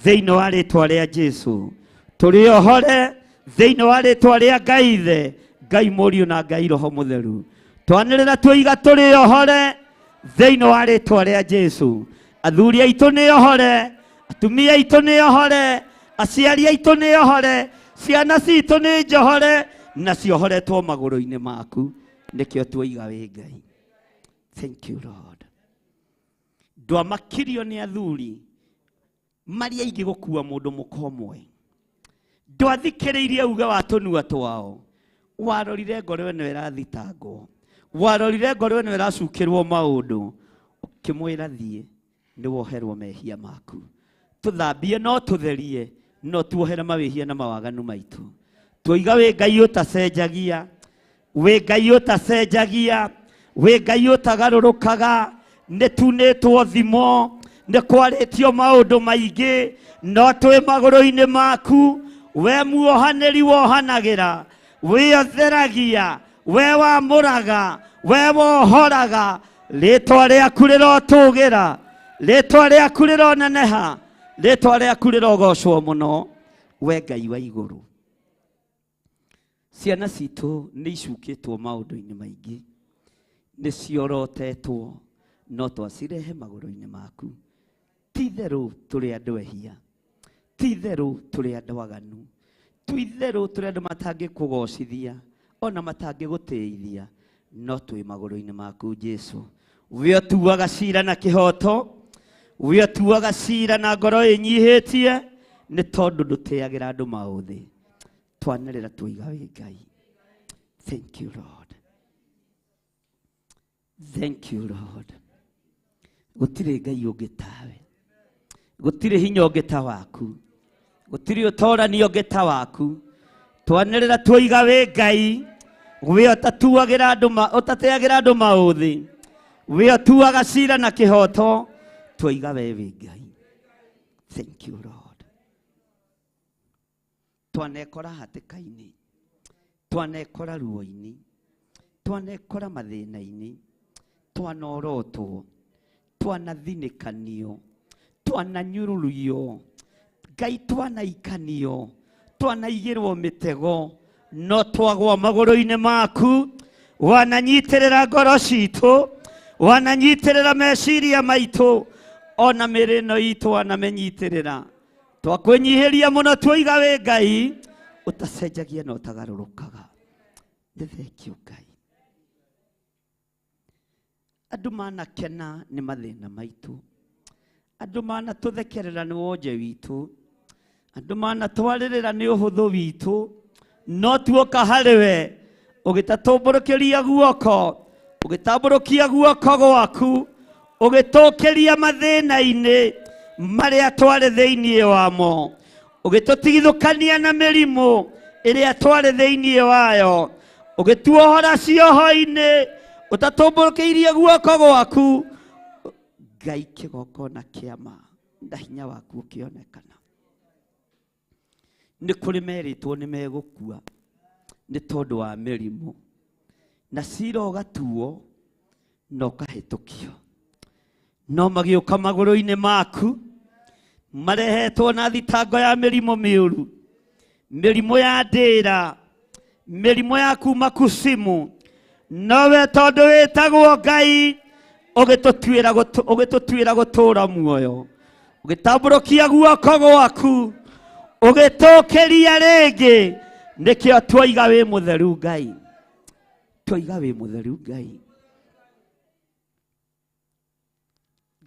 thĩinĩ wa rĩtwa rĩa Jesũ, tũrĩ ohore thĩinĩ wa rĩtwa rĩa Ngai Ithe, Ngai Mũriũ na Ngai Roho Mũtheru. Twanĩrĩra tuoiga tũrĩ ohore thĩinĩ wa rĩtwa rĩa Jesũ. Athuri aitũ nĩ ohore, atumia aitũ nĩ ohore, aciari aitũ nĩ ohore, ciana citũ nĩ njohore na ciohoretwo magũrũ-inĩ maku, nĩkĩo tuoiga wĩ Ngai. Thank you Lord. Ndwamakirio nĩ athuri marĩa aingĩ gũkua mũndũ mũka ũmwe, ndwathikĩrĩirie uge wa tũnua twao, warorire ngoro ĩno ĩrathitangwo, warorire ngoro ĩno ĩracukĩrwo maũndũ, ũkĩmwĩra thiĩ nĩ woherwo mehia maku. Tũthambie no tũtherie, no tuohere mawĩhia na mawaganu maitũ. Tuoiga wĩ Ngai ũtacenjagia, wĩ Ngai ũtacenjagia, wĩ Ngai ũtagarũrũkaga, nĩ tunĩtwo thimo, nĩ kwarĩtio maũndũ maingĩ, no twĩ magũrũ-inĩ maku. We muohanĩri wohanagĩra, we ũtheragia, we wamũraga, we wohoraga, rĩtwa rĩaku rĩrotũgĩra, rĩtwa rĩaku rĩroneneha, rĩtwa rĩaku rĩrogocwo mũno, we Ngai wa igũrũ. Ciana citũ nĩ icukĩtwo maũndũ-inĩ maingĩ, nĩ ciorotetwo, no twacirehe magũrũ-inĩ maku. Ti-itherũ tũrĩ andũ ehia, ti-itherũ tũrĩ andũ aganu, ti-itherũ tũrĩ andũ matangĩkũgocithia ona matangĩgũteithia, no twĩ magũrũ-inĩ maku Jesũ. We ũtuaga cira na kĩhoto, we ũtuaga cira na ngoro ĩnyihĩtie, nĩ tondũ ndũteagĩra andũ maũthĩ. Twanĩrĩra tuoiga wĩ Ngai. Thank you Lord. Thank you Lord. Gũtirĩ Ngai ũngĩ tawe, gũtirĩ hinya ũngĩ ta waku, gũtirĩ ũtorani ũngĩ ta waku. Twanĩrĩra tuoiga wĩ Ngai, we ũtatuagĩra andũ, ũtateagĩra andũ maũthĩ, we ũtuaga cira na kĩhoto, tuoiga we wĩ Ngai. Thank you Lord. Twanekora hatĩka-inĩ, twanekora ruo-inĩ, twanekora mathĩna-inĩ, twanorotwo, twanathinĩkanio, twananyururio, Ngai twanaikanio, twanaigĩrwo mĩtego, no twagwa magũrũ-inĩ maku. Wananyitĩrĩra ngoro citũ, wananyitĩrĩra meciria maitũ, ona mĩrĩ ĩno itũ wanamĩnyitĩrĩra. Twakwĩnyihĩria mũno tuoiga wĩ Ngai ũtacenjagia na ũtagarũrũkaga. Nĩ thengio Ngai. Andũ manakena nĩ mathĩna maitũ, andũ manatũthekerera nĩ wonje witũ, Andũ manatwarĩrĩra nĩ ũhũthũ witũ, no tuoka harĩ we ũgĩtatũmbũrũkĩria guoko, ũgĩtambũrũkia guoko gwaku, ũgĩtũkĩria mathĩna-inĩ marĩa twarĩ thĩinĩ wamo, ũgĩtũtigithũkania na mĩrimũ ĩrĩa twarĩ thĩinĩ wayo, ũgĩtuohora cioho-inĩ, ũtatũmbũrũkĩirie guoko gwaku. Ngai kĩgongona kĩa ma, na hinya waku ũkĩonekana. Nĩ kũrĩ merĩtwo nĩ megũkua nĩ tondũ wa mĩrimũ, na cira ũgatuo na ũkahĩtũkio, no magĩũka magũrũ-inĩ maku marehetwo na thitango ya mĩrimũ mĩũru, mĩrimũ ya ndĩra, mĩrimũ ya kuma kusimu, nowe tondũ wĩtagwo Ngai ũgĩtũtuĩra gũtũũra muoyo, ũgĩtambũrũkia guoko gwaku, ũgĩtũkĩria rĩngĩ. Nĩkĩo tuoiga wĩ mũtheru Ngai, tuoiga wĩ mũtheru Ngai.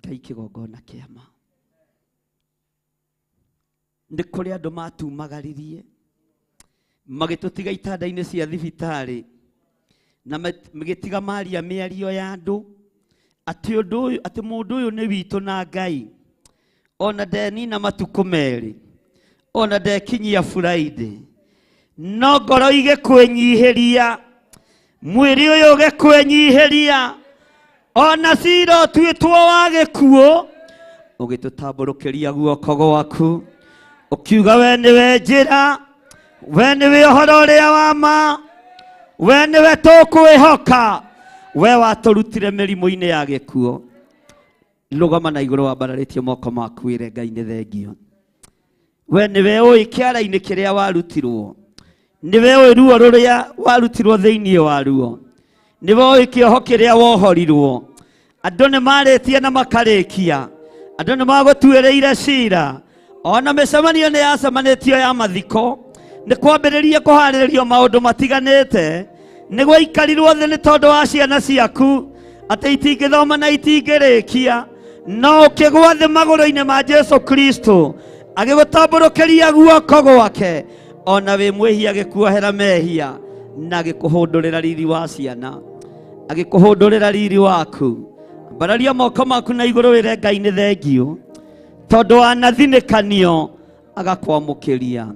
Ngai kĩgongona kĩa ma. Nĩ kũrĩ andũ matumagaririe magĩtũtiga itanda-inĩ cia thibitarĩ, na magĩtiga maria mĩario ya andũ atĩ mũndũ ũyũ nĩ witũ na Ngai, ona ndenina matukũ merĩ, ona ndekinyia Friday, no ngoro igĩkwĩnyihĩria, mwĩrĩ ũyũ ũgĩkwĩnyihĩria, ona cira ũtuĩtwo wa gĩkuũ, ũgĩtũtambũrũkĩria guoko gwaku, ũkiuga we nĩwe njĩra, we nĩwe ũhoro ũrĩa wa ma, we nĩwe tũkwĩhoka, we watũrutire mĩrimũ-inĩ ya gĩkuũ. Rũgama na igũrũ wambararĩtie moko maku wĩre Ngai nĩ thengio. We nĩwe ũĩ kĩara-inĩ kĩrĩa warutirwo, nĩwe ũĩ ruo rũrĩa warutirwo thĩinĩ waruo, nĩwe ũĩ kĩoho kĩrĩa wohorirwo. Andũ nĩ marĩtie na makarĩkia, andũ nĩ magũtuĩrĩire cira, ona mĩcemanio nĩ yacemanĩtio ya mathiko, nĩ kwambĩrĩria kũharĩrĩrio maũndũ matiganĩte, nĩ gwaikarirwo thĩ nĩ tondũ wa ciana ciaku atĩ itingĩthoma na itingĩrĩkia, no ũkĩgwa thĩ magũrũ-inĩ ma Jesu Kristo agĩgũtambũrũkĩria guoko gwake, ona wĩ mwĩhia agĩkuohera mehia na agĩkũhũndũrĩra riri wa ciana, agĩkũhũndũrĩra riri waku. Mbararia moko maku na igũrũ wĩre Ngai nĩ thengio, tondũ wanathinĩkanio agakwamũkĩria,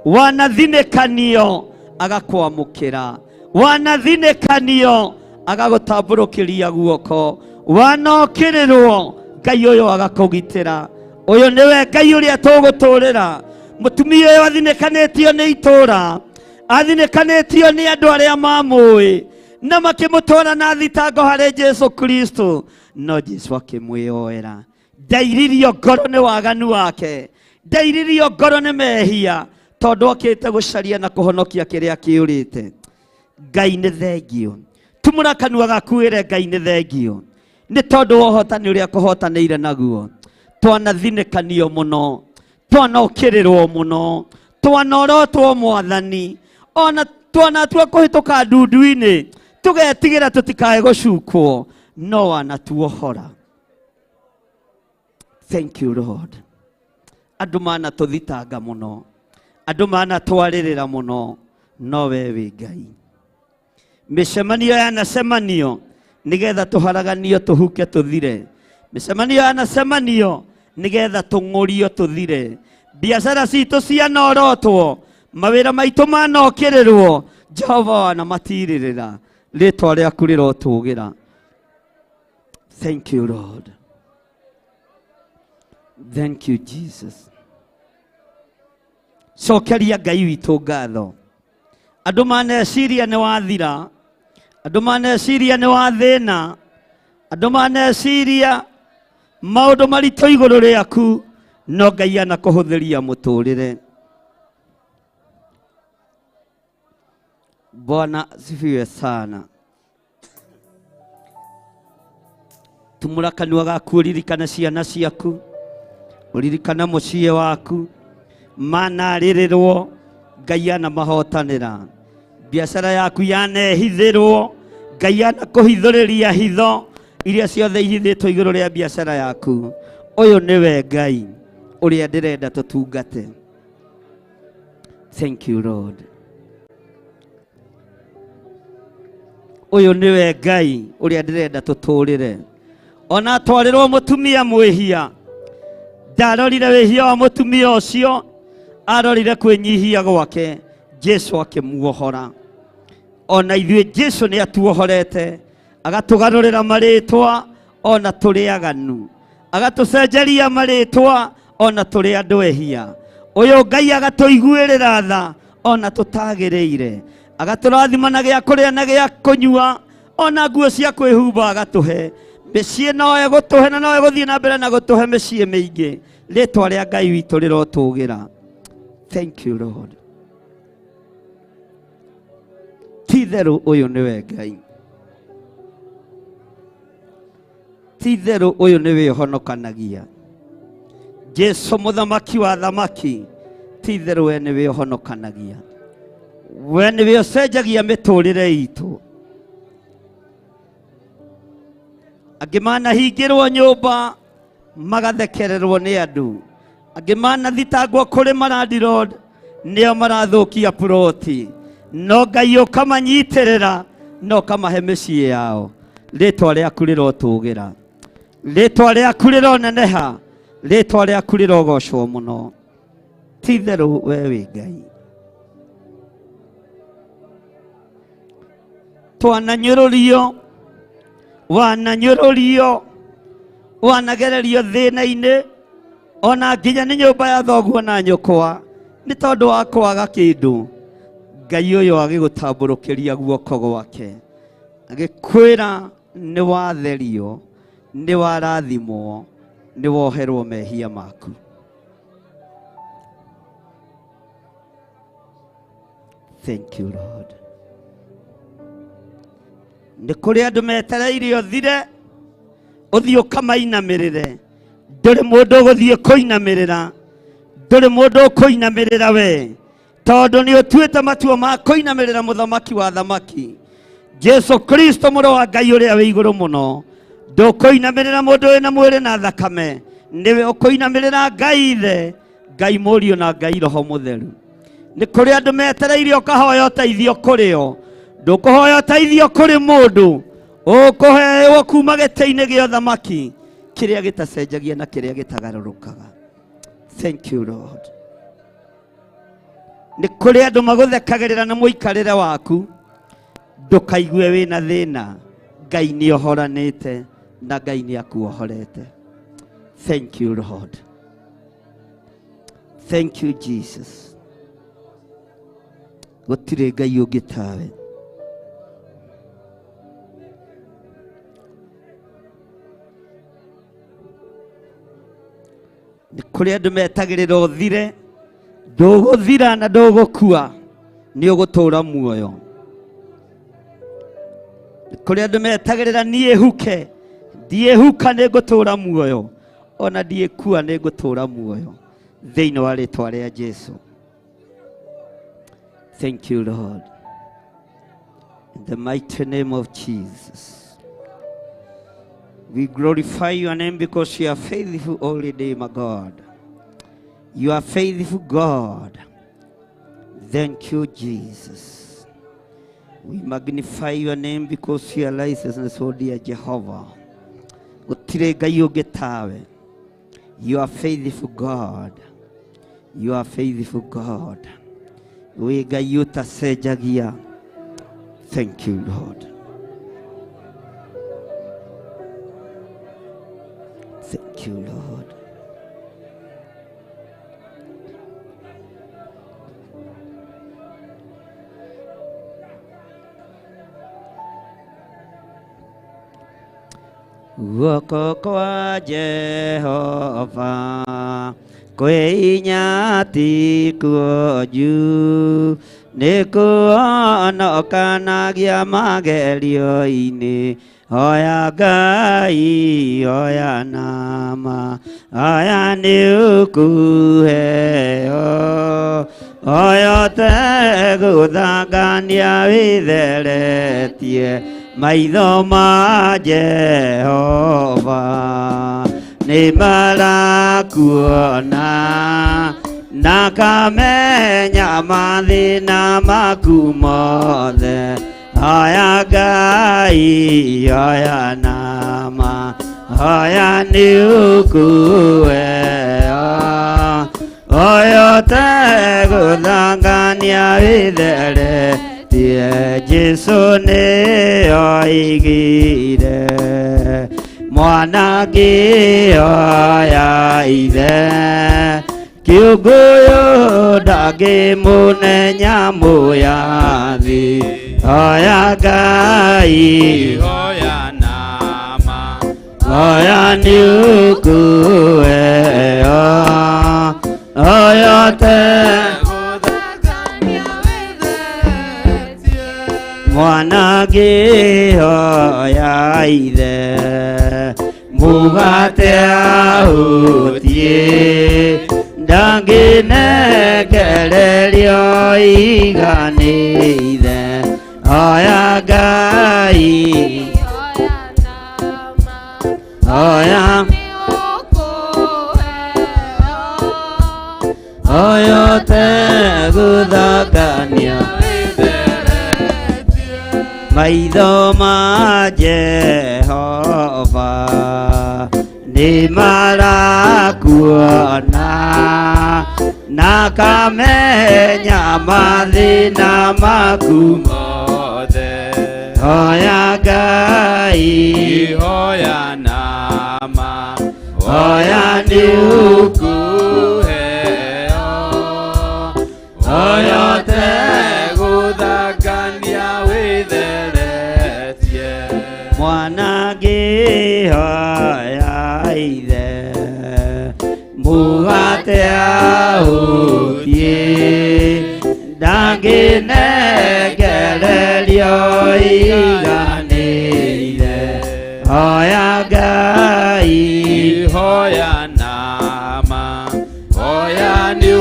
wanathinĩkanio agakwamũkĩra, wanathinĩkanio agagũtambũrũkĩria guoko, wanokĩrĩrwo Ngai ũyũ agakũgitĩra. Ũyũ nĩwe Ngai ũrĩa tũgũtũũrĩra. Mũtumia ũyũ athinĩkanĩtio nĩ itũũra, athinĩkanĩtio nĩ andũ arĩa mamũĩ na makĩmũtwara na thitango harĩ Jesu Kristo, no Jesu akĩmwĩyoera. Ndairirio ngoro nĩ waganu wake, ndairirio ngoro nĩ mehia, tondũ okĩte gũcaria na kũhonokia kĩrĩa kĩũrĩte. Ngai nĩ thengio. Tumũra kanua gaku wĩre Ngai nĩ thengio, nĩ tondũ wa ũhotani ũrĩa kũhotanĩire naguo. Twanathinĩkanio mũno, twanokĩrĩrwo mũno, twanorotwo Mwathani, ona twanatua kũhĩtũka ndundu-inĩ tũgetigĩra tũtikae gũcukwo, no wanatuohora. Thank you Lord. Andũ manatũthitanga mũno, andũ manatwarĩrĩra mũno, no we wĩ Ngai. Mĩcemanio yanacemanio nĩgetha tũharaganio tũhuke tũthire, mĩcemanio yanacemanio nĩgetha tũng'ũrio tũthire, biacara citũ cianorotwo, mawĩra maitũ manokĩrĩrwo, Jehova wanamatirĩrĩra, rĩtwa rĩaku rĩrotũgĩra. Thank you Lord. Thank you Jesus. Cokeria Ngai witũ ngatho. Andũ maneciria nĩ wathira, andũ maneciria nĩ wathĩna, andũ maneciria maũndũ maritũ igũrũ rĩaku, no Ngai anakũhũthĩria mũtũrĩre. Bwana asifiwe sana. Tumũra kanua gaku ũririkane ciana ciaku, ũririkane mũciĩ waku, manarĩrĩrwo, Ngai anamahotanĩra. Biacara yaku yanehithĩrwo, Ngai anakũhithũrĩria hitho iria ciothe ihithĩtwo igũrũ rĩa biacara yaku. Ũyũ nĩwe Ngai ũrĩa ndĩrenda tũtungate. Thank you, Lord. Uyu niwe Ngai uria ndirenda tuturire. Ona twarirwo mutumia mwihia. Ndarorire wihia wa mutumia ucio, arorire kwinyihia gwake, Jesu akimuohora. Ona ithuĩ Jesu ni atuohorete, agatugarurira maritwa ona turi aganu, agatucenjeria maritwa ona turi andu ehia. Uyu Ngai agatuiguirira tha ona tutagiriire, agaturathima na gia kuria na gia kunyua, ona nguo cia kwihumba agatuhe. Mĩciĩ no egutuhe na no eguthie na mbere na gutuhe mĩciĩ mĩingĩ. Rĩtwa rĩa Ngai witũ rĩrotũgĩra. Thank you, Lord. Ti-itherũ ũyũ nĩwe Ngai. Ti-itherũ ũyũ nĩwe ũhonokanagia. Jesu mũthamaki wa thamaki, ti-itherũ we nĩwe ũhonokanagia. We nĩwe ũcenjagia mĩtũrĩre itũ. Angĩ manahingĩrwo nyũmba magathekererwo nĩ andũ, angĩ manathitangwo kũrĩ marandirod nĩo marathukia ploti, no Ngai ũkamanyitĩrĩra no ũkamahe mĩciĩ yao. Rĩtwa rĩaku rĩrotũgĩra, rĩtwa rĩaku rĩroneneha, rĩtwa rĩaku rĩrogocwo mũno. Ti-itherũ we wĩ Ngai. Twananyũrũrio, wananyũrũrio, wanagererio thĩna-inĩ, ona nginya nĩ nyũmba ya thoguo na nyũkwa, nĩ tondũ wa kwaga kĩndũ. Ngai ũyũ agĩgũtambũrũkĩria guoko gwake, agĩkwĩra nĩ watherio, nĩ warathimwo, nĩ woherwo mehia maku. Thank you, Lord. Nĩ kũrĩ andũ metereire ũthire ũthiĩ ũkamainamĩrĩre. Ndũrĩ mũndũ ũgũthiĩ kũinamĩrĩra, ndũrĩ mũndũ ũkũinamĩrĩra we, tondũ nĩ ũtuĩte matua ma kũinamĩrĩra mũthamaki wa thamaki, Jesu Kristo mũrũ wa Ngai ũrĩa wĩ igũrũ mũno. Ndũkũinamĩrĩra mũndũ wĩna mwĩrĩ na thakame, nĩwe ũkũinamĩrĩra Ngai Ithe, Ngai Mũriũ na Ngai Roho Mũtheru. Nĩ kũrĩ andũ metereire ũkahoya ũteithio kũrĩ o. Ndũkũhoya ũteithio kũrĩ mũndũ, ũkũheyo kuma gĩtĩ-inĩ gĩa thamaki kĩrĩa gĩtacenjagia na kĩrĩa gĩtagarũrũkaga. Thank you, Lord. Nĩ kũrĩ andũ magũthekagĩrĩra na mũikarĩre waku, ndũkaigue wĩna thĩna. Ngai nĩ ohoranĩte na Ngai nĩ akuohorete. Thank you, Lord. Thank you, Jesus. Gũtirĩ Ngai ũngĩ tawe. Nĩ kũrĩ andũ metagĩrĩra ũthire, ndũgũthira na ndũgũkua, nĩ ũgũtũũra muoyo. Nĩ kũrĩ andũ metagĩrĩra niĩ huke, ndiĩhuka nĩ ngũtũũra muoyo, ona ndiĩkua nĩ ngũtũũra muoyo, thĩinĩ wa rĩtwa rĩa Jesu. Thank you, Lord. In the mighty name of Jesus. We glorify your name because you are faithful all the day, my God. You are faithful, God. Thank you, Jesus. We magnify your name because you are righteous, oh dear Jehovah. You are faithful, God. You are faithful, God. Thank you, Lord. Thank you, Lord. Guoko kwa Jehova kwĩnyati kuoju nĩkuonokanagia magerio-inĩ. Oya Ngai, oya nama, oya nĩũkuheo, oya tegũthangania wĩtheretie maitho ma Jehova nĩ marakuona nakamenya mathina maku mothe hoya Ngai hoya nama hoya ni ukue hoya te guthangania witheretie Jesu ni oigire mwanangi hoya ithe kiuguyu ndangimũnenya mũyathi hoya Ngai hoya nama hoya ni ukue hoya te mwanangi hoya ithe mugate ahutie ndanginekererio iganĩire hoya Ngai hoya hoya te guthangania maitho ma Jehova ni marakuona nakamenya mathina maku mothe hoya Ngai hoya nama hoya ni ukuheo hoya te guthangania witheretie mwanangi hoya ithe mugate ahutie ndanginekererio iganĩire hoya Ngai hoya nama hoya ni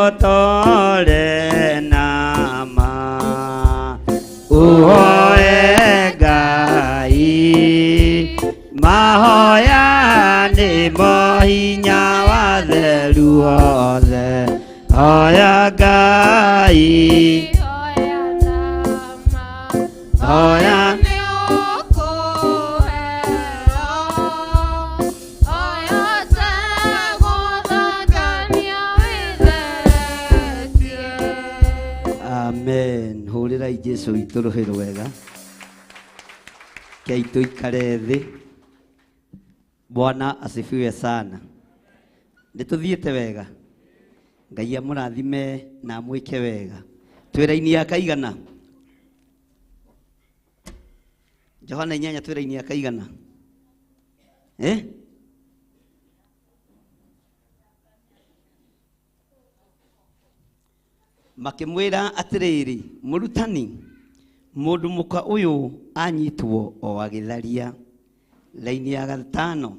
ihotore nama uhoe Ngai mahoya ni mohinya wa theru othe hoya Ngai hoya amen hurirai Jesu ituruhiro wega kei tuikare thi Bwana asifiwe sana nituthiete wega Ngai amurathime na mwike wega twira-ini akaigana Johana 8 twira-ini akaigana makimwira atiriri murutani mundu muka uyu anyitwo o agitharia laini ya gatano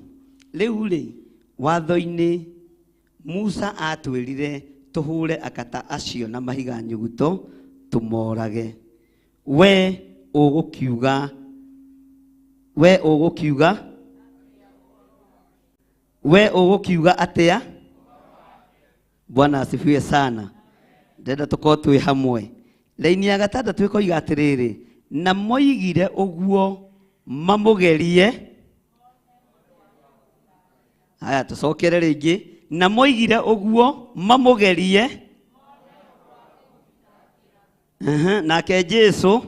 riu ri watho-ini Musa atwirire tuhure akata acio na mahiga nyuguto tumorage we ugukiuga atia Bwana asifiwe sana ndenda tukorwo twi hamwe laini ya gatandatu ikoiga atiriri na moigire uguo mamugerie haya tucokere ringi na moigire uguo mamugerie nake Jesu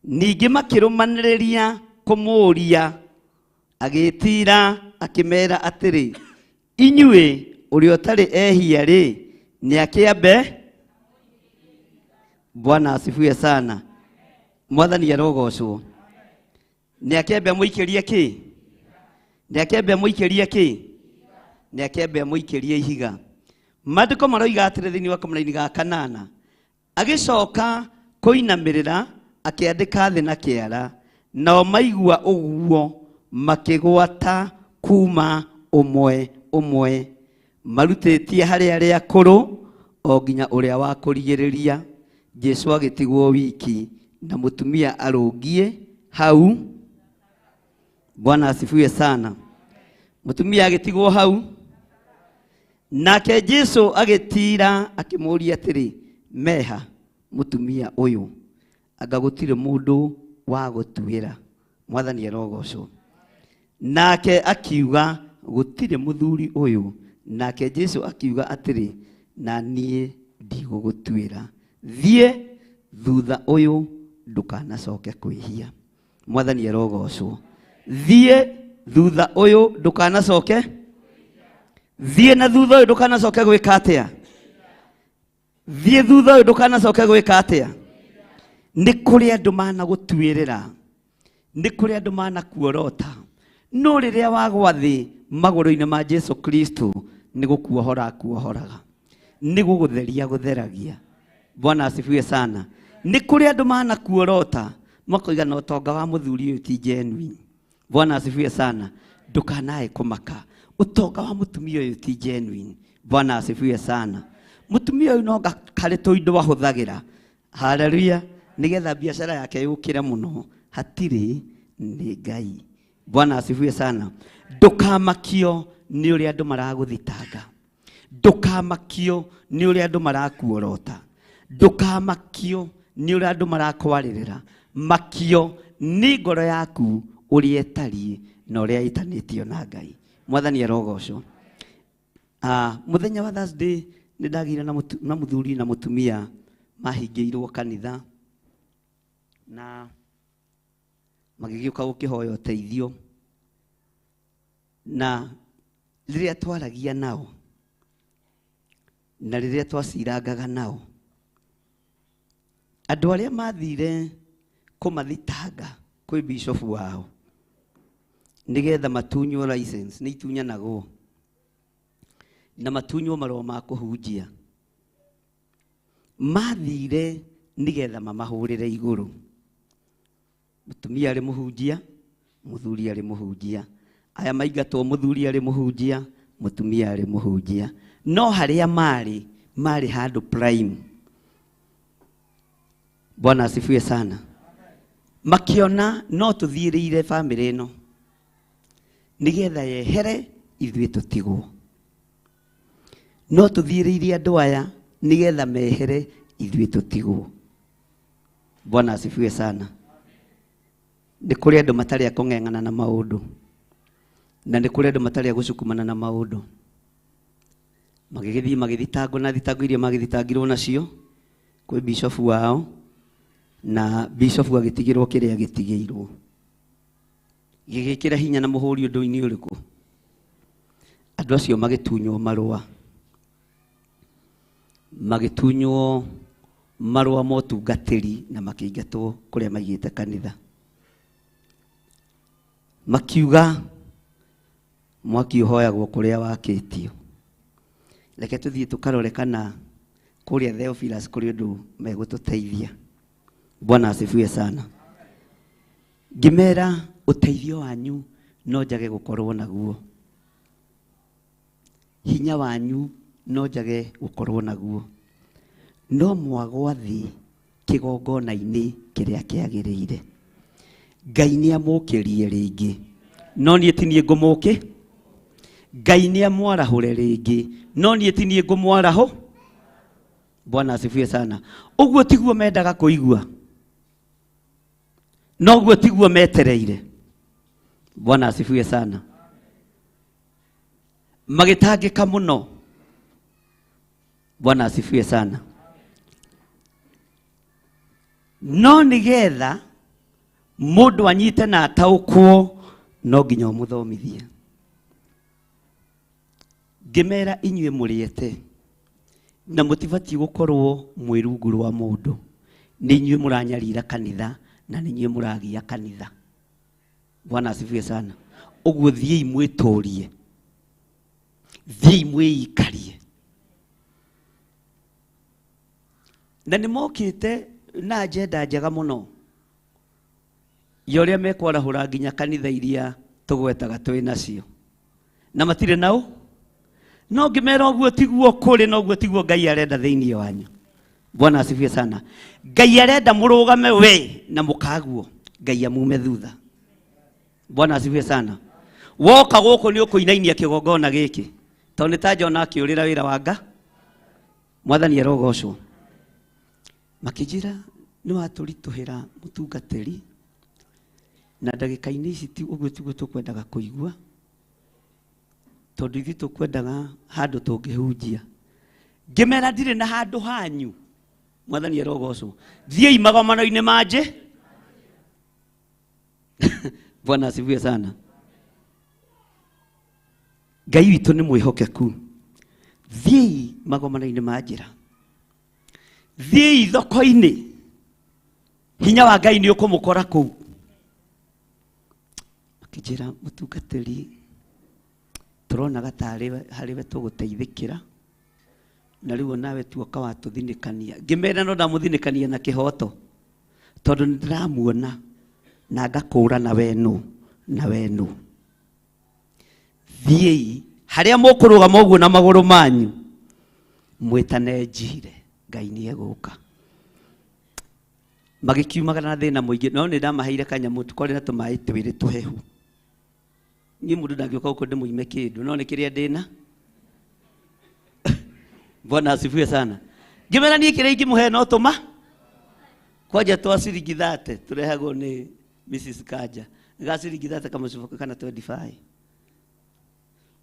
ningi makirumaniriria kumuria agitira akimera atiri inyue uri otari ehia ri ni akiambe Bwana asifiwe sana mwathani arogocwo ni akiambe muikirie ki ni akiambe muikirie ki ni akiambe muikirie ihiga mandiko maroiga atiri thini wa kamulaini ga kanana agicoka kuinamirira akiandika thi na kiara nao maigua uguo makigwata kuma umwe marutĩtie harĩ arĩa akũrũ o nginya ũrĩa wa kũrigĩrĩria. Jesu agĩtigwo wiki na mũtumia arũngie hau. Bwana asifiwe sana. Mũtumia agĩtigwo hau, nake Jesu agĩtira akĩmũria atĩrĩ, meha mũtumia ũyũ, anga gũtirĩ mũndũ wa gũtuĩra. Mwathani arogocwo. Nake akiuga gũtirĩ mũthuri ũyũ. Nake Jesu akiuga atĩrĩ, na niĩ ndigũgũtuĩra, thiĩ thutha ũyũ ndũkanacoke kwĩhia. Mwathani arogocwo. Thiĩ thutha ũyũ ndũkanacoke. Thiĩ na thutha ũyũ ndũkanacoke gwĩka atĩa? Thiĩ thutha ũyũ ndũkanacoke gwĩka atĩa? Nĩ kũrĩ andũ managũtuĩrĩra, nĩ kũrĩ andũ manakuorota, no rĩrĩa wagwa thĩ magũrũ-inĩ ma Jesu Kristo nĩ gũkuohora akuohoraga, nĩ gũgũtheria gũtheragia. Bwana asifiwe sana. Nĩ kũrĩ andũ manakuorota makoiga na ũtonga wa mũthuri ũyũ ti genuine. Bwana asifiwe sana. Ndũkanae kũmaka, ũtonga wa mũtumia ũyũ ti genuine. Bwana asifiwe sana. Mũtumia ũyũ no karĩ tũindo ahũthagĩra. Haleluya. Nigetha biashara yake yũkĩre mũno, hatirĩ nĩ Ngai. Bwana asifiwe sana. Ndũkamakio nĩ ũrĩa andũ maragũthitanga. Ndũkamakio nĩ ũrĩa andũ marakuorota. Ndũkamakio nĩ ũrĩa andũ marakwarĩrĩra. Makio nĩ ngoro yaku ũrĩa ĩtariĩ na ũrĩa ĩtanĩtio na Ngai. Mwathani arogocwo. Mũthenya wa Thursday nĩ ndagĩire na mũthuri na mũtumia mahingĩirwo kanitha na magĩgĩũka gũkĩhoya ũteithio. Na rĩrĩa twaragia nao na rĩrĩa twacirangaga nao, andũ arĩa mathire kũmathitanga kwĩ bishop wao nigetha matunywo license, nĩ itunyanagwo na matunywo marũa ma kũhunjia, mathire nigetha mamahũrĩre igũrũ. Mũtumia arĩ mũhunjia, mũthuri arĩ mũhunjia. Aya maingatwo mũthuri arĩ mũhunjia, mũtumia arĩ mũhunjia. No harĩa marĩ handũ prime. Bwana asifiwe sana. Makiona no tũthiĩrĩire family ĩno nigetha yehere ithuĩ tũtigwo. No tũthiĩrĩire andũ aya nigetha mehere ithuĩ tũtigwo. Bwana asifiwe sana. Nĩ kũrĩ andũ matarĩ a kũng'eng'ana na maũndũ, na nĩ kũrĩ andũ matarĩ a gũcukumana na maũndũ. Magĩgĩthiĩ magĩthitangwo na thitango iria magĩthitangirwo nacio kwĩ bishop wao, na bishop agĩtigĩrwo kĩrĩa gĩtigĩirwo. Gĩgĩkĩra hinya na mũhũri ũndũ-inĩ ũrĩkũ? Andũ acio magĩtunywo marũa, magĩtunywo marũa ma ũtungatĩri na makĩingatwo kũrĩa maigĩte kanitha. Makiuga mwaki ũhoyagwo kũrĩa wakĩtio. Reke tũthiĩ tũkarore kana kũrĩa Theophilus kũrĩ ũndũ megũtũteithia. Bwana asifiwe sana. Ngĩmera ũteithio wanyu no njage gũkorwo naguo, hinya wanyu no njage gũkorwo naguo, no mwagwa thĩ kĩgongona-inĩ kĩrĩa kĩagĩrĩire. Ngai nĩ amũkĩrie rĩngĩ, no niĩ ti niĩ ngũmũkĩ. Ngai nĩ amwarahũre rĩngĩ, no niĩ ti niĩ ngũmwarahũ. Bwana asifiwe sana. Ũguo tiguo mendaga kũigua, no ũguo tiguo metereire. Bwana asifiwe sana. Magĩtangĩka mũno. Bwana asifiwe sana. No nigetha mũndũ anyite na ataũkwo no nginya ũmũthomithie. Ngĩmera inyuĩ mũrĩete na mũtibatiĩ gũkorwo mwĩ rungu rwa mũndũ. Nĩ inyuĩ mũranyarira kanitha na nĩ inyuĩ mũragia kanitha. Bwana asifiwe sana. Ũguo thiĩi mwĩtũrie, thiĩi mwĩikarie. Na nĩ mokĩte na agenda njega mũno ya ũrĩa mekwarahũra nginya kanitha iria tũgwetaga twĩ nacio, na matirĩ nao no ngimera ũguo tiguo kũrĩ na ũguo tiguo Ngai arenda thĩinĩ wanyu. Bwana asifiwe sana. Ngai arenda mũrũgame we na mũkaguo Ngai amume thutha. Bwana asifiwe sana. Woka gũkũ nĩ ũkũinainia kĩgongona gĩkĩ tondũ nĩ ta Jona akĩũrĩra wĩra wa Ngai. Mwathani arogocwo. Makĩnjĩra nĩ watũritũhĩra mũtungatĩri na ndagĩka-inĩ ici ũguo tiguo tũkwendaga kũigua tondũ ithuĩ tũkwendaga handũ tũngĩhunjia. Ngĩmera ndirĩ na handũ hanyu. Mwathani arogocwo. Thiĩi magomano-inĩ manje. Bwana asifiwe sana. Ngai witũ nĩ mwĩhokeku. Thiĩi magomano-inĩ ma njĩra. Thiĩi thoko-inĩ. Hinya wa Ngai nĩ ũkũmũkora kũu. Akĩnjĩra mũtungatĩri tũronaga harĩ we tũgũteithĩkĩra na rĩu nawe tuoka watũthinĩkania. Ngĩmera no ndamũthinĩkania na kĩhoto tondũ nĩ ndĩramuona na ngakũũra na wenu na wenu. Thiĩi harĩa mũkũrũgama ũguo na magũrũ manyu mwĩtane njire Ngai nĩ egũka. Magĩkiumagara na thĩna mũingĩ no nĩ ndamaheire kanyamũ tũkorĩ na tũmaĩ twĩrĩ tũhehu. Niĩ mũndũ ndangĩũka gũkũ ndĩmũime kĩndũ no nĩ kĩrĩa ndĩna. Bwana asifiwe sana. Ngĩmera niĩ kĩrĩa ingĩmũhe no tũma kwanja twa ciringi 30 tũrehagwo nĩ Mrs. Kanja. Ga ciringi 30 kamũcuba kana 25.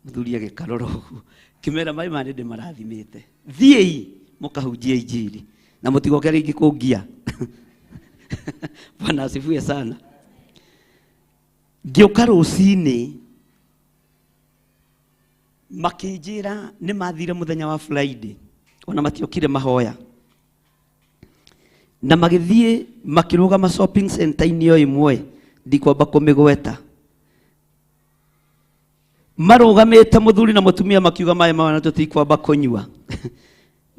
Mũthuri agĩkarora ũguo. Kĩmera maĩ ma nĩ ndĩmarathimĩte. Thiĩi mũkahunjie injili na mũtigoke rĩngĩ kũngia. Bwana asifiwe sana. Ngĩũka rũcinĩ makĩnjĩra nĩ mathire mũthenya wa Friday ona matiokire mahoya na magĩthiĩ makĩrũgama shopping center-inĩ o ĩmwe ndikwamba kũmĩgweta. Marũgamĩte mũthuri na mũtumia makiuga maĩ mao na tũtikwamba kũnyua.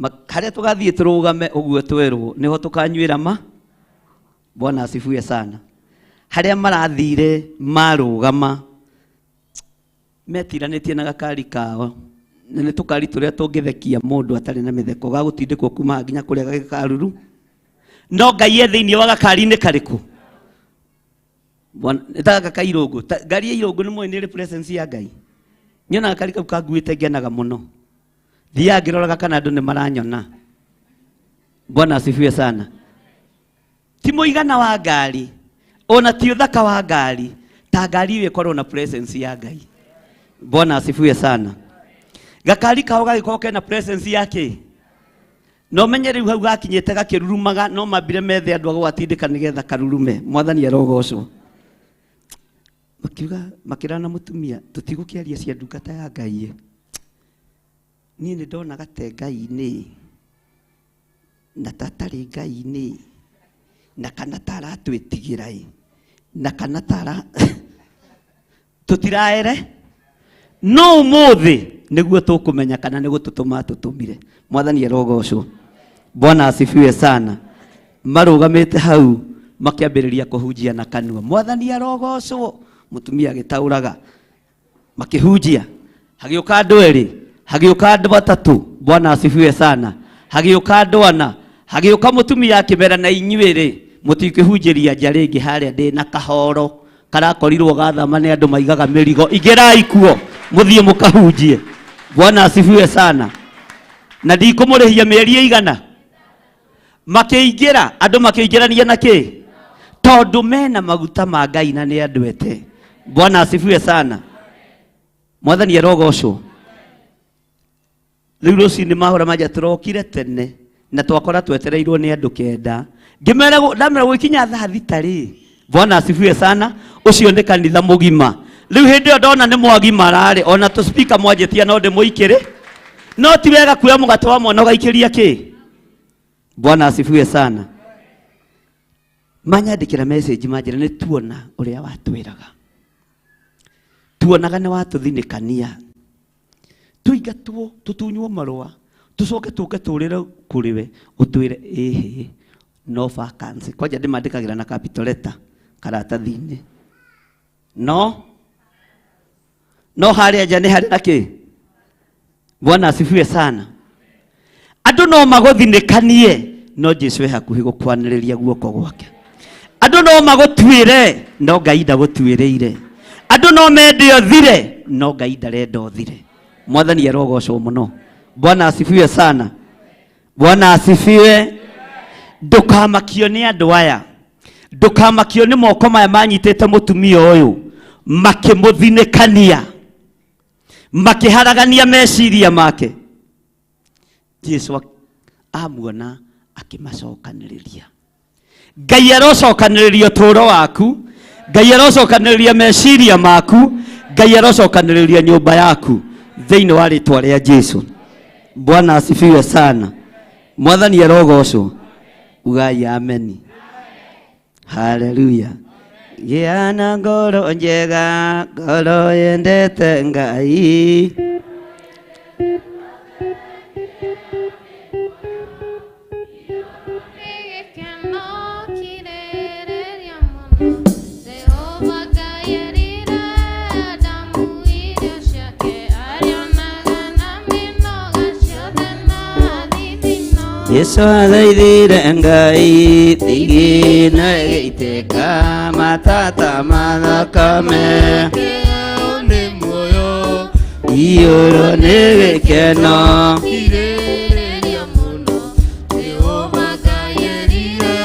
Harĩa tũgathiĩ tũrũgame ũguo twerwo nĩho tũkanyuĩra ma. Bwana asifiwe sana. Harĩa marathire marũgama metiranĩtie na gakari kao na nĩ tũkari tũrĩa tũngĩthekia mũndũ atarĩ na mĩtheko ga gũtindĩkwo kuma nginya kũrĩa gagĩkaruru. No Ngai thĩinĩ wa gakari-inĩ karĩkũ? Nĩ ta gaka irũngũ. Ngari ya irũngũ nĩ mũĩ nĩ presence ya Ngai. Nyona gakari kau kanguĩte ngenaga mũno. Thiaga ngĩroraga kana andũ nĩ maranyona. Bwana asifiwe sana. Ti mũigana wa ngari ona ti ũthaka wa ngari ta ngari iwe korwo na presence ya Ngai. Bwana asifiwe sana. Gakari kao gagĩkorwo kena presence yake. No menye rĩu hau gakinyĩte gakĩrurumaga no mambire methe andũ agwatindĩka nĩgetha karurume. Mwathani arogocwo. Makiuga makĩrana mũtumia tũtigũkĩaria cia ndungata ya Ngai. Niĩ nĩ ndona gate Ngai-inĩ na tatarĩ Ngai-inĩ na kana taratwĩtigĩra na kana tara tũtiraere no ũmũthĩ nĩguo tũkũmenya kana nĩ gũtũtũma tũtũmire. Mwathani arogocwo. Bwana asifiwe sana. Marũgamĩte hau makĩambĩrĩria kũhunjia na kanua. Mwathani arogocwo. Mũtumia agĩtaũraga makĩhunjia. Hagĩũka andũ erĩ, hagĩũka andũ atatũ. Bwana asifiwe sana. Hagĩũka andũ ana, hagĩũka mũtumia akĩmera na inyuĩrĩ mũtikĩhunjĩria nja rĩngĩ harĩa ndĩ na kahoro karakorirwo gathama nĩ andũ maigaga mĩrigo. Ingĩrai kuo mũthiĩ mũkahunjie. Bwana asifiwe sana. Na ndikũmũrĩhia mĩeri ĩigana. Makĩingĩra andũ makĩingĩrania na kĩ? Tondũ mena maguta ma Ngai na nĩ andũ ete. Bwana asifiwe sana. Mwathani arogocwo. Rĩu rũcinĩ mahũra manja tũrokire tene na twakora twetereirwo nĩ andũ kenda. Ngĩmera ndamera gũkinya thaa thita rĩ. Bwana asifiwe sana. Ũcio nĩ kanitha mũgima. Rĩu hĩndĩ ĩyo ndona nĩ mwagima rarĩ ona tũ speaker mwanjĩtia no ndĩmũikĩre. No ti wega kuoya mũgate wa mwana ũgaikĩria kĩ? Bwana asifiwe sana. Manyandĩkĩra message manjĩra nĩ tuona ũrĩa watwĩraga. Tuonaga nĩ watũthinĩkania. Tũingatwo tũtunywo marũa tũcoke tũke tũrĩre kũrĩ we ũtwĩre ĩhĩ no vacancy. Kwanja ndĩmandĩkagĩra na capital letter karatathi-inĩ. No harĩa nja nĩ harĩ na kĩ? Bwana asifiwe sana. Andu no maguthinikanie no Jesu hakuhi gukwaniriria guoko gwake. Andu no magutwire no Ngai ndagutwiriire. Andu no mende othire no Ngai ndarenda othire. Mwathani arogocwo muno. Bwana asifiwe sana. Bwana asifiwe. Ndukamakio ni andu aya. Ndukamakio ni moko maya manyitete mutumia uyu makimuthinikania makiharagania meciria make. Jesu amuona akimacokaniriria. Ngai arocokaniriria uturo waku, Ngai arocokaniriria meciria maku, Ngai arocokaniriria nyumba yaku thiini wa ritwa ria Jesu. Bwana asifiwe sana. Mwathani arogocwo. Ugai ameni. Haleluya. Giana ngoro njega, ngoro yendete Ngai. Yesu athaithire Ngai thigino igitĩka matata mathakame nĩ muoyo iyũrũ nĩ gĩkeno kirĩrĩria mũno Jehova Ngai erire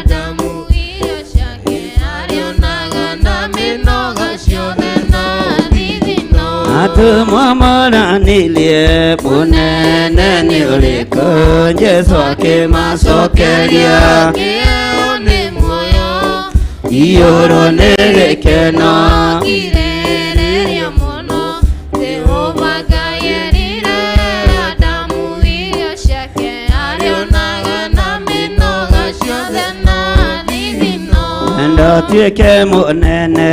damu iria ciake arĩonaga na mĩnoga ciothe na thithino atũmwamũranirie mũnene nĩ ũrĩkũ Jesu akĩmacokeria kĩo nĩ muoyo iyũrũ nĩ gĩkeno kirĩrĩria mũno Jehova Ngai erire Adamu irio ciake arĩonaga na mĩnoga ciothe na thithino enda ũtuĩke mũnene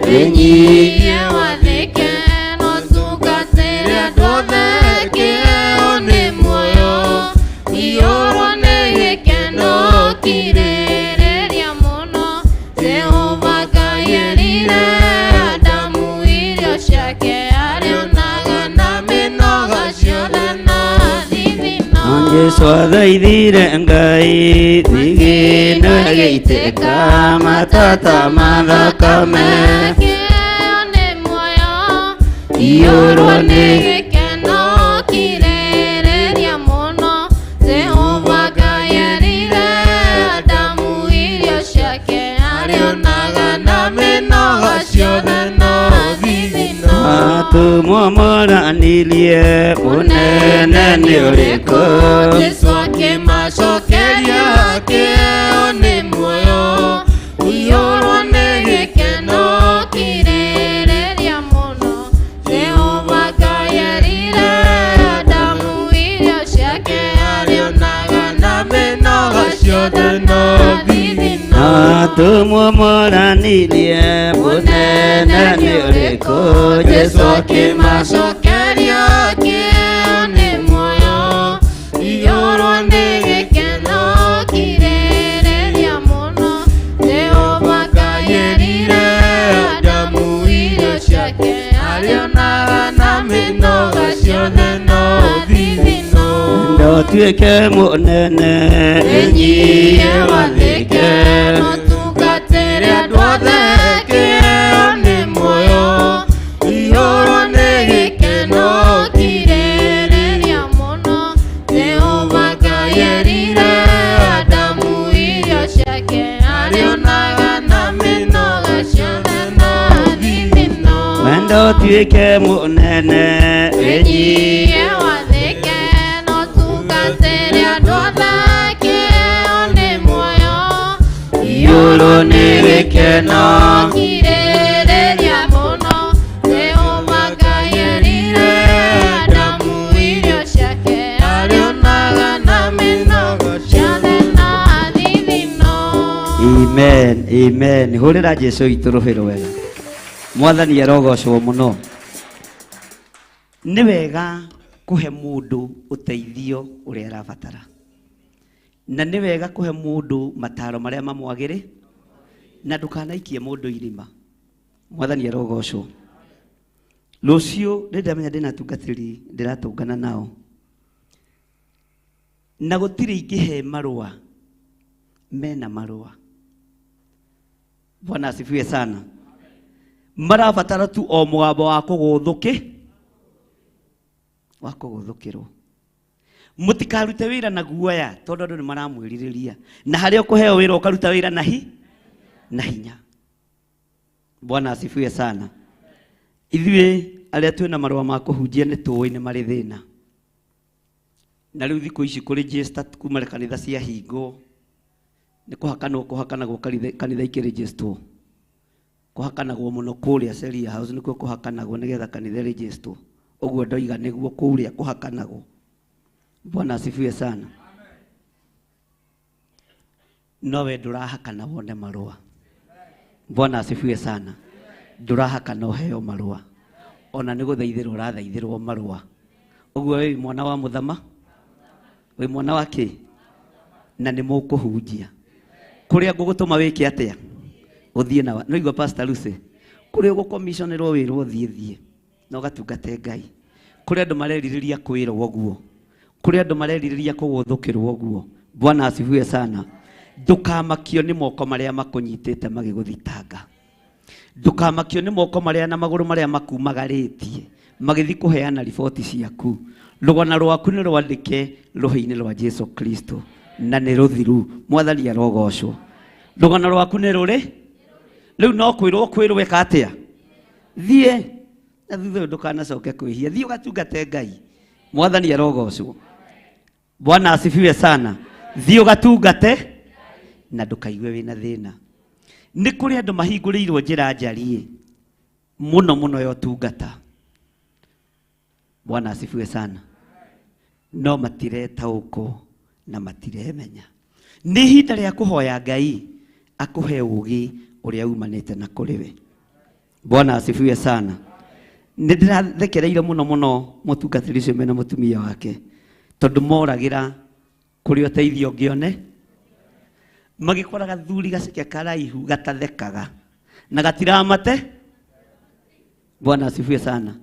wĩnyihie wathĩke no tungatĩre andũ othe kĩo nĩ muoyo iyũrũ nĩ gĩkeno kirĩrĩria mũno Jehova Ngai erire Adamu irio ciake arĩonaga na mĩnoga ciothe na thithino Jesũ athaithire Ngai thigino ĩgĩitĩka matata mathakame kĩo nĩ muoyo iyũrũ nĩ gĩkeno kirĩrĩria mũno Jehova Ngai erire Adamu irio ciake arĩonaga na mĩnoga ciothe no thithino atũmwamũranirie mũnene nĩ ũrĩkũ Jesu akĩmacokeria kĩo nĩ muoyo iyũrũ nĩ gĩkeno kirĩrĩria mũno Jehova Ngai erire Adamu irio ciake arĩonaga na mĩnoga ciothe no thithino atũmwamũranirie mũnene nĩ ũrĩkũ Jesu akĩmacokeria kĩo nĩ muoyo iyũrũ nĩ gĩkeno kirĩrĩria mũno Jehova Ngai erire Adamu irio ciake arĩonaga na mĩnoga ciothe no thithino enda ũtuĩke mũnene wĩnyihie wathĩke no tungatĩre andũ othe kĩo nĩ muoyo iyũrũ nĩ gĩkeno kirĩrĩria mũno Jehova Ngai erire Adamu irio ciake arĩonaga na mĩnoga ciothe no thithino enda ũtuĩke mũnene wĩnyihie wathĩke no tungatĩre andũ othe kĩo nĩ muoyo iyũrũ nĩ gĩkeno kirĩrĩria mũno Jehova Ngai erire Adamu irio ciake arĩonaga na mĩnoga ciothe na thithino Amen, amen. Hũrĩra Jesu witũ rũhĩ wega. Mwathani arogocwo mũno. Nĩ wega kũhe mũndũ ũteithio ũrĩa arabatara. Na nĩ wega kũhe mũndũ mataro marĩa mamwagĩrĩ na ndũkanaikie mũndũ irima. Mwathani arogocwo. Lucio ndamenya ndina tungatiri ndiratungana nao na gutiri ingihe marua mena marua. Bwana asifiwe sana. Marabatara tu o mugambo wa kuguthukirwo. Mutikarute wira na guoya tondu andu ni maramwiririria, na haria ukuheo wira ukaruta wira na hinya. Bwana asifiwe sana. Ithuĩ arĩa twĩna marũa ma kũhunjia nĩ tũĩ nĩ marĩ thĩna. Na rĩu thikũ ici kũrĩ register kuma kanitha cia hingo nĩ kũhakanagwo kanitha ikĩregistrwo. Kũhakanagwo mũno kũrĩa Sheria House nĩkuo kũhakanagwo nĩgetha kanitha registrwo. Ũguo ndoiga nĩguo kũrĩa kũhakanagwo. Bwana asifiwe sana. Nowe ndũrahakana wone marũa. Bwana asifiwe sana. Ndũrahakana ũheo marũa. Ona nĩ gũthaithĩrwo ũrathaithĩrwo marũa. Ũguo wĩ mwana wa mũthama, wĩ mwana wa kĩ, na nĩ mũkũhunjia. Kũrĩa ngũgũtũma wĩke atĩa? Ũthiĩ na no igua Pastor Lucy. Kũrĩa ũgũkomissionerwo wĩrwo thiĩ na ũgatungate Ngai. Kũrĩa andũ marerirĩria kwĩrwo ũguo. Kũrĩa andũ marerirĩria kũgũthũkĩrwo ũguo. Bwana asifiwe sana. Ndũkamakio nĩ moko marĩa makũnyitĩte magĩgũthitanga. Ndũkamakio nĩ moko marĩa na magũrũ marĩa makumagarĩtie magĩthi kũheana riboti ciaku. Rũgana rwaku nĩ rwandĩke rũhĩ-inĩ rwa Jesu Kristo na nĩ rũthiru. Mwathani arogocwo. Rũgana rwaku nĩ rũrĩ. Rĩu no kwĩrwo weka atĩa? Thiĩ na thutha ndũkanacoke kwĩhia. Thiĩ ũgatungate Ngai. Mwathani arogocwo. Bwana asifiwe sana. Thiĩ ũgatungate na ndũkaigue wĩna thĩna. Nĩ kũrĩ andũ mahingũrĩirwo njĩra njariĩ mũno yo tungata. Bwana asifiwe sana. No matiretaũkwo na matiremenya. Nĩ ihinda rĩa kũhoya Ngai akũhe ũũgĩ ũrĩa umanĩte na kũrĩ we. Bwana asifiwe sana. Nĩ ndĩrathekereire mũno mũtungatĩri ũcio mena mũtumia wake tondũ moragĩra kũrĩ ũteithio ngĩone. Magĩkora gathuri gaceke karaihu gatathekaga na gatiramate. Bwana asifiwe sana.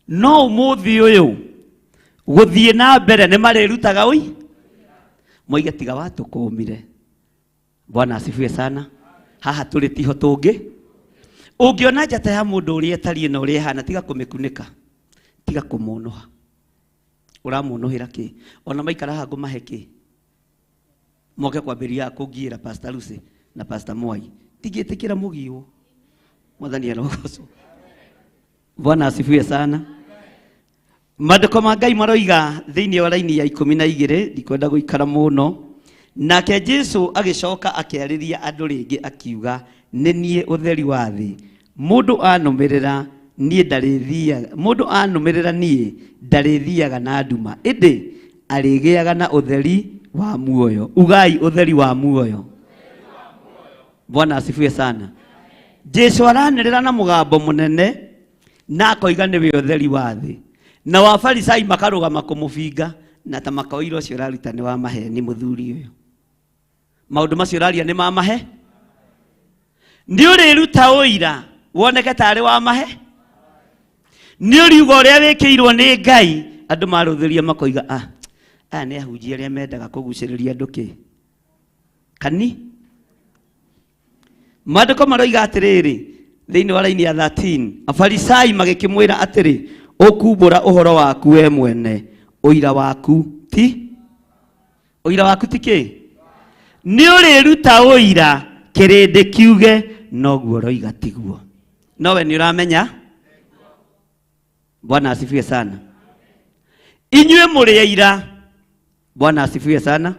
No ũmũthĩ ũyũ gũthiĩ na mbere nĩ marĩrutaga moige tiga watũkũmire. Bwana asifiwe sana. Haha tũrĩ tiho tũngĩ. Ũngĩona njata ya mũndũ ũrĩa etariĩ na ũrĩa hana tiga kũmĩkunĩka, tiga kũmũnũha. Ũramũnũhĩra kĩ? Ona maikara haha ngũmahe kĩ? Moke kwambĩrĩria kũngiĩra Pastor Lucy na Pastor Mwai. Tigĩtĩkĩra mũgiũ. Mwathani arogocwo. Bwana asifiwe sana. Maandĩko ma Ngai maroiga thĩinĩ wa raini ya 12 ndikwenda gũikara mũno. Nake Jesu agĩcoka akĩarĩria andũ rĩngĩ akiuga, nĩ niĩ ũtheri wa thĩ. Mũndũ anũmĩrĩra niĩ ndarĩthiaga na nduma, ĩndĩ arĩgĩaga na ũtheri wa muoyo. Ugai ũtheri wa muoyo. Bwana asifiwe sana. Jesu aranĩrĩra na mũgambo mũnene na akoiga nĩwe ũtheri wa thĩ. Na Wafarisai makarũgama kũmũbinga na ta makoira ũcio ũraruta nĩ wa maheni mũthuri ũyũ. Maũndũ macio ũraria nĩ ma mahe. Nĩ ũrĩruta ũira woneke tarĩ wa mahe. Nĩ ũriuga ũrĩa wĩkĩirwo nĩ Ngai. Andũ marũthĩria makoiga aya nĩ ahunjia arĩa mendaga kũgucĩrĩria andũ kĩ? Kani? Maandĩko maroiga atĩrĩrĩ thĩinĩ wa raini ya 13, Afarisai magĩkĩmwĩra atĩrĩ, ũkumbũra ũhoro waku we mwene, ũira waku ti kĩ? Nĩ ũrĩruta ũira kĩrĩndĩ kiuge noguo roiga tiguo. Nowe nĩ ũramenya? Bwana asifiwe sana. Inyuĩ mũrĩ aira. Bwana asifiwe sana.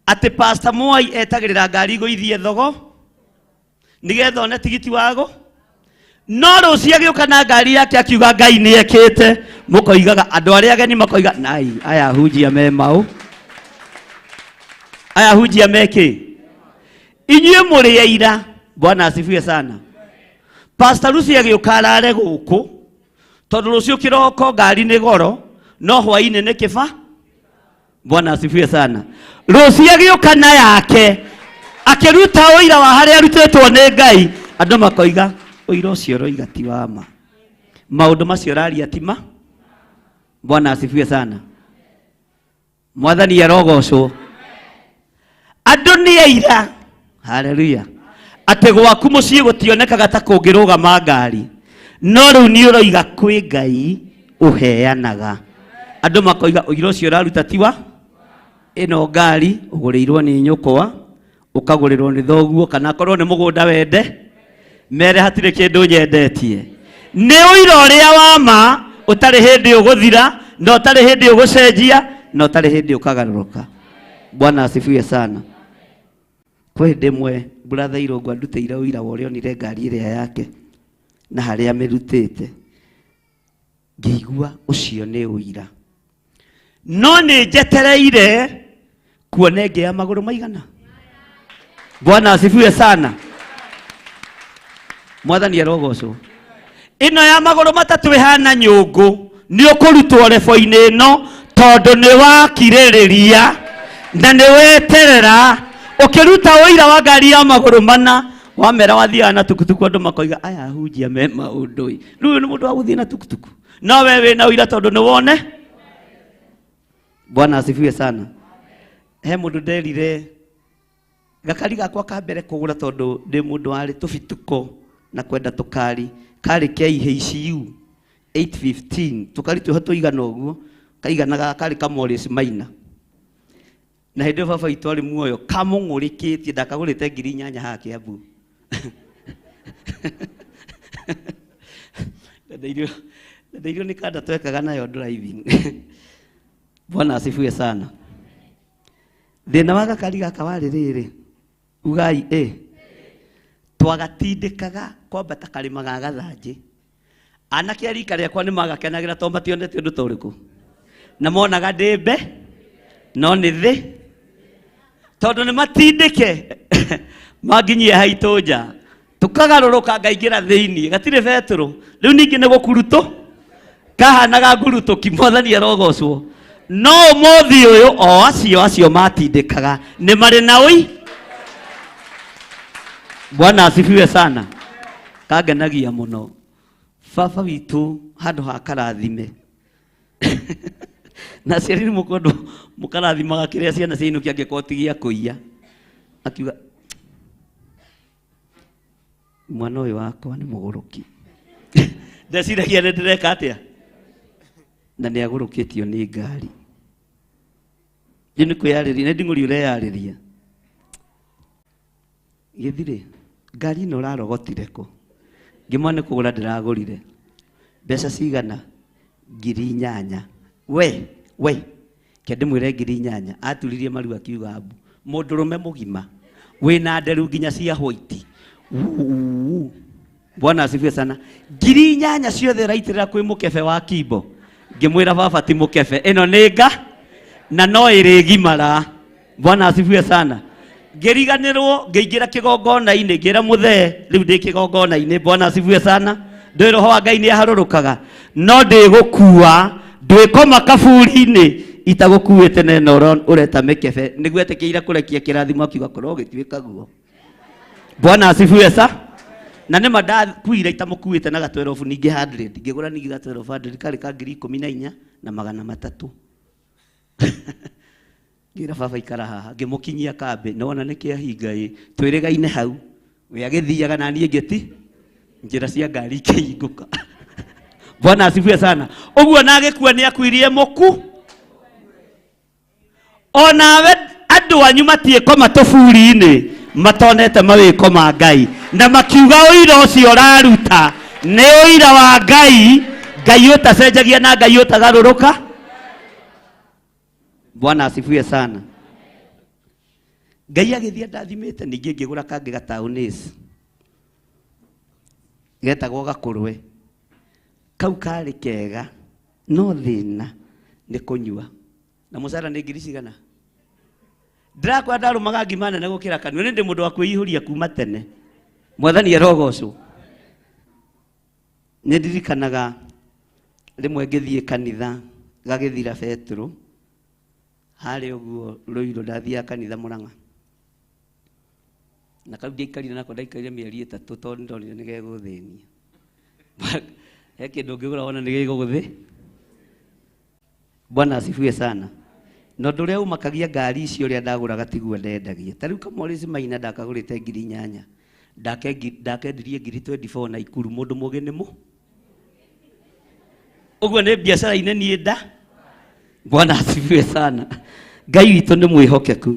Ati Pastor Mwai etagĩrĩra ngari igũithie thogo nĩgetha one tigiti wago. No rũciũ agĩũka na ngari yake akiuga Ngai nĩ ekĩte. Mũkoigaga andũ arĩa ageni makoiga nai aya hunjia me mau. Aya hunjia meke. Inyuĩ mũrĩ aira. Bwana asifiwe sana. Pastor Lucy agĩũka arare gũkũ tondũ rũciũ kĩroko ngari nĩ goro no hwaĩ-inĩ nĩ kĩba. Bwana asifiwe sana. Rũciũ agĩũka na yake akĩruta ũira wa harĩa arutĩtwo nĩ Ngai. Andũ makoiga ũira ũcio roiga ti wa ma. maundu macio raria tima. Bwana asifiwe sana. Mwathani arogocwo. Andu ni aira, haleluya, ati gwaku mucii gutionekaga ta kungirugama ngari, no riu ni uroiga kwi Ngai uheanaga. Andu makoiga uira ucio uraruta tiwa ino ngari ugurirwo ni nyukwa, ukagurirwo ni thoguo, kana korwo ni mugunda wende mere hatire kindu nyendetie. Ni uira uria wa ma utari hindi uguthira, no utari hindi ugucenjia, no utari hindi ukagaruruka. Bwana asifiwe sana. Kwe ndimwe brother Irungu anduteire uira wa uria onire ngari iria yake na haria mirutite, ngĩigua ucio ni uira, no ni njetereire kuone ngia maguru maigana. Bwana asifiwe sana. Mwathani arogocwo. Ino ya maguru matatu ihana nyungu ni ukurutwo lebo-ini ino tondu ni wakiririria na ni weterera. Ukiruta uira wa ngari ya maguru mana, wamera wathia na tukutuku, andu makoiga aya hunjia me maundu riu ni mundu wa guthii na tukutuku, no we wina uira tondu ni wone. Bwana asifiwe sana. He mundu nderire gakari gakwa ka mbere kugura tondu ndi mundu wari tufituko na kwenda tukari kari kia IHCU 815 tukari tuhoto igana uguo kaiganaga kari ka Morris Maina, na hindi baba itu ari muoyo kamungurikitie ndakagurite 8,000 ha Kiambu. Ndio ni kada twekaga nayo driving. Bwana asifiwe sana. Thina wa gakari gaka wari riri ugai twagatindikaga kwambata karimaga gathanji. Anake arika riakwa ni magakenagira to mationete undu toriku na monaga ndimbe no ni thi tondu ni matindike maginyia haitoja tukagaruruka ngaingira thiini gatire betro riu ningi ni gukuruto kahanaga nguruto Mwathani arogocwo. No mothi uyu o acio matindikaga ni mari na ui. Bwana asifiwe sana. Kagenagia muno baba witu handu ha karathime na ciari mukondo mukarathimaga kiria ciana ciinu kiangikoti gia kuiya, akiuga mwana uyu wakwa ni muguruki ndeciragia ni ndireka atia na ni agurukitio ni ngari. Ni kwiyariria ni ndinguri ureyariria githire ngari no rarogotire ko ngimane kugura ndiragurire mbeca cigana 8,000. we kende mwire 8,000 aturirie maru akiuga abu mundurume mugima wina nderu nginya cia white. Bwana asifiwe sana. 8,000 ciothe raitirira kwi mukebe wa Kimbo, ngimwira baba ti mukebe ino ninga na no irigimara. Bwana asifiwe sana. Ngiriganirwo ngiingira kigongona-ini ngira muthe riu ndi kigongona-ini. Bwana asifiwe sana. Ndi roho wa Ngai ni aharurukaga no ndi gukua ndwikoma kaburi-ini itagukuite neno ureta mikebe niguo etikiire kurekia kirathimo akiuga korwo gituika guo. Bwana asifiwe sana. Na nima ndakuire itamukuite na 12 ningi 100 ngigura ningi 1200 kari ka 14,000 na 300. Gira baba ikara haha ngimukinyia kambe nona nikia hinga twirigaine hau we agithiaga na nie ngeti njira cia ngari ikihinguka. Bwana asifiwe sana. Uguo na agikua ni akwirie muku onawe andu anyu matie koma tuburi-ini matonete mawiko ma Ngai na makiuga uira ucio uraruta ni uira wa Ngai. Ngai utacenjagia na Ngai utagaruruka. Bwana asifiwe sana. Ngai agithia ndathimite ningi ngigura kangi gataunisi getagwo gakurwe kau kari kega no thina ni kunyua na musara ni ngiri cigana. Ndrakwa ndarumaga ngimana na gukira kanua ni ndi mundu wa kwihuria kuma tene. Mwathani arogocwo. Ni ndirikanaga rimwe ngithie kanitha gagithira Petro hari uguo Ruiru ndathia kanitha Murang'a na kau ndiaikarire nako ndaikarire mieri 3 tondu ndonire ni geguthinia he kindu ngigura wona ni giguguthi. Bwana asifiwe sana. No ndure umakagia ngari icio ria ndagura gatiguo ndendagia. Ta riu Kamorisi Maina ndakagurite 8,000. Ndakendirie 24 na Ikuru mundu mugi ni mu. Uguo ni biashara ine ni nda. Bwana asifiwe sana. Ngai witũ nĩ mwĩhokeku.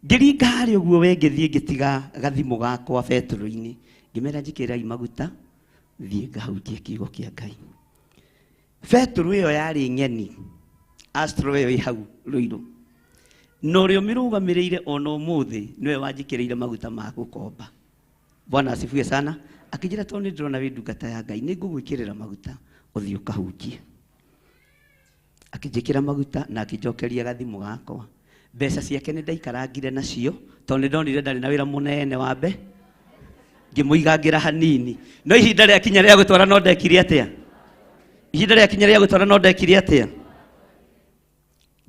Ngĩringa harĩ ũguo we ngĩthiĩ ngĩtiga gathimũ gakwa betũrũ-inĩ. Ngĩmera njĩkĩrai maguta thiĩ ngahunjie kiugo kĩa Ngai. Betũrũ ĩyo yarĩ ng'eni. Astro ĩyo ĩ hau Rũirũ. No ũrĩa ũmĩrũgamĩrĩire ona ũmũthĩ nĩwe wanjĩkĩrĩire maguta ma gũkomba. Bwana asifiwe sana. Akĩnjĩra tondũ nĩ ndĩrona wĩ ndungata ya Ngai nĩ ngũgwĩkĩrĩra maguta ũthiĩ ũkahunjie. Akijikira maguta na akijokeria gathimũ gakwa. Mbeca ciake nĩ ndaikarangire nacio tondũ nĩ ndonire ndarĩ na wĩra mũnene wambe. Ngĩmũigangira hanini. No ihinda rĩa kinya rĩa gũtwara no ndekire atĩa? Ihinda rĩa kinya rĩa gũtwara no ndekire atĩa?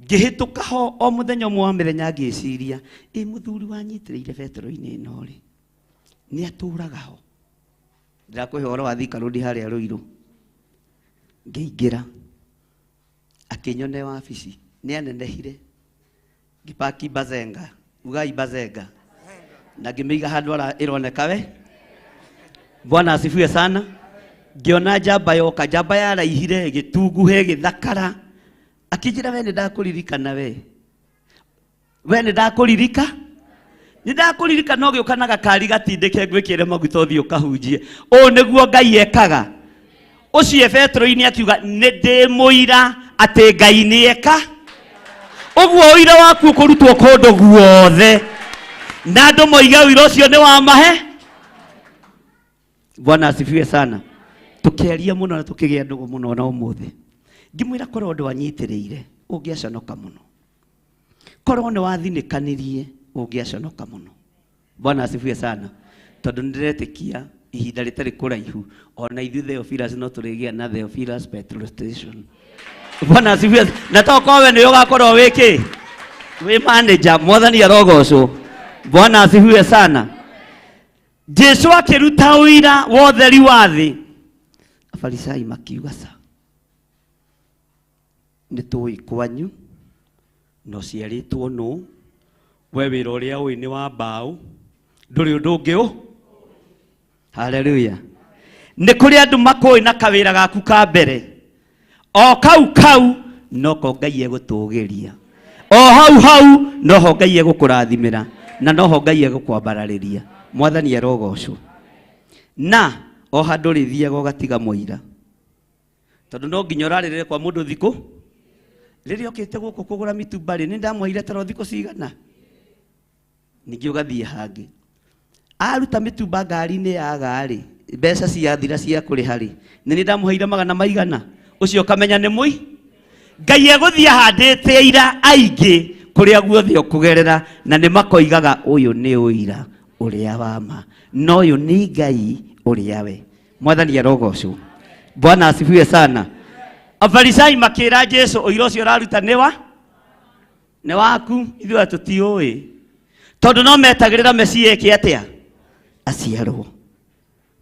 Ngĩhĩtũka ho o mũthenya ũmwe wa mĩthenya ngĩciria, mũthuri wanyitĩrĩire betũrũ-inĩ ĩno rĩ, nĩ atũraga ho. Ndakũhe ũhoro wa Thika Road harĩa Rũirũ. Ngĩingĩra akinyone wabici ni anenehire ngipaki Bazenga ugai Bazenga na ngimiga handu ara ironeka we. Bwana asifiwe sana. Ngiona njamba yoka, njamba yaraihire gĩtunguhe gĩthakara. Akijira we nĩ ndakũririkana we nĩ ndakũririka. Nĩ ndakũririka no gĩũka na gakari gatindĩke ngwĩkĩre maguta ũthiĩ ũkahunjie. Ũũ nĩguo Ngai ekaga. Ũcio betũrũ-inĩ akiuga nĩ ndĩmũira atĩ Ngai nĩ eka. Ũguo ũira waku ũkũrutwo kũndũ guothe. Na andũ moige ũira ũcio nĩ wa mahe. Bwana asifiwe sana. Tukĩaria mũno na tukĩgĩa ndũgũ mũno na ũmũthĩ. Ngĩmwĩra korwo ũndũ wanyitĩrĩire ũngĩaconoka mũno. Korwo nĩ wathinĩkanirie ũngĩaconoka mũno. Bwana asifiwe sana. Tondũ nĩndĩretĩkia ihinda rĩtarĩ kũraihu ona ithuĩ Theophilus no tũrĩgĩa na Theophilus petrol station. Bwana asifiwe. Na toko we nĩ ũgakorwo wĩkĩ? Wĩ manager. Mwathani arogocwo. Bwana asifiwe sana. Jesu akĩruta ũira wa ũtheri wa thĩ. Afarisai makiuga sa. Nĩ tũĩ kwanyu no ciarĩtwo nũ. We wĩra ũrĩa ũĩ nĩ wa mbaũ. Ndũrĩ ũndũ ũngĩ. Haleluya. Nĩ kũrĩ andũ makũĩ na kawĩra gaku ka mbere. O kau noko Ngai egũtũgĩria. O hau noho Ngai egũkũrathimĩra na noho Ngai egũkwambararĩria. Mwathani arogocwo. Na o handũ rĩthiaga ũgatiga mũira. Tondũ no nginya ũrarĩrĩre kwa mũndũ thikũ. Rĩrĩa ũkĩte gũkũ kũgũra mĩtumba rĩ, nĩ ndamũheire taro thikũ cigana. Ningĩ ũgathiĩ hangĩ. Aruta mĩtumba ngari-inĩ ya gari. Mbeca ciathira cia kũrĩha rĩ, nĩ ndamũheire magana maigana. Ucio kamenya nĩ mũi. Ngai egũthiĩ ahandĩte ira aingĩ kũrĩa guothe ũkũgerera na nĩ makoigaga ũyũ nĩ ũira ũrĩa wa ma. No ũyũ nĩ Ngai ũrĩa we. Mwathani arogocwo. Bwana asifiwe sana. Afarisai makĩra Jesu ũira ũcio ũraruta nĩ waku. Ithuĩ tũtiũĩ. Tondũ no metagĩrĩra Mesia eke atĩa? Aciarwo.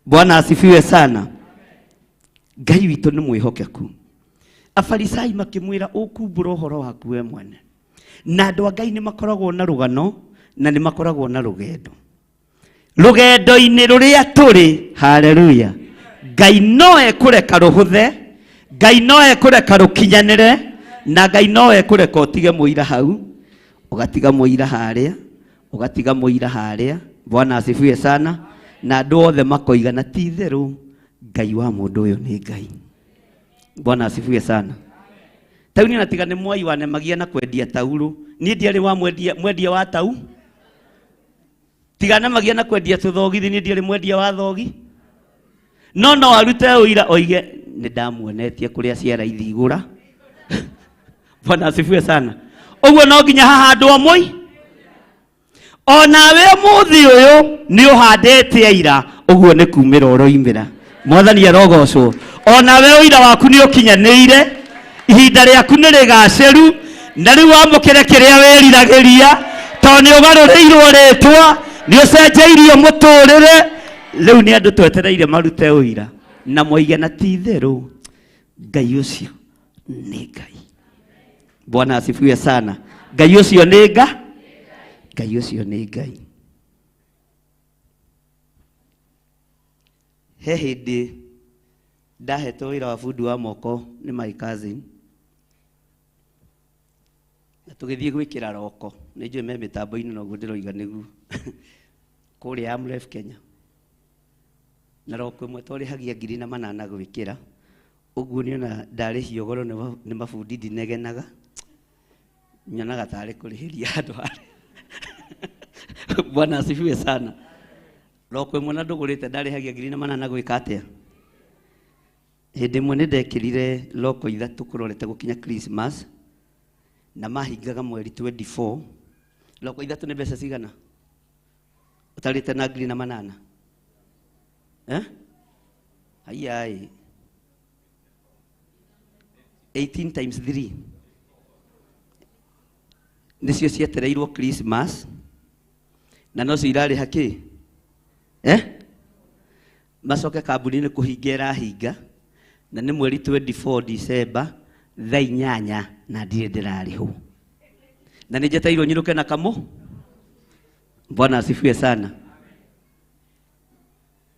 Bwana asifiwe sana. Ngai witũ nĩ mwĩhokeku. Afarisai makĩmwĩra ũkumbũra ũhoro waku we mwene. Na andũ a Ngai nĩ makoragwo na rũgano na nĩ makoragwo na rũgendo. Rũgendo-inĩ rũrĩa tũrĩ, haleluya. Ngai no ekũreka rũhũthe, Ngai no ekũreka rũkinyanĩre, na Ngai no ekũreka ũtige mũira hau, ũgatiga mũira harĩa, ũgatiga mũira harĩa. Bwana asifiwe sana. Na andũ othe makoigana ti therũ Ngai wa mũndũ ũyũ nĩ Ngai. Bwana asifiwe sana. Tau nĩ natiga nĩ mwai wanemagia na kwendia tauro. Niĩ ndiarĩ wa mwendia wa tau. Tiga nemagia na kwendia tũthogithi, niĩ ndiarĩ mwendia wa thogi. No arute ũira oige nĩ ndamuonetie kũrĩa ciaraithi igũra. Bwana asifiwe sana. Ũguo no nginya haha andũ amwe. Ona we mũthĩ ũyũ nĩ ũhandĩte ira, ũguo nĩ kumĩra ũroimĩra. Mwathani arogocwo. Ona we ũira waku nĩ ũkinyanĩire, ihinda rĩaku nĩ rĩgacĩru, na rĩu wamũkĩre kĩrĩa wĩriragĩria, tondũ nĩ ũgarũrĩirwo rĩtwa, nĩ ũcenjeirio mũtũrĩre. Rĩu nĩ andũ twetereire marute ũira. na moige na ti theru Ngai ucio nĩ Ngai. Bwana asifiwe sana. Ngai ucio nĩ Ngai ucio nĩ Ngai. He hĩndĩ ndahetwo wĩra wa bundi wa moko nĩ my cousin, na tũgĩthiĩ gwĩkĩra roko. Nĩ njũĩ me mĩtambo-inĩ noguo ndĩroiga nĩguo kũrĩa Amref Kenya, na roko ĩmwe twarĩhagia 8,000 gwĩkĩra. Ũguo niona ndarĩhio goro nĩ mabundi ndinegenaga, nyonaga tarĩ kũrĩhĩria andũ arĩa. Bwana asifiwe sana. Roko ĩmwe na ndũgũrĩte ndarĩhagia 8,000 gwĩka atĩa? Hĩndĩ ĩmwe nĩ ndekĩrire roko 3 kũrorete gũkinya Christmas, na mahingaga mweri 24. Roko 3 nĩ mbeca cigana? Ũtarĩte na 8,000? Ayai 18 times 3 nĩcio cietereirwo Christmas, na no cio irarĩha kĩ? Macoke kambuni-inĩ kũhinga ĩrahinga, na nĩ mweri 24 December thaa 8 na ndirĩ ndĩrarĩhwo, na nĩ njeteirwo nyinũke na kamũ. Bwana asifiwe sana.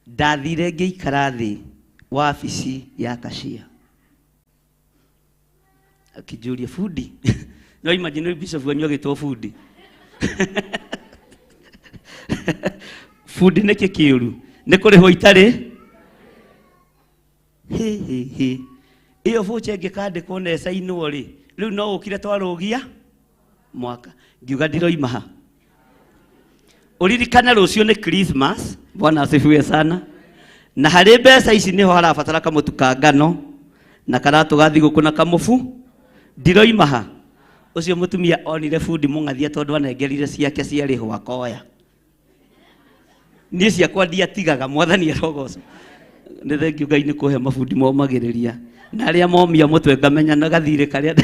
Ndathire ngĩikara thĩ wabici ya kashia, akĩnjũria bundi. No imagine bishop wanyu agĩtwo bundi. Bundi nĩkĩ kĩũru? Nĩ kũrĩhwo itarĩ? Iyo vocha ĩngĩkandĩkwo na ĩcainwo rĩ, rĩu no ũkire twarũgia mwaka. Ngiuga ndiroima ha. Ũririkana rũciũ nĩ Christmas. Bwana asifiwe sana. Na harĩ mbeca ici nĩho harabatara kamũtu ka ngano na karatũ gathi gũkũ na kamũbu. Ndiroima ha. Ũcio mũtumia onire bundi mũng'athia tondũ anengerire ciake ciarĩhwo akoya. Niĩ ciakwa ndiatigaga, Mwathani arogocwo. Nĩ thengiũ Ngai nĩ kũhe mabundi momagĩrĩria, na arĩa momia mũtwe ngamenya na gathirĩ karĩa.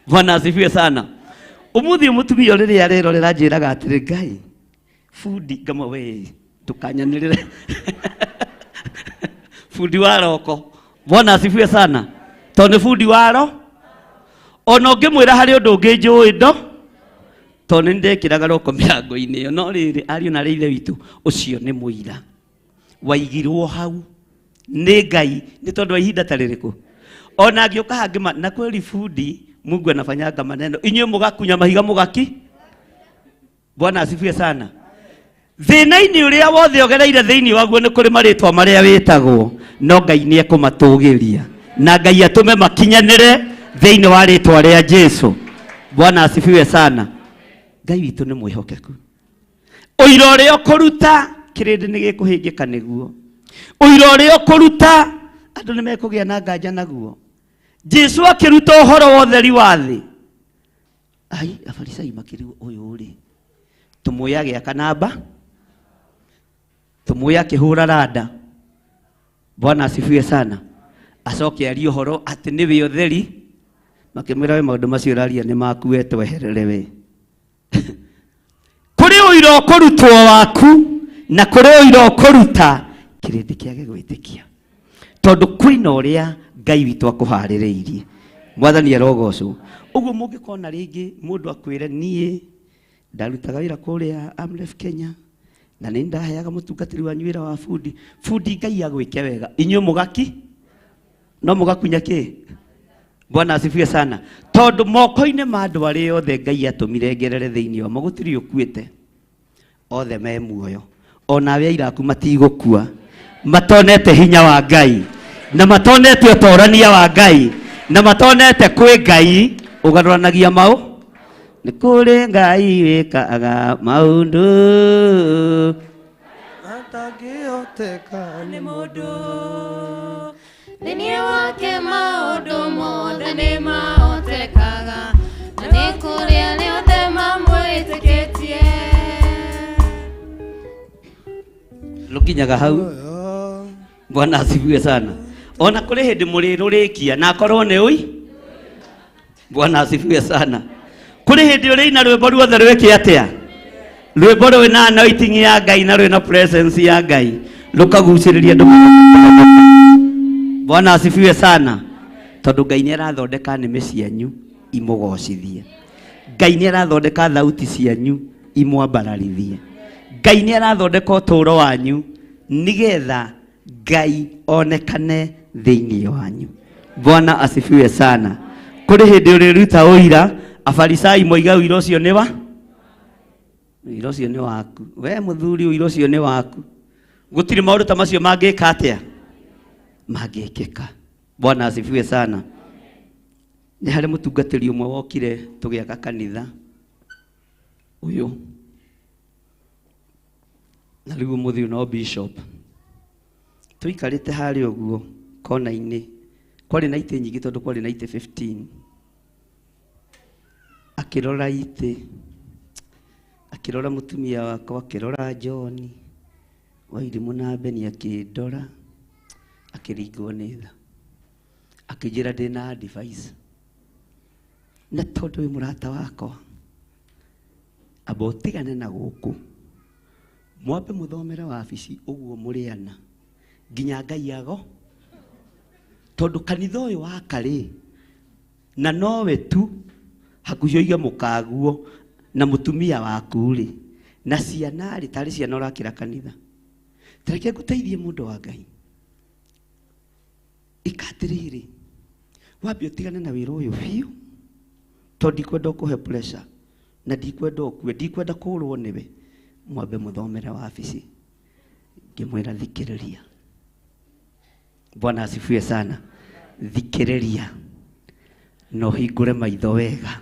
Bwana asifiwe sana. Ũmũthĩ mũtumia rĩrĩa arerorera njĩraga atĩrĩ, Ngai bundi ngama we tukanyanĩrĩre. Bundi wa roko. Bwana asifiwe sana. Tondũ bundi waro ona ũngĩmwĩra harĩ ũndũ ũngĩ njũĩ ndo, tondũ nĩ ndekĩraga roko mĩrango-inĩ ĩyo. No rĩrĩ ariũ na ithe witũ, ũcio nĩ mũira waigirwo hau nĩ Ngai, nĩ tondũ wa ihinda ta rĩrĩkũ. Ona angĩũka hangĩma na kweli bundi Mungu anafanyanga maneno, inyuĩ mũgakunya mahiga mũgaki. Bwana asifiwe sana. Thĩna-inĩ ũrĩa wothe ũgereire thĩinĩ waguo nĩ kũrĩ marĩtwa marĩa wĩtagwo, no Ngai nĩ ekũmatũgĩria, na Ngai atũme makinyanĩre thĩinĩ wa rĩtwa rĩa Jesũ. Bwana asifiwe sana. Ngai witũ nĩ mwĩhokeku. Ũira ũrĩa ũkũruta kĩrĩndĩ nĩ gĩkũhĩngĩka nĩguo. Ũira ũrĩa ũkũruta andũ nĩ mekũgĩa na nganja naguo. Jesũ akĩruta ũhoro wa ũtheri wa thĩ, ai afarisai makĩrigwo ũyũ rĩ, tũmũĩ agĩaka namba, tũmũĩ akĩhũra randa. Bwana asifiwe sana. Acoke arie ũhoro atĩ nĩwe ũtheri, makĩmwĩra we maũndũ macio ũraria nĩ maku, we tweherere we. Kũrĩ ũira ũkũrutwo waku na kũrĩ ũira ũkũruta kĩrĩndĩ kĩage gwĩtĩkia, tondũ kwĩna ũrĩa Ngai witũ akũharĩrĩirie. Mwathani arogocwo. Ũguo mũngĩkona rĩngĩ mũndũ akwĩre niĩ ndarutaga wĩra kũrĩa Amref Kenya na nĩ ndaheaga mũtungatĩri wanyu wĩra wa bundi, bundi Ngai agwĩke wega, inyuĩ mũgaki no mũgakunya kĩ? Bwana asifiwe sana. Tondũ moko-inĩ ma andũ arĩa othe Ngai atũmire ngerere thĩinĩ wamo gũtirĩ ũkuĩte, othe me muoyo. Onawe airaku matigũkua, matonete hinya wa Ngai, na matonete ũtorania wa Ngai, na matonete kwĩ Ngai ũgarũranagia mau. Nĩ kũrĩ Ngai wĩkaga maũndũ atangĩhoteka nĩ mũndũ, thĩinĩ wake maũndũ mothe nĩ mahotekaga, na nĩ kũrĩ arĩa othe mamwĩtĩkĩtie. Rũkinyaga hau. Bwana asifiwe sana. Ona kũrĩ hĩndĩ mũrĩrũrĩkia na akorwo nĩ ũi. Bwana asifiwe sana. Kũrĩ hĩndĩ ũrĩ na rwĩmbo ruothe rwĩke atĩa? Rwĩmbo rwĩ na anointing ya Ngai na rwĩ na presence ya Ngai. rukagucĩrĩria andũ. Bwana asifiwe sana. Tondũ Ngai nĩ arathondeka nĩmĩ cianyu imũgocithie. Ngai nĩ arathondeka thauti cianyu imwambararithie. Ngai nĩ arathondeka ũtũũro wanyu nĩgetha Ngai onekane thĩinĩ wanyu. Bwana asifiwe sana. Kũrĩ hĩndĩ ũrĩruta ũira, Afarisai moiga ũira ũcio nĩ wa? Ũira ũcio nĩ waku. We mũthuri ũira ũcio nĩ waku. Gũtirĩ maũndũ ta macio mangĩka atĩa? Mangĩkĩka. Bwana asifiwe sana. Nĩ harĩ mũtungatĩri ũmwe wokire tũgĩaka kanitha ũyũ. Na rĩu mũthĩ no bishop. Tũikarĩte harĩ ũguo kona-inĩ. Kwarĩ na itĩ nyingĩ tondũ kwarĩ na itĩ 15. Akĩrora itĩ. Akĩrora mũtumia wakwa, akĩrora John. Wairimu na Beni akĩndora. Akĩringwo nĩ tha. Akĩnjĩra ndĩna advice. Na tondũ wĩ mũrata wakwa, amba ũtigane na gũkũ. Mwambe mũthomere wabici ũguo mũrĩana. Nginya Ngai ago. Tondũ kanitha ũyũ waka rĩ, na nowe tu hakuhĩ oige mũkaguo na mũtumia waku rĩ, na ciana rĩ, tarĩ ciana ũrakĩra kanitha. Tareke ngũteithie mũndũ wa Ngai. Ikatirĩrĩ, wambe ũtigane na wĩra ũyũ biũ, tondũ ndikwenda ũkũhe pressure, na ndikwenda ũkue, ndikwenda kũrwo nĩwe. Mwambe mũthomere wabici. Ngĩmwĩra thikĩrĩria. Bwana asifiwe sana. Thikĩrĩria. No hingũre maitho wega.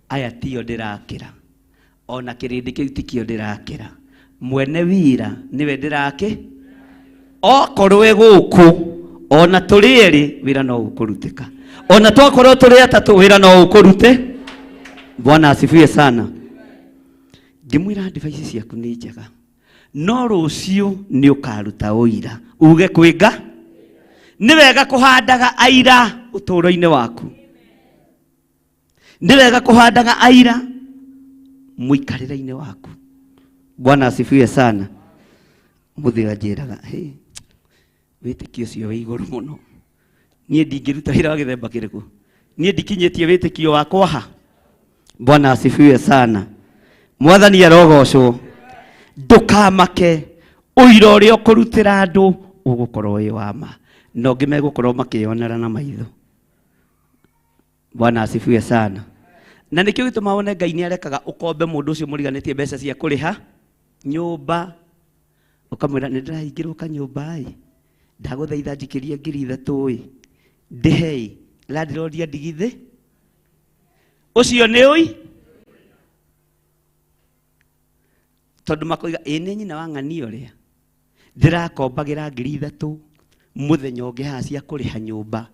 Aya tiyo ndĩrakĩra. Ona kĩrĩndĩ kĩu tikĩo ndĩrakĩra. Mwene wira nĩwe ndĩrakĩ. Okorwo wĩ gũkũ, ona tũrĩ erĩ wĩra no ũkũrutĩka. Ona twakorwo tũrĩ atatũ wĩra no ũkũrute. Bwana asifiwe sana. Ngĩmwĩra advice ciaku nĩ njega. No rũciũ nĩ ũkaruta ũira. Uge kwĩnga. Nĩ wega kũhandaga aira ũtũũro-inĩ waku. Nĩ wega kũhandaga aira mũikarĩre-inĩ waku. Bwana asifiwe sana. Mũthĩ anjĩraga, wĩtĩkio ũcio wĩ igũrũ mũno. Niĩ ndingĩruta wĩra wa gĩthemba kĩrĩkũ. Niĩ ndikinyĩtie wĩtĩkio wakwa ha. Bwana asifiwe sana. Mwathani arogocwo. Ndũkamake. Ũira ũrĩa ũkũrutĩra andũ ũgũkorwo wĩ wa ma. Na ũngĩ megũkorwo makĩonera na maitho. Bwana asifiwe sana. Na nĩkĩo gĩtũma wone Ngai nĩ arekaga ũkombe mũndũ ũcio mũriganĩtie mbeca cia kũrĩha nyũmba. Ũkamwĩra nĩ ndĩrahingĩrwo kanyũmba ĩ. Ndagũthaitha njikĩrie 3,000 ĩ. Ndĩhe landlord ndigithĩ. Ũcio nĩ ũi. Tondũ makoiga nĩ nyina wa ng'ani ũrĩa. Ndĩrakombagĩra 3,000 mũthenya ũngĩ haha cia kũrĩha nyũmba.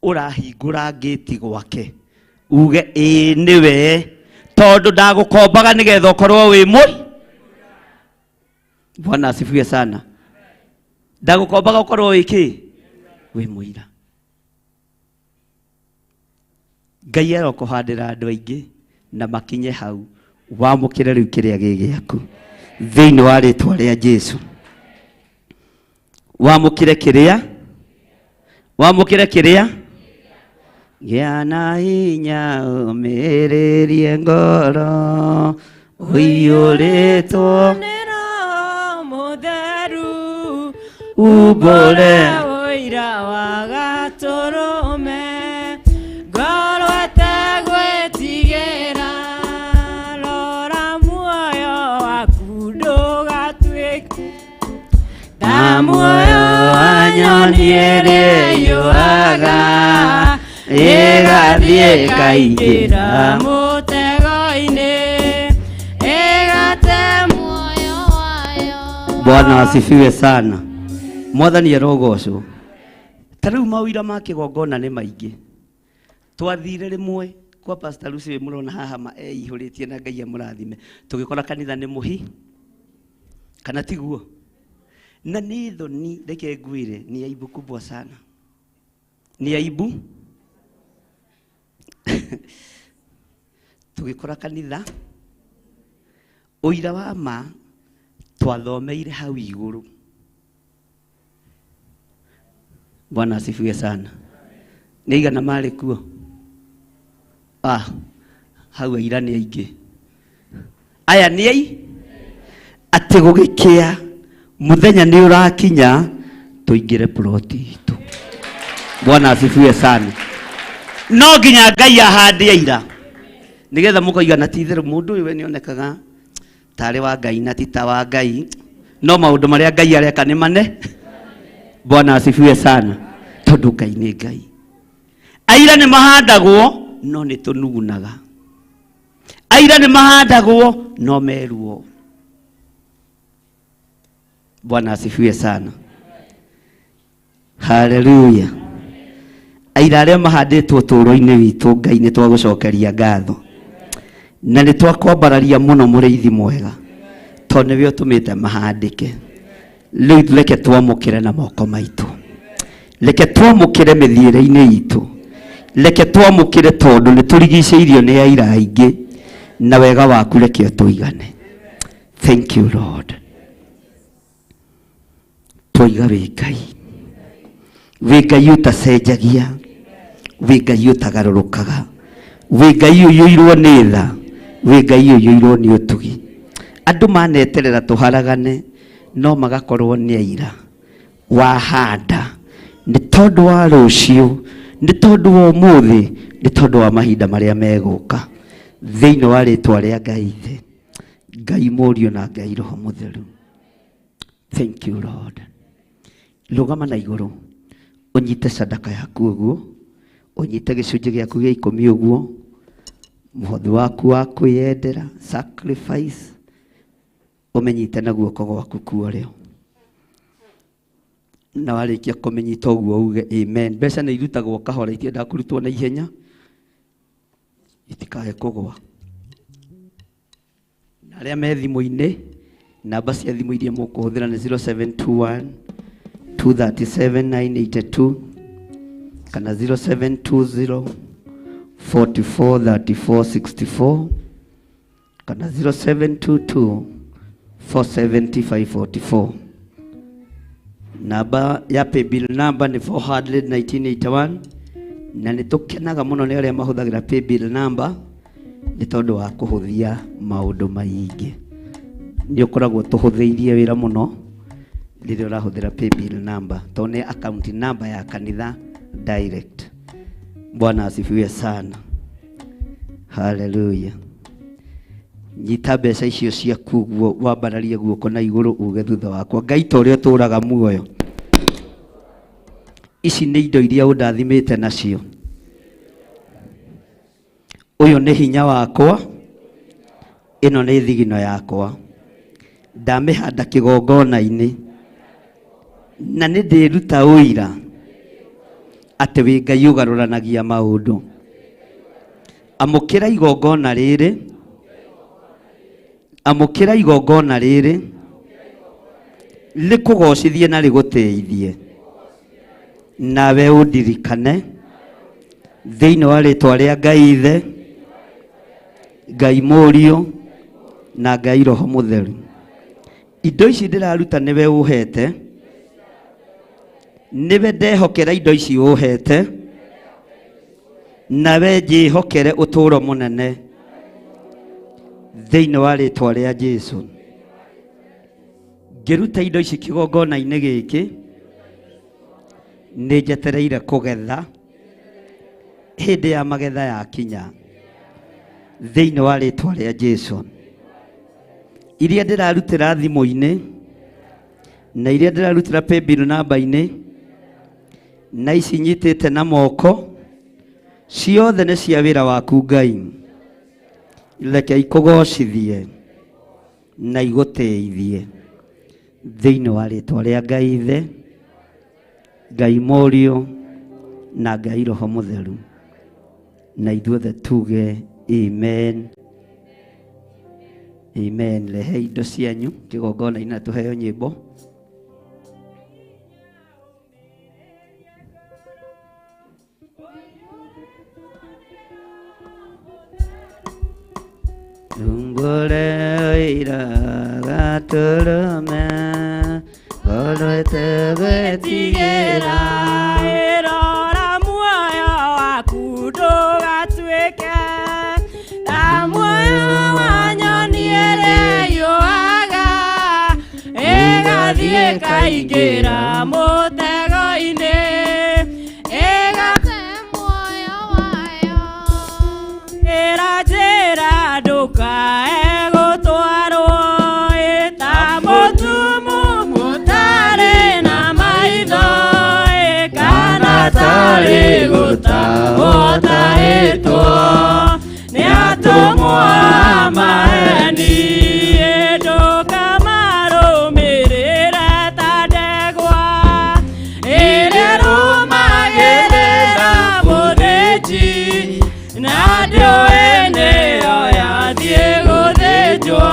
Ũrahingũra ngĩti gwake. Uge nĩwe. Tondũ ndagũkombaga nĩgetha ũkorwo wĩ mũi. Bwana asifiwe sana. Ndagũkombaga ũkorwo wĩ kĩ? Wĩ mũira. Ngai arokũhandĩra andũ aingĩ na makinye hau. Wamũkĩre rĩu kĩrĩa gĩ gĩaku thĩinĩ wa rĩtwa rĩa Jesũ. Wamũkĩre kĩrĩa? Wamũkĩre kĩrĩa? Gĩa na hinya ũmĩrĩrie ngoro ũiyũrĩtwo nĩ Roho Mũtheru umbũre ũira wa Gatũrũme ngoro ĩtegwĩtigĩra rora muoyo waku ndũgatuĩke ta muoyo wa nyoni ĩrĩa ĩyũaga ĩgathiĩ ĩkaingĩra mũtego-inĩ ĩgate muoyo wayo. Bwana asifiwe sana. Mwathani arogocwo. Ta rĩu mawĩra ma kĩgongona nĩ maingĩ. Twathire rĩmwe kwa Pastor Lucy mũrona haha eihũrĩtie na Ngai amũrathime. Tũgĩkora kanitha nĩ mũhi. Kana tiguo. Na nĩ thoni reke ngwĩre ni aibu kubwa sana. Ni aibu. Tũgĩkora kanitha ũira wa ma twathomeire hau igũrũ Bwana asifiwe sana. Nĩigana marĩ kuo? Hau aira nĩ aingĩ. Aya nĩ ai atĩ gũgĩkĩa mũthenya nĩ ũrakinya tũingĩre ploti itũ. Bwana asifiwe sana. No nginya Ngai ahande aira nigetha mũkoigana ti itherũ mũndũ ũyũ we nĩonekaga tarĩ wa Ngai na ti ta wa Ngai, no maũndũ marĩa Ngai areka nĩ mane. Bwana asifiwe sana. Tondũ Ngai nĩ Ngai. Aira nĩ mahandagwo no nĩ tũnugunaga. Aira nĩ mahandagwo no meruo. Bwana asifiwe sana. Haleluya. Aira arĩa mahandĩtwo ũtũũro-inĩ witũ Ngai nĩ twagũcokeria ngatho na nĩ twakwambararia mũno mũrĩithi mwega tondũ nĩwe ũtũmĩte mahandĩke. Rĩu reke twamũkĩre na moko maitũ, reke twamũkĩre mĩthiĩre-inĩ itũ, reke twamũkĩre tondũ nĩ tũrigicĩirio nĩ aira aingĩ na wega waku reke ũtũigane. Thank you Lord. Tũiga wĩ Ngai, wĩ Ngai ũtacenjagia, wĩ Ngai ũtagarũrũkaga, wĩ Ngai ũiyũirwo nĩ tha, wĩ Ngai ũiyũirwo nĩ ũtugi. Andũ maneterera tũharagane no magakorwo nĩ aira. Wahanda nĩ tondũ wa rũciũ, nĩ tondũ wa ũmũthĩ, nĩ tondũ wa mahinda marĩa megũka thĩinĩ wa rĩtwa rĩa Ngai Ithe, Ngai Mũriũ na Ngai Roho Mũtheru. Thank you Lord. Rũgama na igũrũ unyite sadaka yaku ũguo, unyite gĩcunjĩ gĩaku gĩa 10 ũguo, mũhothi waku wa kwĩyendera sacrifice ũmenyite na guoko gwaku kuorĩo. Na warĩkia kũmenyita ũguo uge amen. Mbeca nĩ irutagwo kahora, itienda kũrutwo na ihenya, itikae kũgwa. Na arĩa me thimũ-inĩ, namba cia thimũ iria mũkũhũthĩra nĩ 0721 237 982 kana 0720 44 34 64 kana 0722 470 544. Namba ya paybill number ni 41981 na nĩtũkenaga mũno nĩ arĩa mahũthagĩra paybill number nĩ tondũ wa kũhũthia maũndũ maingĩ. Nĩ ũkoragwo tũhũthĩirie wĩra mũno rĩrĩa ũrahũthĩra paybill number tondũ nĩ account number ya kanitha direct. Bwana asifiwe sana. Hallelujah. Nyita mbeca icio ciaku guo wambararie guoko na igũrũ uge thutha wakwa, Ngai ta ũrĩa ũtũũraga muoyo, ici nĩ indo iria ũndathimĩte nacio. Ũyũ nĩ hinya wakwa, ĩno nĩ thigino yakwa. Ndamĩhanda kĩgongona-inĩ na nĩ ndĩruta ũira atĩ wĩ Ngai ũgarũranagia maũndũ. Amũkĩra igongona rĩrĩ, amũkĩra igongona rĩrĩ rĩkũgocithie na rĩgũteithie, nawe ũndirikane thĩinĩ wa rĩtwa rĩa Ngai Ithe, Ngai Mũriũ na Ngai Roho Mũtheru. Indo ici ndĩraruta nĩwe ũhete, nĩwe ndehokera indo ici ũhete, nawe njĩhokere ũtũũro mũnene thĩinĩ wa rĩtwa rĩa Jesũ. Ngĩruta indo ici kĩgongona-inĩ gĩkĩ nĩ njetereire kũgetha hĩndĩ ya magetha yakinya thĩinĩ wa rĩtwa rĩa Jesũ. Iria ndĩrarutĩra thimũ-inĩ na iria ndĩrarutĩra paybill number-inĩ na ici nyitĩte na moko ciothe nĩ cia wĩra waku Ngai. Reke ikũgocithie na igũteithie thĩinĩ wa rĩtwa rĩa Ngai Ithe, Ngai Mũriũ na Ngai Roho Mũtheru. Na ithuothe tuge amen. Amen. Rehe indo cianyu kĩgongona-inĩ na tũheo nyĩmbo. Tungole ira gatulume golwe tebetigera ndũkaingĩra mũtego-inĩ ĩgate muoyo wayo ĩra njĩra ndũkae gũtwarwo ĩta mũtumu mũtarĩ na maitho kana tarĩ gũtahwo tahĩtwo nĩ atũmwo a maheni ndũkamarũmĩrĩre ta ndegwa ĩrĩa rũmagĩrĩra mũthĩnji na ndĩũĩ nĩyo yathiĩ gũthĩnjwo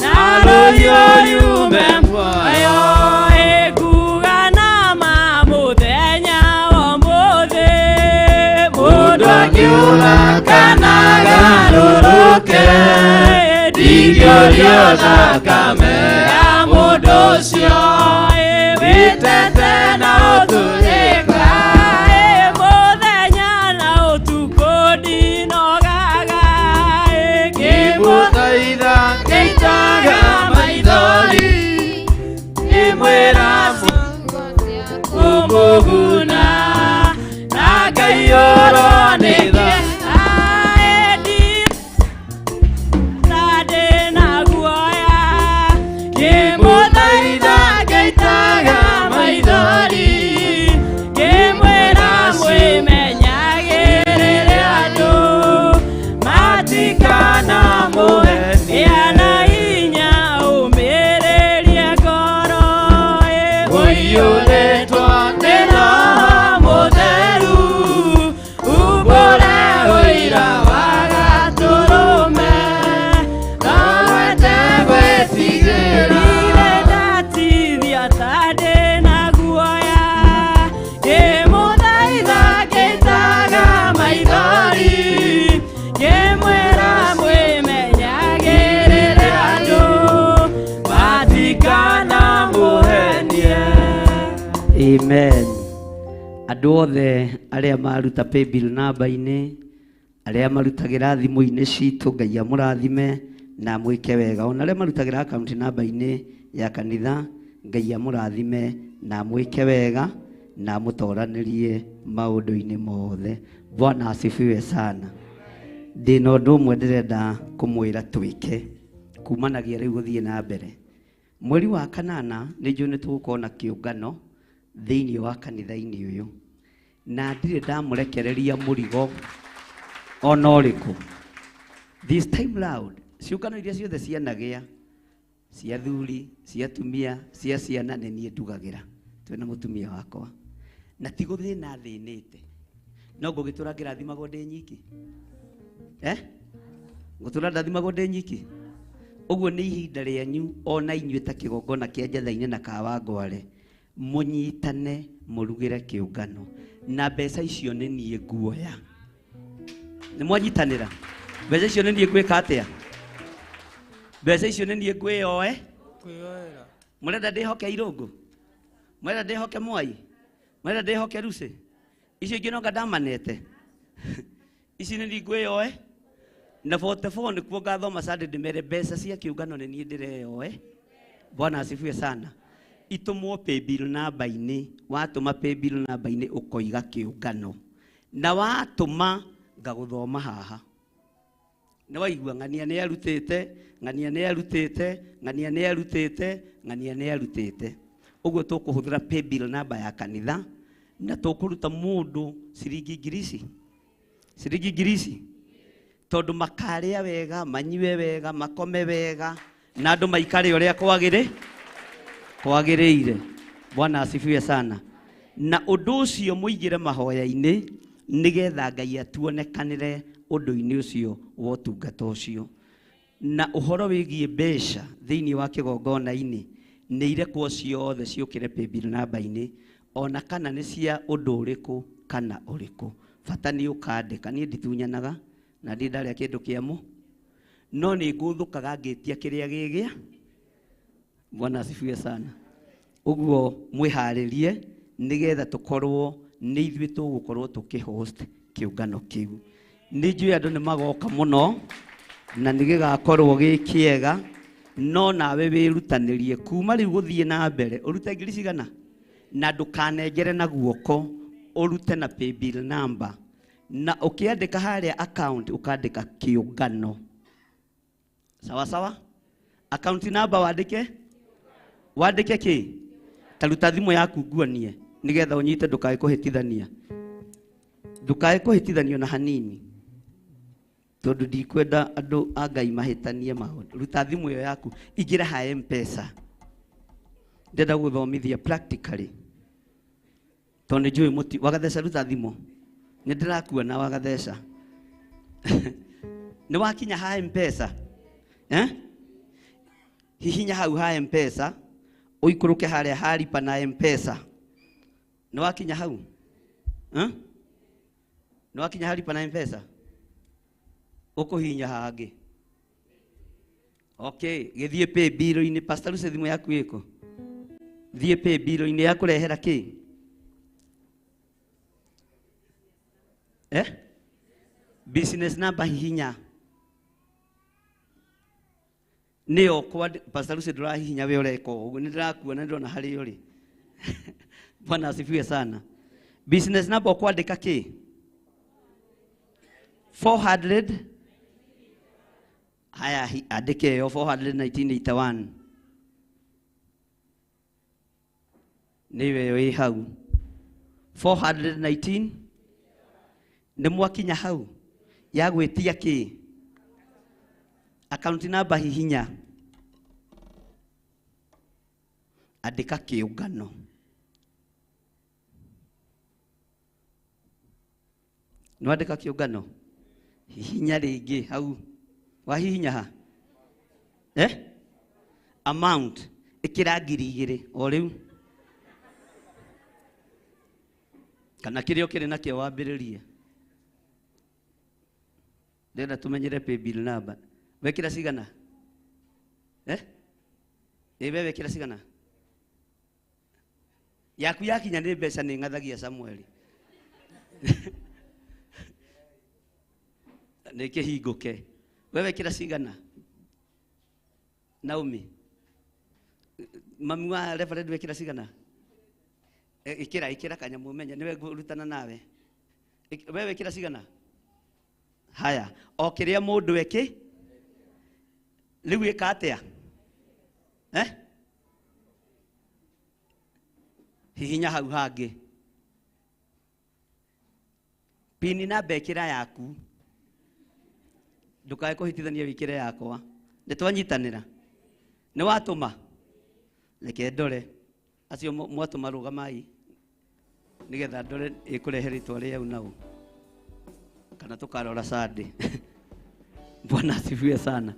na rũhiũ riume muoyo ĩkuga na ma mũthenya ũmũthĩ mũndũ akiuga kana garũrũke ndingĩũrio thakame ya mũndũ ũcio wĩtete na ũtũrĩka mũthenya na ũtukũ ndinogaga ngĩmũthaitha ngĩitaga maithori ngĩmwĩra kũmũguna na Ngai ũronĩtha Amen. Andũ othe arĩa maruta paybill namba-inĩ, arĩa marutagĩra thimũ-inĩ citũ, Ngai amũrathime na mwĩke wega. Ona arĩa marutagĩra account namba-inĩ ya kanitha, Ngai amũrathime na mwĩke wega na mũtoranĩrie maũndũ-inĩ mothe. Bwana asifiwe sana. Ndĩna ũndũ ũmwe ndĩrenda kũmwĩra twĩke kumanagia rĩu gũthiĩ na mbere. Mweri wa kanana nĩnjũĩ nĩtũgũkorwo na kĩũngano thĩinĩ wa kanitha-inĩ ũyũ, na ndirĩ ndamũrekereria mũrigo ona ũrĩkũ. This time round ciũngano iria ciothe cianagĩa, cia thuri, cia tumia, cia ciana nĩ niĩ ndugagĩra. Twĩna mũtumia wakwa na ti gũthĩna thĩnĩte, no ngũgĩtũra ngĩrathimagwo ndĩ nyiki ngũtũra ndathimagwo ndĩ nyiki. Ũguo nĩ ihinda rĩanyu ona inyuĩ ta kĩgongona kĩa Njatha-inĩ na Kawangware, mũnyitane mũrugĩre kĩũngano na mbeca icio nĩ niĩ nguoya. Nĩ mwanyitanĩra? Mbeca icio nĩ niĩ ngwĩka atĩa? Mbeca icio nĩ niĩ ngwĩoe? Mũrenda ndĩhoke Irũngũ? Mũrenda ndĩhoke Mwai? Mũrenda ndĩhoke Rucĩ? Icio ingĩ nonga ndamanete. Ici nĩ niĩ ngwĩoe? Na 44 nĩkuo ngathoma Sunday ndĩmere mbeca cia kĩũngano nĩ niĩ ndĩreoe. Bwana asifiwe sana. Itumwo paybill namba-inĩ, watũma paybill namba-inĩ ũkoiga kĩũngano, na watũma ngagũthoma haha. Nĩ waigua ng'ania nĩ arutĩte, ng'ania nĩ arutĩte, ng'ania nĩ arutĩte, ng'ania nĩ arutĩte. Ũguo tũkũhũthĩra paybill namba ya kanitha na tũkũruta mũndũ ciringi ngiri ici, tondũ makarĩa wega, manyue wega, makome wega na andũ maikare ũrĩa kwagĩrĩire. Bwana asifiwe sana. Na ũndũ ũcio mũigĩre mahoya-inĩ nĩgetha Ngai atuonekanĩre ũndũ-inĩ ũcio wa ũtungata ũcio. Na ũhoro wĩgiĩ mbeca thĩinĩ wa kĩgongona-inĩ nĩ irekwo ciothe ciũkĩre paybill namba-inĩ, ona kana nĩ cia ũndũ ũrĩkũ kana ũrĩkũ. Bata nĩ ũkandĩka. Niĩ nditunyanaga na ndi ndarĩa kĩndũ kĩamũ, no nĩ ngũthũkaga ngĩtia kĩrĩa gĩgĩa. Bwana asifiwe sana. Ũguo mwĩharĩrie nĩgetha tũkorwo nĩ ithuĩ tũgũkorwo tũkĩhost kĩũngano kĩu. Nĩ njũĩ andũ nĩ magoka mũno na nĩ gĩgakorwo gĩ kĩega no nawe wĩrutanĩrie kuma rĩu gũthiĩ na mbere ũrute ngiri cigana na ndũkanengere na guoko ũrute na paybill number na ũkĩandĩka harĩa account ũkandĩka kĩũngano sawa sawa account number wandĩke kĩ taruta thimũ yaku nguonie nigetha ũnyite ndũkae kũhĩtithanio na hanini tondu ndikwenda andũ a Ngai mahĩtanie maũndũ ruta thimũ ĩyo yaku ingĩra ha M-Pesa ndenda gũthomithia practically tondu njũĩ mũti wagatheca ruta thimũ nĩ ndĩrakuona wagatheca nĩ wakinya ha M-Pesa hihinya hau ha M-Pesa ũikũrũke harĩa ha lipa na M-Pesa nĩ wakinya hau nĩ wakinya ha lipa na M-Pesa ũkũhihinya hangĩ okay gĩthiĩ pay bill-inĩ pastor Lucy thimũ yaku ĩkũ thiĩ pay bill-inĩ yakũrehera kĩ business number hihinya nĩyo kwa pastor Lucy ndũrahihinya we ũreka ũguo nĩ ndĩrakuona ndĩrona harĩa ũrĩ Bwana asifiwe sana business number ũkwandĩka kĩ 400 haya andike yo 41981 niwe yo hau 419 nĩ mwakinya hau ya gwĩtia kĩ account number hihinya andika kĩũngano nwandĩka kĩũngano hihinya rĩngĩ hau wahihinya ha amount ĩkĩra 2,000 o rĩu kana kĩrĩa ũkĩrĩ nakĩo wambĩrĩrie ndĩrenda tũmenyere pay bill number wekĩra cigana we wekĩra cigana yaku yakinya nĩ mbeca nĩ ng'athagia Samuel nĩ kĩhingũke wewe kĩra cigana Naomi mami wa reverend wekĩra cigana ikĩra kanyamũ ũmenye nĩwe ngũrutana nawe wewe wekĩra cigana haya o kĩrĩa mũndũ eki rĩu ĩka atĩa hihinya hau hangĩ pini namba ĩkĩra yaku ndukae kũhĩtithania wĩkĩre yakwa nĩ twanyitanĩra nĩ watũma reke ndore acio mwatũma rũgamai nigetha ndore ĩkũrehe rĩtwa rĩau nao kana tũkarora Sunday Bwana asifiwe sana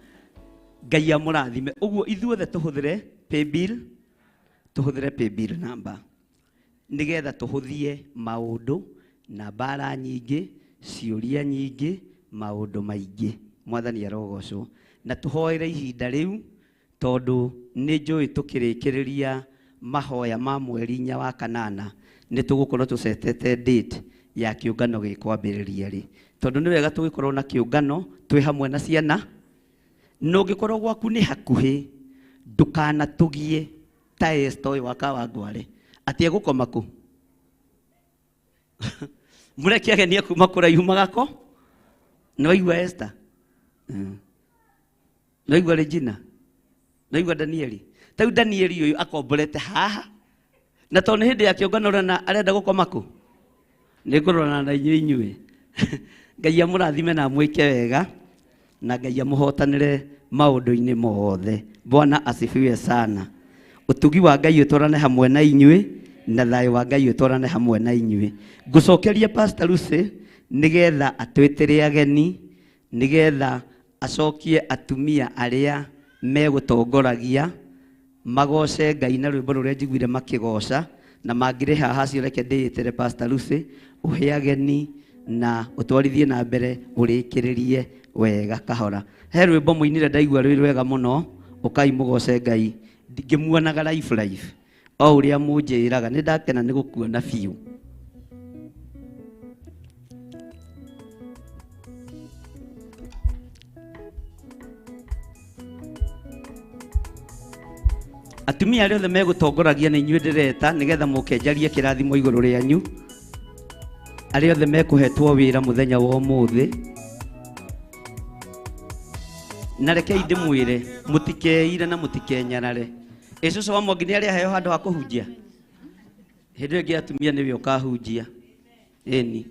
Ngai amũrathime ũguo ithuothe tũhũthĩre pay bill number nigetha tũhũthie maũndũ na mbara nyingĩ ciũria nyingĩ maũndũ maingĩ mwathani arogocwo na tũhoere ihinda rĩu tondũ nĩ njũĩ tũkĩrĩkĩrĩria mahoya ma mweri 4 wa kanana nĩ tũgũkorwo tũcetete date ya kĩũngano gĩkwambĩrĩria rĩ tondũ nĩ wega tũgĩkorwo na kĩũngano twĩ hamwe na ciana no gĩkorwo gwaku nĩ hakuhĩ ndũkanatũgie ta Esther ũyũ wa Kawangware atĩ egũkoma kũ mũreke agenie kuma kũraihu magako nĩ waigua Esther nĩ waigua Regina nĩ waigua Danieli tau Danieli ũyũ akomborete haha na tondũ nĩ hĩndĩ ya kĩũngano na arenda gũkoma kũ nĩ ngũrorana na inyuĩ Ngai amũrathime na mwĩke wega na Ngai amũhotanĩre maũndũ-inĩ mothe Bwana asifiwe sana ũtugi wa Ngai ũtwarane hamwe na inyuĩ na thayũ wa Ngai ũtwarane hamwe na inyuĩ ngũcokeria Pastor Lucy nigetha atwĩtĩre ageni nigetha acokie atumia arĩa megũtongoragia magoce Ngai na rwĩmbo rũrĩa njiguire makĩgoca na mangĩrĩ haha cioreke ndĩĩtĩre Pastor Lucy ũhe ageni na ũtwarithie na mbere ũrĩkĩrĩrie wega kahora he rwĩmbo mũinire ndaigua rwĩ rwega mũno ũkai mũgoce Ngai ngĩmuonaga live o ũrĩa mũnjĩraga nĩ ndakena nĩ gũkuona biũ Atumia arĩa othe megũtongoragia nĩ inyuĩ ndĩreta nĩgetha mũkenjarie kĩrathimo igũrũ rĩanyu. Arĩa othe mekũhetwo wĩra mũthenya wa ũmũthĩ. Na rekei ndĩmwĩre mũtikeire na mũtikenyarare. Cũcũ wa Mwangi nĩ arĩa heo handũ ha kũhunjia. Hĩndĩ ĩngĩ atumia nĩwe ũkahunjia. Ĩni.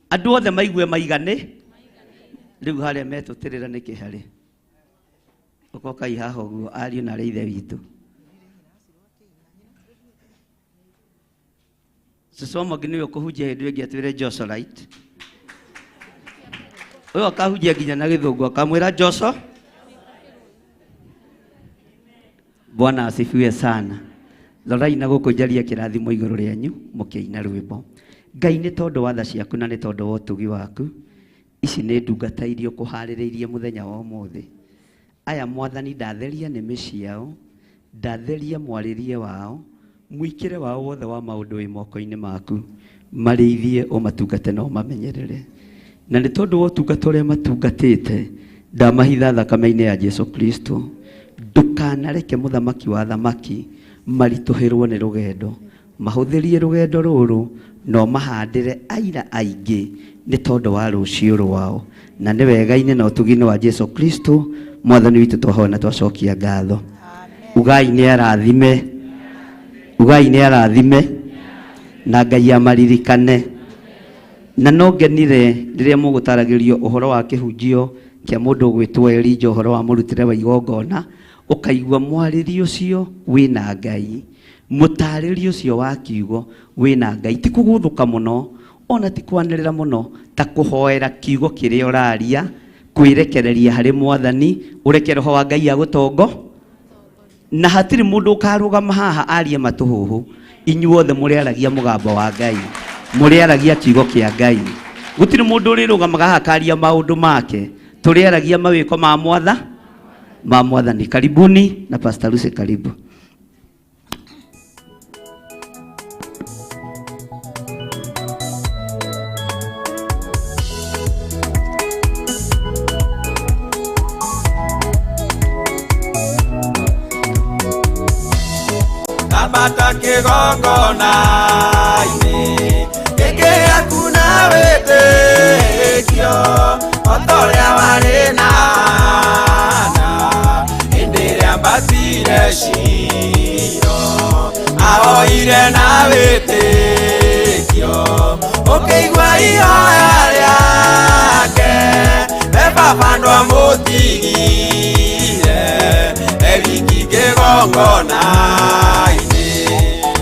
Andũ othe maigue maigane. Rĩu harĩa metũtĩrĩra nĩ kĩharĩ. Ũkokai haha ũguo ariũ na ithe witũ. Cũcũ wa Mwangi nĩwe ũkũhunjia hĩndĩ ĩngĩ atwĩre Josolite. Ũyũ akahunjia nginya na Gĩthũngũ akamwĩra Joso. Bwana asifiwe sana. Lorai na gũkũnjaria kĩrathimo igũrũ rĩanyu mũkĩina rwĩmbo. Ngai nĩ tondũ wa tha ciaku na nĩ tondũ wa ũtugi waku. Ici nĩ ndungata iria ũkũharĩrĩirie mũthenya wa ũmũthĩ. Aya Mwathani ndatheria nĩmĩ ciao, ndatheria mwarĩrie wao, mwĩkĩre wao wothe wa maũndũ wĩ moko-inĩ maku, marĩithie ũmatungate na ũmamenyerere. Na nĩ tondũ wa ũtungata ũrĩa matungatĩte, ndamahitha thakame-inĩ ya Jesu Kristo. Ndũkanareke mũthamaki wa thamaki maritũhĩrwo nĩ rũgendo. Mahũthĩrie rũgendo rũrũ no mahandĩre aira aingĩ nĩ tondũ wa rũciũ rwao. Na nĩ wega-inĩ na ũtugi-inĩ wa Jesu Kristo, Mwathani witũ twahoya na twacokia ngatho. Ugai nĩ arathime. Ugai nĩ arathime. Na Ngai amaririkane. Na no ngenire rĩrĩa mũgũtaragĩrio ũhoro wa kĩhunjio kĩa mũndũ ũgwĩtwo Elija, ũhoro wa mũrutĩre wa igongona, ũkaigua mwarĩrio ũcio wĩna Ngai, mũtarĩrio ũcio wa kiugo wĩna Ngai. Ti kũgũthũka mũno, ona ti kwanĩrĩra mũno, ta kũhoera kiugo kĩrĩa ũraria, kwĩrekereria harĩ Mwathani, ũreke Roho wa Ngai agũtongo. Na hatirĩ mũndũ ũkarũgama haha arie matũhũhũ. Inyuothe mũrĩaragia mũgambo wa Ngai, mũrĩaragia kiugo kĩa Ngai. Gũtirĩ mũndũ ũrĩrũgamaga haha akaria maũndũ make. Tũrĩaragia mawĩko ma Mwathani. Karibuni na Pastor Lucy, karibu. Tabata kĩgongona-inĩ gĩkĩ gĩaku na wĩtĩkio otorĩa warĩ na hĩndĩ ĩrĩa mbatire ciro ahoire na wĩtĩkio ũkĩigua ihoya rĩake we baba ndwamũtigire eriki kĩgongona-inĩ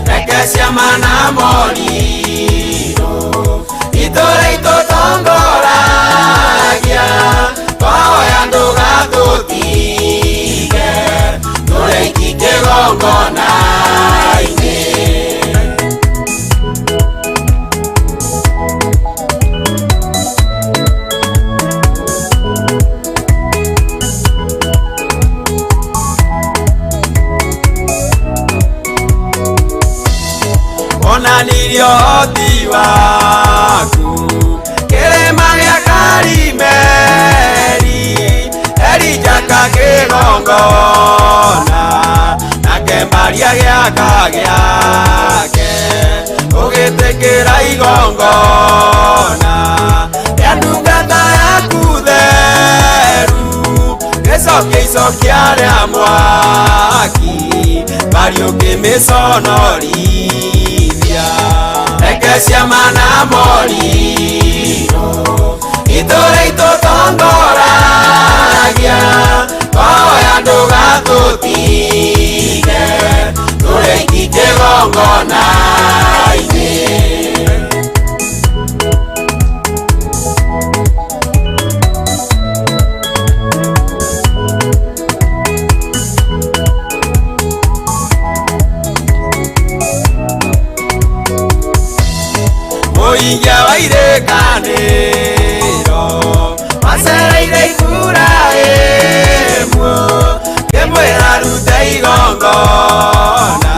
reke ciama na morirũ itũra itũtongoragia twahoya ndũgatũtige tũreiki kĩgongona-inĩ. Onanirio hoti waku kĩrĩma gĩa Karimeli, Elija kakĩgongona nake Maria gĩaka gĩake ũgĩtĩkĩra igongona rĩa ndungata yaku theru gĩcokia icokia rĩa mwaki bari ũkĩmĩconorithia reke ciama na morirũ itũra itũtongoragia twahoya ndũgatũtige tũreiki kĩgongona-inĩ. Mũingĩ wa irĩkanĩro macereire Iburahĩmu kĩmwĩra rute igongona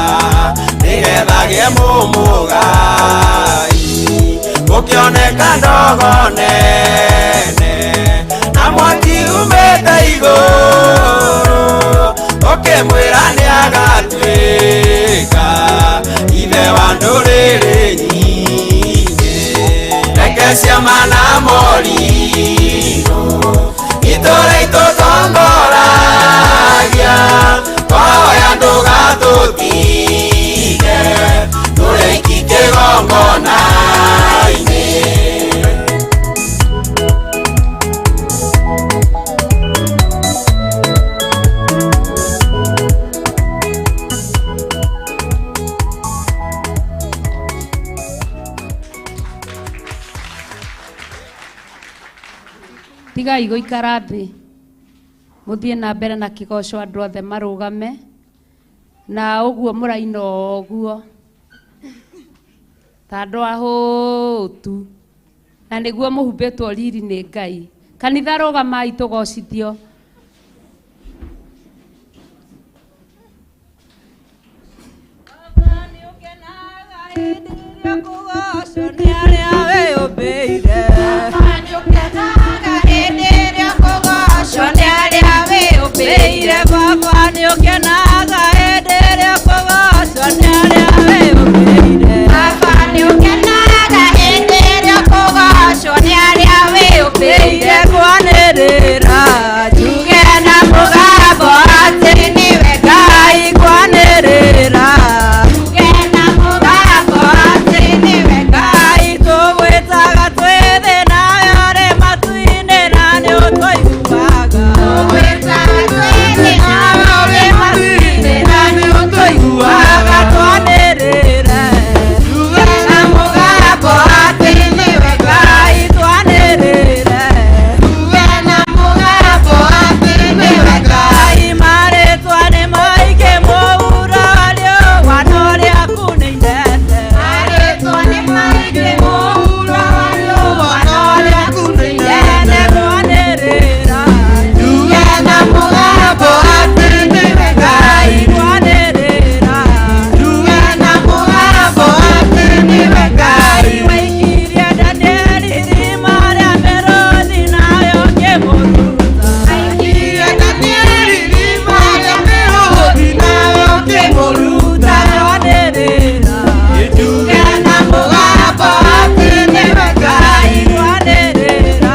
nĩgetha gĩe mũmũgai gũkĩoneka ndogo nene na mwaki umĩte igũrũ ũkĩmwĩra nĩagatuĩka ithe wa ndũrĩrĩ nyingĩ. Reke ciama na morirũ itũra itũtongoragia, twahoya ndũgatũtige tũrĩiki kĩgongona-inĩ. Tigai gũikara thĩ, mũthiĩ na mbere na kĩgoco, andũ othe marũgame na ũguo mũraina ũguo ta andũ ahũtu, na nĩguo mũhumbĩtwo riri nĩ Ngai. Kanitha rũgamai tũgocithio. Baba nĩ ũkenaga hĩndĩ ĩrĩa kũgocwo nĩ arĩa wĩũmbĩire. Baba nĩ ũkenaga hĩndĩ ĩrĩa kũgocwo nĩ arĩa wĩũmbĩire. Kwanĩrĩra njuge na mũgambo atĩ nĩwe Ngai. Kwanĩrĩra njuge na mũgambo atĩ nĩwe Ngai. Tũgwĩtaga twĩ thĩ nawe ũrĩ matu-inĩ na nĩ ũtũiguaga. Tũgwĩtaga twĩ thĩ nawe ũrĩ matu-inĩ na nĩ ũtũiguaga. Twanĩrĩra njuge na mũgambo atĩ nĩwe Ngai. Twanĩrĩra njuge na mũgambo atĩ nĩwe Ngai. Marĩtwa nĩ maingĩ mũhuro riũa no rĩaku nĩ inene. Marĩtwa nĩ maingĩ mũhuro riũa no rĩaku nĩ inene. Twanĩrĩra njuge na mũgambo atĩ nĩwe Ngai. Twanĩrĩra njuge na mũgambo atĩ nĩwe Ngai. Waikirie Danieli irima rĩa mĩrũthi nawe ũkĩmũruta. Waikirie Danieli irima rĩa mĩrũthi nawe ũkĩmũruta. Twanĩrĩra njuge na mũgambo atĩ nĩwe Ngai. Twanĩrĩra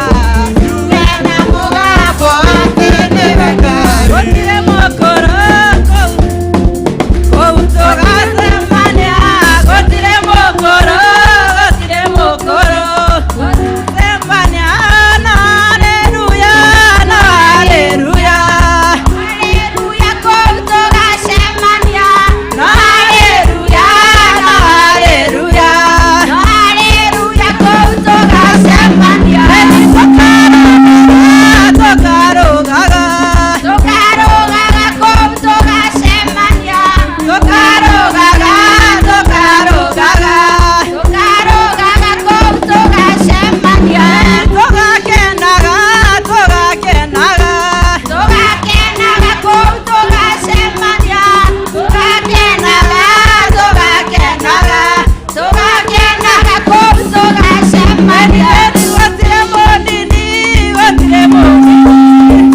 njuge na mũgambo atĩ nĩwe Ngai. Gũtirĩ mũkũrũ kũu tũgacemania. Gũtirĩ mũkũrũ, gũtirĩ mũkũrũ tũgacemania. No haleluya, no haleluya. Haleluya kũu tũgacemania. No haleluya, no haleluya. No haleluya kũu tũgacemania. Tũkarũgaga, tũkarũgaga kũu tũgacemania. Tũkarũgaga, tũkarũgaga, tũkarũgaga kũu tũgacemania. Tũgakenaga, tũgakenaga, tũgakenaga kũu tũgacemania. Tũgakenaga, tũgakenaga, tũgakenaga kũu tũgacemania. Gũtirĩ mũnini, gũtirĩ mũnini,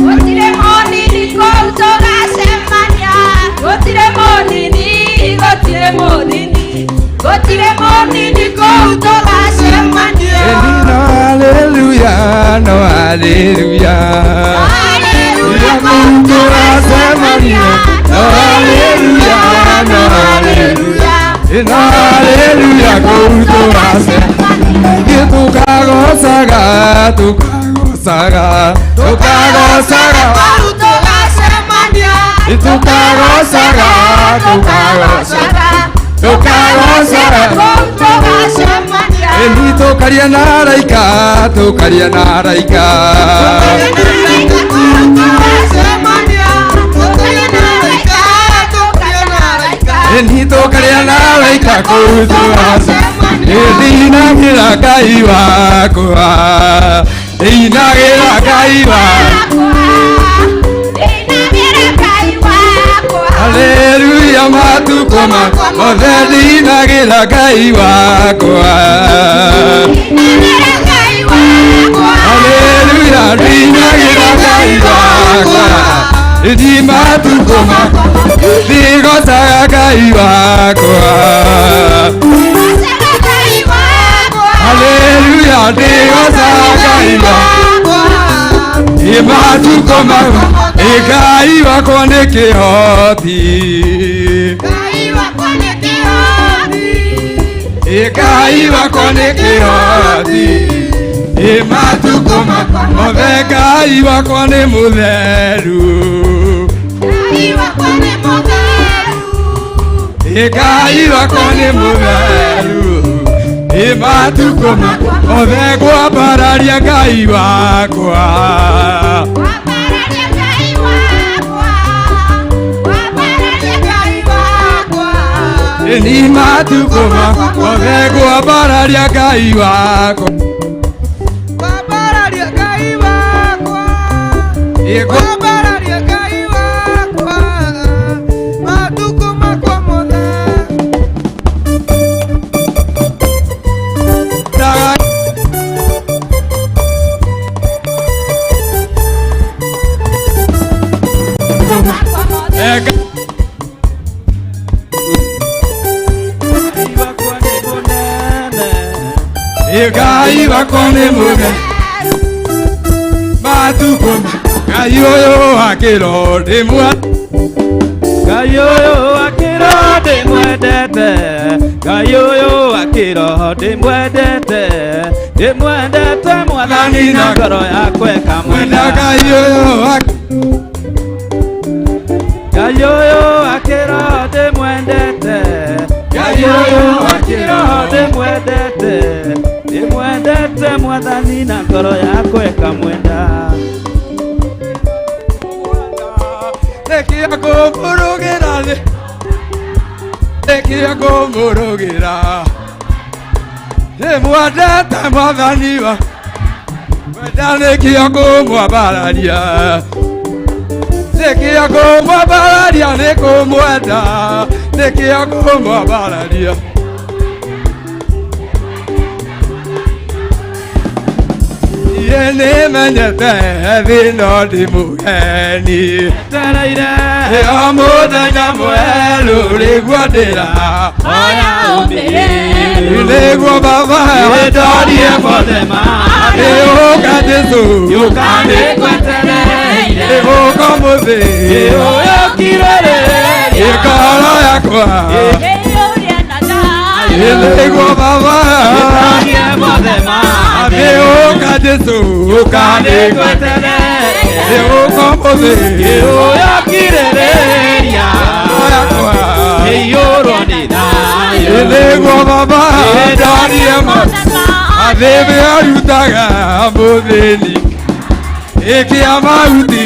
gũtirĩ mũnini kũu tũgacemania. Gũtirĩ mũnini, gũtirĩ mũnini, gũtirĩ mũnini kũu tũgacemania. No haleluya, no haleluya. Haleluya kũu tũgacemania. No haleluya, no haleluya. No haleluya kũu tũgacemania. Tũkagocaga, tũkagocaga, tũkagocaga kũu tũgacemania. tũkagocaga, tũkagocaga, tũkagocaga kũu tũgacemania. tũkaria na araika, tũkaria na araika. Tũkaria na araika kũu tũgacemania. Ndinagĩra Ngai wakwa, ndinagĩra Ngai wakwa. Haleluya matukũ mothe ndinagĩra Ngai wakwa. Haleluya ndinagĩra Ngai wakwa. Ndi matukũ Ngai wakwa. Hallelujah, ndigoca Ngai wakwa. Imatuko maga, Ngai wakwa nĩ kĩhoti. Ngai wakwa nĩ kĩhoti. Imatuko maga, Ngai wakwa nĩ mũtheru. Ngai wakwa nĩ mũtheru. Imatuko maga, ngwambararia Ngai wakwa. Ni matuko maga, ngwambararia Ngai wakwa. Ngwambararia Ngai wakwa. Ngwambararia Ngai wakwa. Matuko makwa mothe. Ngai wakwa nĩ mũtheru. Matuko Ngai ũyũ akĩro ndĩmwendete. Ngai ũyũ akĩro ndĩmwendete. Ngai ũyũ akĩro ndĩmwendete. Ndĩmwendete Mwathani na ngoro yakwa ĩkamwenda. Ngai ũyũ akĩro ndĩmwendete. Ngai ũyũ akĩro ndĩmwendete. Ndĩmwendete Mwathani na ngoro yakwa ĩkamwenda. Rekia kũmũrũgĩra thĩ. Rekia kũmũrũgĩra. Ndĩmwendete Mwathani wa. Wenda rekia kũmwambararia. Rekia kũmwambararia nĩ kũmwenda. Rekia kũmwambararia. Nĩ menyete thĩna ndĩ mũgeni. O mũthenya mwerũ rĩguo ndĩra nĩguo Baba wĩndorie mothe ũka Jesũ ũka mũthĩ ngoro yakwa nĩguo Baba ũka Jesũ ũka mũthĩ nĩguo Baba athĩmĩ arutaga mũthĩni ĩkĩa mahuti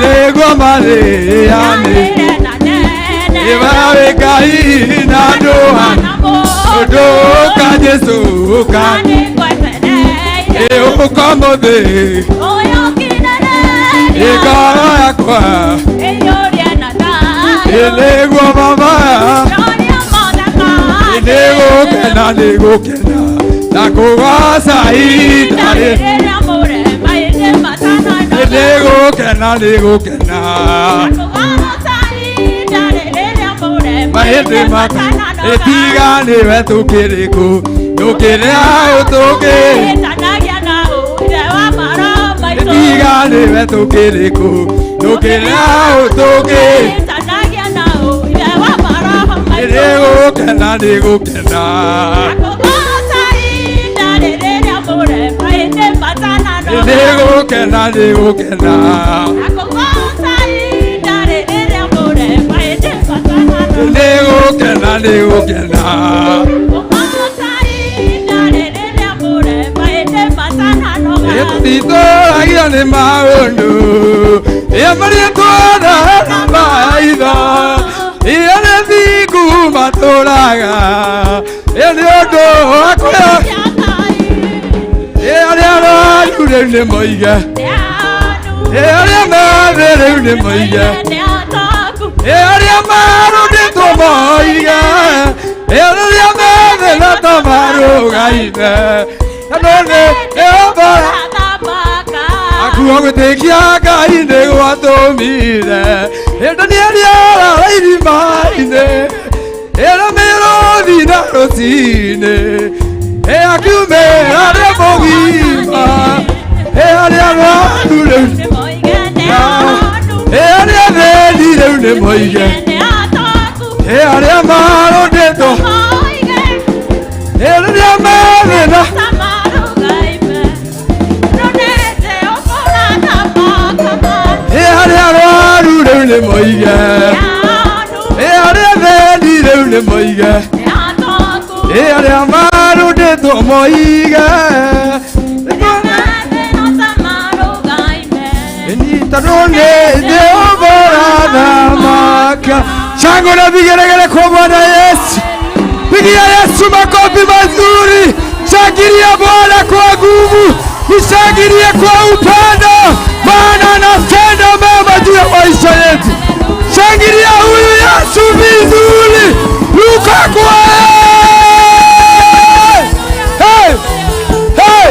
nĩguo mathĩani ĩbawe Ngai na ndũha ũka Jesũ ũka mũthĩ ngoro yakwa nĩguo Baba nĩgũkena na kũgoca itarĩ nĩgũkena mahĩndĩ matano ĩtiga nĩwe tũkĩrĩkũ tũkĩrĩa ũtũkĩ ĩtiga nĩwe tũkĩrĩkũ tũkĩrĩa ũtũkĩ nĩgũkena itũragio nĩ maũndũ marĩtwo na maitho iyo nĩ thingu matũraga nĩ ũndũ wa kwĩhoka arĩa arwaru rĩu nĩ moige arĩa methĩ rĩu nĩ moige arĩa marũndĩtwo moige arĩa methĩ na ta marũgaine andũ nĩ ĩombora Kuo gwĩtĩkia Ngai nĩ gwatũmire hĩndĩ nĩariara irima-inĩ ĩra mĩrũthi na rũcinĩ akiumĩra rĩ mũgima arĩa arwaru rĩu arĩa athĩni rĩu nĩ moige arĩa marũndĩtwo arĩa mathĩna arĩa arwaru rĩu nĩ moige arĩa athĩni rĩu nĩ moige arĩa marũndĩtwo moige nyitanwo nĩ Jehova thamaka. Shangwe na vigelegele kwa Bwana Yesu. Pigia Yesu makofi mazuri. Shangilia Bwana kwa nguvu. Nishangilie kwa upendo, maana anatenda mema juu ya maisha yetu. Shangilia huyu Yesu vizuri. Luka kwa hey! Hey!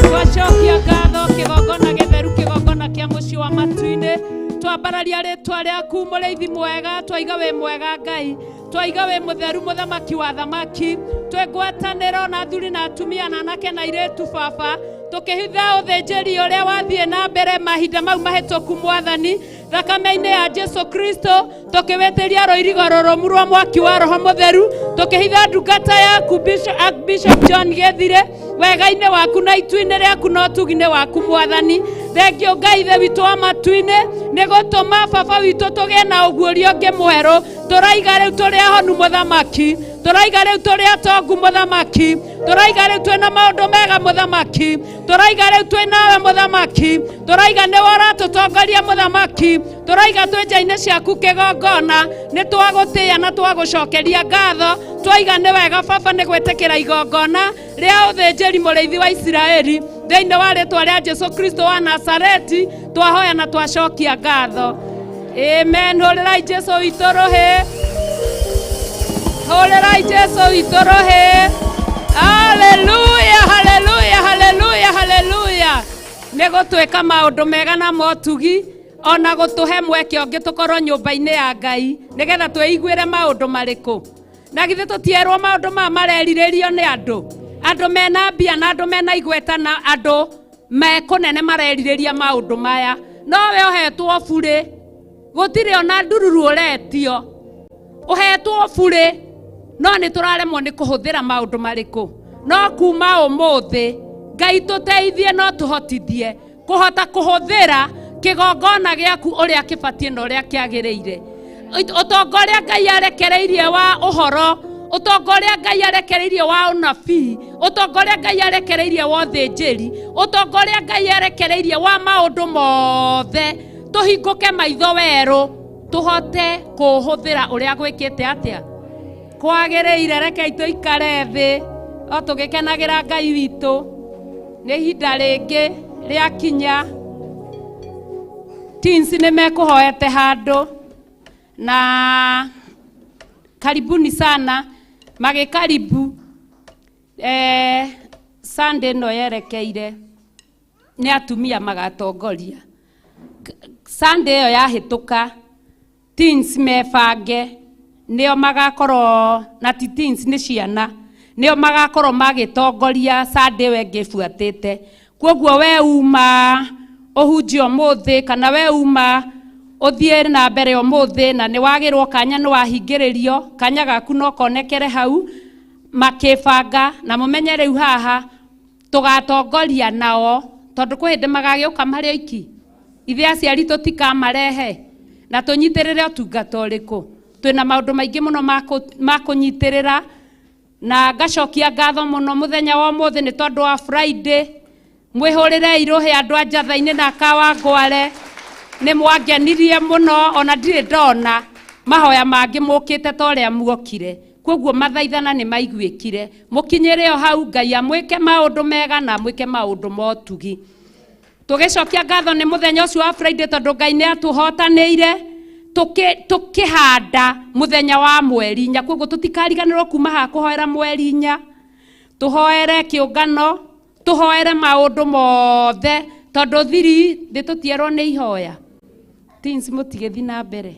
Twacokia ngatho kĩgongona gĩtheru, kĩgongona kĩa mũciĩ wa matu-inĩ. Twambararia rĩtwa rĩaku mũrĩithi mwega, twaiga wĩ mwega Ngai, twaiga wĩ mũtheru mũthamaki wa thamaki, twĩ ngwatanĩro na athuri na atumia na anake na airĩtu Baba, tũkĩhitha ũthĩnjĩri ũrĩa wathiĩ na mbere mahinda mau mahĩtũku Mwathani, thakame-inĩ ya Jesu Kristo, tũkĩwĩtĩria rũirigo rũrũmu rwa mwaki wa Roho Mũtheru, tũkĩhitha ndungata yaku Bishop John Gĩthire wega-inĩ waku na itu-inĩ rĩaku na ũtugi-inĩ waku Mwathani. Thengio Ngai ithe witũ wa matu-inĩ nĩ gũtũma Baba witũ tũgĩe na ũguũrio ũngĩ mwerũ. Tũraiga rĩu tũrĩ ahonu Mũthamaki, tũraiga rĩu tũrĩ atongu Mũthamaki, tũraiga rĩu twĩna maũndũ mega Mũthamaki, tũraiga rĩu twĩnawe Mũthamaki, tũraiga nĩwe ũratũtongoria Mũthamaki, tũraiga twĩ nja-inĩ ciaku kĩgongona, nĩ twagũtĩĩa na twagũcokeria ngatho, twaiga nĩ wega Baba nĩ gwĩtĩkĩra igongona rĩa ũthĩnjĩri mũrĩithi wa Isiraeli thĩinĩ wa rĩtwa rĩa Jesu Kristo wa Nazareti, twahoya na twacokia ngatho. Amen. Hũrĩrai Jesu witũ rũhĩ, hũrĩrai Jesu witũ rũhĩ. Hallelujah, hallelujah, hallelujah, hallelujah. Nĩ gũtwĩka maũndũ mega na motugi, ona gũtũhe mweke ũngĩ tũkorwo nyũmba-inĩ ya Ngai nĩgetha twĩiguĩre maũndũ marĩkũ. Na githĩ tũtierwo maũndũ maya marerirĩrio nĩ andũ mena mbia na andũ mena igweta na andũ mekũnene marerirĩria maũndũ maya. No we ũhetwo burĩ, gũtirĩ ona ndururu ũretio, ũhetwo burĩ, no nĩ tũraremwo nĩ kũhũthĩra maũndũ marĩkũ. No kuma ũmũthĩ Ngai tũteithie no tũhotithie kũhota kũhũthĩra kĩgongona gĩaku ũrĩa kĩbatiĩ na ũrĩa kĩagĩrĩire. Ũtongoria Ngai arekereirie wa ũhoro, ũtongoria Ngai arekereirie wa ũnabii, ũtongoria Ngai arekereirie wa ũthĩnjĩri, ũtongoria Ngai arekereirie wa maũndũ mothe, tũhingũke maitho werũ tũhote kũhũthĩra ũrĩa gwĩkĩte atĩa kwagĩrĩire. Rekei tũikare thĩ o tũgĩkenagĩra Ngai witũ. Nĩ ihinda rĩngĩ rĩakinya, teens nĩ mekũhoete handũ na karibuni sana magĩkaribu. Sunday no yerekeire nĩ atumia magatongoria. Sunday ĩyo yahĩtũka, teens mebange, nĩo magakorwo na teens nĩ ciana, nĩo magakorwo magĩtongoria Sunday we ngĩbuatĩte. Kwoguo we uma ũhunjia ũmũthĩ kana we uma ũthiĩ na mbere ũmũthĩ na nĩ wagĩrwo kanya nĩ wahingĩrĩrio, kanya gaku no konekere hau makĩbanga na mũmenye rĩu haha tũgatongoria nao, tondũ kwĩ hĩndĩ magagĩũka marĩ oiki, ithe aciari tũtikamarehe na tũnyitĩrĩre ũtungata ũrĩkũ. Twĩna maũndũ maingĩ mũno ma kũnyitĩrĩra, na ngacokia ngatho mũno mũthenya wa ũmũthĩ nĩ tondũ wa Friday. Mwĩhũrĩre irũhĩ andũ a Njatha-inĩ na Kawangware, nĩ mwangenirie mũno, ona ndirĩ ndona mahoya mangĩ mũkĩte ta ũrĩa muokire. Kwoguo mathaithana nĩ maiguĩkire, mũkinyĩre o hau Ngai amwĩke maũndũ mega na mwĩke maũndũ motugi. Tũgĩcokia ngatho nĩ mũthenya ũcio wa Friday tondũ Ngai nĩ atũhotanĩire tũkĩhanda mũthenya wa mweri inya. Kwoguo tũtikariganĩrwo kuma haha kũhoera mweri inya, tũhoere kĩũngano, tũhoere maũndũ mothe, tondu thiri nditutierwo ni ihoya teens mutigethi na mbere.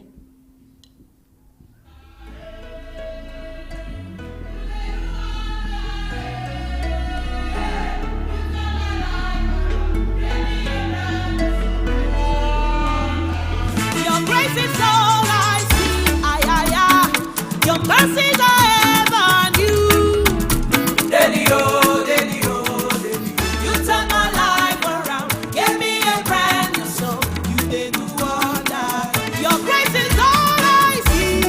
Your grace is all I see. Your mercies are ever new. Daily, oh, daily, oh, daily. You turn my life around, give me a brand new song. You did do wonder. Your grace is all I see.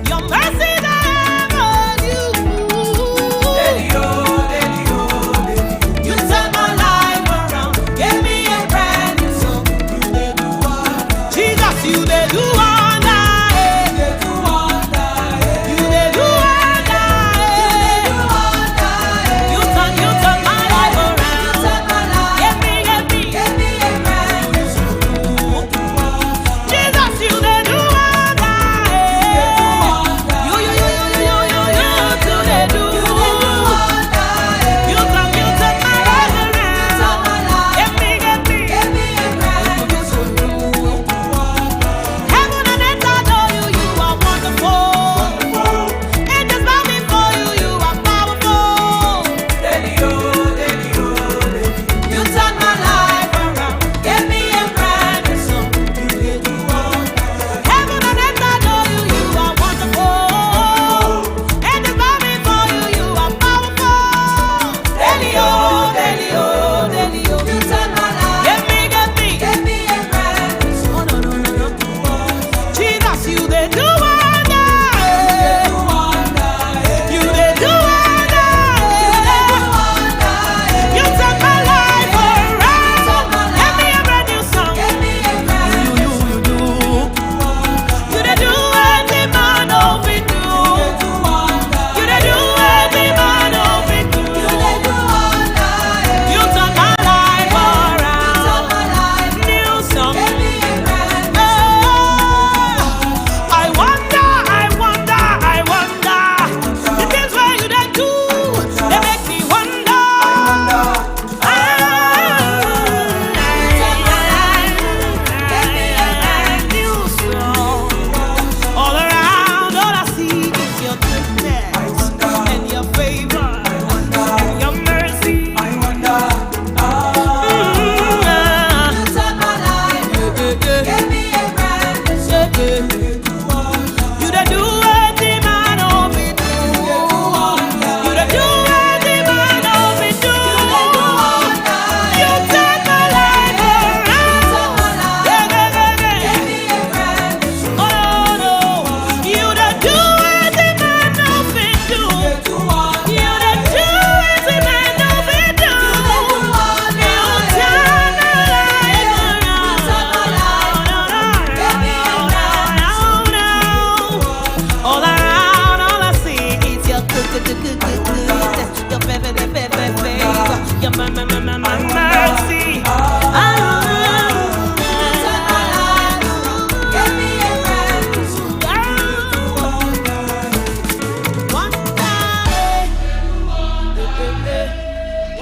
Your mercies are ever new. Daily, oh, daily, oh, daily. You turn my life around, give me a brand new song. You did do wonder. Jesus, you did do wonder.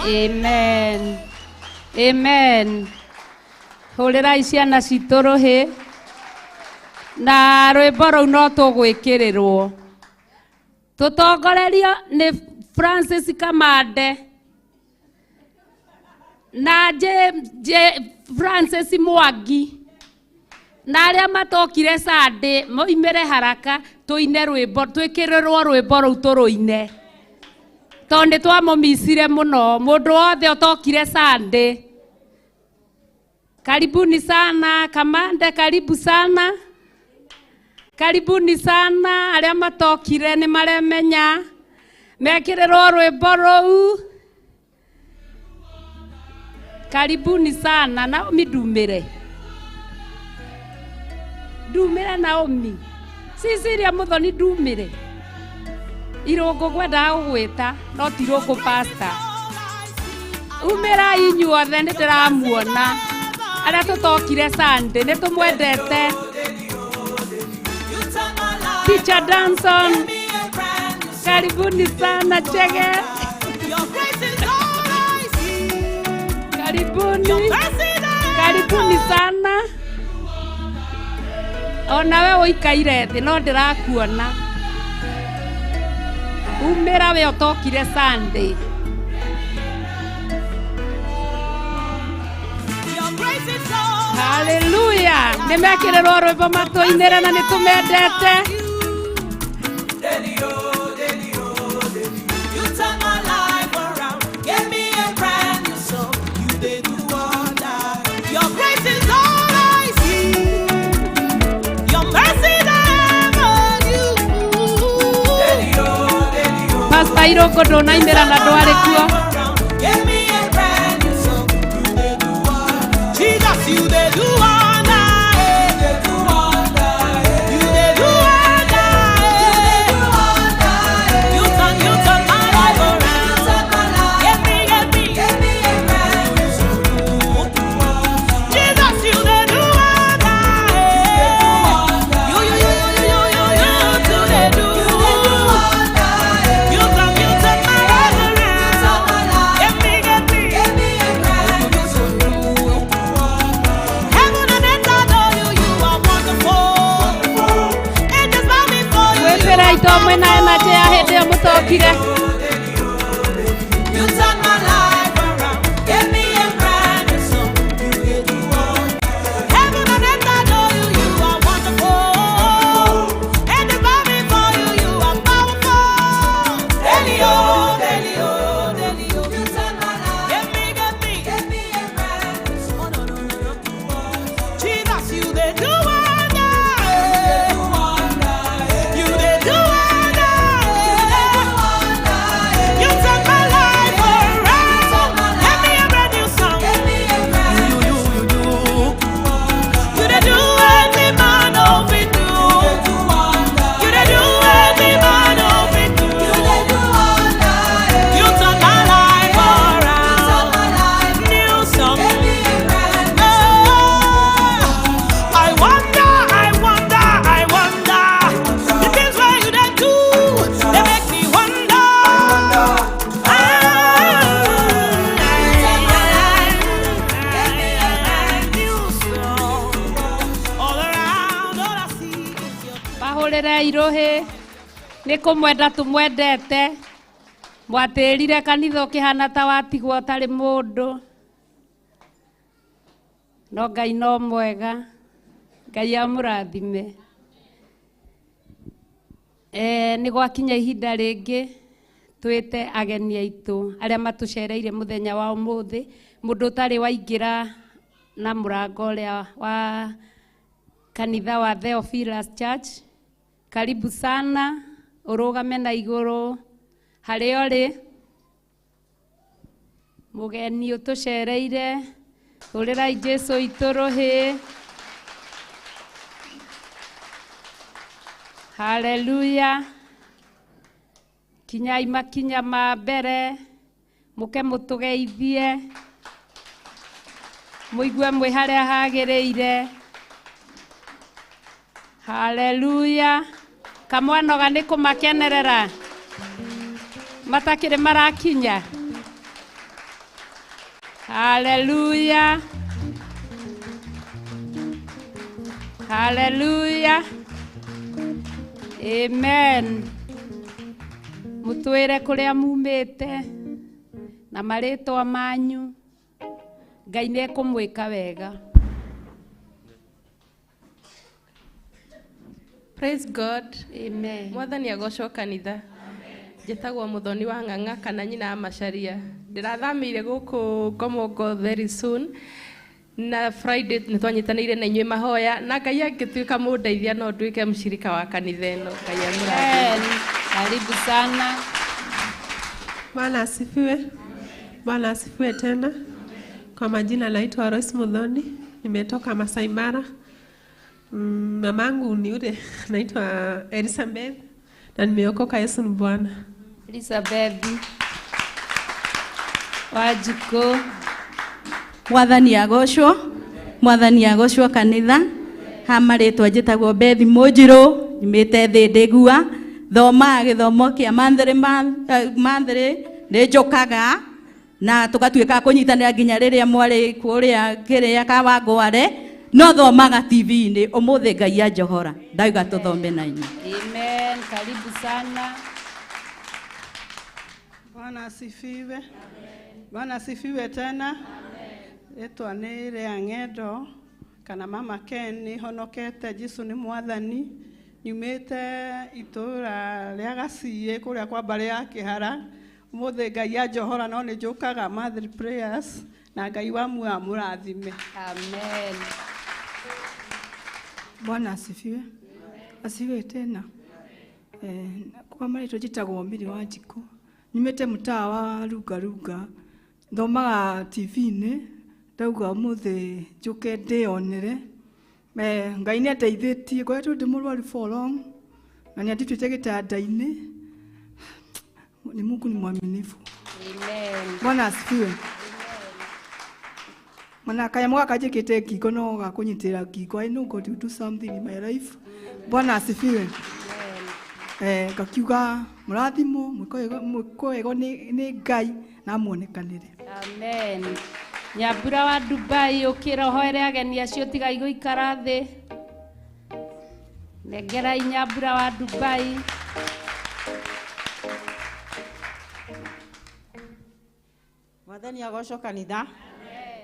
Amen. Amen. Hurira ciana citũ rũhĩ na rwĩmbo rũu no tũgwĩkĩrĩrwo. Tũtongorerio nĩ Francis Kamande na Francis Mwangi na arĩa matokire Sunday moimĩre haraka tũine rwĩmbo twĩkĩrĩrwo rwĩmbo rũu tũrũine. Tonde twamũmicire mũno mũndũ wothe ũtokire Sunday. Karibuni sana Kamande, karibu sana. Karibuni sana arĩa matokire nĩ maremenya mekĩrĩrwo rwĩmbo rũu. Karibuni sana. Naomi Ndumĩre. Ndumĩre Naomi. Cecilia Muthoni Ndumĩre. Irũngũ ngwendaga gũgwĩta no ti Irũngũ pastor. Umĩrai inyuothe nĩ ndĩramuona. Arĩa tũtokire Sunday nĩ tũmwendete. Teacher Danson. Karibuni sana Chege. Karibuni. Karibuni sana. Ona we uikaire thi no ndirakuona. Umira we otokire Sunday. Hallelujah. Nimekirerwo rwimbo matũinĩre na nĩtũmendete. Pastor Iroko ndonaimĩra na ndwarĩ kuo. Jesus, you they do wonder, they do wonder, you they do wonder, you turn my life around, get me a brand new song. Jesus, you they do wonder, you do they do, you turn my life around, get me a brand new song. Heaven and earth adore you, you are wonderful. Angels bow before you, you are wonderful. You turn my life around, give me a brand new song. You do all. Heaven and earth adore you, you are wonderful. Angels bow before you, you are powerful. Delio, Delio, Delio. You turn my life, give me a brand new song. Oh, no. Jesus, you they do wonder, you they do wonder, you turn my life around, give me a brand new song. You they do every man of it do, you they do every man of it do, you turn my life around, new song. I wonder, the things where you they do, they make me wonder. New song, all around, all I see is your Bahũrĩre Irũhĩ nĩ kũmwenda tũmwendete. Mwatĩrire kanitha ũkĩhana ta watigwo ũtarĩ mũndũ. No Ngai no mwega. Ngai amũrathime. Nĩ gwakinya ihinda rĩngĩ twĩte ageni aitũ arĩa matũcereire mũthenya wa ũmũthĩ. Mũndũ ũtarĩ waingĩra na mũrango ũrĩa wa kanitha wa Theophilus Church. Karibu sana, ũrũgame na igũrũ harĩa ũrĩ. Mũgeni ũtũcereire, hũrĩrai Jesũ witũ rũhĩ. Hallelujah. Kinyai makinya ma mbere, mũke mũtũgeithie. Mũigue mwĩ harĩa hagĩrĩire. Hallelujah. Kamwanoga nĩ kũmakenerera. Matakĩrĩ marakinya. Hallelujah. Hallelujah. Amen. Mũtwĩre kũrĩa mumĩte na marĩtwa manyu. Ngai nĩ ekũmwĩka wega. Praise God. Amen. Mwathani agocwo kanitha. Njĩtagwo Mũthoni wa Ng'ang'a kana nyina wa Macharia. Ndĩrathamĩire gũkũ Ngomongo very soon. Na Friday nĩtwanyitanĩire na inyuĩ mahoya na Ngai angĩtuĩka mũndeithia no nduĩke mshirika wa kanitha ĩno. Ngai amũrathime. Karibu sana. Bwana asifiwe. Bwana asifiwe tena. Kwa majina naitwa Royce Muthoni. Nimetoka Masai Mara. Mamangu ni yule naitwa Elizabeth na nimeokoka. Yesu ni Bwana. Elizabeth Wajiko. Mwathani agocwo kanitha. Hamarĩtwa njĩtagwo Beth Mũnjirũ, nyumĩte thĩ ndĩgua, thomaga gĩthomo kĩa manthĩrĩ nĩ njũkaga na tugatuika kunyitanira nginya riria mwari kuria kiria Kawangware no thomaga TV-ini umuthi Ngai anjohora ndauga tuthome na inyu. Amen. Karibu sana. Bwana asifiwe. Bwana asifiwe tena. Etwa nĩ Lea Ng'endo kana Mama Ken nĩ honokete Jesu nĩ mwathani. Nyumĩte itũra rĩa Gaciĩ kũrĩa kwa mbarĩ ya Kĩhara. Mũthĩ Ngai anjohora no nĩ njũkaga monthly prayers na Ngai wa muoyo amũrathime. Amen. Bwana asifiwe. Asifiwe tena. Kwa marĩtwa njĩtagwo Miri Wanjikũ. Nyumĩte mũtaa wa Runga. Thomaga TV-inĩ. Ndauga mũthĩ njũke ndĩonere. Ngai nĩ andeithĩtie ngoretwo ndĩ mũrwaru for long. Na nĩ andutĩte gĩtanda-inĩ. Ni Mungu ni mwaminifu. Amen. Bwana asifiwe. Mana kanyamũ gaka njĩkĩte ngingo no gakũnyitĩra ngingo. I know God will do something in my life. Bwana asifiwe. Ngakiuga mũrathimo mwĩkowego nĩ Ngai na muonekanĩre. Amen. Nyambura wa Dubai ũkĩrohoere ageni acio tigai gũikara thĩ. Nengerai Nyambura wa Dubai. Mwathani agocwo kanitha.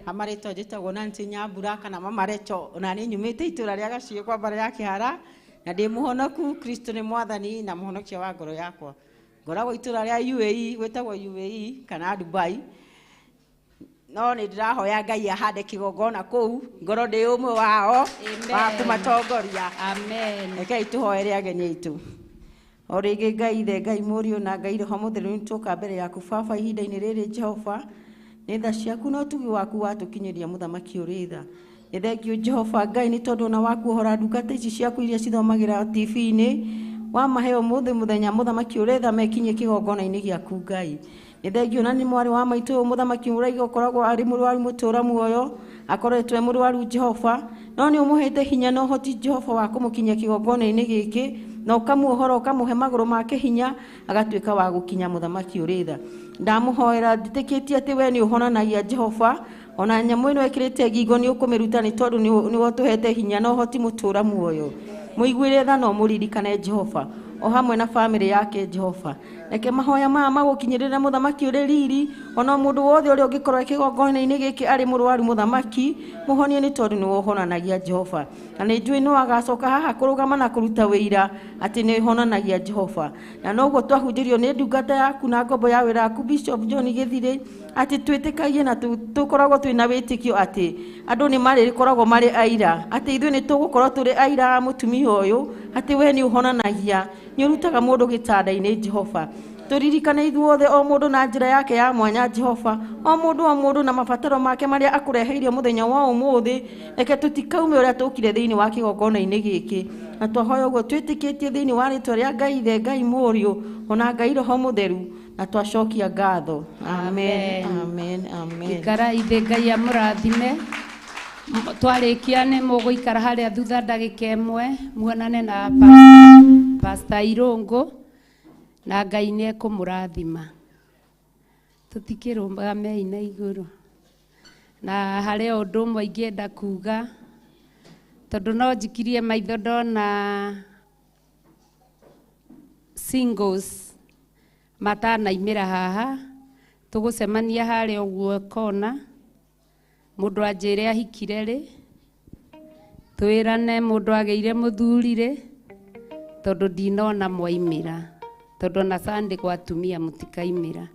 Amaretwo njĩtagwo Nancy Nyambura kana Mama Recho na nĩ nyumĩte itũra rĩa Gaciĩ kwa mbarĩ ya Kĩhara na ndĩ mũhonoku. Kristo nĩ mwathani na mũhonokia wa ngoro yakwa. Ngoragwo itũra rĩa UAE gwĩtagwo UAE kana Dubai. No nĩ ndĩrahoya Ngai ahande kĩgongona kũu ngoro ndĩ ũmwe wao wa kũmatongoria. Amen. Rekei tũhoere ageni aitũ. O rĩngĩ Ngai Ithe Ngai Mũriũ na Ngai Roho Mũtheru nĩtũka mbere yaku Baba ihinda-inĩ rĩrĩ Jehova. Nĩ tha ciaku no tugi waku watũkinyĩria mũthamaki ũrĩ tha. Nĩ thengio Jehova Ngai nĩ tondũ na wakuohora ndungata ici ciaku iria cithomagĩra TV-inĩ wamahe ũmũthĩ mũthenya mũthamaki ũrĩ tha mekinyie kĩgongona-inĩ gĩaku Ngai. Nĩ thengio na nĩ mwarĩ wa maitũ mũthamaki ũraiga ũkoragwo arĩ mũrwaru mũtũra muoyo akoretwo e mũrwaru Jehova no nĩ ũmũhete hinya na ũhoti Jehova wa kũmũkinyia kĩgongona-inĩ gĩkĩ na ũkamũohora ũkamũhe magũrũ make hinya agatuĩka wa gũkinya mũthamaki ũrĩ tha. Ndamũhoera ndĩtĩkĩtie atĩ we nĩ ũhonanagia Jehova ona nyamũ ĩno ĩkĩrĩte ngingo nĩ ũkũmĩruta nĩ tondũ nĩ watũhete hinya na ũhoti mũtũra muoyo. Mũiguĩre tha no mũririkane Jehova o hamwe na family yake Jehova. Reke mahoya maya magũkinyĩrĩre mũthamaki ũrĩ riri ona mũndũ wothe ũrĩa ũngĩkorwo kĩgongona-inĩ gĩkĩ arĩ mũrwaru mũthamaki mũhonie nĩ tondũ nĩ wohonanagia Jehova. Na nĩ njũĩ no agacoka haha kũrũgama na kũruta wĩira atĩ nĩ honanagia Jehova. Na noguo twahunjĩrio nĩ ndungata yaku na ngombo ya wĩra waku Bishop John Gĩthirĩ atĩ twĩtĩkagie na tũkoragwo twĩna wĩtĩkio atĩ andũ nĩ marĩkoragwo marĩ aira atĩ ithuĩ nĩ tũgũkorwo tũrĩ aira a mũtumia ũyũ atĩ we nĩ ũhonanagia nĩ ũrutaga mũndũ gĩtanda-inĩ Jehova. Tũririkane ithuothe o mũndũ na njĩra yake ya mwanya Jehova o mũndũ na mabataro make marĩa akũreheirie mũthenya wa ũmũthĩ. Reke tũtikaume ũrĩa tũkire thĩinĩ wa kĩgongona-inĩ gĩkĩ na twahoya ũguo twĩtĩkĩtie thĩinĩ wa rĩtwa rĩa Ngai Ithe Ngai Mũriũ ona Ngai Roho Mũtheru na twacokia ngatho. Amen. Amen. Amen. Ikara Ithe Ngai amũrathime. Twarĩkia nĩ mũgũikara harĩa thutha ndagĩka ĩmwe muonane na Pastor Irũngũ na Ngai nĩ ekũmũrathima. Tũtikĩrũgame ina igũrũ na harĩ ũndũ ũmwe ingĩenda kuga tondũ no njikirie maitho ndona singles matanaimĩra haha tũgũcemania harĩa ũguo kona mũndũ anjĩre ahikire rĩ twĩrane mũndũ agĩire mũthuri rĩ tondũ ndinona mwaimĩra tondũ na Sunday kwa atumia mũtikaimĩra.